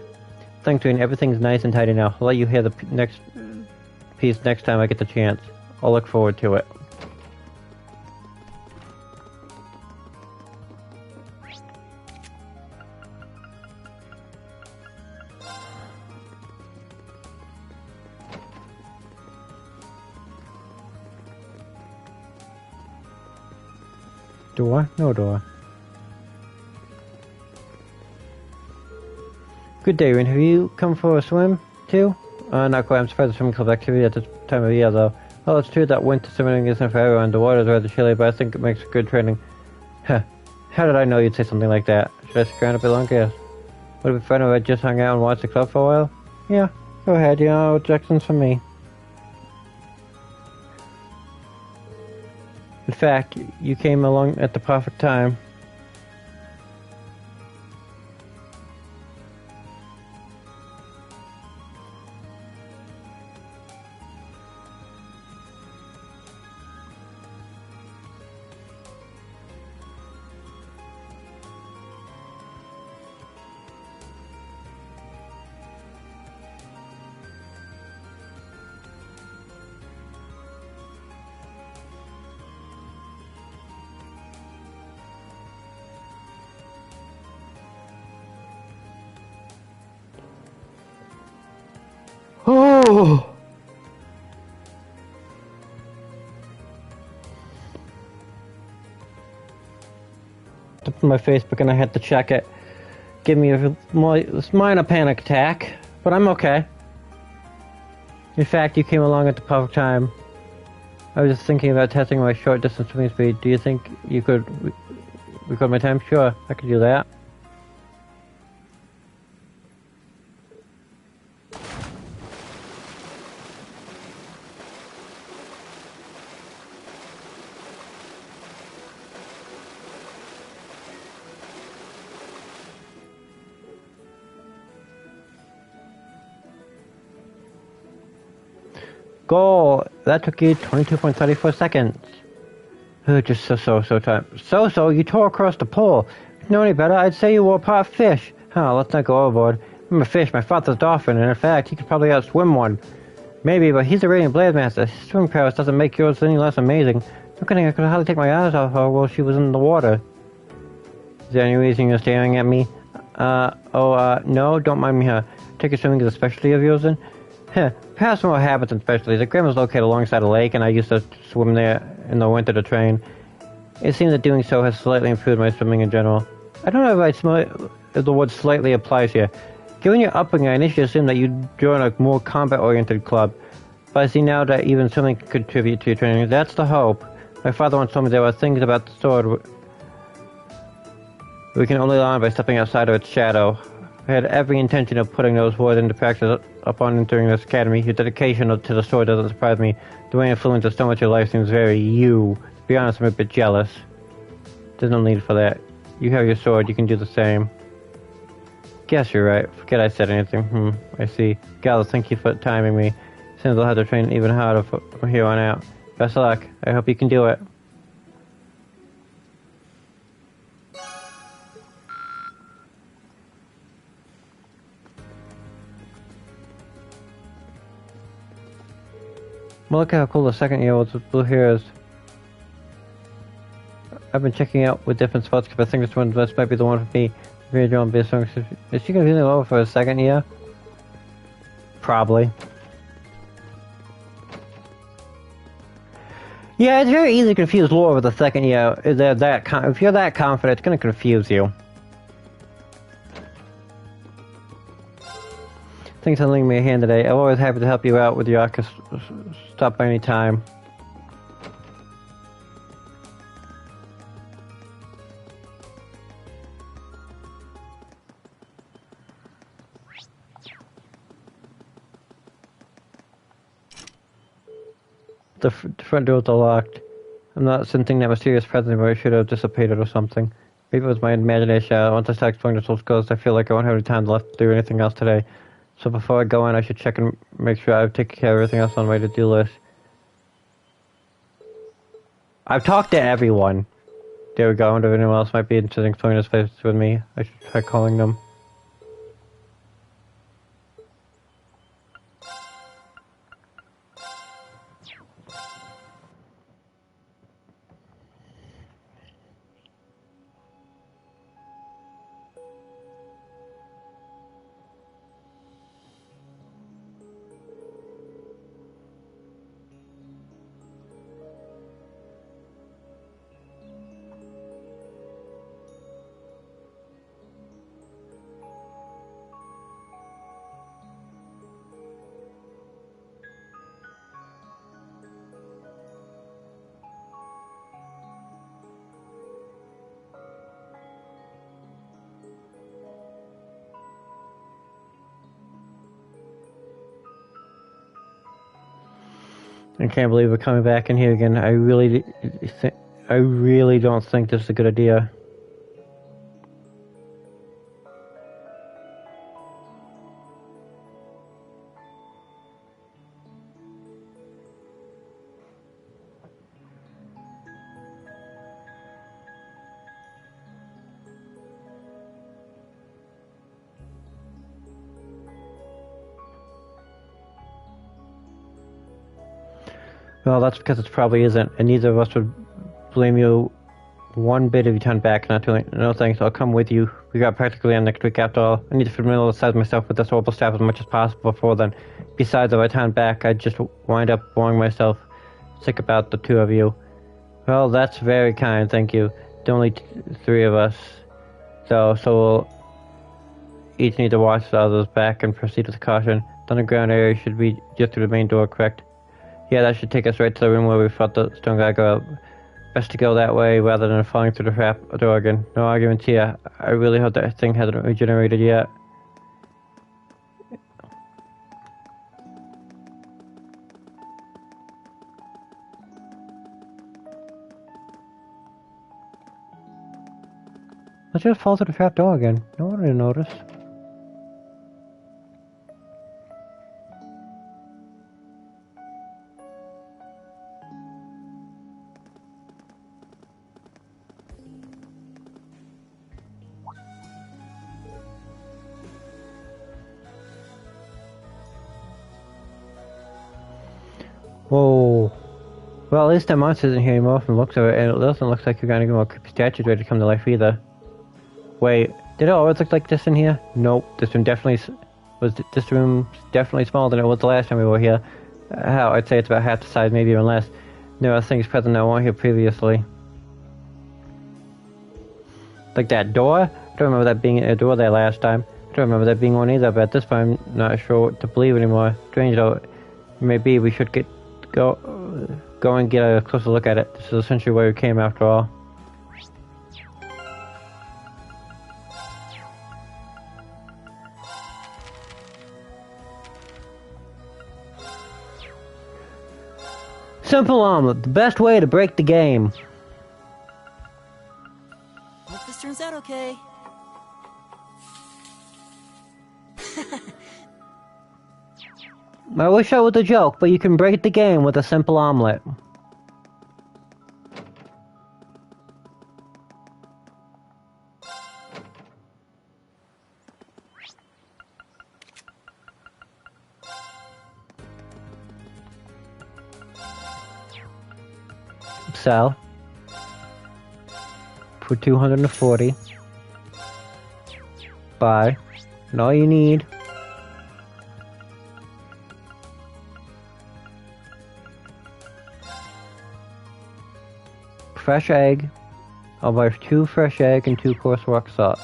Thanks, Green, everything's nice and tidy now. I'll let you hear the next piece next time I get the chance. I'll look forward to it. Door? No door. Good day, Rin. Have you come for a swim, too? Not quite. I'm surprised the swimming club activity at this time of year, though. Well, it's true that winter swimming isn't for everyone. The water's rather chilly, but I think it makes good training. Huh. How did I know you'd say something like that? Should I stick around a bit longer? Yes. Would it be fun if I just hung out and watched the club for a while? Yeah, go ahead. No objections from me. In fact, you came along at the perfect time. Oh! Up on my Facebook and I had to check it. Give me a minor panic attack, but I'm okay. In fact, you came along at the perfect time. I was just thinking about testing my short distance swimming speed. Do you think you could record my time? Sure, I could do that. Goal! That took you 22.34 seconds. Just so time. So, you tore across the pole. If you know any better, I'd say you were part fish. Huh, let's not go overboard. I'm a fish, my father's a dolphin, and in fact, he could probably outswim one. Maybe, but he's a radiant blade master. His swimming prowess doesn't make yours any less amazing. No kidding, I could hardly take my eyes off her while she was in the water. Is there any reason you're staring at me? No, don't mind me, huh? Take your swimming as a specialty of yours then? Past more habits and specialties. The gym is located alongside a lake, and I used to swim there in the winter to train. It seems that doing so has slightly improved my swimming in general. I don't know if the word slightly applies here. Given your upbringing, I initially assumed that you'd join a more combat-oriented club, but I see now that even swimming can contribute to your training. That's the hope. My father once told me there were things about the sword we can only learn by stepping outside of its shadow. I had every intention of putting those words into practice upon entering this academy. Your dedication to the sword doesn't surprise me. The way it influences so much of your life seems very you. To be honest, I'm a bit jealous. There's no need for that. You have your sword, you can do the same. Guess you're right. Forget I said anything. I see. Gala, thank you for timing me. Seems I'll have to train even harder from here on out. Best of luck. I hope you can do it. Well, look at how cool the second year was with Blue Heroes. I've been checking out with different spots because I think this might be the one for me. Is she going to be over for a second year? Probably. Yeah, it's very easy to confuse lore with the second year. If you're that confident, it's going to confuse you. Thanks for lending me a hand today. I'm always happy to help you out with your Arcus. Stop by any time. The front doors are locked. I'm not sensing that mysterious presence, but it should have dissipated or something. Maybe it was my imagination. Once I start exploring this whole ghost, I feel like I won't have any time left to do anything else today. So before I go in, I should check and make sure I've taken care of everything else on my to-do list. I've talked to everyone. There we go. I wonder if anyone else might be interested in exploring this place with me. I should try calling them. I can't believe we're coming back in here again. I really don't think this is a good idea. Well, that's because it probably isn't, and neither of us would blame you one bit if you turned back. Not doing. No thanks, I'll come with you. We got practically on next week after all. I need to familiarize myself with this horrible staff as much as possible before then. Besides, if I turned back, I'd just wind up boring myself sick about the two of you. Well, that's very kind, thank you. There are only three of us, so we'll each need to watch the others back and proceed with caution. The underground area should be just through the main door, correct? Yeah, that should take us right to the room where we fought the stone guy go up. Best to go that way rather than falling through the trap door again. No arguments here. I really hope that thing hasn't regenerated yet. Let's just fall through the trap door again. No one will notice. Whoa. Well, at least that monster isn't here anymore from the looks of it, and it doesn't look like you're gonna get more creepy statues ready to come to life either. Wait, did it always look like this in here? Nope, this room definitely smaller than it was the last time we were here. Hell, I'd say it's about half the size, maybe even less. There are things present that weren't here previously. Like that door? I don't remember that being a door there last time. I don't remember that being one either, but at this point I'm not sure what to believe anymore. Strange though, maybe we should go and get a closer look at it. This is essentially where we came after all. Simple omelet, the best way to break the game. Hope this turns out okay. I wish I was a joke, but you can break the game with a simple omelet. So, for 240, buy, and all you need fresh egg. I'll buy 2 fresh egg and 2 coarse rock salt.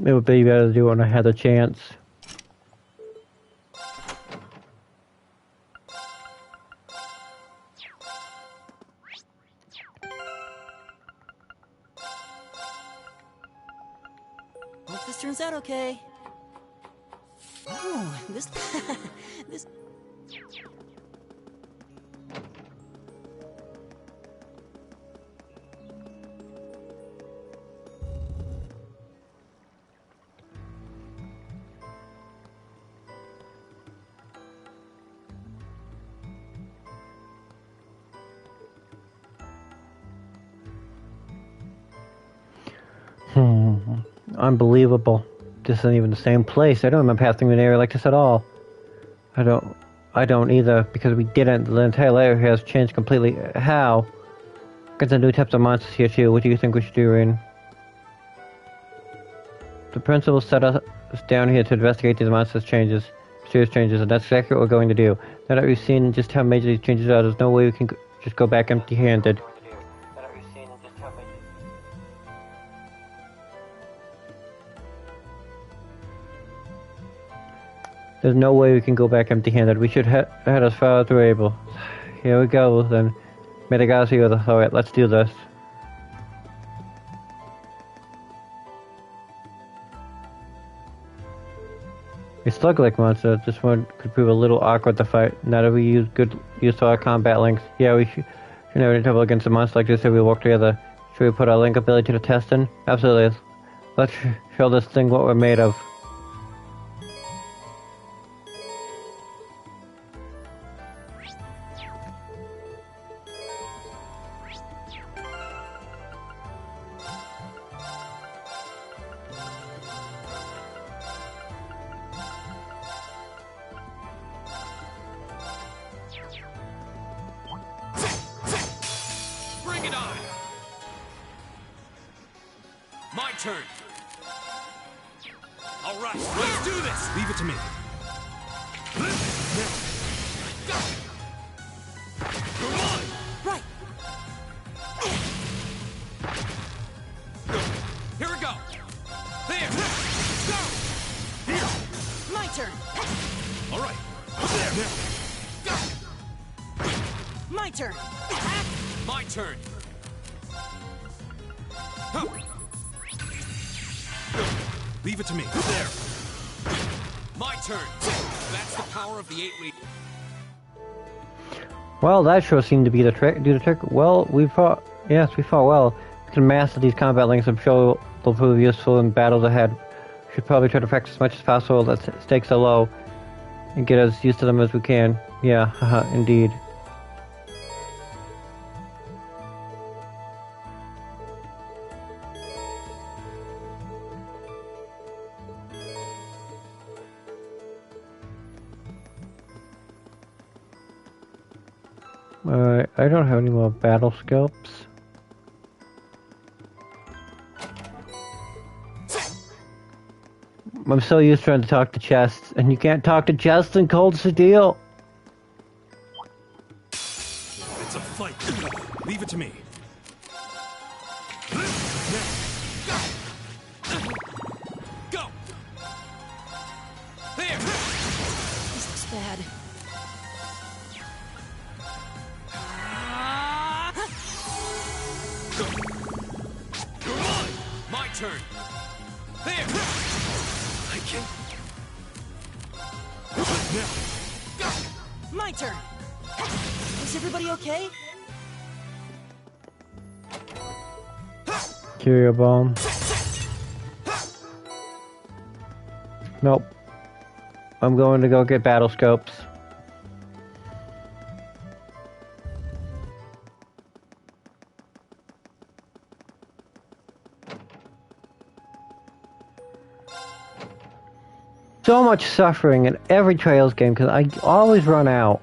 It would be better to do it when I had the chance. Hope this turns out okay. Oh, this... this... Unbelievable. This isn't even the same place. I don't remember passing an area like this at all. I don't either, because we didn't. The entire area has changed completely. How? Got some new types of monsters here too. What do you think we should do, Rain? The principal set us down here to investigate these monsters' serious changes, and that's exactly what we're going to do. Now that we've seen just how major these changes are, there's no way we can just go back empty-handed. There's no way we can go back empty-handed. We should head as far as we're able. Here we go, then. Madagascar with us. Alright, let's do this. A slug-like monster. This one could prove a little awkward to fight. Now that we use our combat links. Yeah, we should never have trouble against a monster like this if we work together. Should we put our link ability to the test then? Absolutely. Let's show this thing what we're made of. My turn. All right, let's do this. Leave it to me. Come on. Right. Here we go. There. Go. Here. My turn. All right. There. Go. My turn. My turn. Huh. Leave it to me. There. My turn. That's the power of the 8 lead. Well, that sure seemed to be the trick. Do the trick. Well, we fought. Yes, we fought well. We can master these combat links. I'm sure they'll prove useful in battles ahead. We should probably try to practice as much as possible. Let stakes are low, and get as used to them as we can. Yeah, haha, indeed. I don't have any more battle scopes. I'm so used to trying to talk to chests, and you can't talk to chests in Cold Steel. It's a fight. Leave it to me. Go. There. This looks bad. Come on. My turn. There. I can. My turn. Is everybody okay? Curio bomb. Nope. I'm going to go get battle scopes. So much suffering in every Trails game because I always run out.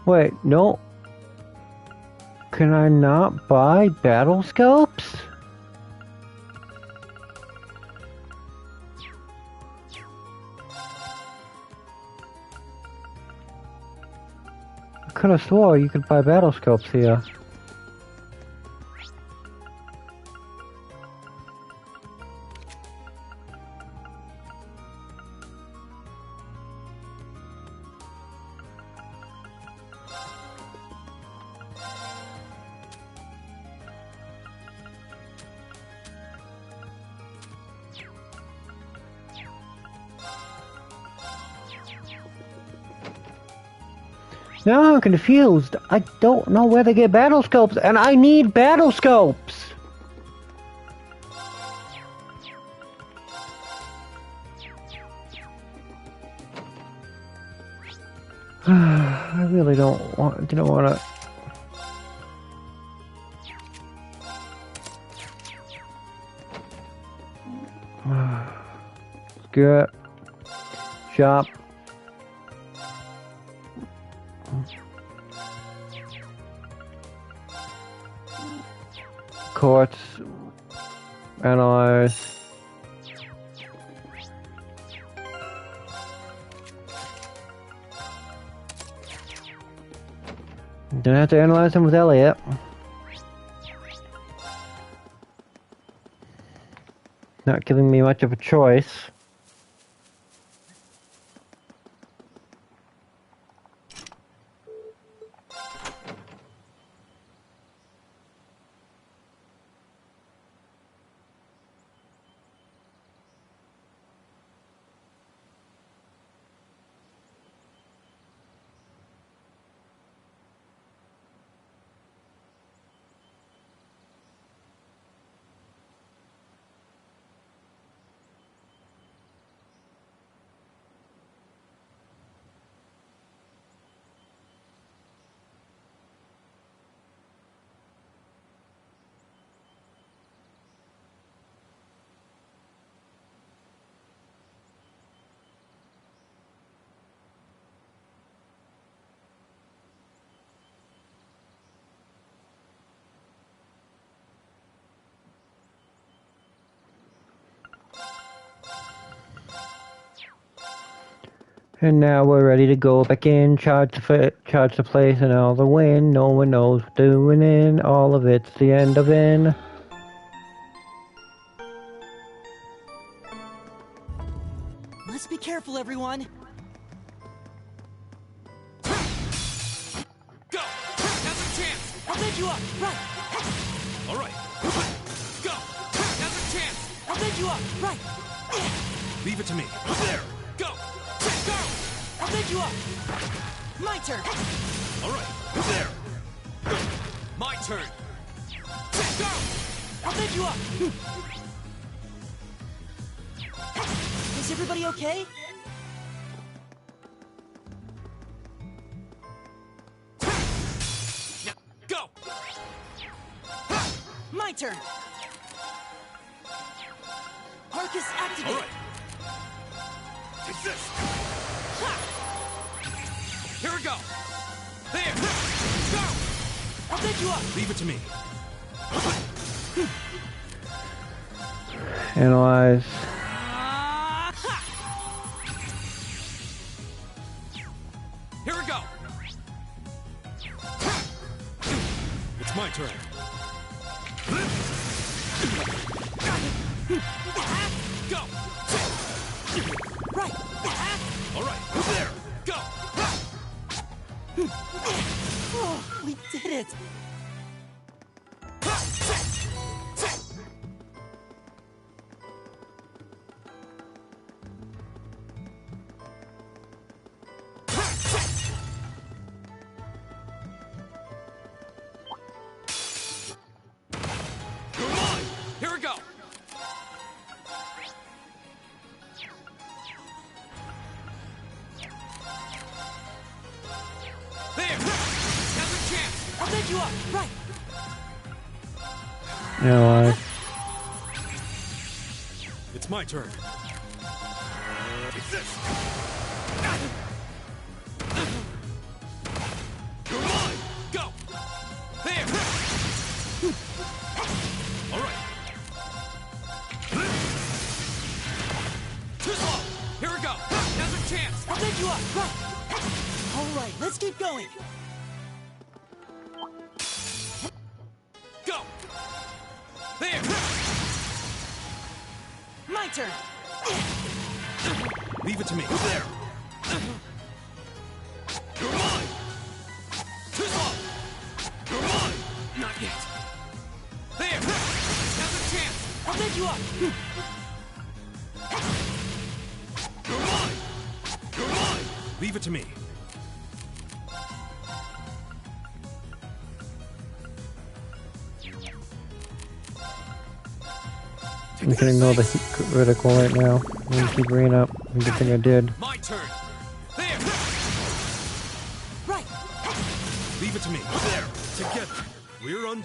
Wait, no. Can I not buy battle scopes? I could have swore you could buy battle scopes here. Now I'm confused. I don't know where to get battle scopes, and I need battle scopes! I really didn't want to. Skirt. Shop. Quartz. Analyze. Gonna have to analyze them with Elliot. Not giving me much of a choice. And now we're ready to go back in, charge the place and all the wind. No one knows what doing in, all of it's the end of in. Let's be careful, everyone. Go! Now's a chance! I'll bend you up, right! All right. Go! Now's a chance! I'll bend you up, right! Leave it to me. There! Go! Go! I'll bend you up! My turn! All right. There! Go! My turn! Go! I'll bend you up! Is everybody okay? Now, go! My turn! Arcus activate! All right. Take this! Here we go! There! Go! I'll bend you up! Leave it to me. Analyze. Here we go! It's my turn. Go! Right! All right, there! Go! Oh, we did it! Come on! Here we go! There! Now's a chance! I'll bend you up, right! Analyze. It's my turn. Take this! up! Right! Alright, let's keep going! Go! There! My turn! Leave it to me. There. You're mine! Too slow! You're mine! Not yet. There! Now's a chance! I'll pick you up! You're mine! You're mine! Leave it to me. We can ignore the heat critical right now. I'm gonna keep bringing up. Good thing I did. My turn! There! Right! Leave it to me. There. Together. We're on.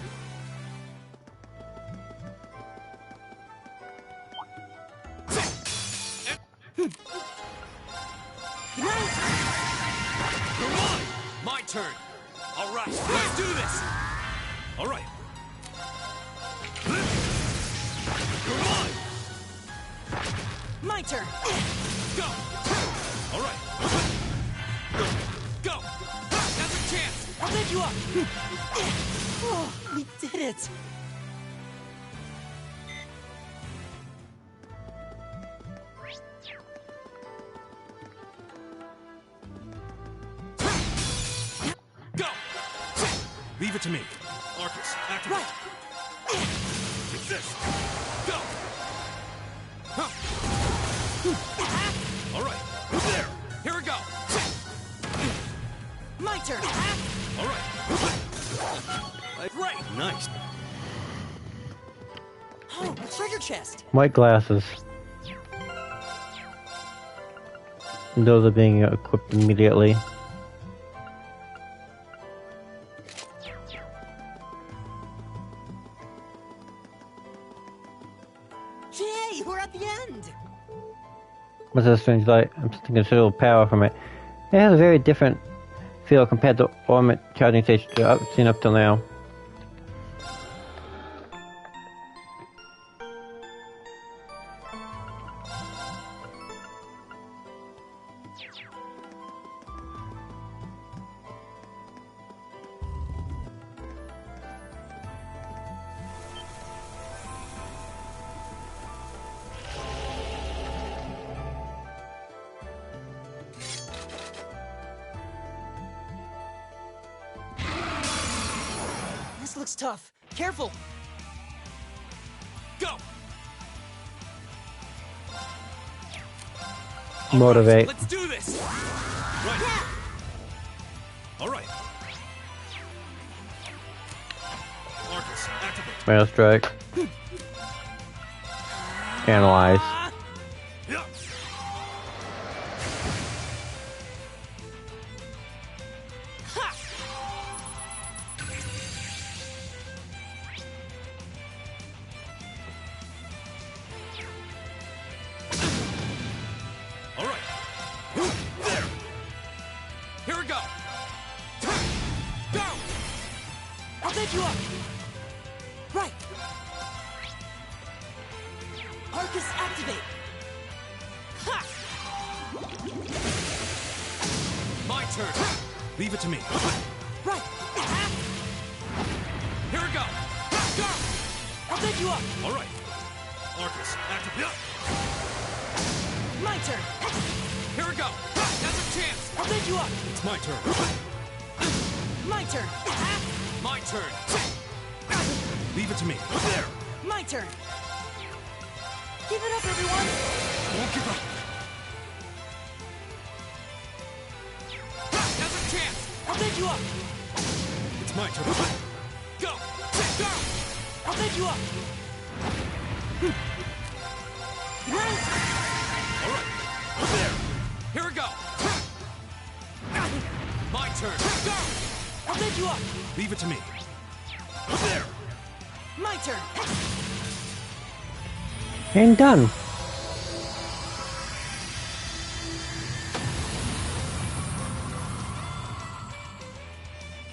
You're mine! My turn! Alright, let's do this! Alright. You're mine! My turn! Go! Alright. Go! Now's a chance! I'll pick you up! Oh, we did it! Go! Leave it to me. Arcus, activate! Right! Take this! Go! Huh. Alright. There. Here we go! My turn! Alright. Great! Nice. Oh, a treasure chest! White glasses. Those are being equipped immediately. Yay, we're at the end! What's that strange light? I'm seeing considerable power from it. It has a very different feel compared to ornament charging stations I've seen up till now. This looks tough. Careful! Go! Motivate. Let's do this! Right. Alright. Arcus, activate! Mail strike. Analyze. Yeah. Alright! There! Here we go! Go! I'll pick you up! Right! Arcus, activate! Ha! My turn! Leave it to me. Right! Here we go! Go! I'll pick you up! Alright. Arcus, activate. My turn! Here we go! Now's a chance! I'll pick you up! It's my turn. My turn! My turn! Leave it to me. There. My turn! Give it up, everyone! Won't give up. Now's a chance! I'll pick you up! It's my turn. Go! Go! I'll pick you up! Right! Alright. There. Here we go! My turn! Go! I'll pick you up! Leave it to me. There. My turn! And done.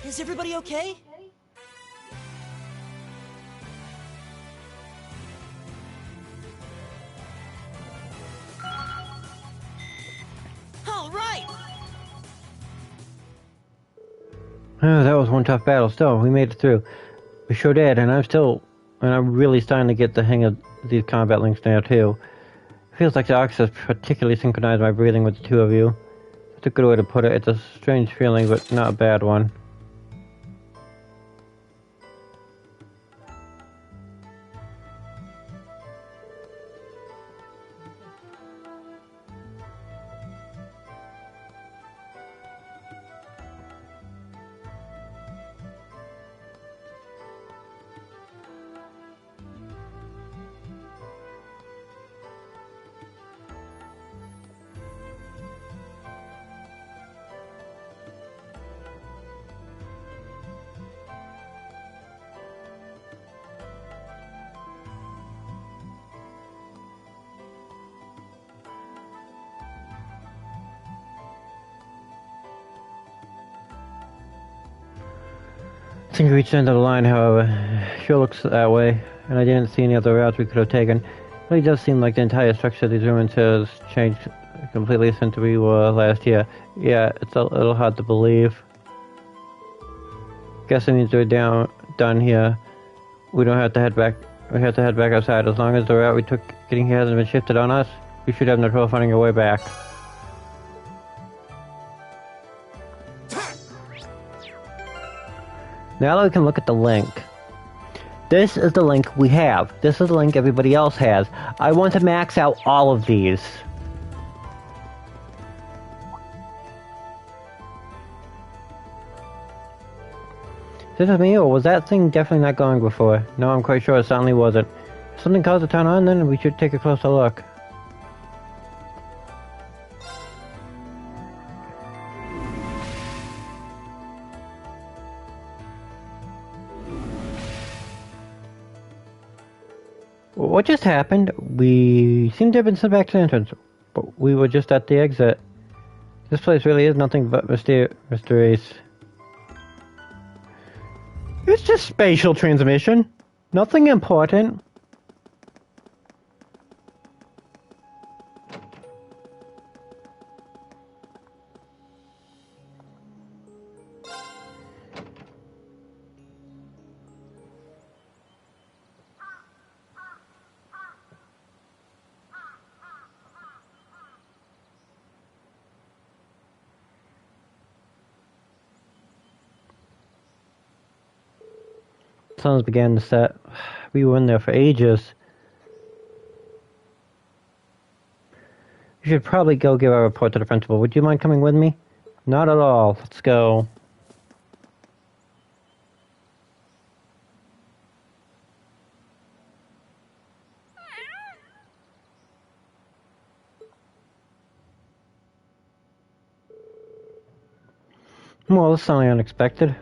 Is everybody okay? All right! Oh, that was one tough battle. Still, we made it through. We sure did, and I'm really starting to get the hang of these combat links now, too. It feels like the Arcus has particularly synchronized my breathing with the two of you. That's a good way to put it. It's a strange feeling, but not a bad one. I think we reached the end of the line, however. Sure looks that way, and I didn't see any other routes we could have taken. It really does seem like the entire structure of these ruins has changed completely since we were last here. Yeah, it's a little hard to believe. Guess it means we're done here. We don't have to head back. We have to head back outside. As long as the route we took getting here hasn't been shifted on us, we should have no trouble finding our way back. Now that we can look at the link. This is the link we have. This is the link everybody else has. I want to max out all of these. Is this me, or was that thing definitely not going before? No, I'm quite sure it certainly wasn't. If something caused the turn on, then we should take a closer look. What just happened? We seem to have been sent back to the entrance, but we were just at the exit. This place really is nothing but mysterious. It's just spatial transmission. Nothing important. Suns began to set. We were in there for ages. We should probably go give our report to the principal. Would you mind coming with me? Not at all. Let's go. Well, this is something unexpected.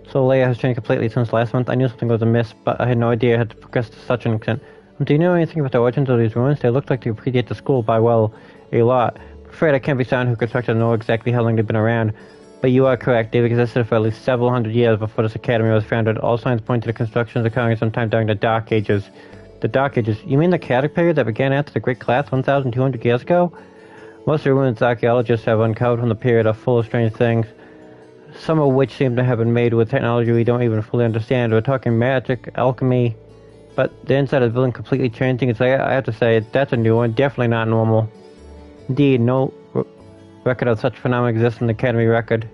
So Leia has changed completely since last month. I knew something was amiss, but I had no idea it had progressed to such an extent. Do you know anything about the origins of these ruins? They look like they predate the school by, well, a lot. I'm afraid I can't be someone who constructed to know exactly how long they've been around. But you are correct. They've existed for at least several hundred years before this academy was founded. All signs point to the constructions occurring sometime during the Dark Ages. The Dark Ages? You mean the chaotic period that began after the Great Collapse 1,200 years ago? Most of the ruins archaeologists have uncovered from the period are full of strange things. Some of which seem to have been made with technology we don't even fully understand. We're talking magic, alchemy, but the inside of the building completely changing. It's like, I have to say, that's a new one. Definitely not normal. Indeed, no record of such phenomena exists in the Academy record.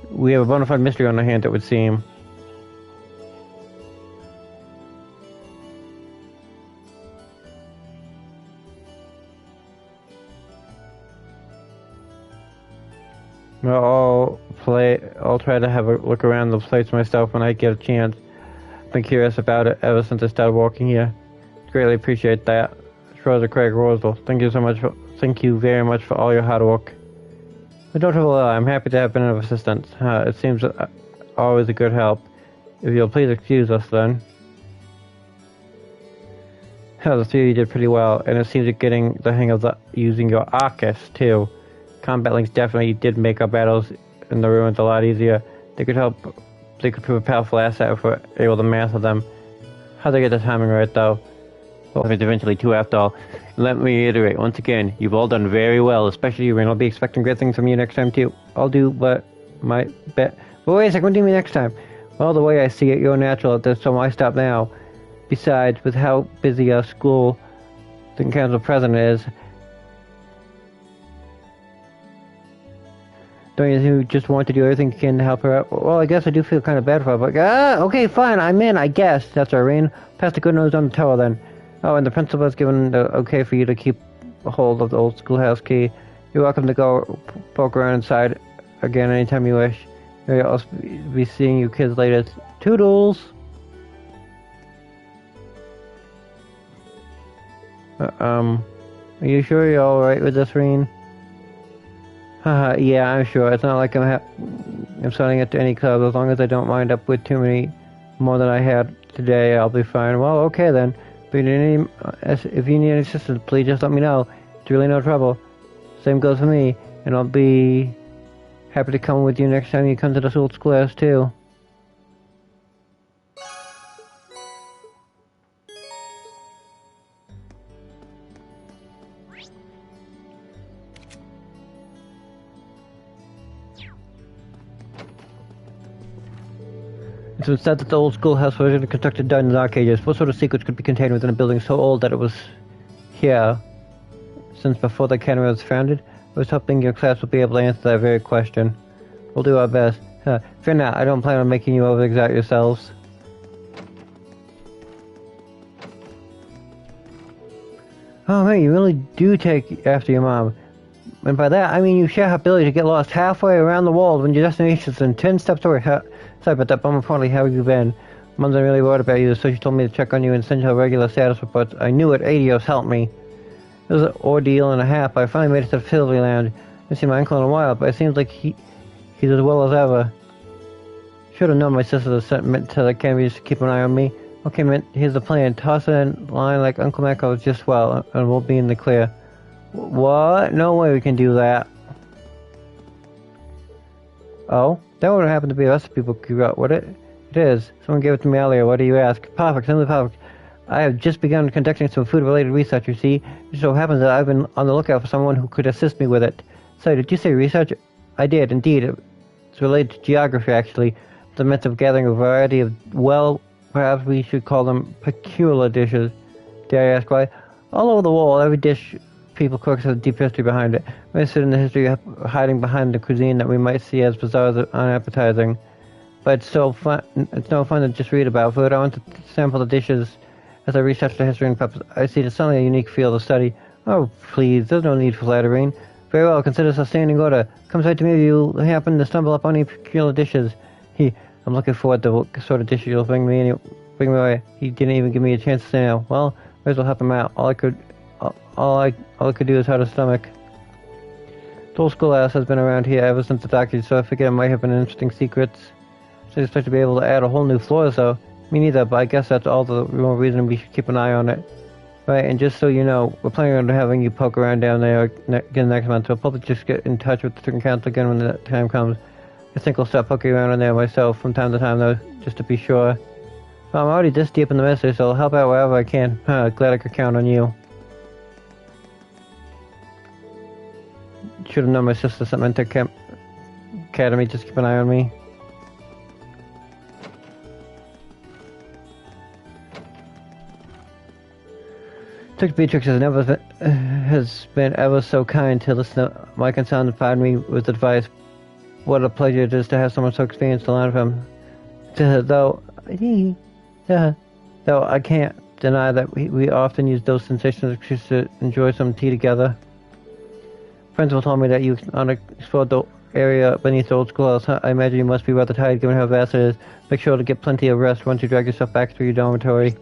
We have a bona fide mystery on our hands, it would seem. I'll try to have a look around the place myself when I get a chance. I've been curious about it ever since I started walking here. Greatly appreciate that. Rosa Craig Rosal, thank you very much for all your hard work. But don't trouble, I'm happy to have been of assistance. It seems always a good help. If you'll please excuse us then. The three of you did pretty well, and it seems you're getting the hang of using your Arcus too. Combat links definitely did make our battles in the ruins a lot easier. They could prove a powerful asset if we're able to master them. How'd they get the timing right though? Well, it's eventually two after all. Let me reiterate, once again, you've all done very well, especially you, and I'll be expecting great things from you next time too. I'll do what my bet. But wait a second, what do you mean next time? Well, the way I see it, you're natural at this, so why stop now? Besides, with how busy our school, the council president is, don't you just want to do everything you can to help her out? Well, I guess I do feel kind of bad for her, but okay, fine, I'm in, I guess. That's Irene. Pass the good news on the tower then. Oh, and the principal has given the okay for you to keep a hold of the old schoolhouse key. You're welcome to go poke around inside again anytime you wish. Maybe I'll be seeing you kids later. Toodles! Are you sure you're alright with this, Reen? Haha, yeah, I'm sure. It's not like I'm signing it to any club. As long as I don't wind up with too many more than I had today, I'll be fine. Well, okay then. If you need any assistance, please just let me know. It's really no trouble. Same goes for me, and I'll be happy to come with you next time you come to this old schoolhouse too. It's been said that the old schoolhouse was originally constructed down in the Dark Ages. What sort of secrets could be contained within a building so old that it was here since before the academy was founded? I was hoping your class would be able to answer that very question. We'll do our best. Fear not, I don't plan on making you overexert yourselves. Oh man, you really do take after your mom. And by that, I mean you share her ability to get lost halfway around the world when your destination is in 10 steps away. Sorry about that, but more importantly, how have you been? Mom's really worried about you, so she told me to check on you and send you regular status reports. I knew it, Adios helped me. It was an ordeal and a half, but I finally made it to the Fiddly Lounge. I haven't seen my uncle in a while, but it seems like he's as well as ever. Should have known my sister's sentiment to the academy just to keep an eye on me. Okay, man, here's the plan. Toss it in line like Uncle Mako is just well, and we'll be in the clear. What? No way we can do that. Oh? That wouldn't happen to be the rest of people grew up, would it? It is. Someone gave it to me earlier. What do you ask? Perfect. Simply perfect. I have just begun conducting some food-related research, you see. It so happens that I've been on the lookout for someone who could assist me with it. So, did you say research? I did, indeed. It's related to geography, actually. The method of gathering a variety of, well, perhaps we should call them peculiar dishes. Dare I ask why? All over the world, every dish people cook has a deep history behind it. I'm interested in the history of hiding behind the cuisine that we might see as bizarre as unappetizing. But it's so fun. It's no fun to just read about food. I want to sample the dishes as I research the history and purpose. I see there's certainly a unique field of study. Oh, please, there's no need for flattering. Very well, consider this a standing order. Come straight to me if you happen to stumble upon any peculiar dishes. I'm looking forward to what sort of dishes you'll bring me away. He didn't even give me a chance to say no. Well, might as well help him out. All I could do is hurt his stomach. The old schoolhouse has been around here ever since the Dark Ages, so I figured it might have been interesting secrets. So I expect to be able to add a whole new floor, so me neither, but I guess that's all the more reason we should keep an eye on it. Right, and just so you know, we're planning on having you poke around down there again next month, so I'll probably just get in touch with the student council again when the time comes. I think I'll start poking around in there myself from time to time, though, just to be sure. Well, I'm already this deep in the mystery, so I'll help out wherever I can. Glad I could count on you. Should have known my sister sent me to academy, just keep an eye on me. Dr. Beatrix has been ever so kind to listen to my concern and provide me with advice. What a pleasure it is to have someone so experienced to learn from. Though I can't deny that we often use those sensations to enjoy some tea together. Friends will tell me that you explored the area beneath the old schoolhouse. I imagine you must be rather tired given how vast it is. Make sure to get plenty of rest once you drag yourself back to your dormitory.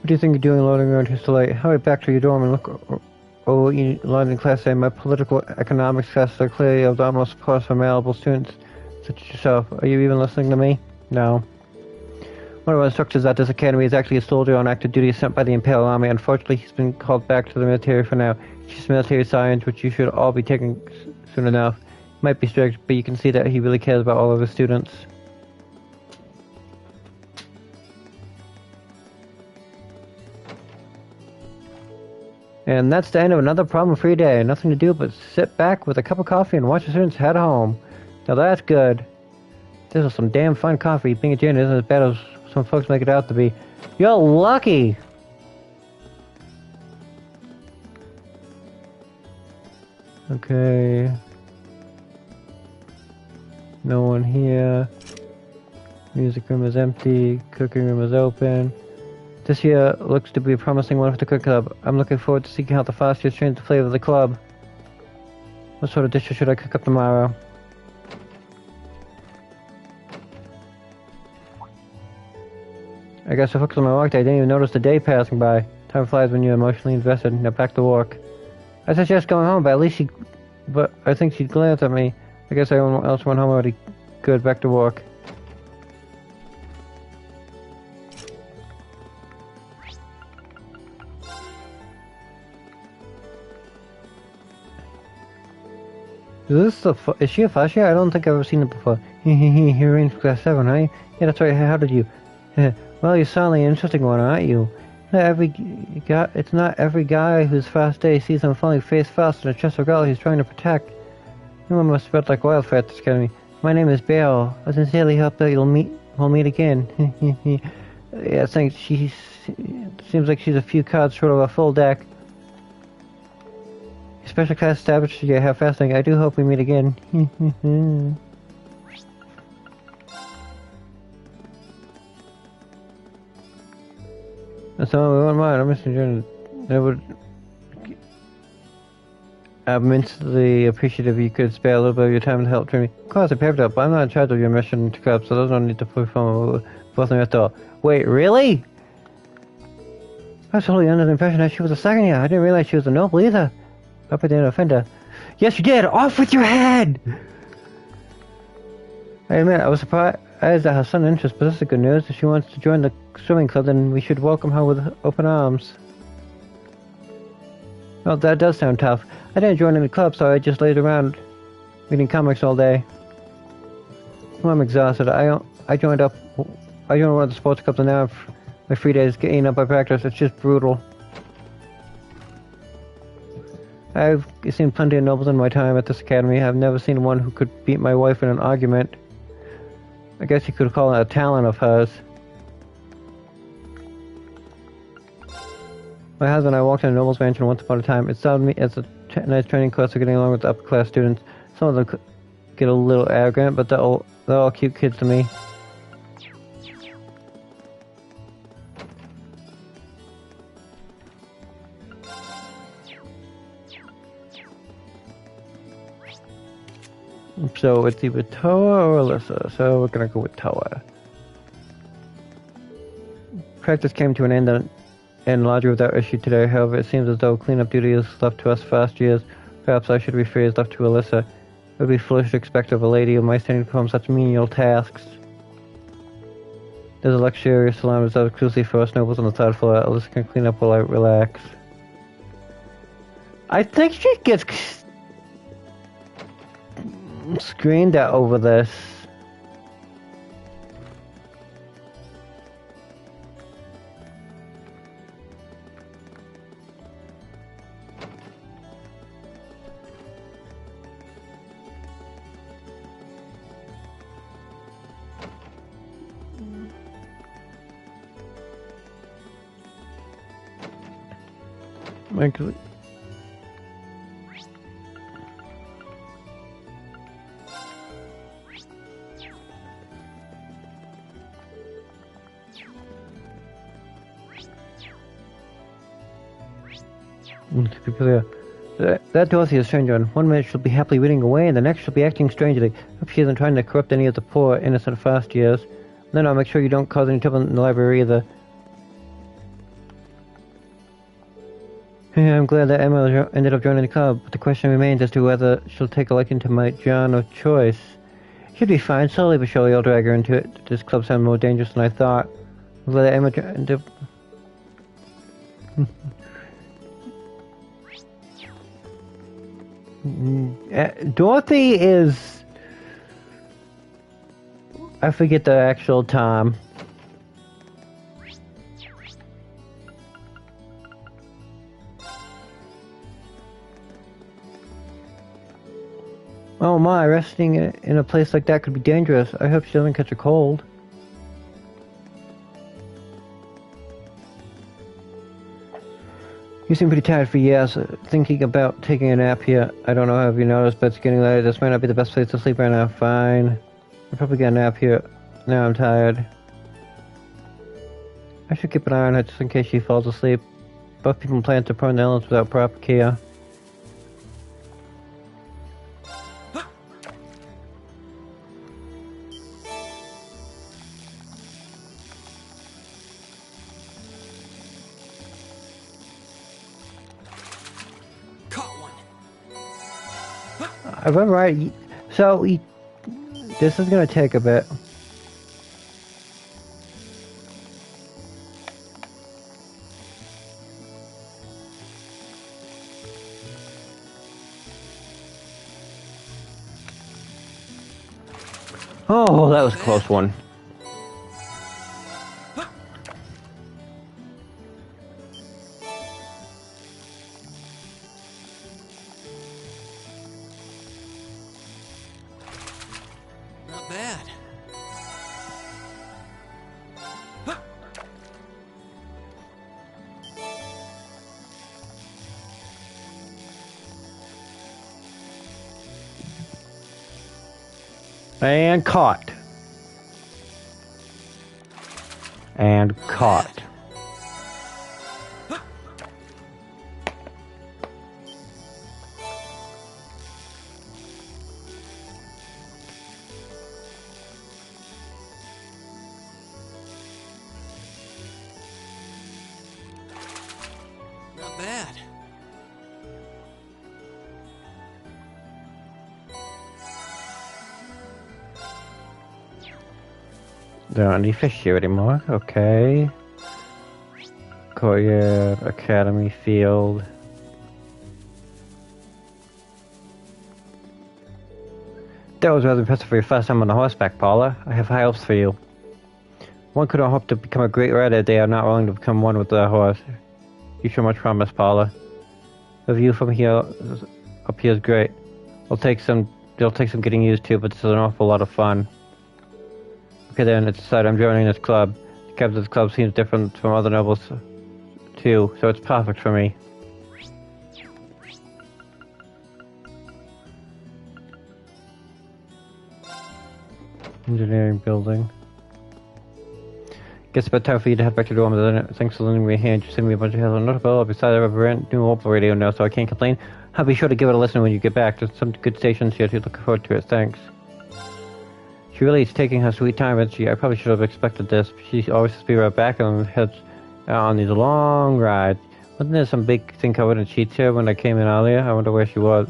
What do you think you're doing loading around here so late? Hurry back to your dorm and look over what you learned in class today. My political economics classes are clearly of the utmost importance for malleable students such as yourself. Are you even listening to me? No. One of our instructors at this academy is actually a soldier on active duty sent by the Imperial Army. Unfortunately, he's been called back to the military for now. It's military science, which you should all be taking soon enough. He might be strict, but you can see that he really cares about all of his students. And that's the end of another problem-free day. Nothing to do but sit back with a cup of coffee and watch the students head home. Now that's good. This is some damn fine coffee. Being a junior isn't as bad as some folks make it out to be. You're lucky! Okay. No one here. Music room is empty. Cooking room is open. This year looks to be a promising one for the cook club. I'm looking forward to seeing how the fast years change the flavor of the club. What sort of dishes should I cook up tomorrow? I guess I focused on my work day. I didn't even notice the day passing by. Time flies when you're emotionally invested. Now back to work. I suggest going home, but at least but I think she'd glance at me. I guess everyone else went home already. Good, back to work. Is she a flash year? I don't think I've ever seen it before. You're in class 7, right? Yeah, that's right. How did you? Well, you're certainly an interesting one, aren't you? It's not every guy whose first day sees him falling face first in a chest of girl he's trying to protect. You must spread like wildfire at this academy. My name is Beryl. I sincerely hope that we'll meet again. Yeah, thanks. Seems like she's a few cards short of a full deck. Special class established to get half fasting. I do hope we meet again. So we won't mind. I'm just enjoying it. I'm immensely appreciative you could spare a little bit of your time to help train me. Of course, I paid up, but I'm not in charge of your mission to club, so there's no need to perform both of them at all. Wait, really? I was totally under the impression that she was a second year. I didn't realize she was a noble either. Up at the offender. Yes, you did! Off with your head! I admit, I was surprised at her sudden interest, but this is good news. If she wants to join the swimming club, then we should welcome her with open arms. Well, that does sound tough. I didn't join any club, so I just laid around reading comics all day. Well, I'm exhausted. I joined one of the sports clubs, and now my free days get eaten up by practice. It's just brutal. I've seen plenty of nobles in my time at this academy. I've never seen one who could beat my wife in an argument. I guess you could call it a talent of hers. My husband and I walked in a noble's mansion once upon a time. It sounded me as a nice training course for getting along with the upper class students. Some of them get a little arrogant, but they're all cute kids to me. So it's either Toa or Alyssa, so we're gonna go with Toa. Practice came to an end and largely without issue today. However, it seems as though cleanup duty is left to us first years. Perhaps I should rephrase left to Alyssa. It would be foolish to expect of a lady of my standing to perform such menial tasks. There's a luxurious salon reserved exclusively for us nobles on the third floor. Alyssa can clean up while I relax. I think she gets screened at over this. Actually, to be clear, That Dorothy is a stranger. One minute she'll be happily reading away, and the next she'll be acting strangely. Hope she isn't trying to corrupt any of the poor, innocent first years. Then I'll make sure you don't cause any trouble in the library either. I'm glad that Emma ended up joining the club, but the question remains as to whether she'll take a liking to my John of choice. She'll be fine. Slowly but surely I'll drag her into it. This club sounds more dangerous than I thought. I'm glad that Emma ended up... Dorothy is... I forget the actual time. Oh my, resting in a place like that could be dangerous. I hope she doesn't catch a cold. You seem pretty tired for years. Thinking about taking a nap here. I don't know how you noticed, but it's getting later. This might not be the best place to sleep right now. Fine. I'll probably get a nap here. Now I'm tired. I should keep an eye on her just in case she falls asleep. Both people plan to prone illness without proper care. If I'm right, so this is gonna take a bit. Oh, that was a close one. Not bad. And caught. And caught. Not bad. Don't need fish here anymore. Okay. Courtyard, Academy Field. That was rather impressive for your first time on the horseback, Paula. I have high hopes for you. One could hope to become a great rider if they are not willing to become one with the horse. You show much promise, Paula. The view from here up here is great. It'll take some getting used to, but it's an awful lot of fun. Okay then, it's decided I'm joining this club. The captain of this club seems different from other nobles too, so it's perfect for me. Engineering building. Guess it's about time for you to head back to the dorm. Thanks for lending me a hand. You sent me a bunch of help. Notable. Besides, I have a brand new mobile radio now, so I can't complain. I'll be sure to give it a listen when you get back. There's some good stations here, so look forward to it. Thanks. She really is taking her sweet time, isn't she? I probably should have expected this. She always has to be right back and heads on these long rides. Wasn't there some big thing covered in sheets here when I came in earlier? I wonder where she was.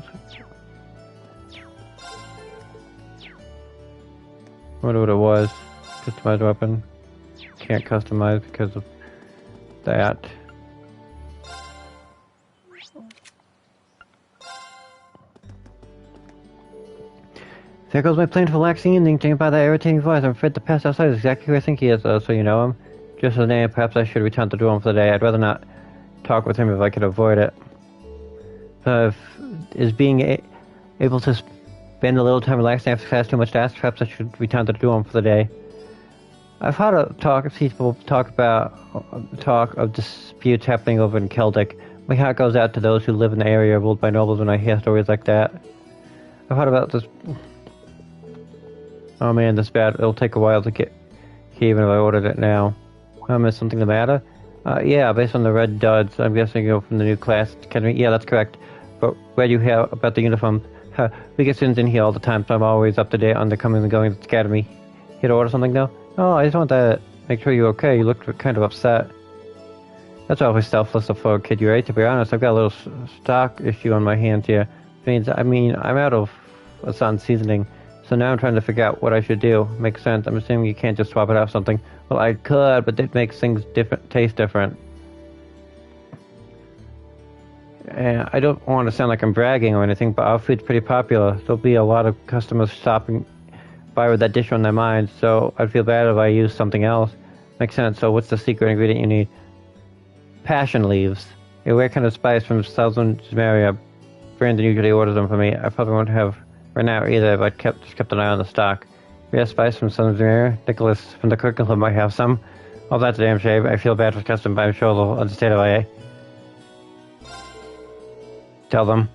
I wonder what it was. Customized weapon. Can't customize because of that. There goes my plan for relaxing evening, judging by that irritating voice. I'm afraid the past outside is exactly who I think he is, so you know him. Just as a name, perhaps I should return to the dorm for the day. I'd rather not talk with him if I could avoid it. Is being able to spend a little time relaxing after class too much to ask? Perhaps I should return to the dorm for the day. I've heard people talk of disputes happening over in Keldic. My heart goes out to those who live in the area ruled by nobles when I hear stories like that. I've heard about this. Oh man, this bad. It'll take a while to get here even if I ordered it now. Is something the matter? Yeah, based on the red duds, I'm guessing you go from the new class academy. Yeah, that's correct. but where do you hear about the uniforms? We get students in here all the time, so I'm always up to date on the coming and going of the academy. Here to order something now? Oh, I just want to make sure you're okay. You looked kind of upset. That's awfully selfless for a kid your age, to be honest. I've got a little stock issue on my hands here. I mean, I'm out of Asan seasoning, so now I'm trying to figure out what I should do. Makes sense. I'm assuming you can't just swap it out for something. Well, I could, but it makes things taste different. And I don't want to sound like I'm bragging or anything, but our food's pretty popular. There'll be a lot of customers stopping by with that dish on their mind, so I'd feel bad if I used something else. Makes sense. So what's the secret ingredient you need? Passion leaves. A rare kind of spice from Southern Samaria. Brandon usually orders them for me. I probably won't have right now either, but just kept an eye on the stock. Rare spice from Southern Samaria. Nicholas from the curriculum might have some. Oh, that's a damn shame. I feel bad for custom, but I'm sure they'll understand why. Tell them.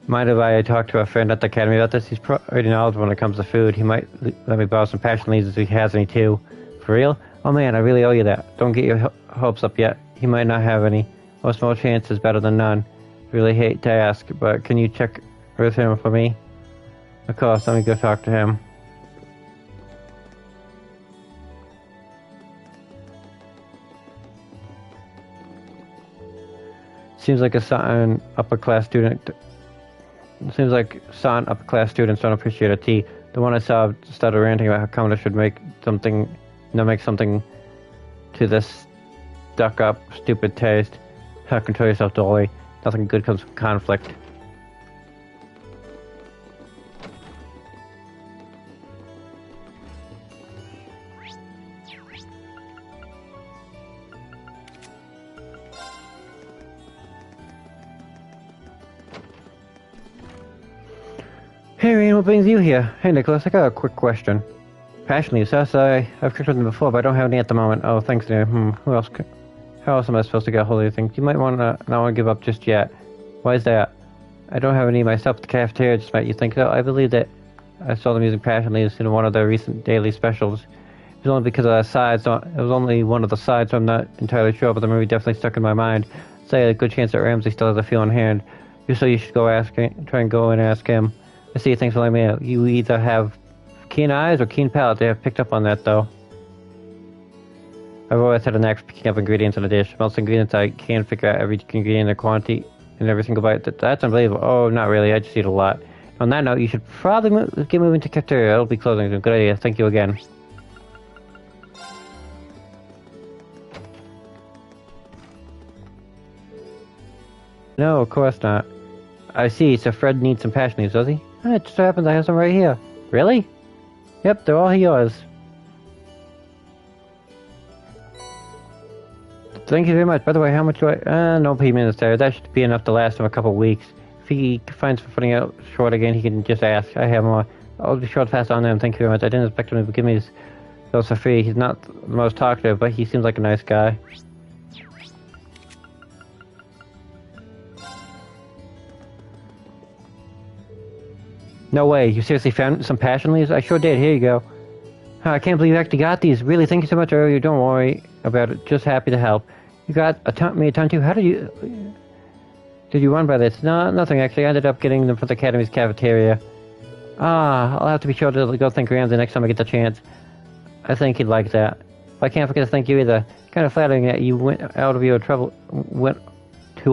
Mind if I talk to a friend at the academy about this? He's pretty knowledgeable when it comes to food. He might let me borrow some passion leaves if he has any too. For real? Oh man, I really owe you that. Don't get your hopes up yet. He might not have any. A small chance is better than none. Really hate to ask, but can you check with him for me? Of course, let me go talk to him. Seems like some upper class students don't appreciate a tea. The one I saw started ranting about how Kamina should make something to this stuck up, stupid taste. Control yourself, Dolly. Nothing good comes from conflict. Hey, Rain, what brings you here? Hey, Nicholas, I got a quick question. Passion leaves, huh? Sorry, I've cooked with them before, but I don't have any at the moment. Oh, thanks, dear. How else am I supposed to get a hold of these things? You might not want to give up just yet. Why is that? I don't have any myself at the cafeteria just might you think so. I believe that I saw them using passion leaves in one of their recent daily specials. It was only because of the sides. It was only one of the sides, so I'm not entirely sure, but the movie definitely stuck in my mind. Say a good chance that Ramsey still has a feel in hand. So you should try and go and ask him. I see, thanks for letting me out. You either have keen eyes or keen palate. They have picked up on that, though. I've always had a knack for picking up ingredients in a dish. Most ingredients I can figure out every ingredient and quantity in every single bite. That's unbelievable. Oh, not really. I just eat a lot. On that note, you should probably get moving to cafeteria. It'll be closing soon. Good idea. Thank you again. No, of course not. I see. So Fred needs some passion leaves, does he? It just so happens I have some right here. Really? Yep, they're all yours. Thank you very much. By the way, how much do I... no payments there. That should be enough to last him a couple of weeks. If he finds footing out short again, he can just ask. I have more. I'll be sure to pass on to him. Thank you very much. I didn't expect him to give me those for free. He's not the most talkative, but he seems like a nice guy. No way. You seriously found some passion leaves? I sure did. Here you go. I can't believe you actually got these. Really, thank you so much earlier. Don't worry about it. Just happy to help. You got me a ton too. How did you... Did you run by this? No, nothing actually. I ended up getting them from the Academy's cafeteria. I'll have to be sure to go thank Ramsey next time I get the chance. I think he'd like that. But I can't forget to thank you either. Kind of flattering that you went to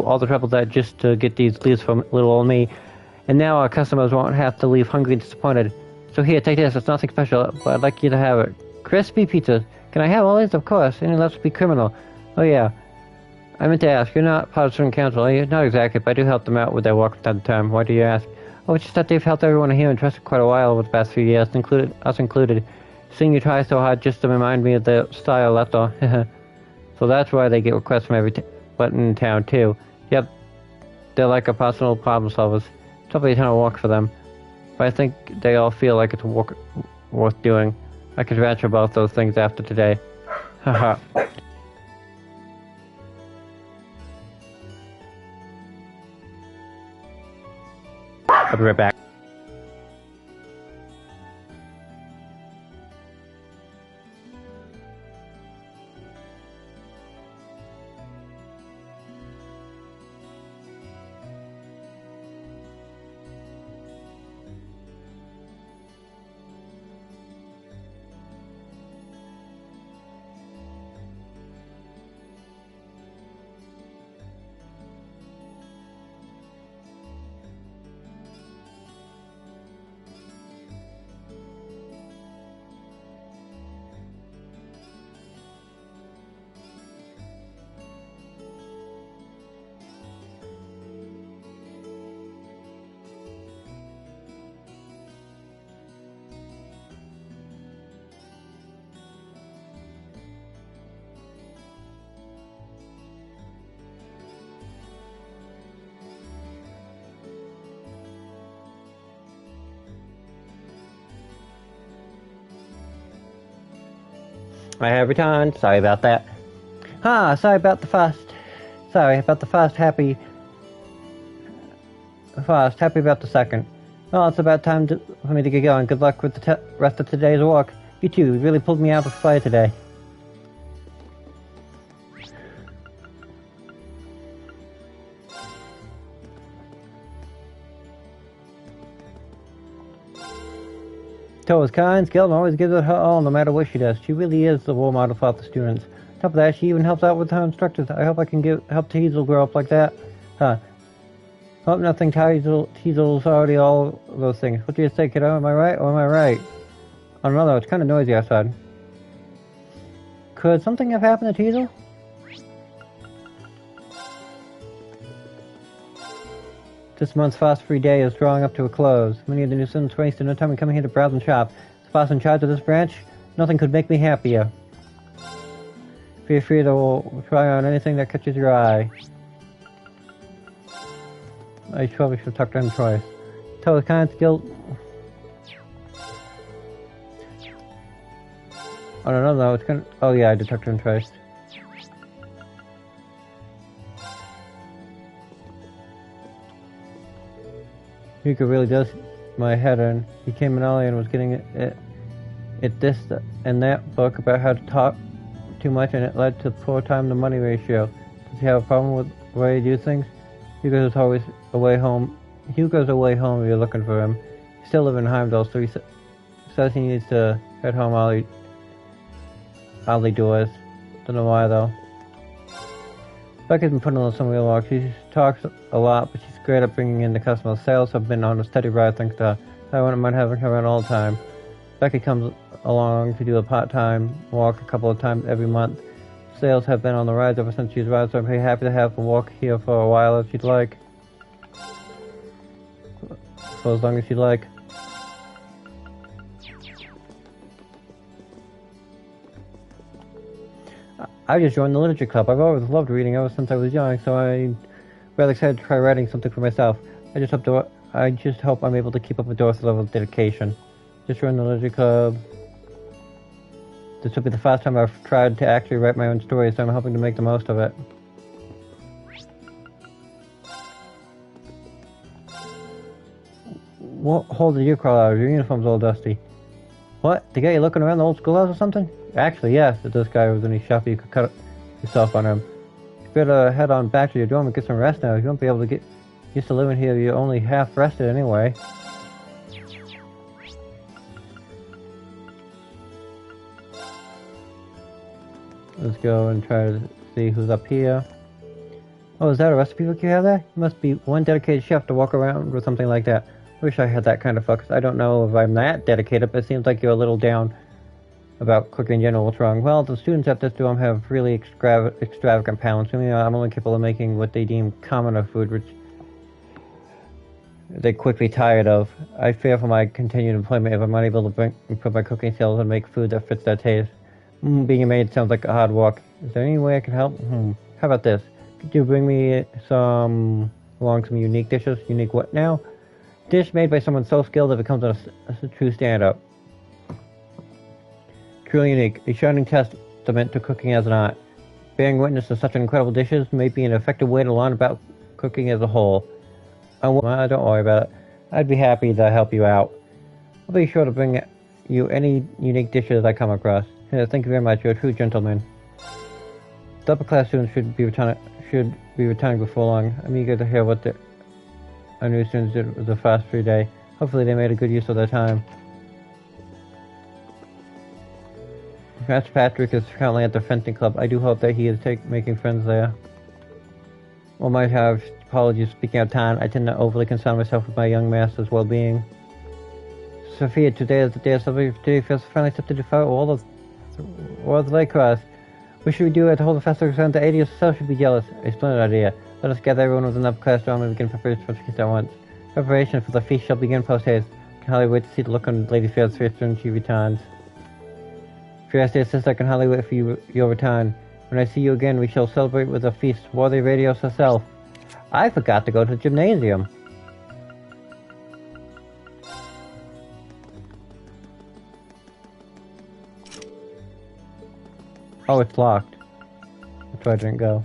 all the trouble that just to get these leaves from little old me. And now our customers won't have to leave hungry and disappointed. So here, take this. It's nothing special, but I'd like you to have it. Crispy pizza. Can I have all these? Of course. Any less would be criminal. Oh yeah. I meant to ask, you're not part of student council, are you? Not exactly, but I do help them out with their work from time to time. Why do you ask? Oh, it's just that they've helped everyone here and trusted quite a while over the past few years, us included. Seeing you try so hard just to remind me of their style, that's all. So that's why they get requests from every button in town, too. Yep. They're like a personal problem solvers. It's probably a ton of work for them. But I think they all feel like it's work worth doing. I could vouch for both those things after today. Haha. I'll be right back. I have returned. Sorry about that. Sorry about the fast. Happy about the second. Well, it's about time for me to get going. Good luck with the rest of today's work. You too. You really pulled me out of the fire today. Toa is kind, skilled, and always gives it her all no matter what she does. She really is the role model for the students. On top of that, she even helps out with her instructors. I hope I can help Teasel grow up like that. Hope nothing Teasel's already all those things. What do you say, kiddo? Am I right or am I right? I don't know though, it's kind of noisy outside. Could something have happened to Teasel? This month's fast-free day is drawing up to a close. Many of the new students wasted no time in coming here to browse and shop. As boss in charge of this branch, nothing could make me happier. Feel free to try on anything that catches your eye. I probably should have talked to him twice. Toa's kind, skilled. Oh no, it's gonna. Oh yeah, I did talk to him twice. Yuka really does my head in. He came in early and was getting it this and that book about how to talk too much, and it led to poor time to money ratio. Does he have a problem with the way he do things? Hugo's always away home. Hugo's away home if you're looking for him. He's still living in Heimdall, so he says he needs to head home oddly doors. Don't know why though. Becca's been putting on some real work. She talks a lot, but she's great at bringing in the customers. Sales have been on a steady rise thanks to her. I wouldn't mind having her around all the time. Becky comes along to do a part-time walk a couple of times every month. Sales have been on the rise ever since she's arrived, so I'm pretty happy to have her walk here for a while if she'd like. For as long as she'd like. I just joined the literature club. I've always loved reading ever since I was young, so I'm rather excited to try writing something for myself. I just hope I'm able to keep up with Dorothy's level of dedication. Just joined the literature club. This will be the first time I've tried to actually write my own story, so I'm hoping to make the most of it. What hole did you crawl out of? Your uniform's all dusty. What? The guy you looking around the old schoolhouse or something? Actually, yes. If this guy was any shop, you could cut yourself on him. You better head on back to your dorm and get some rest now. You won't be able to get used to living here. You're only half rested anyway. Let's go and try to see who's up here. Oh, is that a recipe book you have there? You must be one dedicated chef to walk around with something like that. Wish I had that kind of focus. I don't know if I'm that dedicated, but it seems like you're a little down about cooking in general. What's wrong? Well, the students at this dorm have really extravagant palates. I mean, I'm only capable of making what they deem commoner food, which they're quickly tired of. I fear for my continued employment if I'm unable to improve my cooking skills and make food that fits their taste. Being a maid sounds like a hard work. Is there any way I can help? How about this? Could you bring me some unique dishes? Unique what now? Dish made by someone so skilled that it becomes a true stand-up. Truly unique. A shining testament to cooking as an art. Bearing witness to such incredible dishes may be an effective way to learn about cooking as a whole. Don't worry about it. I'd be happy to help you out. I'll be sure to bring you any unique dishes I come across. Thank you very much. You're a true gentleman. The upper class students should be returning before long. I'm eager to hear what our new students did with the fast-free day. Hopefully they made a good use of their time. Master Patrick is currently at the fencing club. I do hope that he is making friends there. Well, my apologies speaking out of time. I tend to overly concern myself with my young master's well-being. Sophia, today is the day of celebration. Today feels finally set to defy all of the Lake Cross. What should we do to hold a festival around the 80 or so? Should be jealous. A splendid idea. Let us gather everyone within the upper class dorm and begin preparation for the feast at once. Preparation for the feast shall begin post-haste. I can hardly wait to see the look on Lady Field's face when she returns. If you ask to assist, I can hardly wait for your return. When I see you again, we shall celebrate with a feast. Worthy Radios herself. I forgot to go to the gymnasium. Oh, it's locked. That's why I didn't go.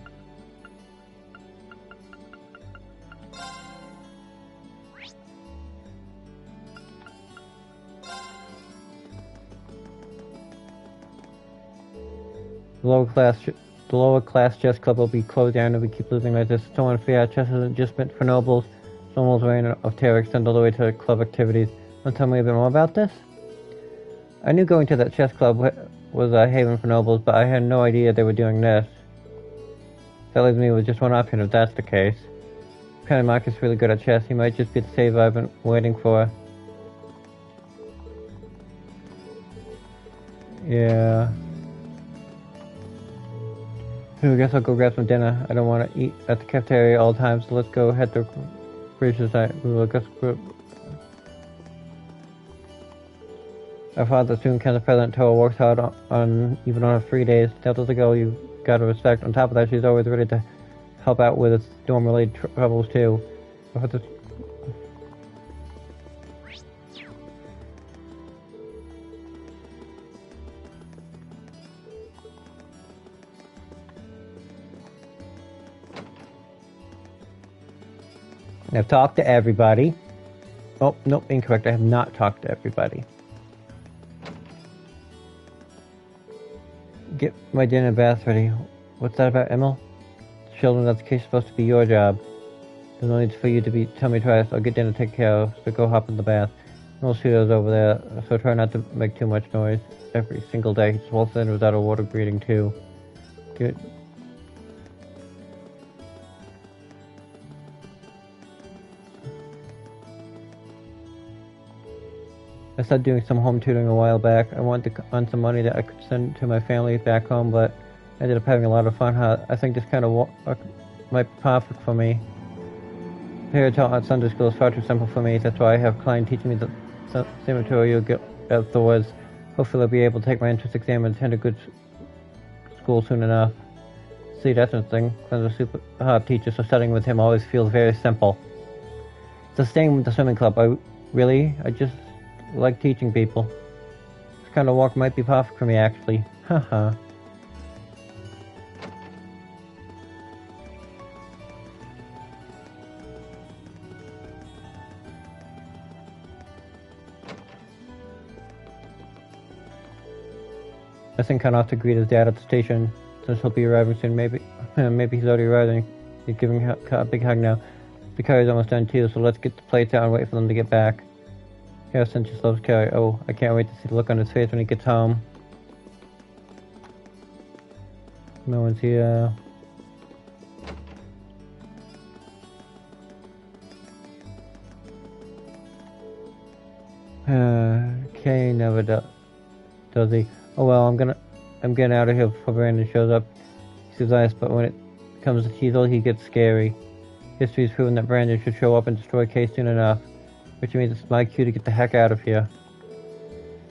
The lower class chess club will be closed down if we keep losing like this. It's so unfair. Chess isn't just meant for nobles. Someone's reign of terror extends all the way to club activities. Want to tell me a bit more about this? I knew going to that chess club was a haven for nobles, but I had no idea they were doing this. That leaves me with just one option if that's the case. Apparently Marcus is really good at chess. He might just be the savior I've been waiting for. Yeah. So I guess I'll go grab some dinner. I don't want to eat at the cafeteria all the time, so let's go head to Bridges. Our father, student council president, Toa, works hard on even on her free days. Delta's a girl you've got to respect. On top of that, she's always ready to help out with its dorm-related troubles too. I've talked to everybody. Oh, nope, incorrect. I have not talked to everybody. Get my dinner bath ready. What's that about, Emil? Children's education is supposed to be your job. There's no need for you to tell me twice. I'll get dinner taken care of, so go hop in the bath. Emil's shooter's over there, so try not to make too much noise. Every single day, he's waltzed in without a water greeting too. Good. I started doing some home tutoring a while back. I wanted to earn some money that I could send to my family back home, but I ended up having a lot of fun. I think this kind of might be perfect for me. Period taught at Sunday school is far too simple for me. That's why I have Klein teaching me the same material at Thor's. Hopefully I'll be able to take my entrance exam and attend a good school soon enough. See, that's interesting. Klein's a super hard teacher, so studying with him always feels very simple. So staying with the swimming club, I just like teaching people. This kind of walk might be perfect for me, actually. Haha. I think I'll have to greet his dad at the station, since he'll be arriving soon. Maybe he's already arriving. He's giving him a big hug now. The curry's almost done too, so let's get the plates out and wait for them to get back. Harrison just loves curry. Oh, I can't wait to see the look on his face when he gets home. No one's here. Kay never does he? Oh well, I'm getting out of here before Brandon shows up. He's nice, but when it comes to Teasel, he gets scary. History's proven that Brandon should show up and destroy Kay soon enough, which means it's my cue to get the heck out of here.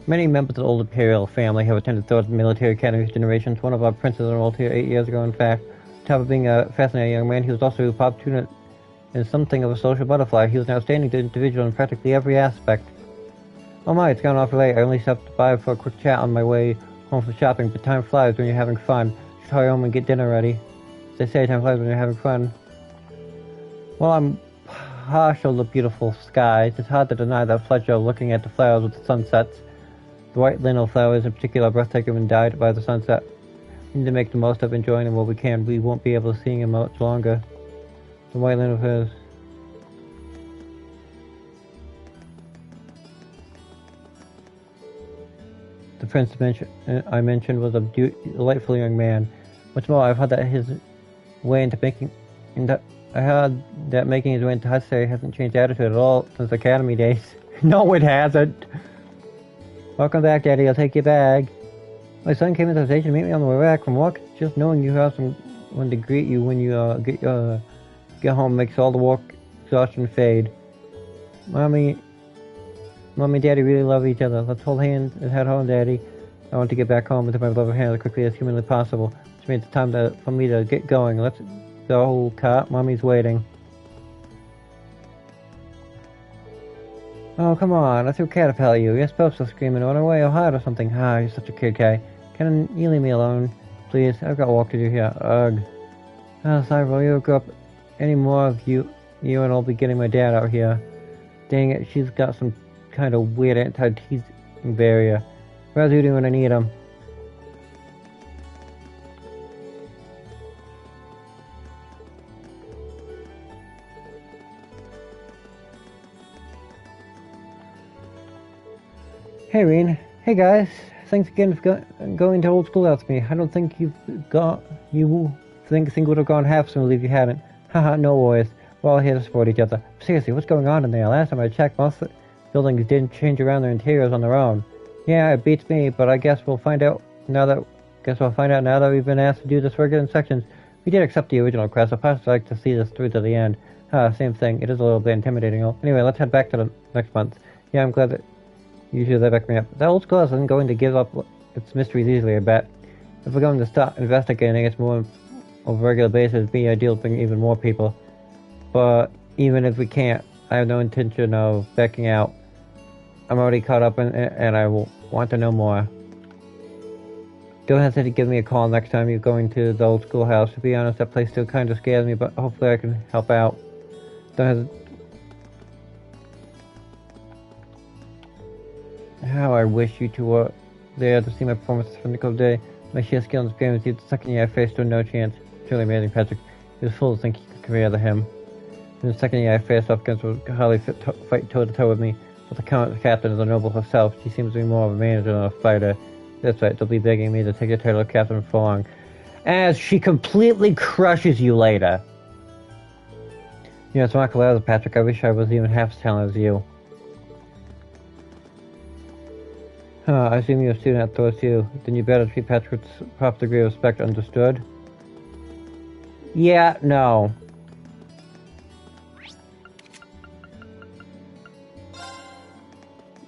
Many members of the old Imperial family have attended Thor's military academy for generations. One of our princes enrolled here 8 years ago, in fact. On top of being a fascinating young man, he was also a pop student and something of a social butterfly. He was an outstanding individual in practically every aspect. Oh my, it's gone off late. I only stopped by for a quick chat on my way home from shopping, but time flies when you're having fun. Just hurry home and get dinner ready. As they say, time flies when you're having fun. Well, I'm partial to beautiful skies. It's hard to deny that pleasure of looking at the flowers with the sunsets. The white linnel flowers in particular are breathtaking and dyed by the sunset. We need to make the most of enjoying them while we can. We won't be able to see them much longer. The white linnel flowers. The prince I mentioned was a delightful young man. What's more, I've heard that his way into making his Hussary hasn't changed attitude at all since academy days. No, it hasn't. Welcome back, Daddy. I'll take your bag. My son came into the station to meet me on the way back from work. Just knowing you have someone to greet you when you get home makes all the work exhaustion fade. Mommy and Daddy really love each other. Let's hold hands and head home, Daddy. I want to get back home into my beloved hand as quickly as humanly possible, which means it's time for me to get going. Let's go, Cat. Mommy's waiting. Oh, come on. Let's go caterpillar you. You're supposed to scream and run away or hide or something. Ah, you're such a kid, Kay. Can you leave me alone? please. I've got work to do here. Ugh. Oh, sorry, will you go up any more of you and I'll be getting my dad out here. Dang it, she's got some kind of weird anti-teasing barrier. Where's Udi when I need him? Hey, Reen. Hey, guys. Thanks again for going to old school with me. I don't think you think things would have gone half smoothly if you hadn't. Haha, no worries. We're all here to support each other. Seriously, what's going on in there? Last time I checked, most of the buildings didn't change around their interiors on their own. Yeah, it beats me, but I guess we'll find out now that we've been asked to do this regular inspections. We did accept the original request, so I'd like to see this through to the end. Same thing. It is a little bit intimidating. Anyway, let's head back to the next month. Yeah, I'm glad that you should back me up. The old school isn't going to give up its mysteries easily, I bet. If we're going to start investigating it more on a regular basis, it'd be ideal to bring even more people. But even if we can't, I have no intention of backing out. I'm already caught up and I will want to know more. Don't hesitate to give me a call next time you're going to the old schoolhouse. To be honest, that place still kind of scares me, but hopefully I can help out. Don't hesitate. How I wish you two were there to see my performances from the day. My sheer skill and experience, the second year I faced stood no chance. Truly amazing, Patrick. He was fool to think he could compare to him. In the second year I faced off against would hardly fight toe-to-toe with me. But the captain is a noble herself. She seems to be more of a manager than a fighter. That's right, they'll be begging me to take the title of captain for long. As she completely crushes you later. It's Mark Lazar, Patrick. I wish I was even half as talented as you. I assume you're a student at Thor too. Then you better treat Patrick with proper degree of respect, understood? Yeah, no.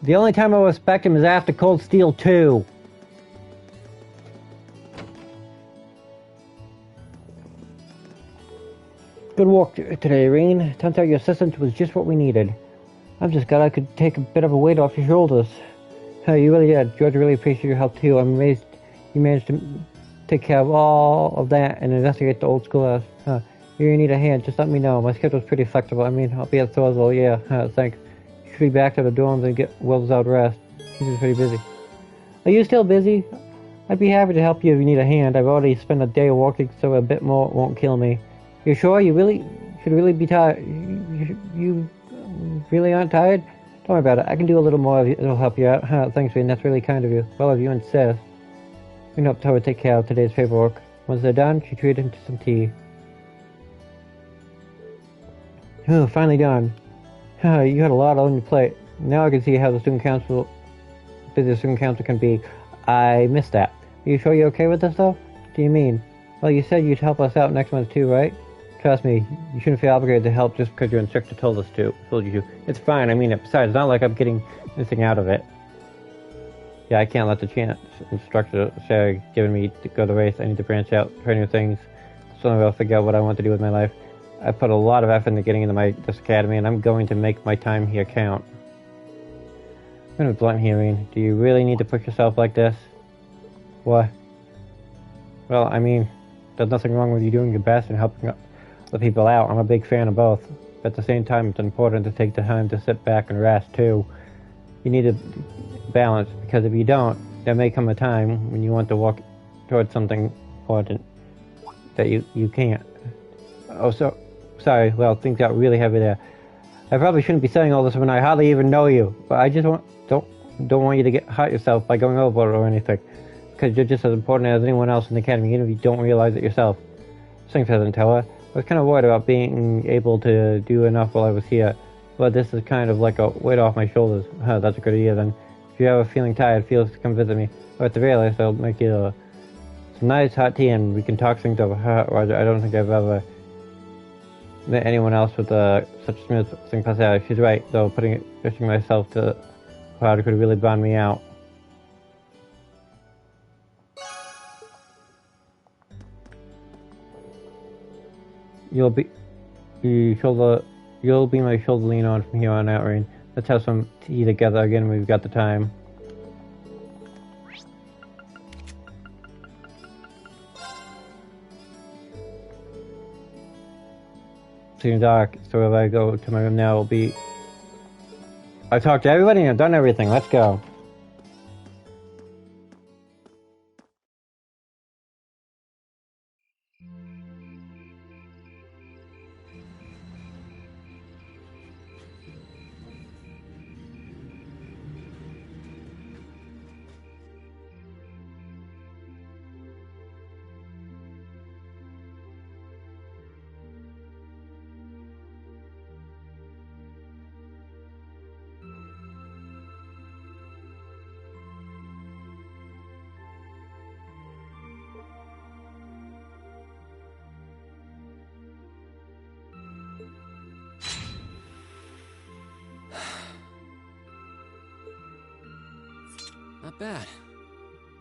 The only time I respect him is after Cold Steel 2. Good work today, Reen. Turns out your assistant was just what we needed. I'm just glad I could take a bit of a weight off your shoulders. You really did. George really appreciated your help too. I'm amazed you managed to take care of all of that and investigate the old schoolhouse. If you need a hand, just let me know. My schedule's pretty flexible. I mean, I'll be at Thorsville, yeah. Thanks. You should be back to the dorms and get well-deserved rest. She's pretty busy. Are you still busy? I'd be happy to help you if you need a hand. I've already spent a day working, so a bit more won't kill me. You sure? You really should really be tired. You really aren't tired? Don't worry about it. I can do a little more. It'll help you out. Thanks, Reen. That's really kind of you. Well, if you insist. We can help Toa take care of today's paperwork. Once they're done, she treated him to some tea. Finally done. You had a lot on your plate. Now I can see how busy the student council can be. I missed that. Are you sure you're okay with this, though? What do you mean? Well, you said you'd help us out next month, too, right? Trust me, you shouldn't feel obligated to help just because your instructor told you to. It's fine. I mean, besides, it's not like I'm getting anything out of it. Yeah, I can't let the chance instructor say giving me to go to the race. I need to branch out, try new things, so I'll figure out what I want to do with my life. I put a lot of effort into getting into this academy, and I'm going to make my time here count. I'm going to be blunt here, Reen. Do you really need to push yourself like this? What? Well, I mean, there's nothing wrong with you doing your best and helping the people out. I'm a big fan of both. But at the same time, it's important to take the time to sit back and rest, too. You need to balance, because if you don't, there may come a time when you want to walk towards something important that you can't. Oh, so sorry. Well, things got really heavy there. I probably shouldn't be saying all this when I hardly even know you, but I just don't want you to hurt yourself by going overboard or anything, because you're just as important as anyone else in the academy, even if you don't realize it yourself. Thanks, President Toa. I was kind of worried about being able to do enough while I was here, but this is kind of like a weight off my shoulders. That's a good idea then. If you're ever feeling tired, feel free to come visit me. Or at the very least, I'll make you some nice hot tea and we can talk things over. Roger, I don't think I've ever met anyone else with such a smooth thing personality. She's right, though, pushing myself to hard could really bond me out. You'll be my shoulder to lean on from here on out, Reen. Let's have some tea together again when we've got the time. soon dark, so if I go to my room now, it'll be... I've talked to everybody and I've done everything. Let's go. Not bad.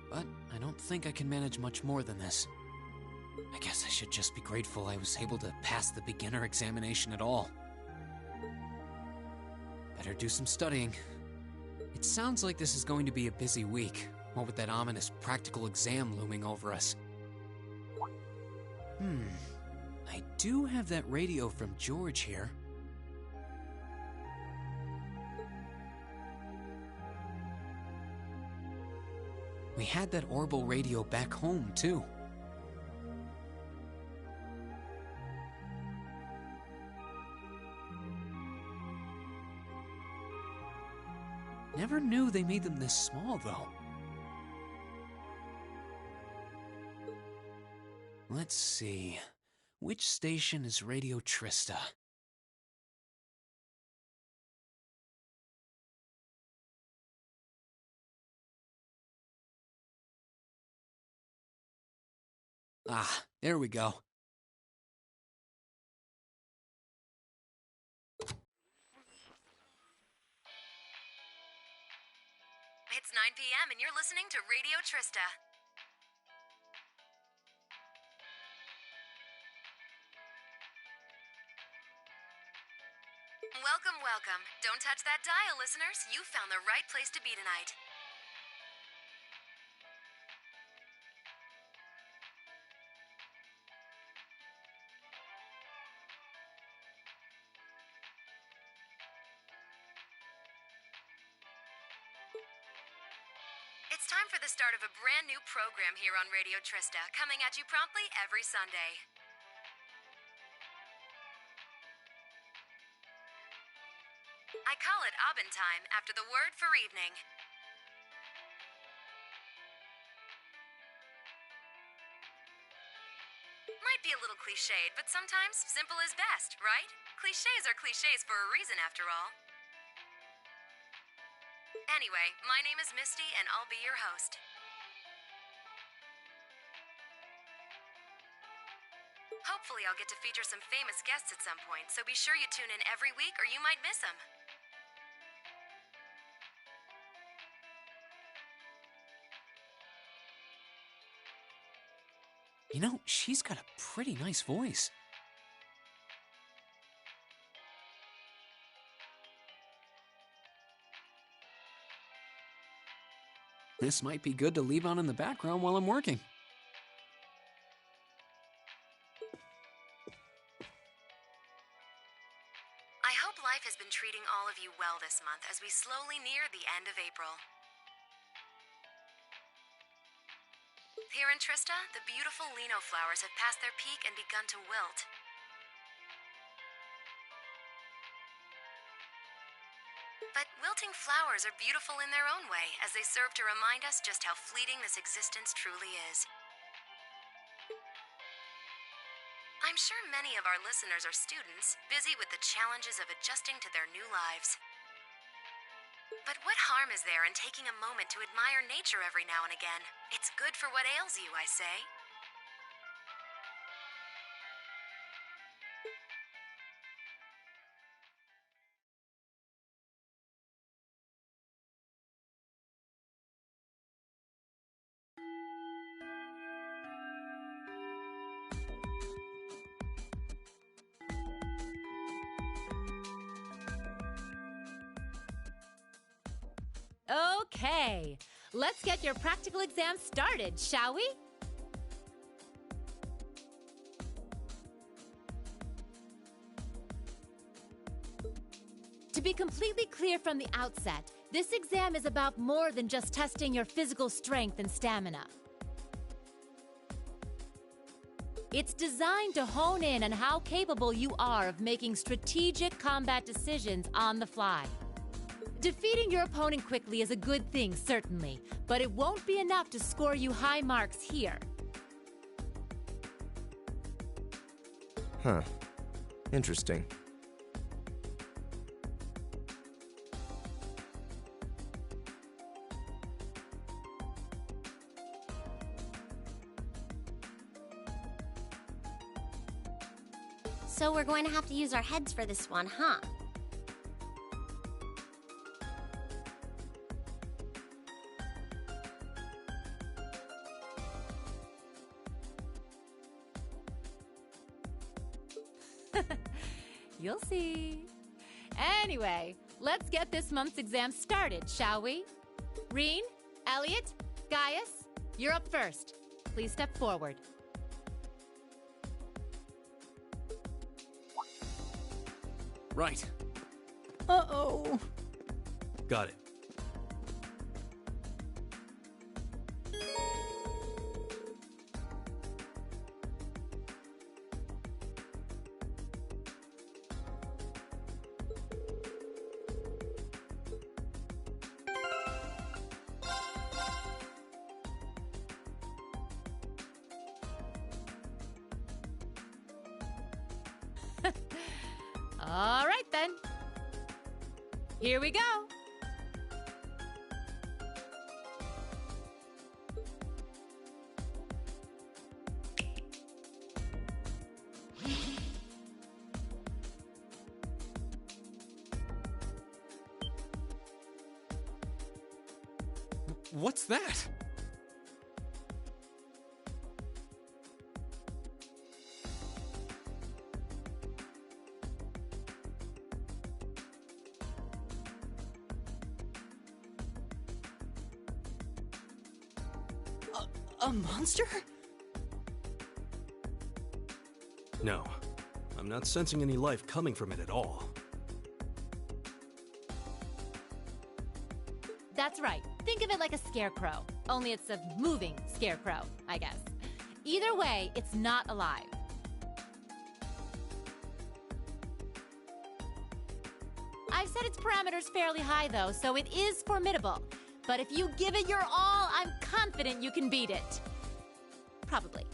But I don't think I can manage much more than this. I guess I should just be grateful I was able to pass the beginner examination at all. Better do some studying. It sounds like this is going to be a busy week, what with that ominous practical exam looming over us. I do have that radio from George here. We had that Orbital radio back home, too. Never knew they made them this small, though. Let's see. Which station is Radio Trista? Ah, there we go. It's 9 p.m. and you're listening to Radio Trista. Welcome, welcome. Don't touch that dial, listeners. You found the right place to be tonight. It's time for the start of a brand new program here on Radio Trista, coming at you promptly every Sunday. I call it Abendtime after the word for evening. Might be a little cliched, but sometimes simple is best, right? Clichés are clichés for a reason, after all. Anyway, my name is Misty, and I'll be your host. Hopefully I'll get to feature some famous guests at some point, so be sure you tune in every week or you might miss them. You know, she's got a pretty nice voice. This might be good to leave on in the background while I'm working. I hope life has been treating all of you well this month as we slowly near the end of April. Here in Trista, the beautiful Lino flowers have passed their peak and begun to wilt. But wilting flowers are beautiful in their own way, as they serve to remind us just how fleeting this existence truly is. I'm sure many of our listeners are students, busy with the challenges of adjusting to their new lives. But what harm is there in taking a moment to admire nature every now and again? It's good for what ails you, I say. Okay, let's get your practical exam started, shall we? be completely clear from the outset, this exam is about more than just testing your physical strength and stamina. It's designed to hone in on how capable you are of making strategic combat decisions on the fly. Defeating your opponent quickly is a good thing, certainly, but it won't be enough to score you high marks here. Huh. Interesting. So we're going to have to use our heads for this one, huh? You'll see. Anyway, let's get this month's exam started, shall we? Reen, Elliot, Gaius, you're up first. Please step forward. Right. Uh-oh. Got it. All right, then. Here we go. What's that? A monster? No. I'm not sensing any life coming from it at all. That's right. Think of it like a scarecrow. Only it's a moving scarecrow, I guess. Either way, it's not alive. I've set its parameters fairly high, though, so it is formidable. But if you give it your all, I'm confident you can beat it. Probably.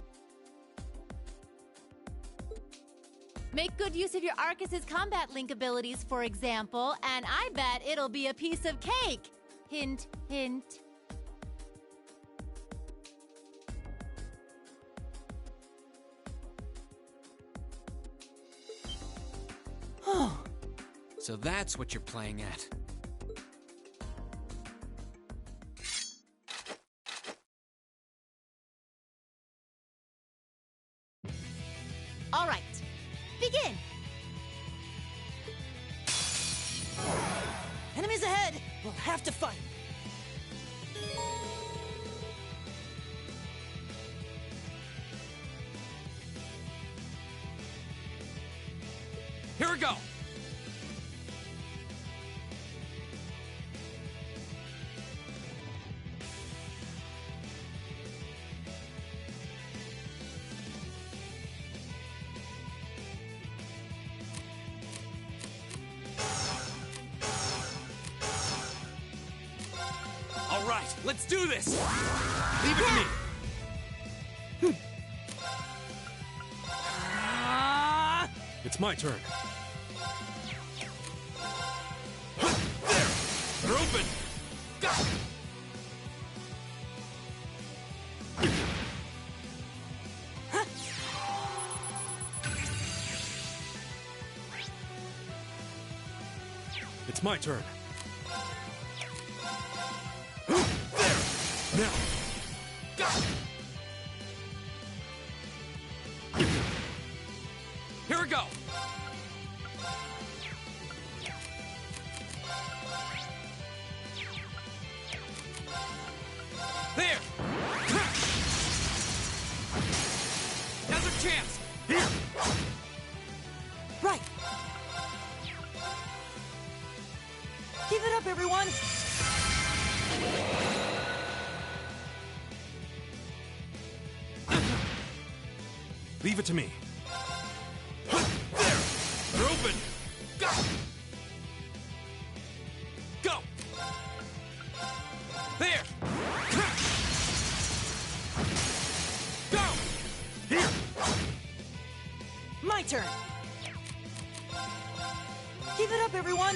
Make good use of your Arcus's combat link abilities, for example, and I bet it'll be a piece of cake. Hint, hint. So that's what you're playing at. All right, begin. Enemies ahead! We'll have to fight! Here we go! All right, let's do this! Leave it to me! It's my turn. There! They're open! Go! It's my turn. Now! Go! Here we go! There! Now's our chance! Right! Keep it up, everyone! Leave it to me. There! They're open! Go! Go! There! Go! Here! My turn! Keep it up, everyone!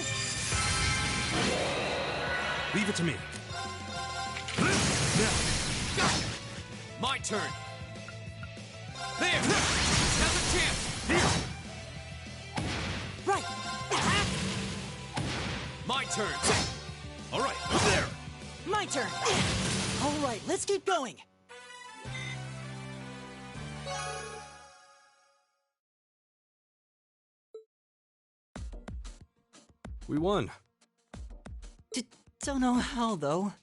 Leave it to me. Now! Go! My turn! There! Now's a chance! Here! Right! My turn! All right, there! My turn! All right, let's keep going! We won. Don't know how, though.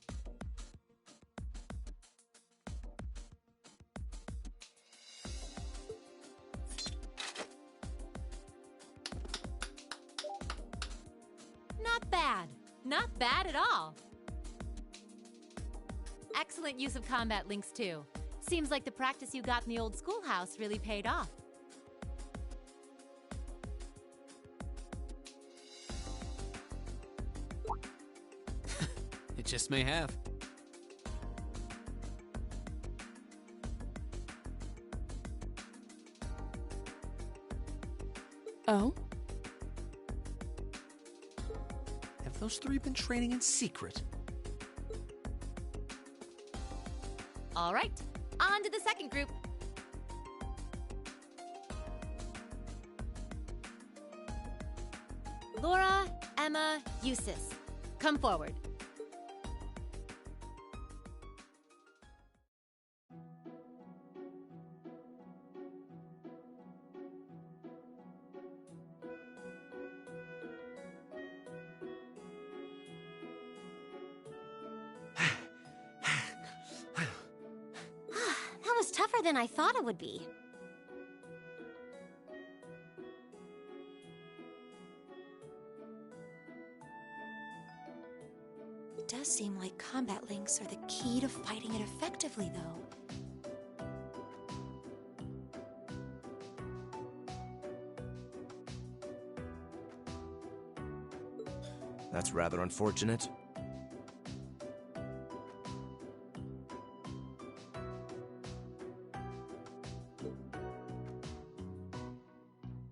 Not bad. Not bad at all. Excellent use of combat links, too. Seems like the practice you got in the old schoolhouse really paid off. It just may have. Oh? Have those three been training in secret? All right, on to the second group. Laura, Emma, Eustace, come forward. That was tougher than I thought it would be. It does seem like combat links are the key to fighting it effectively, though. That's rather unfortunate.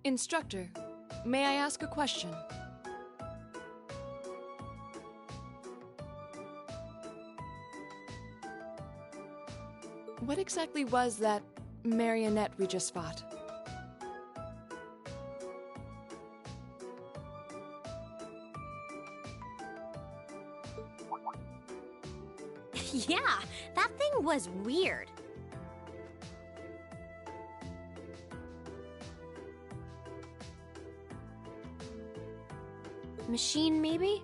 Instructor, may I ask a question? What exactly was that marionette we just fought? Yeah, that thing was weird. Machine, maybe?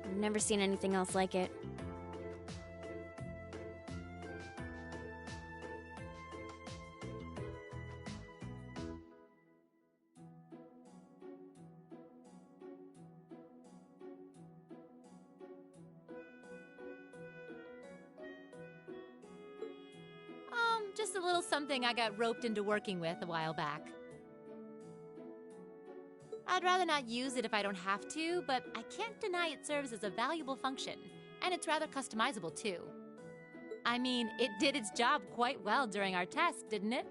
I've never seen anything else like it. Just a little something I got roped into working with a while back. I'd rather not use it if I don't have to, but I can't deny it serves as a valuable function, and it's rather customizable too. I mean, it did its job quite well during our test, didn't it?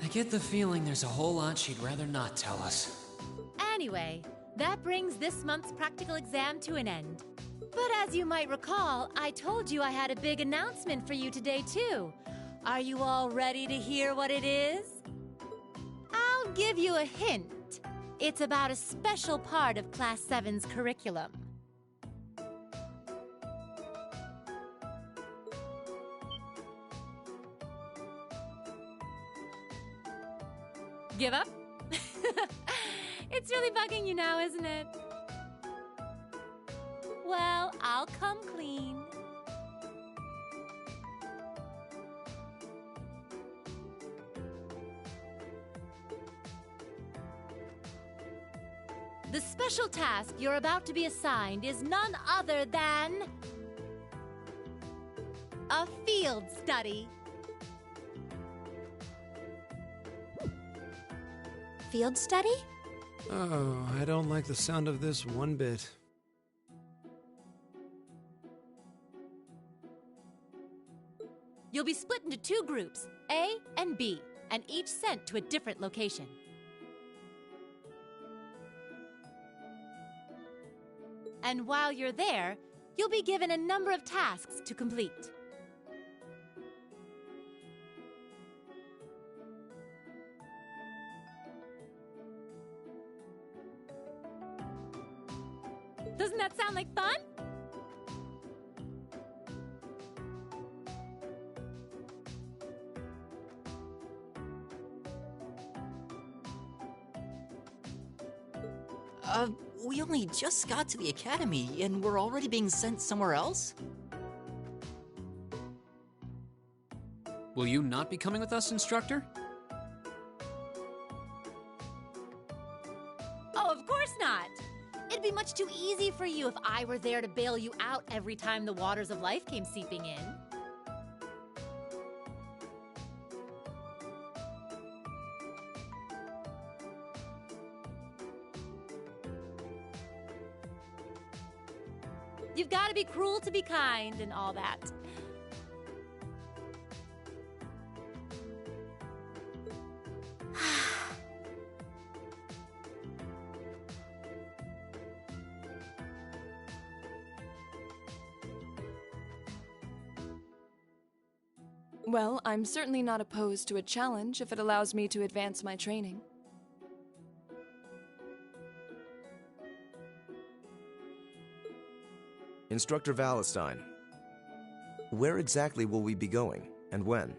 I get the feeling there's a whole lot she'd rather not tell us. Anyway, that brings this month's practical exam to an end. But as you might recall, I told you I had a big announcement for you today too. Are you all ready to hear what it is? I'll give you a hint. It's about a special part of Class 7's curriculum. Give up? It's really bugging you now, isn't it? Well, I'll come clean. The special task you're about to be assigned is none other than a field study. Field study? Oh, I don't like the sound of this one bit. You'll be split into 2 groups, A and B, and each sent to a different location. And while you're there, you'll be given a number of tasks to complete. Doesn't that sound like fun? We only just got to the academy, and we're already being sent somewhere else? Will you not be coming with us, instructor? Oh, of course not! It'd be much too easy for you if I were there to bail you out every time the waters of life came seeping in. You've got to be cruel to be kind and all that. Well, I'm certainly not opposed to a challenge if it allows me to advance my training. Instructor Valentine, where exactly will we be going, and when?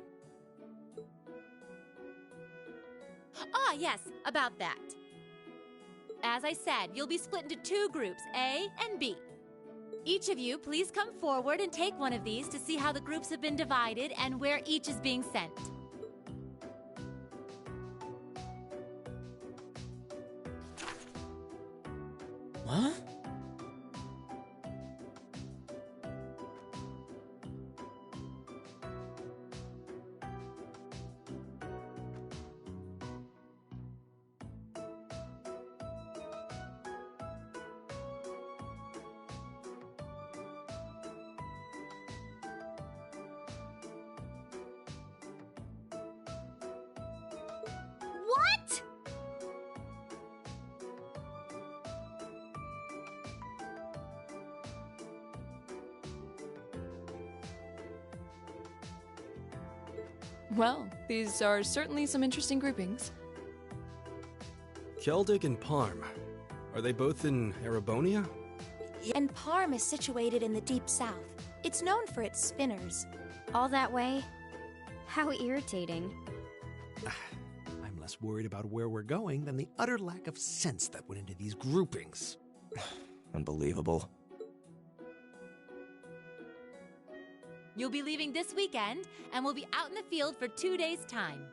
Ah, yes, about that. As I said, you'll be split into 2 groups, A and B. Each of you, please come forward and take one of these to see how the groups have been divided and where each is being sent. Huh? What? Well, these are certainly some interesting groupings. Keldic and Parm. Are they both in Erebonia? And Parm is situated in the deep south. It's known for its spinners. All that way? How irritating. I'm less worried about where we're going than the utter lack of sense that went into these groupings. Unbelievable. You'll be leaving this weekend, and we'll be out in the field for 2 days' time.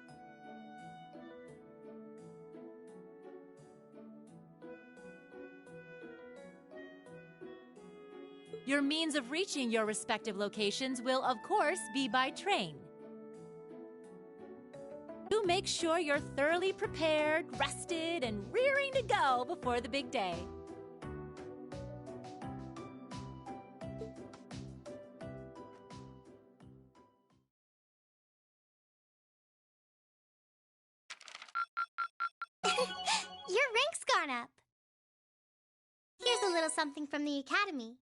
Your means of reaching your respective locations will, of course, be by train. Do make sure you're thoroughly prepared, rested, and rearing to go before the big day. Your rank's gone up. Here's a little something from the academy.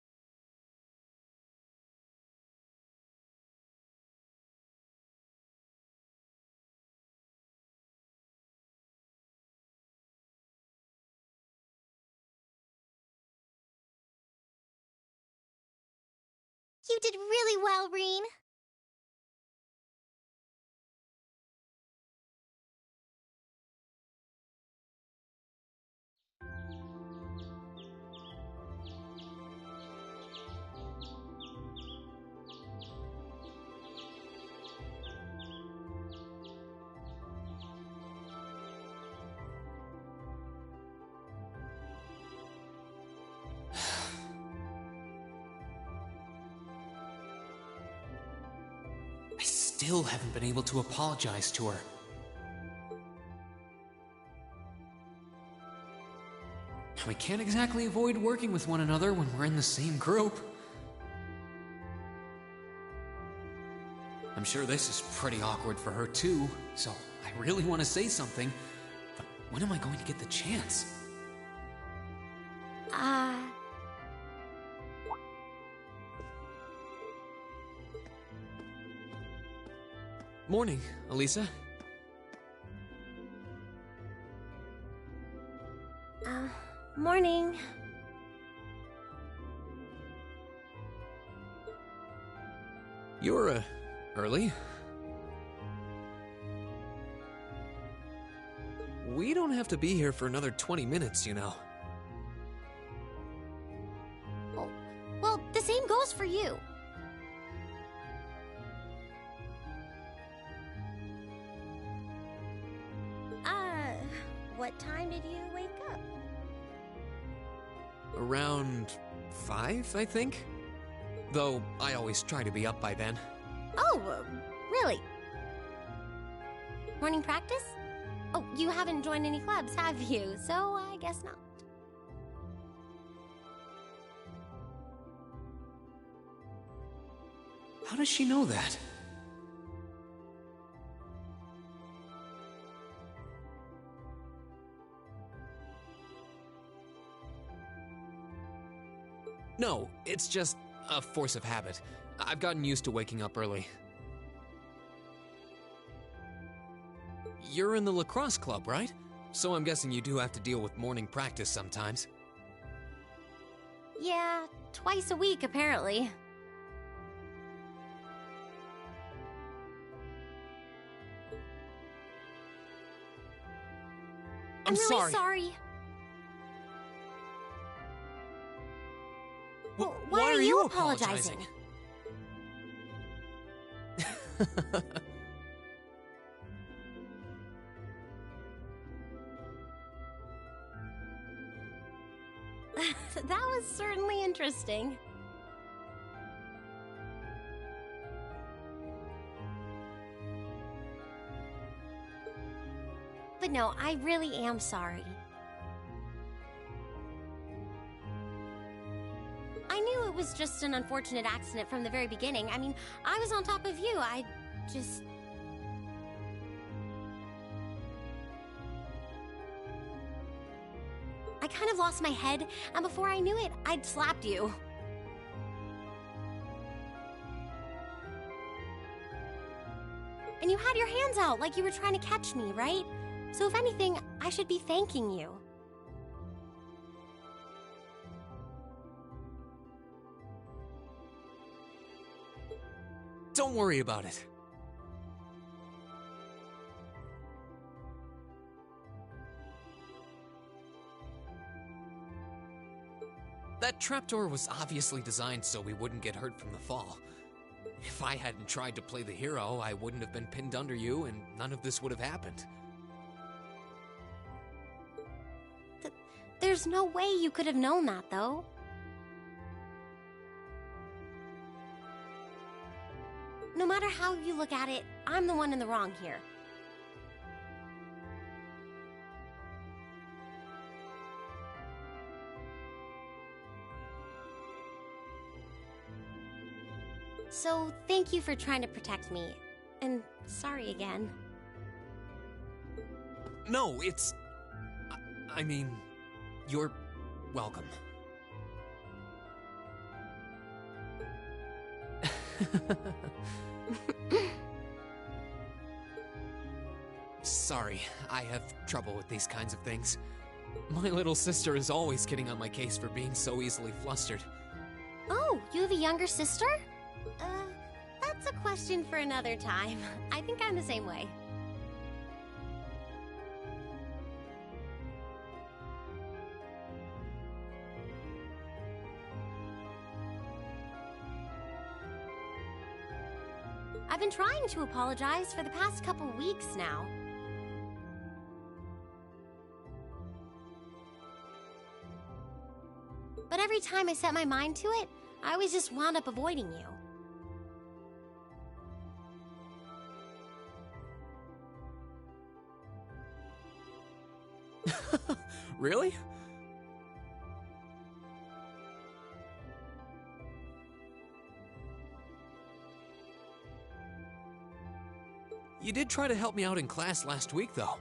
You did really well, Reen. still haven't been able to apologize to her. We can't exactly avoid working with one another when we're in the same group. I'm sure this is pretty awkward for her too, so I really want to say something, but when am I going to get the chance? Morning, Elisa. Morning. You're, early. We don't have to be here for another 20 minutes, you know. Well, the same goes for you. What time did you wake up? Around 5, I think? Though I always try to be up by then. Oh, really? Morning practice? Oh, you haven't joined any clubs, have you? So I guess not. How does she know that? No, it's just a force of habit. I've gotten used to waking up early. You're in the lacrosse club, right? So I'm guessing you do have to deal with morning practice sometimes. Yeah, twice a week, apparently. I'm really sorry. Well, why are you apologizing? That was certainly interesting. But no, I really am sorry. I knew it was just an unfortunate accident from the very beginning. I mean, I was on top of you. I kind of lost my head, and before I knew it, I'd slapped you. And you had your hands out like you were trying to catch me, right? So if anything, I should be thanking you. Don't worry about it. That trapdoor was obviously designed so we wouldn't get hurt from the fall. If I hadn't tried to play the hero, I wouldn't have been pinned under you, and none of this would have happened. There's no way you could have known that, though. No matter how you look at it, I'm the one in the wrong here. So, thank you for trying to protect me. And sorry again. No, it's... I mean, you're welcome. Sorry, I have trouble with these kinds of things. My little sister is always getting on my case for being so easily flustered. Oh, you have a younger sister? That's a question for another time. I think I'm the same way. I've been trying to apologize for the past couple weeks now. But every time I set my mind to it, I always just wound up avoiding you. Really? You did try to help me out in class last week, though.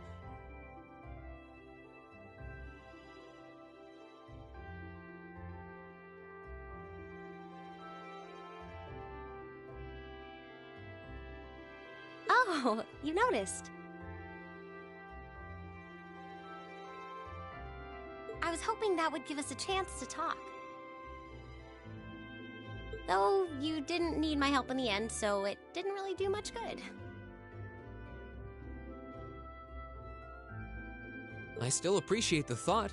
Oh, you noticed. I was hoping that would give us a chance to talk. Though you didn't need my help in the end, so it didn't really do much good. I still appreciate the thought.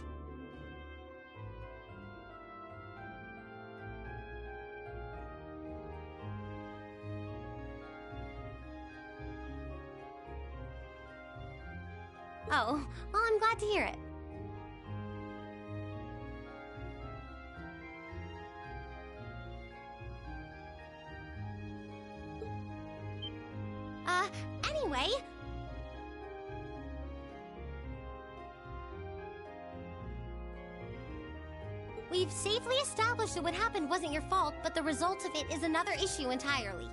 Oh, well, I'm glad to hear it. Anyway... We've safely established that what happened wasn't your fault, but the result of it is another issue entirely.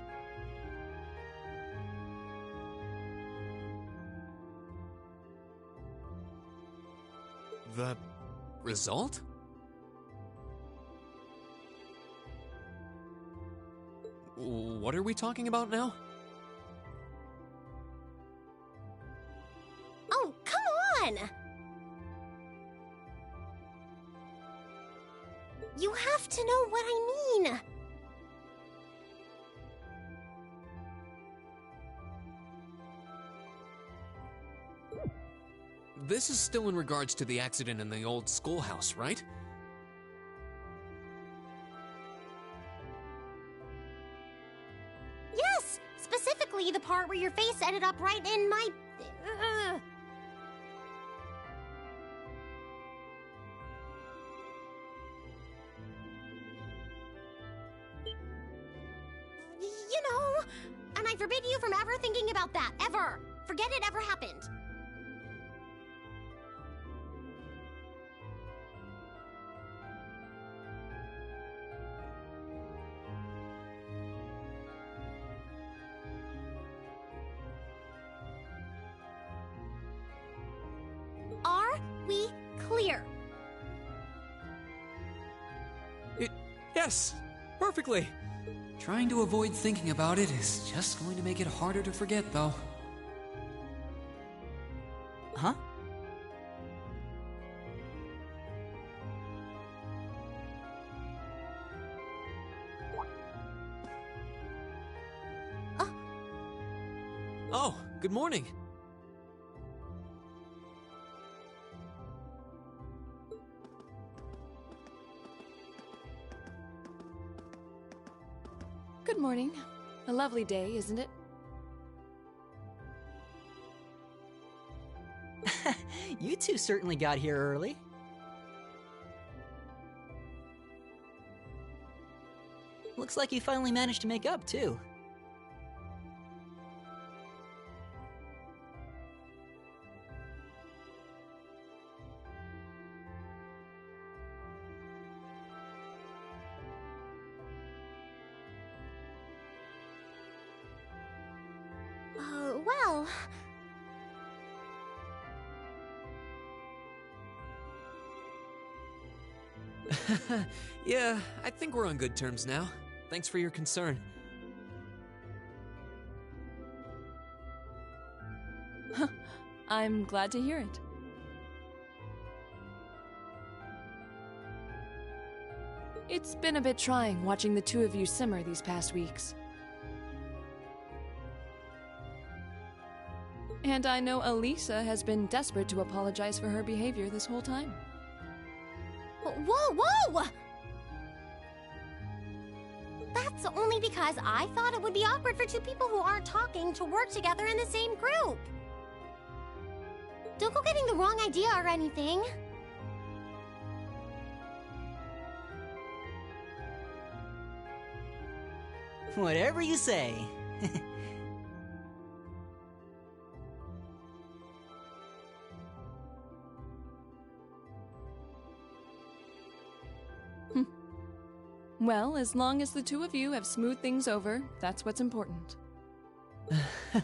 The result? What are we talking about now? Oh, come on! You have to know what I mean. This is still in regards to the accident in the old schoolhouse, right? Yes! Specifically the part where your face ended up right in my... You know, and I forbid you from ever thinking about that, ever! Forget it ever happened. Are we clear? Yes, perfectly. Trying to avoid thinking about it is just going to make it harder to forget, though. Huh? Oh, good morning. Good morning. A lovely day, isn't it? You two certainly got here early. Looks like you finally managed to make up, too. Well... Yeah, I think we're on good terms now. Thanks for your concern. I'm glad to hear it. It's been a bit trying watching the two of you simmer these past weeks. And I know Elisa has been desperate to apologize for her behavior this whole time. Whoa, whoa! That's only because I thought it would be awkward for two people who aren't talking to work together in the same group. Don't go getting the wrong idea or anything. Whatever you say. Well, as long as the two of you have smoothed things over, that's what's important.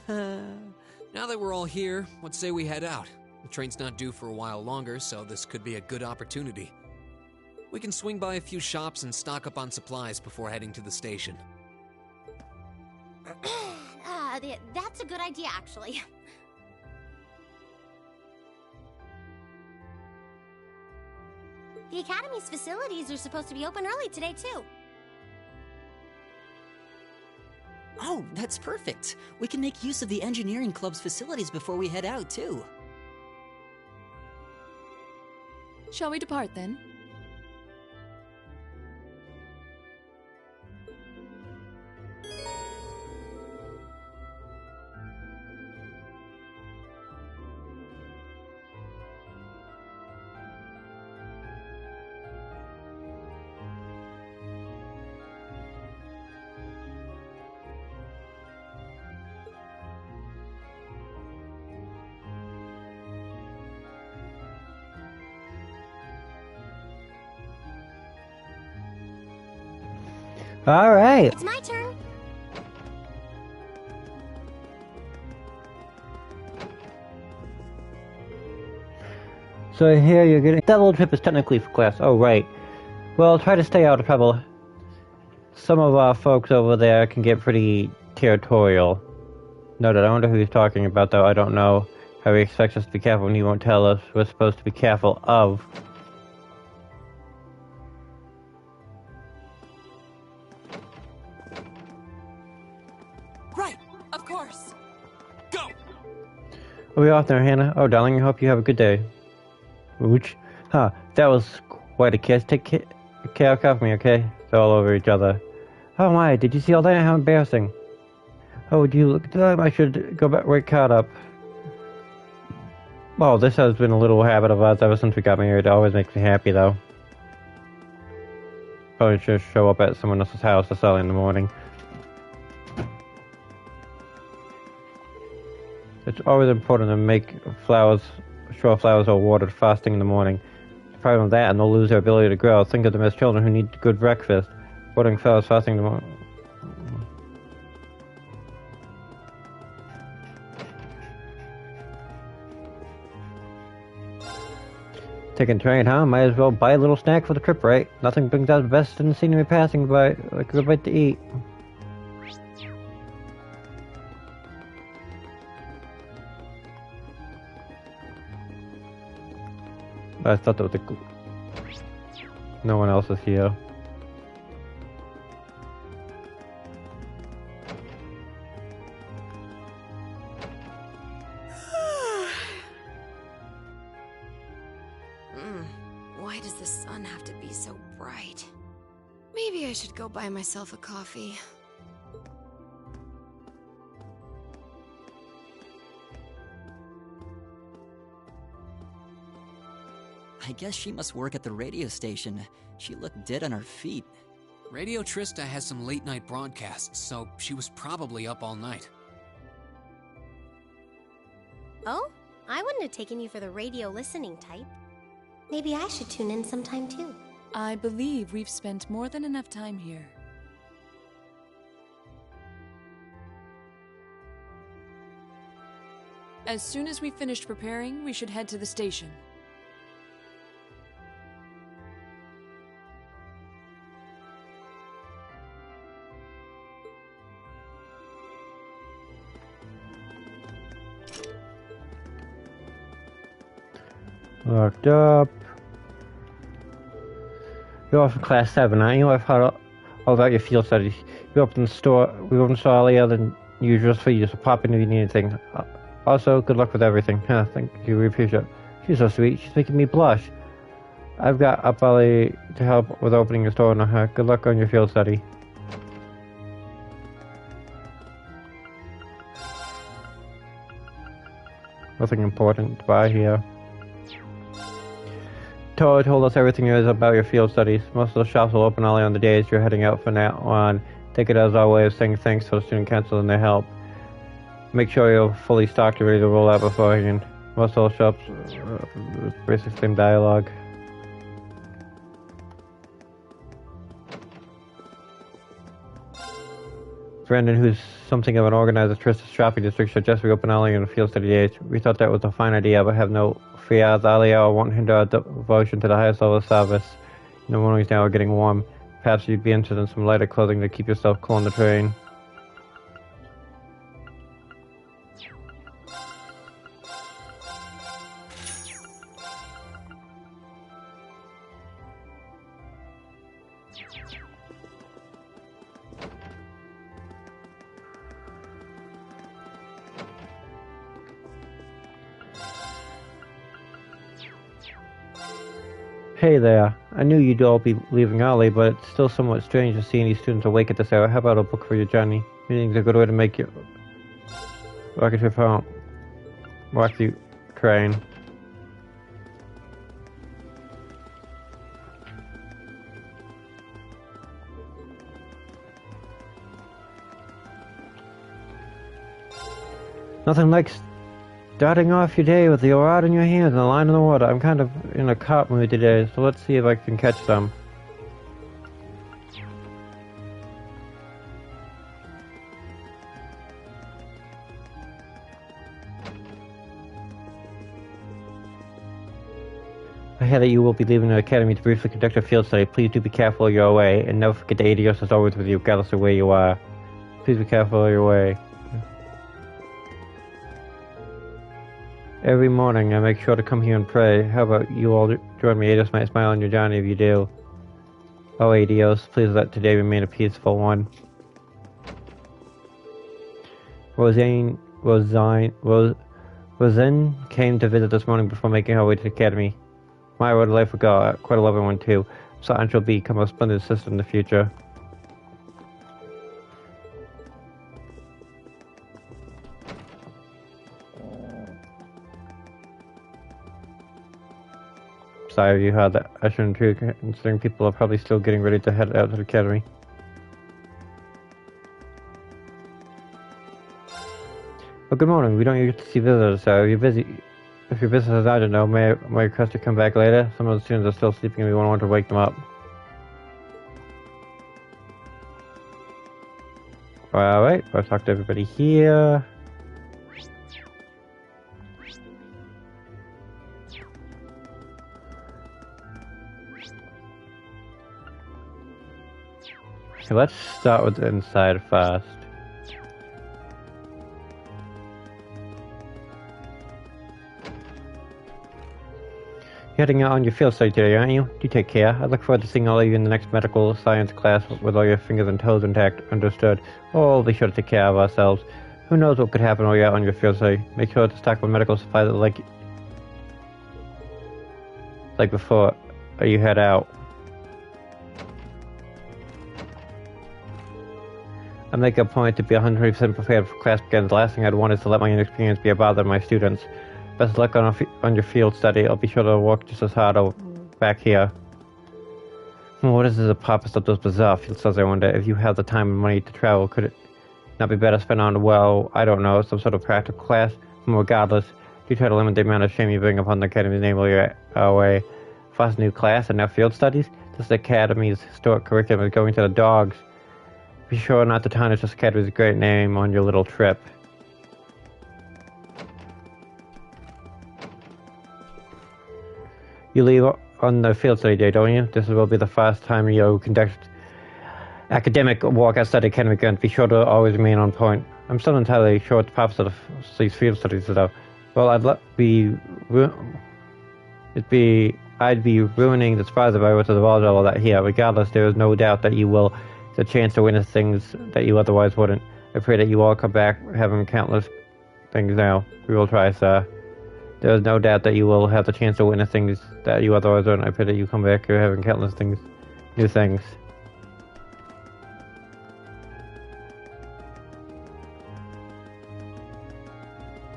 Now that we're all here, let's say we head out. The train's not due for a while longer, so this could be a good opportunity. We can swing by a few shops and stock up on supplies before heading to the station. That's a good idea, actually. The Academy's facilities are supposed to be open early today, too. Oh, that's perfect. We can make use of the Engineering Club's facilities before we head out, too. Shall we depart, then? All right. It's my turn. So here you're getting... That little trip is technically for class. Oh, right. Well, try to stay out of trouble. Some of our folks over there can get pretty territorial. Noted, I wonder who he's talking about, though. I don't know how he expects us to be careful when he won't tell us. We're supposed to be careful of. Right, of course. Go! Are we off there, Hannah? Oh, darling, I hope you have a good day. Ooch. Huh, that was quite a kiss. Take care of me, okay? They're all over each other. Oh my, did you see all that? How embarrassing. Oh, do you look dumb? I should go back right caught up. Well, this has been a little habit of ours ever since we got married. It always makes me happy, though. Probably should show up at someone else's house this early in the morning. It's always important to make flowers, sure flowers are watered fasting in the morning. The problem with that, and they'll lose their ability to grow. Think of them as children who need good breakfast. Watering flowers fasting in the morning. Taking train, huh? Might as well buy a little snack for the trip, right? Nothing brings out the best in the scenery passing by like a good bite to eat. I thought that was a... No one else is here. Why does the sun have to be so bright? Maybe I should go buy myself a coffee. I guess she must work at the radio station. She looked dead on her feet. Radio Trista has some late-night broadcasts, so she was probably up all night. Oh? I wouldn't have taken you for the radio listening type. Maybe I should tune in sometime too. I believe we've spent more than enough time here. As soon as we've finished preparing, we should head to the station. Locked up. You're off in class 7, aren't you? I've heard all about your field studies. We opened the store earlier than usual for you, so pop in if you need anything. Also, good luck with everything. Thank you, we appreciate it. She's so sweet, she's making me blush. I've got up early to help with opening the store now. Good luck on your field study. Nothing important to buy here. Toa told us everything there is about your field studies. Most of the shops will open early on the days you're heading out from now on. Take it as our way of saying thanks for the student council and their help. Make sure you're fully stocked and ready to roll out beforehand. Most of the shops basically same dialogue. Brandon, who's something of an organizer, Trista's shopping district, should just reopen early in the field study days. We thought that was a fine idea, but have no fears. Alio won't hinder our devotion to the highest level of service. The mornings now are getting warm. Perhaps you'd be interested in some lighter clothing to keep yourself cool on the train. Hey there. I knew you'd all be leaving early, but it's still somewhat strange to see any students awake at this hour. How about a book for your journey? Meetings are a good way to make you rocket trip home. Watch the train. Nothing like starting off your day with your rod in your hands and a line in the water. I'm kind of in a cop mood today, so let's see if I can catch some. I hear that you will be leaving the academy to briefly conduct a field study. Please do be careful your way, and never forget the ADS is always with you, regardless of where you are. Please be careful your way. Every morning I make sure to come here and pray. How about you all join me? Adios might smile on your journey if you do. Oh, Adios, please let today remain a peaceful one. Roseanne came to visit this morning before making her way to the academy. My road life would go quite a lovely one too. So she'll become a splendid sister in the future. Sorry you heard that. I shouldn't too, considering people are probably still getting ready to head out to the academy. Well, good morning. We don't get to see visitors, so if you're visitors, I don't know, may I request to come back later? Some of the students are still sleeping and we won't want to wake them up. Alright, I'll talk to everybody here. Okay, let's start with the inside first. You're heading out on your field study today, aren't you? Do take care. I look forward to seeing all of you in the next medical science class with all your fingers and toes intact. Understood. Oh, be sure to take care of ourselves. Who knows what could happen while you're out on your field study. Make sure to stock up on medical supplies like before you head out. I make a point to be 100% prepared for class begins. The last thing I'd want is to let my inexperience be a bother to my students. Best of luck on your field study. I'll be sure to work just as hard back here. What is the purpose of those bizarre field studies, I wonder? If you have the time and money to travel, could it not be better spent on, well, I don't know, some sort of practical class? Regardless, do try to limit the amount of shame you bring upon the academy's name while you're away. First new class and now field studies? This academy's historic curriculum is going to the dogs. Be sure not to tarnish this academy's great name on your little trip. You leave on the field study day, don't you? This will be the first time you conduct academic work outside the academic event. Be sure to always remain on point. I'm still not entirely sure what the purpose of these field studies are. Well, I'd be ruining the surprise if I were to divulge all of that here. Regardless, there is no doubt that you will the chance to witness things that you otherwise wouldn't. I pray that you all come back having countless things now. We will try, sir. There is no doubt that you will have the chance to witness things that you otherwise wouldn't. I pray that you come back here having countless things, new things.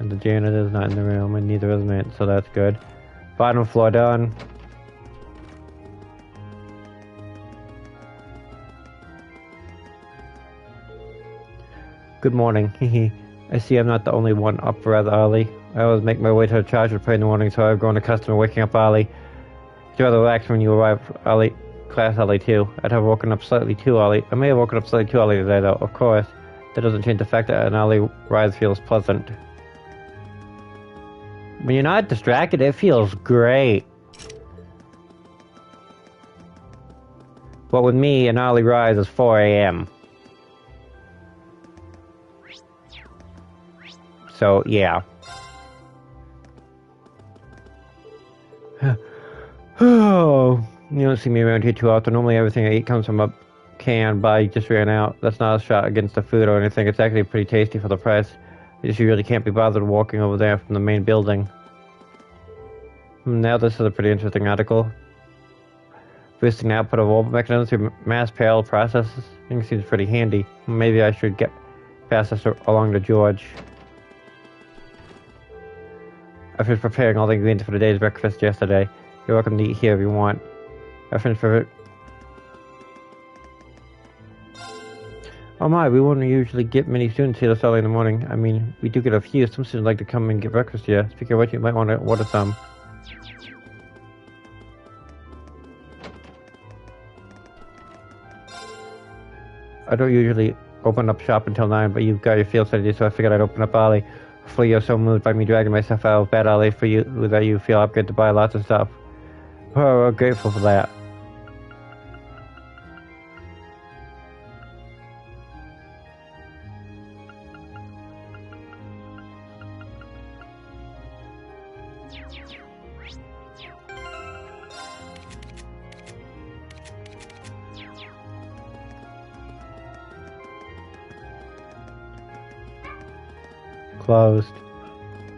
And the janitor's not in the room, and neither is Mint, so that's good. Bottom floor done. Good morning. I see I'm not the only one up rather early. I always make my way to the charge to pray in the morning, so I've grown accustomed to waking up early. It's rather relaxed when you arrive class early too. I'd have woken up slightly too early. I may have woken up slightly too early today though, of course. That doesn't change the fact that an alley rise feels pleasant. When you're not distracted, it feels great. But with me, an alley rise is 4 a.m. So, yeah. Oh, you don't see me around here too often. Normally everything I eat comes from a can, but I just ran out. That's not a shot against the food or anything. It's actually pretty tasty for the price. I just really can't be bothered walking over there from the main building. Now this is a pretty interesting article. Boosting the output of orbit mechanisms through mass parallel processes. I think it seems pretty handy. Maybe I should get pass this along to George. I finished preparing all the ingredients for the day's breakfast yesterday. You're welcome to eat here if you want. I finished Oh my, we wouldn't usually get many students here this early in the morning. I mean, we do get a few. Some students like to come and get breakfast here. Speaking of which, you might want to order some. I don't usually open up shop until 9, but you've got your field study, so I figured I'd open up early. Hopefully you're so moved by me dragging myself out of bed early for you that you feel I'm good to buy lots of stuff. Oh, we're grateful for that. Closed.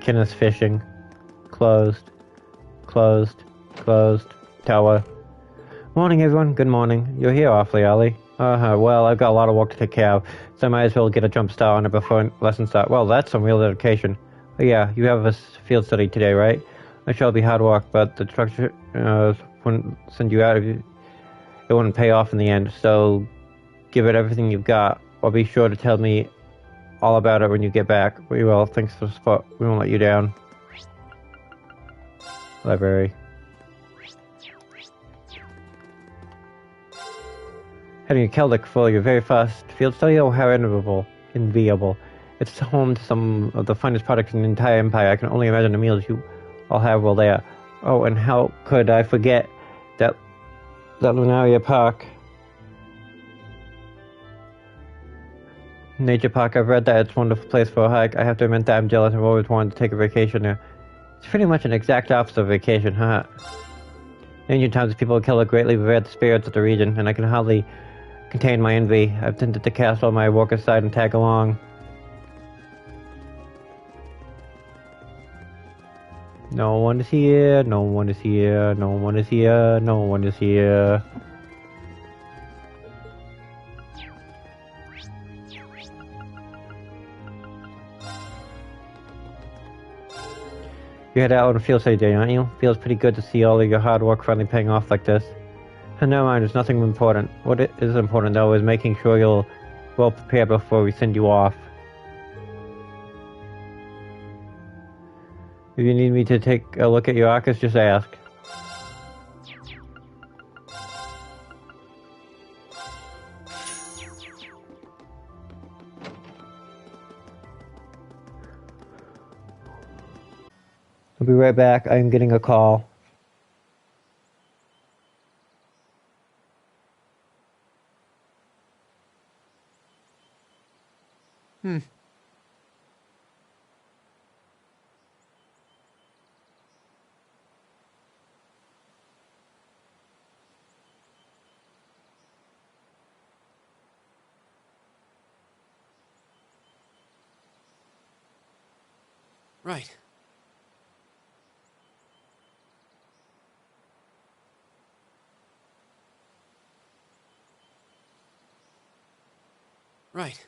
Kenneth Fishing. Closed. Closed. Closed. Tower. Morning, everyone. Good morning. You're here awfully early. Well, I've got a lot of work to take care of, so I might as well get a jump start on it before lesson start. Well, that's some real dedication. Oh, yeah, you have a field study today, right? I'm sure it'll be hard work, but the structure wouldn't send you out if it wouldn't pay off in the end, so give it everything you've got, or be sure to tell me all about it when you get back. We will. Thanks for the support. We won't let you down. Library. Heading to Keldic for your very first field study? Oh, how enviable. It's home to some of the finest products in the entire empire. I can only imagine the meals you all have while there. Oh, and how could I forget that Lunaria Park. Nature Park, I've read that it's a wonderful place for a hike. I have to admit that I'm jealous. I've always wanted to take a vacation there. It's pretty much an exact opposite of vacation, huh? In ancient times, people of Keldic greatly revered the spirits of the region, and I can hardly contain my envy. I've tended to cast all my work aside and tag along. No one is here, no one is here, no one is here, no one is here. You head out on a field study day, aren't you? Feels pretty good to see all of your hard work finally paying off like this. And never mind, it's nothing important. What is important, though, is making sure you're well prepared before we send you off. If you need me to take a look at your Arcus, just ask. I'll be right back. I'm getting a call. Right. Right.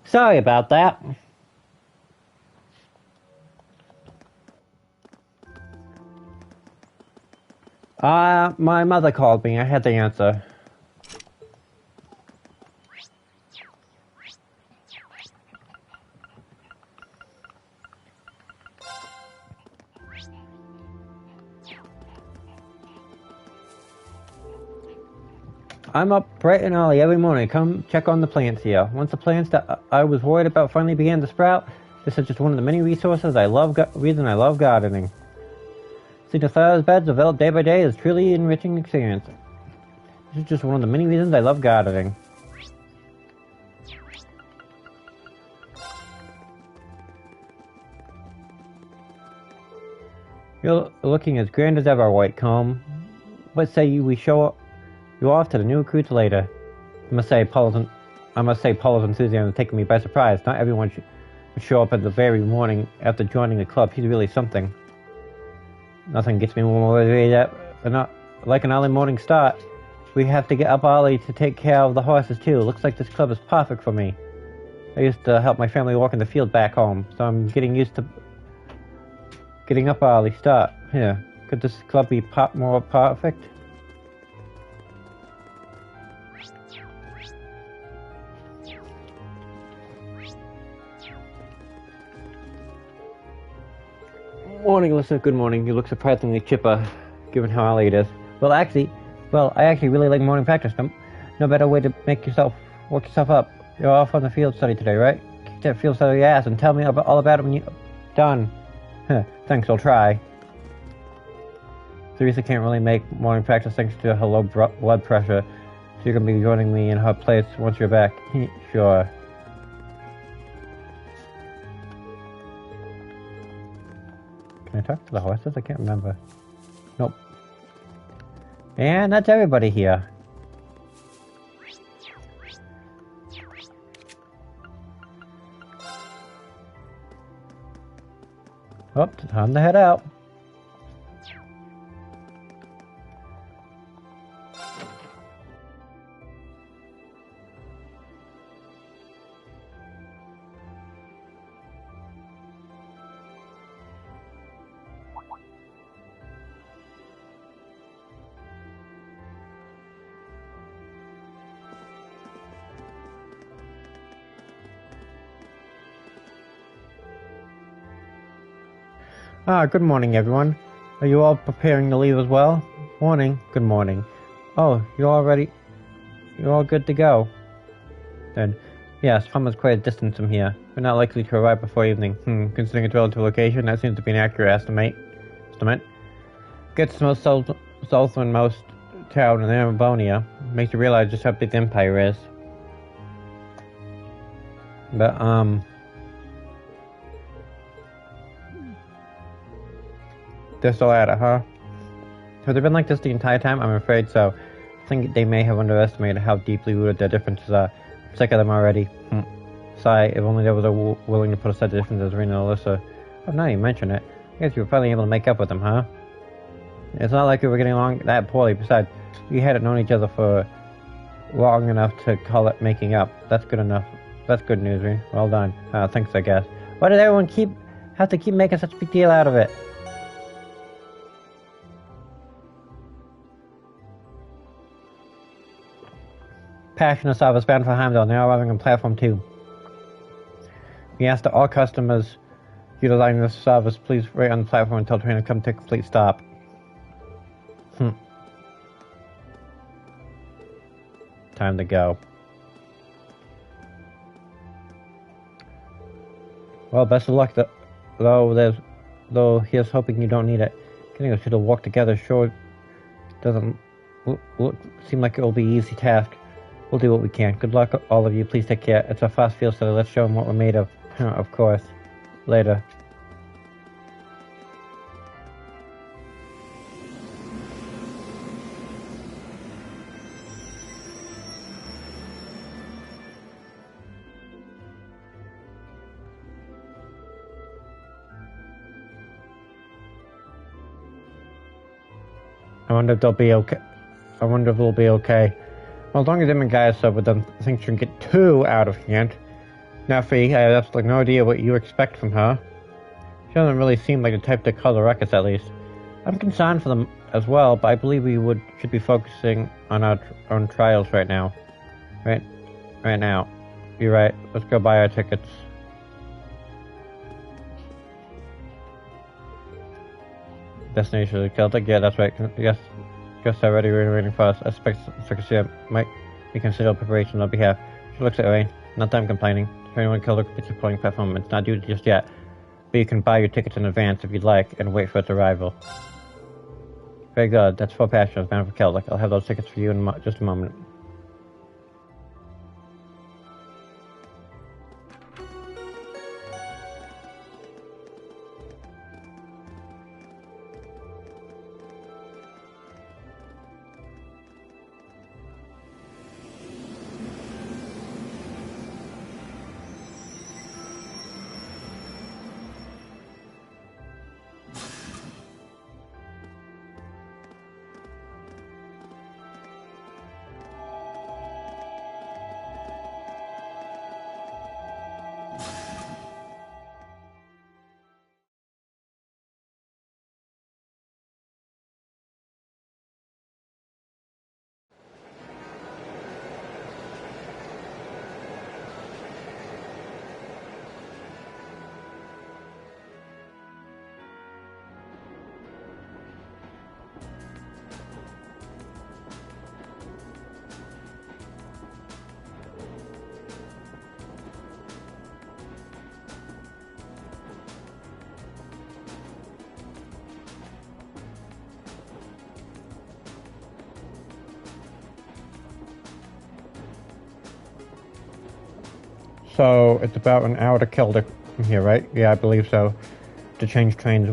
Sorry about that. My mother called me. I had to answer. I'm up bright and early every morning. Come check on the plants here. Once the plants that I was worried about finally began to sprout, this is just one of the many resources reason I love gardening. Seeing the flowers beds develop day by day is truly enriching experience. This is just one of the many reasons I love gardening. You're looking as grand as ever, Whitecomb. What say we show you off to the new recruits later? I must say Paul's enthusiasm has taken me by surprise. Not everyone should show up at the very morning after joining the club. He's really something. Nothing gets me more motivated like an early morning start. We have to get up early to take care of the horses too. Looks like this club is perfect for me. I used to help my family walk in the field back home, so I'm getting used to getting up early. Start here. Could this club be more perfect? Morning, Alyssa. Good morning. You look surprisingly chipper, given how early it is. I actually really like morning practice. No better way to work yourself up. You're off on the field study today, right? Kick that field study your ass and tell me all about it when you're done. Thanks, I'll try. Teresa can't really make morning practice thanks to her low blood pressure, so you're going to be joining me in her place once you're back. Sure. Can I talk to the horses? I can't remember. Nope. And that's everybody here. Oh, time to head out. Good morning, everyone. Are you all preparing to leave as well? Morning. Good morning. Oh, you're all good to go. Then, yes, Farmer's quite a distance from here. We're not likely to arrive before evening. Considering its relative location, that seems to be an accurate estimate. Gets the most southernmost town in Ambonia. Makes you realize just how big the Empire is. But, they're still at it, huh? Have they been like this the entire time? I'm afraid so. I think they may have underestimated how deeply rooted their differences are. I'm sick of them already. Sigh, if only they were willing to put aside the differences, Rena and Alyssa. Oh, now you mention it. I guess you were finally able to make up with them, huh? It's not like we were getting along that poorly. Besides, we hadn't known each other for long enough to call it making up. That's good enough. That's good news, Rena. Well done. Thanks, I guess. Why did everyone have to keep making such a big deal out of it? Passionate service bound for Heimdall, now arriving on platform 2. We ask that all customers utilizing this service please wait on the platform until train come to a complete stop. Time to go. Well, best of luck, though here's hoping you don't need it. Getting us to walk together sure doesn't seem like it will be an easy task. We'll do what we can. Good luck, all of you. Please take care. It's a fast field study. Let's show them what we're made of. Of course. Later. I wonder if they'll be okay. I wonder if they'll be okay. Well, as long as them and guys sober, then things shouldn't get too out of hand. Now, Fee, I have absolutely no idea what you expect from her. She doesn't really seem like the type to cause a ruckus, at least. I'm concerned for them as well, but I believe we should be focusing on our own trials right now. Right now. You're right. Let's go buy our tickets. Destination of Celtic? Yeah, that's right. Yes. Guests are already waiting for us. I suspect Secretary might be considered preparation on our behalf. She looks at Rain. Not that I'm complaining. If anyone Celtic gets your polling platform, it's not due just yet. But you can buy your tickets in advance if you'd like, and wait for its arrival. Very good. That's 4 passengers bound for Celtic. I'll have those tickets for you in just a moment. So, it's about an hour to Celtic from here, right? Yeah, I believe so. To change trains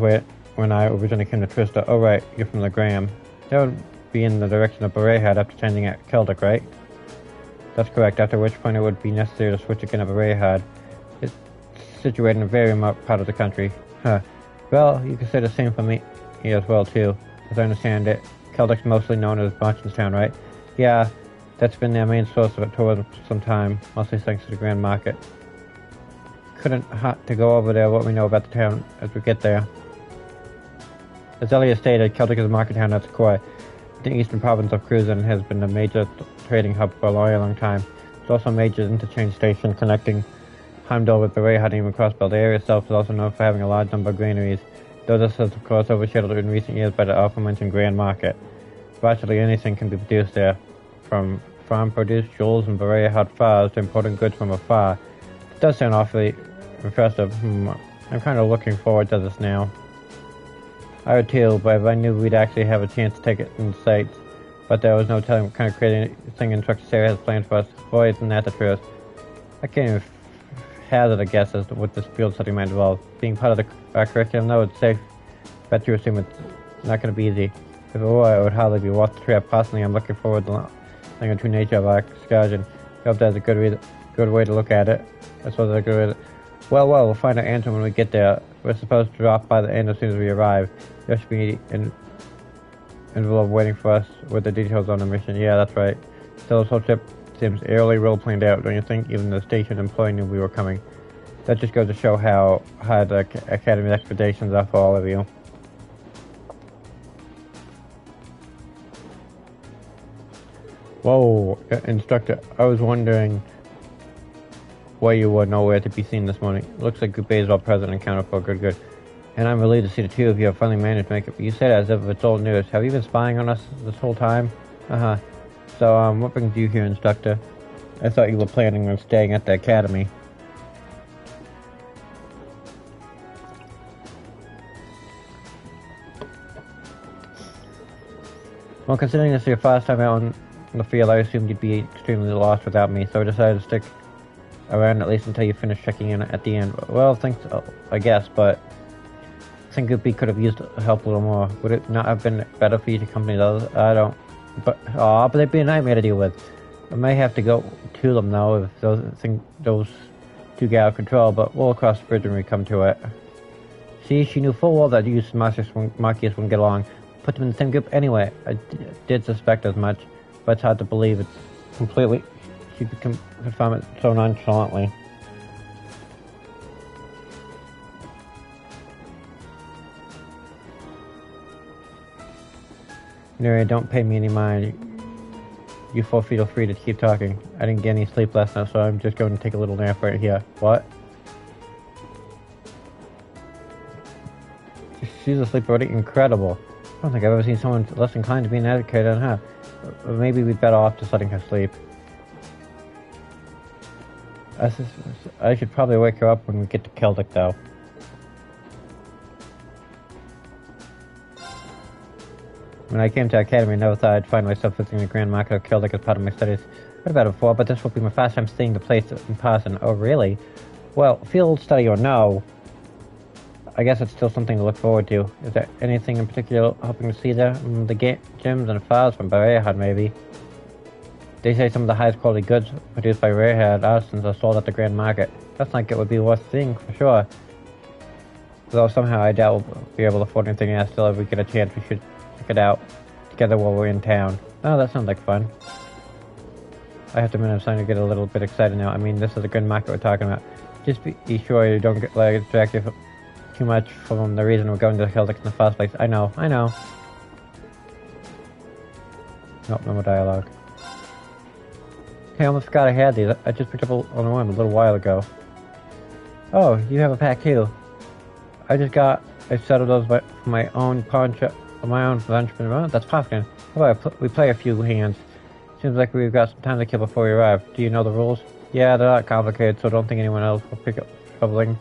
when I originally came to Trista. Oh, right, you're from the Graham. That would be in the direction of Bereihad after changing at Celtic, right? That's correct, after which point it would be necessary to switch again at Bereihad. It's situated in a very remote part of the country. Huh. Well, you can say the same for me as well, too. As I understand it, Celtic's mostly known as Marchanstown, right? Yeah. That's been their main source of tourism for some time, mostly thanks to the Grand Market. Couldn't hurt to go over there what we know about the town as we get there. As Elliot stated, Celtic is a market town at its core. The eastern province of Cruzan has been a major trading hub for a very long time. It's also a major interchange station connecting Heimdall with Bereihad and even Crossbelt. The area itself is also known for having a large number of granaries, though this has of course overshadowed in recent years by the aforementioned Grand Market. Virtually anything can be produced there, from farm produce, jewels, and Bereihad furs to importing goods from afar. It does sound awfully impressive. I'm kind of looking forward to this now. I would too, but if I knew we'd actually have a chance to take it in sight. But there was no telling what kind of crazy thing Instructor Sarah has planned for us. Boy, isn't that the truth. I can't even hazard a guess as to what this field study might involve. Being part of our curriculum, though, it's safe. Bet you assume it's not going to be easy. If it were, it would hardly be worth the trip. Personally, I'm looking forward to the true nature of our excursion. I hope that's a good way to look at it. I suppose that's a good way to... Well, we'll find our answer when we get there. We're supposed to drop by the inn as soon as we arrive. There should be an envelope waiting for us with the details on the mission. Yeah, that's right. Still, this whole trip seems eerily well planned out, don't you think? Even the station employee knew we were coming. That just goes to show how hard the Academy's expectations are for all of you. Whoa, Instructor, I was wondering why you were nowhere to be seen this morning. Looks like Group A is all present and counted for. Good. And I'm relieved to see the two of you have finally managed to make it. But you said as if it's old news. Have you been spying on us this whole time? Uh-huh. So, what brings you here, Instructor? I thought you were planning on staying at the Academy. Well, considering this is your first time out in the field, I assumed you'd be extremely lost without me, so I decided to stick around at least until you finish checking in at the end. Well, thanks, I guess, but I think Group B could have used help a little more. Would it not have been better for you to accompany the others? I don't. But they'd be a nightmare to deal with. I may have to go to them, though, if those two get out of control, but we'll cross the bridge when we come to it. See, she knew full well that you and Marcus wouldn't get along. Put them in the same group anyway. I did suspect as much, but it's hard to believe it's completely... She could confirm it so nonchalantly. Anyway, don't pay me any mind. You 4 feel free to keep talking. I didn't get any sleep last night, so I'm just going to take a little nap right here. What? She's asleep already? Incredible. I don't think I've ever seen someone less inclined to be an educator than her. Or maybe we'd better off just letting her sleep. I should probably wake her up when we get to Keldic, though. When I came to Academy, I never thought I'd find myself visiting the Grand Market of Keldic as part of my studies. I've heard about it before, but this will be my first time seeing the place in person. Oh, really? Well, field study or no, I guess it's still something to look forward to. Is there anything in particular hoping to see there? The gyms and files from Rarehad, maybe. They say some of the highest quality goods produced by Rarehad artisans are sold at the Grand Market. That's like it would be worth seeing, for sure. Though somehow I doubt we'll be able to afford anything else. Still, if we get a chance, we should check it out together while we're in town. Oh, that sounds like fun. I have to admit, I'm starting to get a little bit excited now. I mean, this is the Grand Market we're talking about. Just be sure you don't get distracted too much from the reason we're going to Keldic in the first place. I know. Nope, no more dialogue. Hey, I almost forgot I had these. I just picked up on one a little while ago. Oh, you have a pack too. I just got a set of those for my own pawn shop, my own lunch. That's Popkin. How about we play a few hands? Seems like we've got some time to kill before we arrive. Do you know the rules? Yeah, they're not complicated, so don't think anyone else will pick up troubling.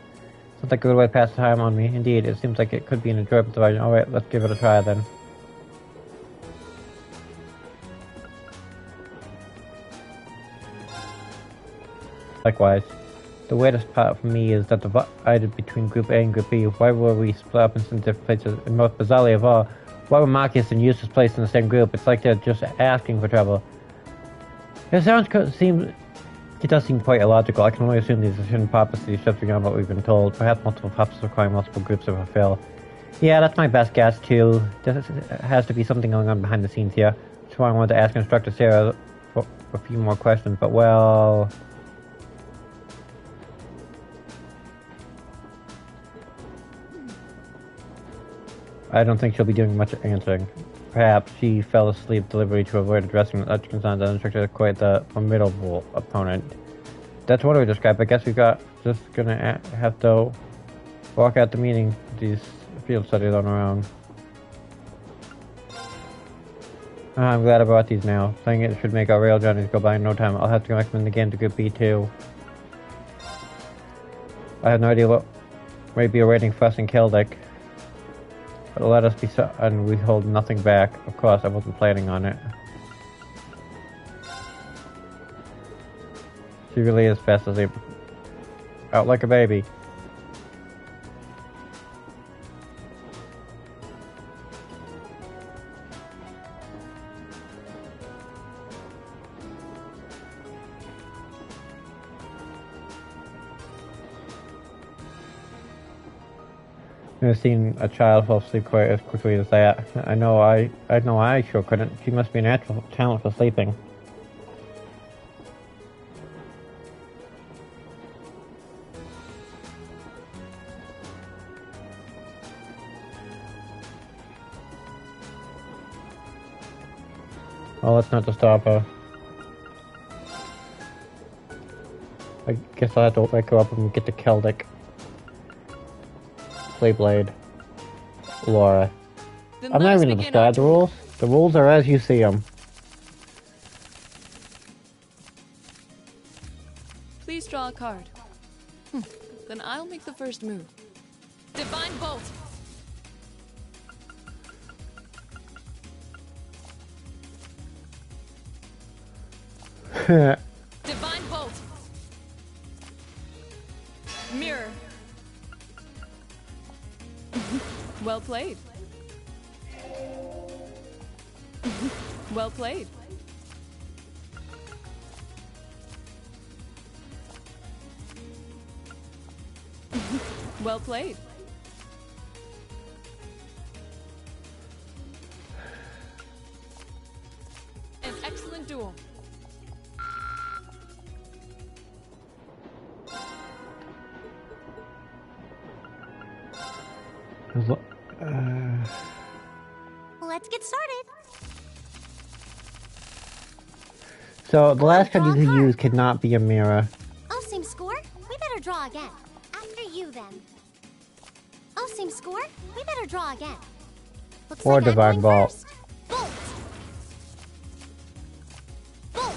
Sounds like a good way to pass the time on me. Indeed, it seems like it could be an enjoyable diversion. Alright, let's give it a try then. Likewise. The weirdest part for me is that divided between Group A and Group B. Why were we split up into different places? And most bizarrely of all, why were Marcus and Eustace placed in the same group? It's like they're just asking for trouble. It does seem quite illogical. I can only assume these are hidden purposes just beyond what we've been told. Perhaps multiple purposes require multiple groups to fulfill. Yeah, that's my best guess too. There has to be something going on behind the scenes here. That's why I wanted to ask Instructor Sarah for a few more questions, but well... I don't think she'll be doing much answering. Perhaps she fell asleep deliberately to avoid addressing such concerns that Instructor is quite the formidable opponent. That's what I would describe. I guess we've got just gonna have to walk out the meeting, these field studies on our own. I'm glad I brought these now. Playing it should make our rail journeys go by in no time. I'll have to recommend the game to Group B too. I have no idea what may be awaiting for us in Keldic. But let us be and we hold nothing back. Of course, I wasn't planning on it. She really is fast asleep. Out like a baby. I've never seen a child fall asleep quite as quickly as that. I know I sure couldn't. She must be a natural talent for sleeping. Well, let's not disturb her. I guess I'll have to wake her up when we get to Keldic. Blade. Laura. I'm not even going to describe the rules. The rules are as you see them. Please draw a card. Then I'll make the first move. Divine Bolt! Divine Bolt! Mirror. Well played. Well played. Well played. An excellent duel. Let's get started. So the last card you could use cannot be a mirror. Oh, same score? We better draw again. After you, then. Oh, same score? We better draw again. Looks Or like I'm Divine going Vault. first. Bolt! Bolt!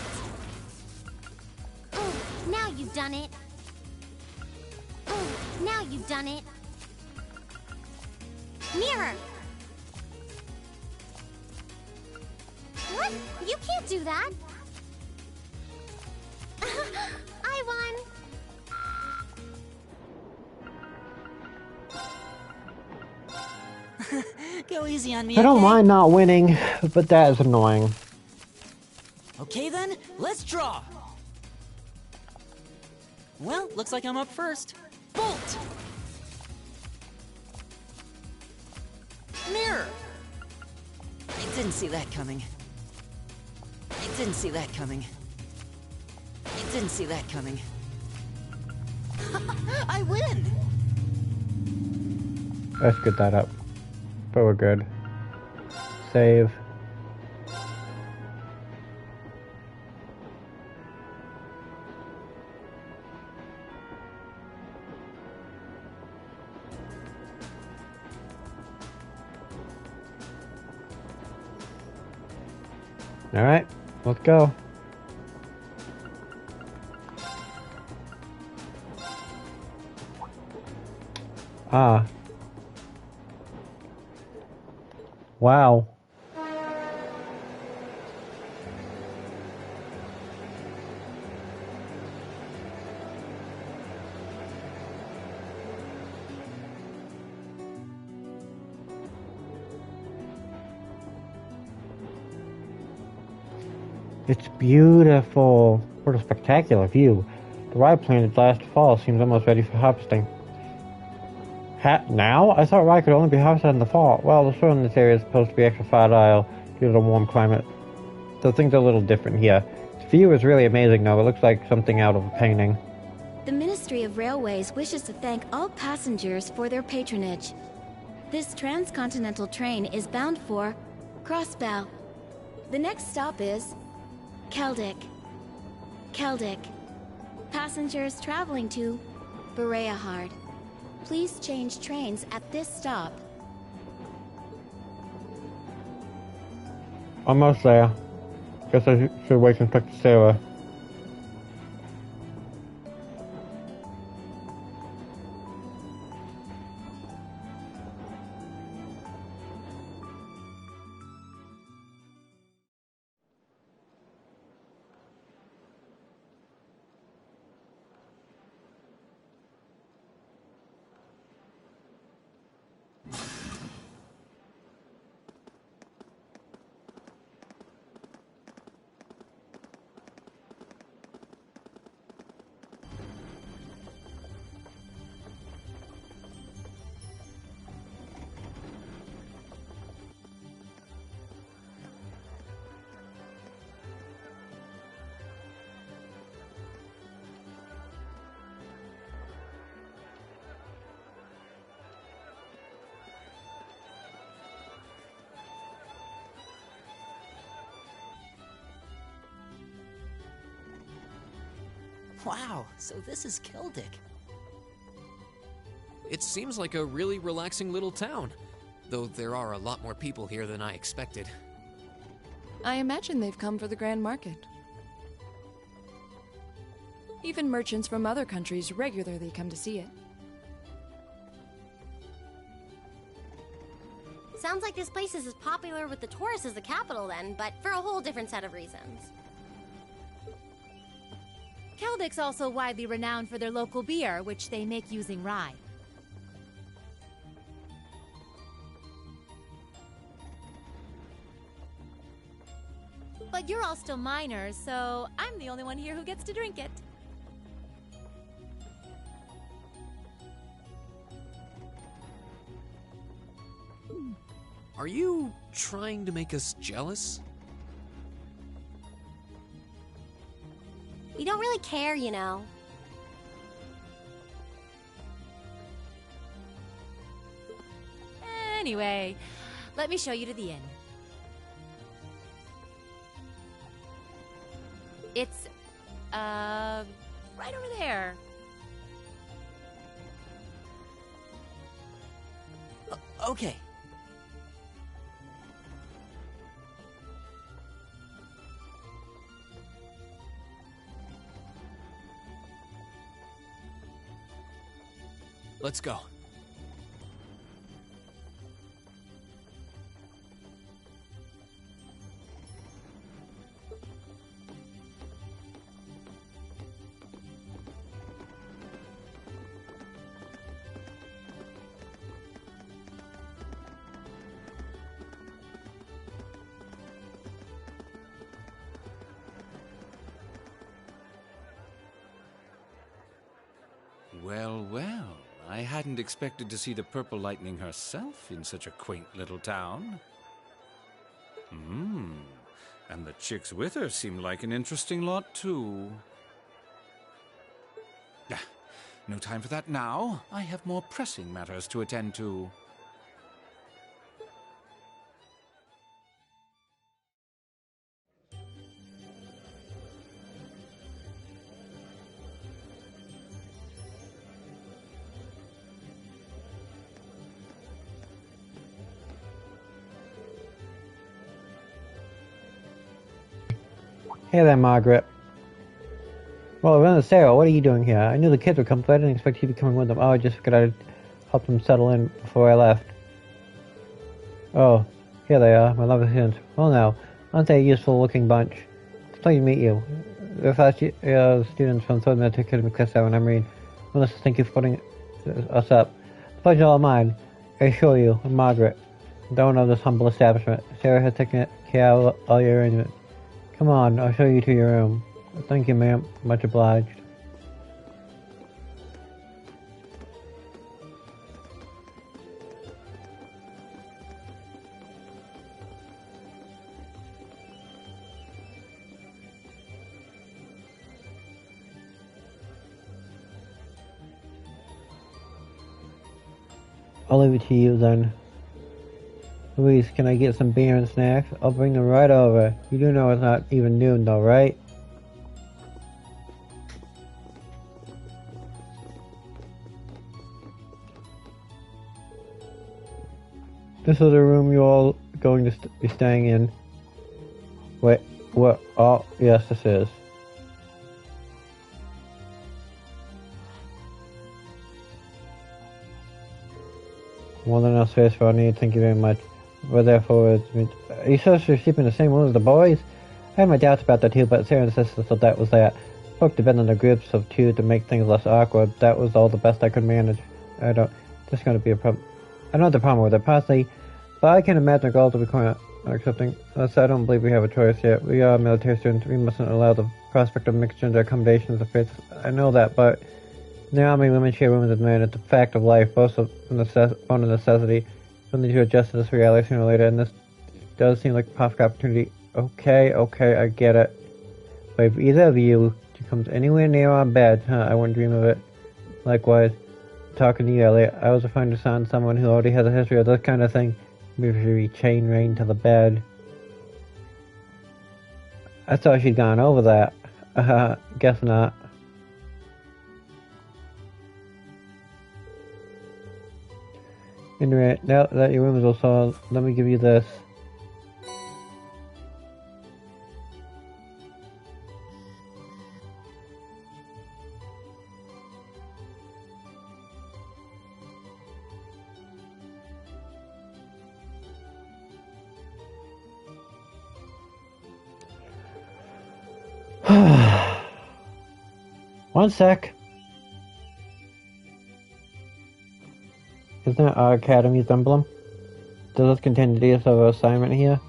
Oh, now you've done it. Oh, now you've done it. Mirror! What? You can't do that! I won! Go easy on me, I don't okay? mind not winning, but that is annoying. Okay then, let's draw! Well, looks like I'm up first. Bolt! Mirror! I didn't see that coming. I didn't see that coming. I didn't see that coming. I win! Let's get that up. But we're good. Save. Alright, let's go. Ah. Wow. It's beautiful. What a spectacular view. The ride planted last fall seems almost ready for harvesting. Now? I thought rye could only be harvested in the fall. Well, the soil in this area is supposed to be extra fertile due to the warm climate. So things are a little different here. The view is really amazing though. It looks like something out of a painting. The Ministry of Railways wishes to thank all passengers for their patronage. This transcontinental train is bound for Crossbell. The next stop is Keldic. Keldic. Passengers traveling to Bereahard. Please change trains at this stop. Almost there. Guess I should wait and talk to Sarah. Wow, so this is Keldic. It seems like a really relaxing little town, though there are a lot more people here than I expected. I imagine they've come for the Grand Market. Even merchants from other countries regularly come to see it. Sounds like this place is as popular with the tourists as the capital then, but for a whole different set of reasons. Keldic's also widely renowned for their local beer, which they make using rye. But you're all still minors, so I'm the only one here who gets to drink it. Are you trying to make us jealous? We don't really care, you know. Anyway, let me show you to the inn. It's, right over there. Okay. Let's go. Well, well. I hadn't expected to see the Purple Lightning herself in such a quaint little town. And the chicks with her seem like an interesting lot, too. No time for that now. I have more pressing matters to attend to. Hey there, Margaret. Well, Ren and Sarah, what are you doing here? I knew the kids would come, but I didn't expect you to be coming with them. Oh, I just figured I'd help them settle in before I left. Oh, here they are, my lovely students. Well now, aren't they a useful-looking bunch? It's a pleasure to meet you. We're first students from Third Military Academy Class 7. I'm Reed. Melissa, thank you for putting us up. The pleasure all mine. I assure you, I'm Margaret, the owner of this humble establishment. Sarah has taken care of all your arrangements. Come on, I'll show you to your room. Thank you, ma'am. Much obliged. I'll leave it to you then. Louise, can I get some beer and snacks? I'll bring them right over. You do know it's not even noon though, right? This is the room you're all going to be staying in. Wait, what? Oh, yes, this is. More than enough space for our needs, thank you very much. We're therefore, are you sure you're sleeping in the same room as the boys? I had my doubts about that too, but Sarah insisted, so that was that. Spoke to Ben in the groups of two to make things less awkward. That was all the best I could manage. There's gonna be a problem. I don't have the problem with it, personally, but I can't imagine girls will be quite accepting. Thus, I don't believe we have a choice yet. We are military students. We mustn't allow the prospect of mixed gender accommodations to face. I know that, but in the army, women share women's men. It's a fact of life, both of a necessity. We'll need to adjust to this reality sooner or later, and this does seem like a perfect opportunity. Okay, I get it. But if either of you comes anywhere near our bed, I wouldn't dream of it. Likewise, talking to you, Elliot, I was trying to find someone who already has a history of this kind of thing. Maybe she chain rain to the bed. I thought she'd gone over that. Guess not. Anyway, now that your room is all solid, let me give you this. One sec. Isn't that our academy's emblem? Does this contain the details of our assignment here?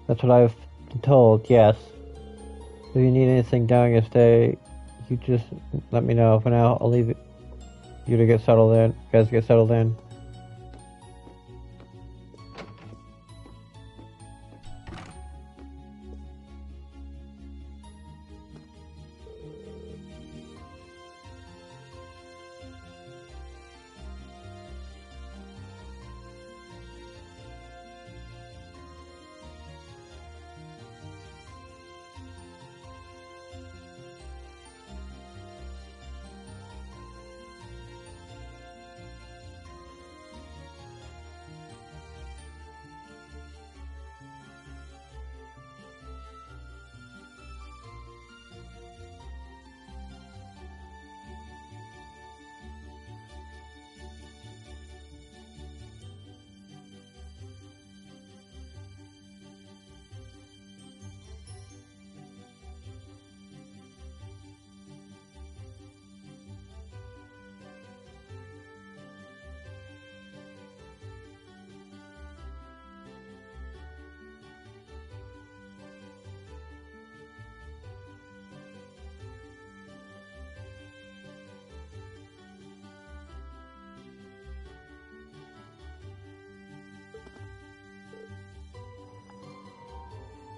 That's what I've been told, yes. If you need anything during your stay, you just let me know. For now, I'll leave you to get settled in. You guys get settled in.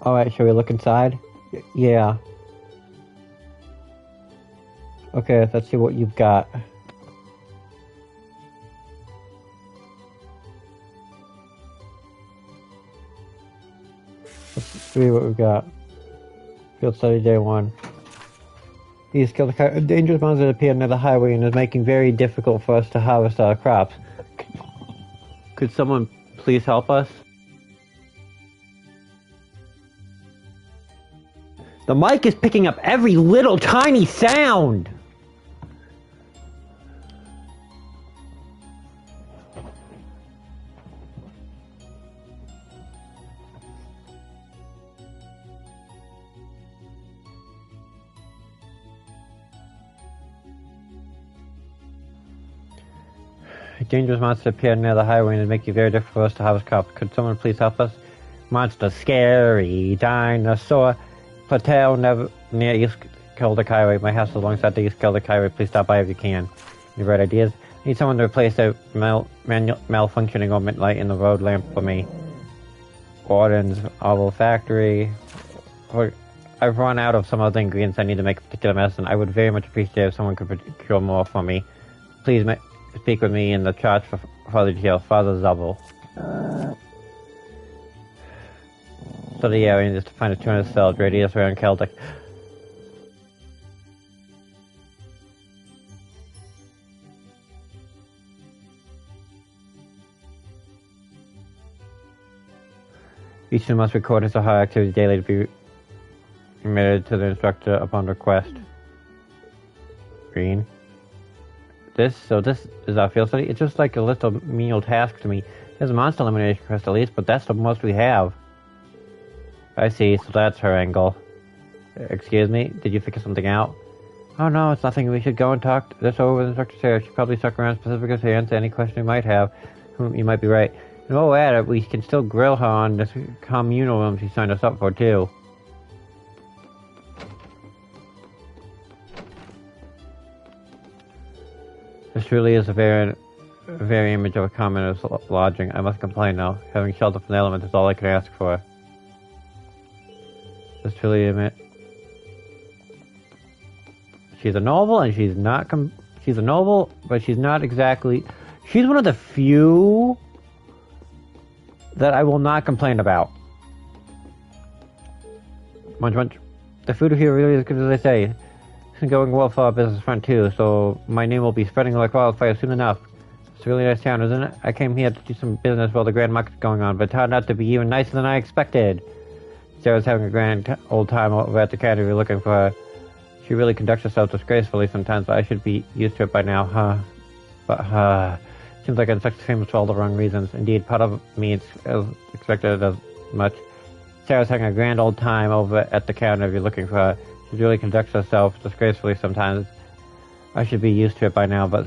Alright, shall we look inside? Yeah. Okay, let's see what you've got. Let's see what we've got. Field study day 1. These dangerous monsters appear near the highway and is making very difficult for us to harvest our crops. Could someone please help us? The mic is picking up every little tiny sound! Dangerous monsters appear near the highway and it makes it very difficult for us to harvest crops. Could someone please help us? Monster, scary, dinosaur, Patel, never near East Keldic Highway. My house is alongside the East Keldic Highway. Please stop by if you can. Any bright ideas? Need someone to replace a malfunctioning ornament light in the road lamp for me. Gordon's Oval Factory. I've run out of some of the ingredients I need to make a particular medicine. I would very much appreciate if someone could procure more for me. Please speak with me in the church for further details. Father Zubble. So the area is to find a 200 cells radius around Celtic. Each student must record his or her activities daily to be remitted to the instructor upon request. Green. This is our field study. It's just like a list of menial tasks to me. There's a monster elimination quest at least, but that's the most we have. I see, so that's her angle. Excuse me, did you figure something out? Oh no, it's nothing. We should go and talk this over with Instructor Sarah. She probably stuck around specifically to answer any question you might have. You might be right. And while we're at it, we can still grill her on this communal room she signed us up for too. This truly is a very image of a commoner's lodging. I must complain now. Having shelter from the elements is all I can ask for. This truly admit. She's a noble, and she's not. She's a noble, but she's not exactly. She's one of the few that I will not complain about. Munch, munch. The food here really is good as they say. It's going well for our business front too, so my name will be spreading like wildfire soon enough. It's a really nice town, isn't it? I came here to do some business while the Grand Market's going on, but it turned out to be even nicer than I expected. Sarah's having a grand old time over at the cannery looking for her. She really conducts herself disgracefully sometimes, but I should be used to it by now, huh? But, seems like I'm such famous for all the wrong reasons. Indeed, part of me is expected as much. Sarah's having a grand old time over at the cannery looking for her. She really conducts herself disgracefully sometimes. I should be used to it by now, but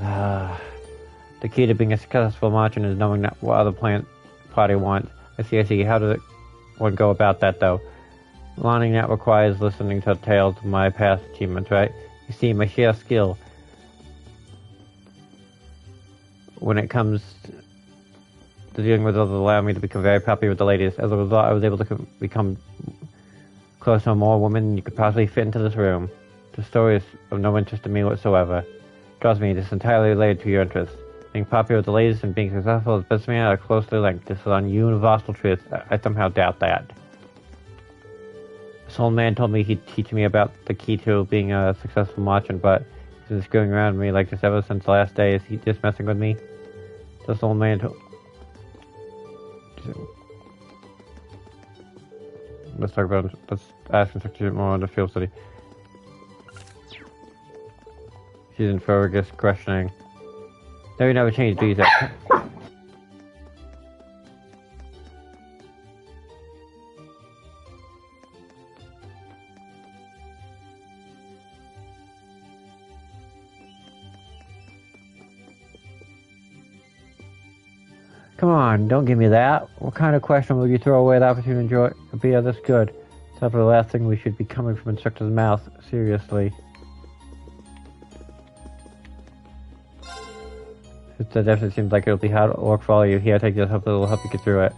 the key to being a successful merchant is knowing what other party wants. I see. How does one go about that, though? Learning that requires listening to tales of my past achievements, right? You see, my sheer skill when it comes to dealing with others allowed me to become very popular with the ladies. As a result, I was able to become close to more women than you could possibly fit into this room. The story is of no interest to me whatsoever. Trust me, this is entirely related to your interests. Being popular with the ladies and being successful as businessman are closely linked. This is on universal truth. I somehow doubt that. This old man told me he'd teach me about the key to being a successful merchant, but he's been screwing around with me like this ever since the last day. Is he just messing with me? This old man let's ask Instructor more on the field study. She's in Fergus questioning. No, we never changed, do you think? Come on, don't give me that. What kind of question would you throw away the opportunity to enjoy a beer this good? It's not the last thing we should be coming from Instructor's mouth. Seriously. It definitely seems like it'll be hard work for all of you. Here, take this, it'll help you get through it.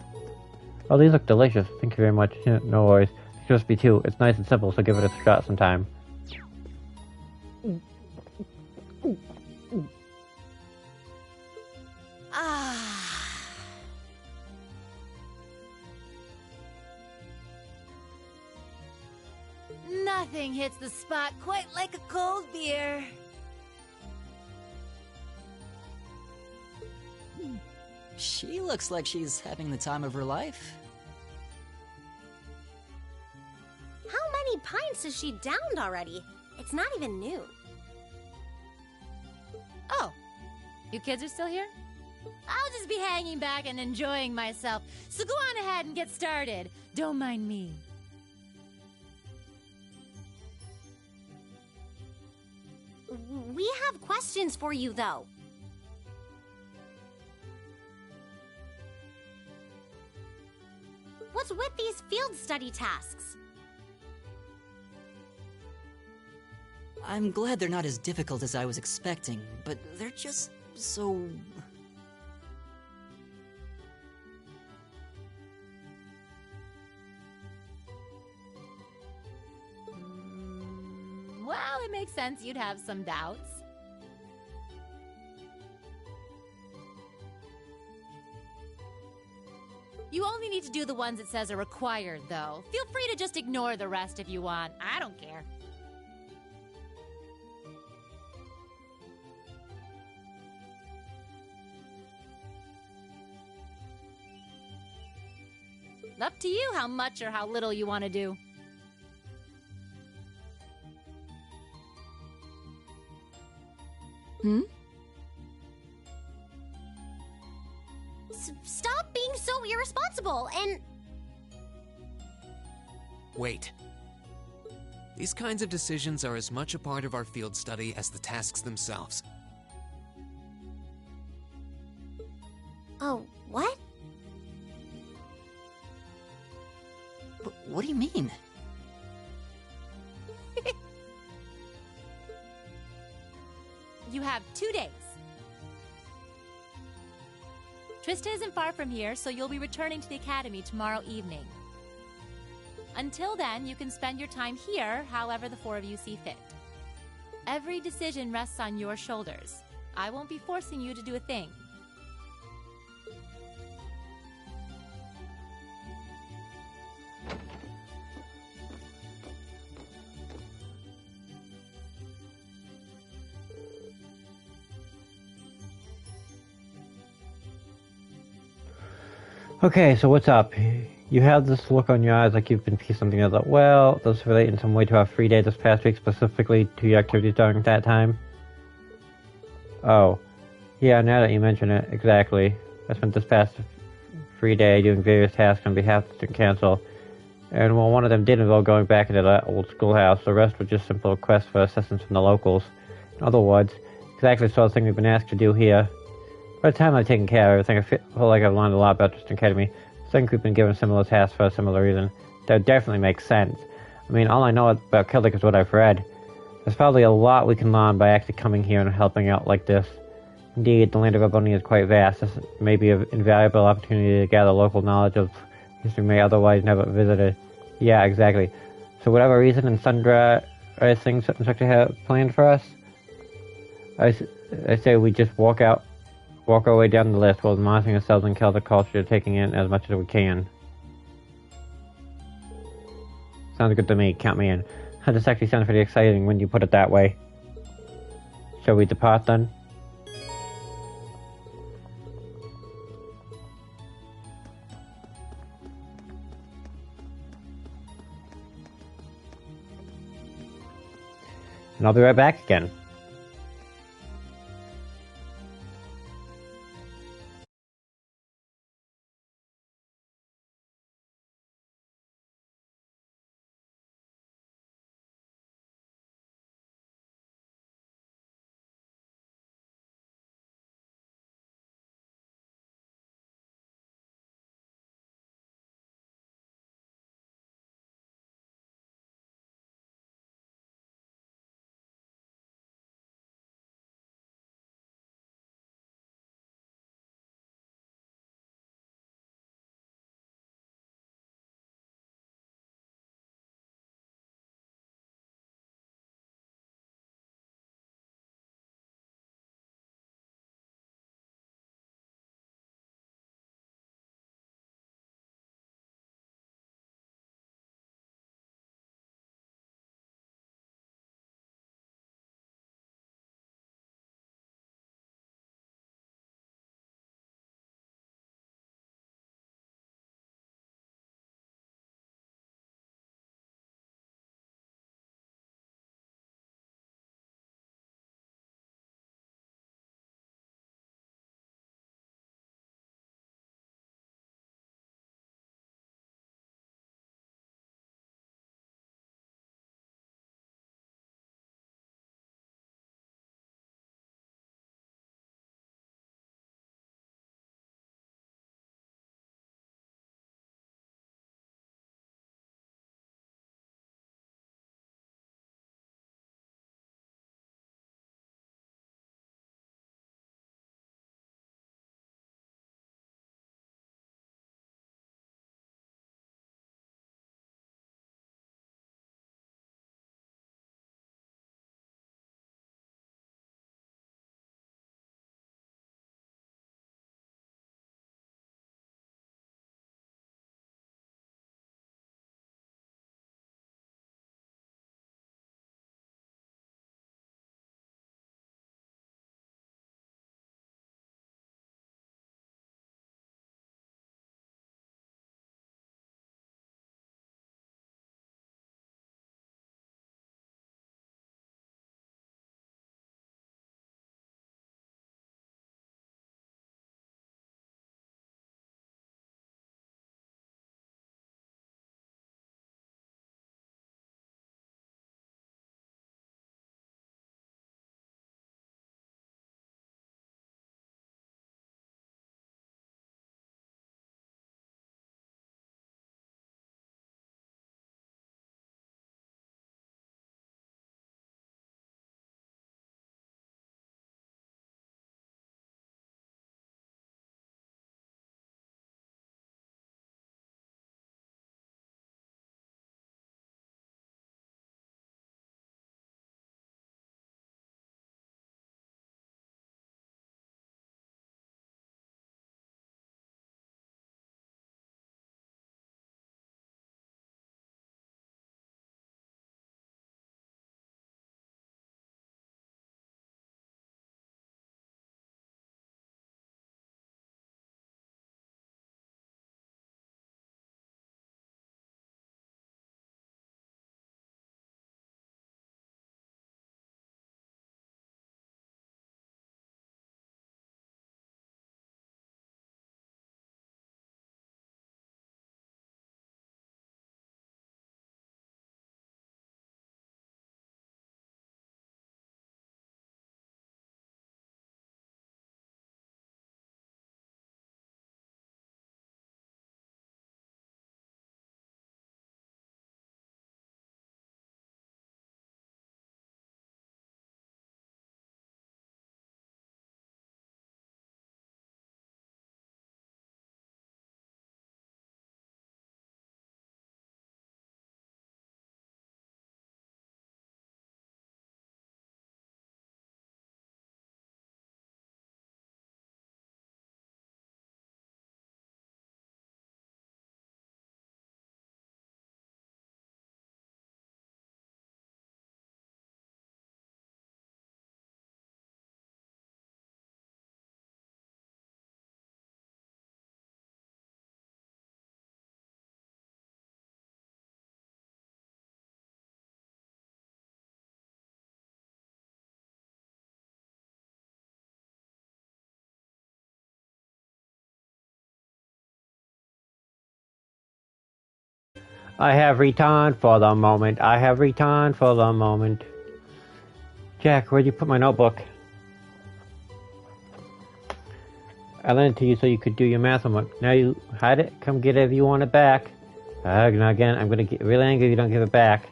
Oh, these look delicious. Thank you very much. No worries. just be 2. It's nice and simple, so give it a shot sometime. Nothing hits the spot quite like a cold beer. She looks like she's having the time of her life. How many pints has she downed already? It's not even noon. Oh, you kids are still here? I'll just be hanging back and enjoying myself, so go on ahead and get started. Don't mind me. We have questions for you, though. What's with these field study tasks? I'm glad they're not as difficult as I was expecting, but they're just so... Well, it makes sense you'd have some doubts. You only need to do the ones it says are required, though. Feel free to just ignore the rest if you want. I don't care. Up to you how much or how little you want to do. Hmm? Stop being so irresponsible and... Wait. These kinds of decisions are as much a part of our field study as the tasks themselves. Oh, what? What do you mean? You have 2 days. Trista isn't far from here, so you'll be returning to the academy tomorrow evening. Until then, you can spend your time here however the 4 of you see fit. Every decision rests on your shoulders. I won't be forcing you to do a thing. Okay, so what's up? You have this look on your eyes like you've been piecing something together. Well, does this relate in some way to our free day this past week, specifically to your activities during that time? Oh. Yeah, now that you mention it, exactly. I spent this past free day doing various tasks on behalf of the student council, and while one of them did involve going back into that old schoolhouse, the rest were just simple requests for assistance from the locals. In other words, exactly the sort of thing we've been asked to do here. By the time I've taken care of everything, I feel like I've learned a lot about Tristan Academy. I think we've been given similar tasks for a similar reason. That definitely makes sense. I mean, all I know about Celtic is what I've read. There's probably a lot we can learn by actually coming here and helping out like this. Indeed, the land of Reboni is quite vast. This may be an invaluable opportunity to gather local knowledge of history we may otherwise never visited. Yeah, exactly. So whatever reason and sundry things Instructor have planned for us, I say we just walk our way down the list while immersing ourselves in Celtic culture, taking in as much as we can. Sounds good to me, count me in. This actually sounds pretty exciting when you put it that way. Shall we depart then? And I'll be right back again. I have returned for the moment. I have returned for the moment. Jack, where'd you put my notebook? I lent it to you so you could do your math homework. Now you hide it. Come get it if you want it back. Now again, I'm gonna get really angry if you don't give it back.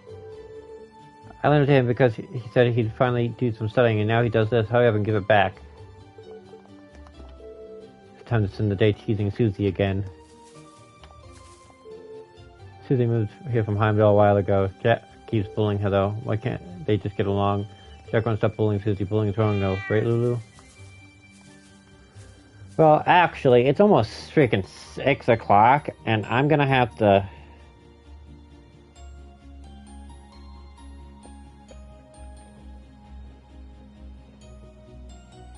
I lent it to him because he said he'd finally do some studying, and now he does this. Hurry up and give it back. It's time to send the day teasing Susie again. Susie moved here from Heimdall a while ago. Jack keeps bullying her though. Why can't they just get along? Jack won't stop bullying Susie. Bullying is wrong though. Right, Lulu? Well, actually, it's almost freaking 6 o'clock, and I'm gonna have to...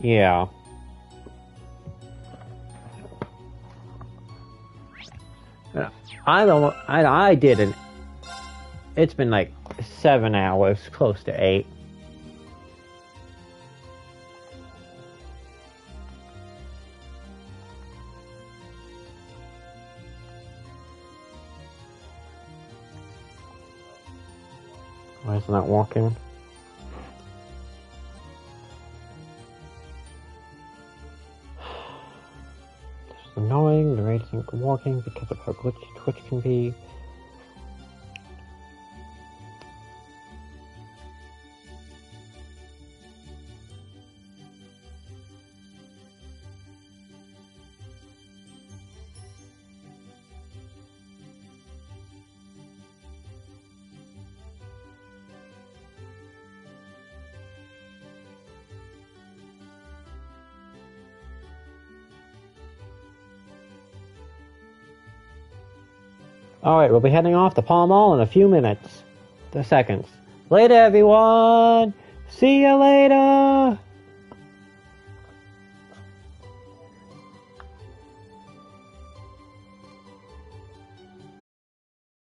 Yeah. I didn't. It's been like 7 hours, close to 8. Why is it not walking? It's annoying, the rate isn't walking because of how glitchy Twitch can be. Alright, we'll be heading off to Palm Mall in a few minutes. Seconds. Later, everyone! See you later!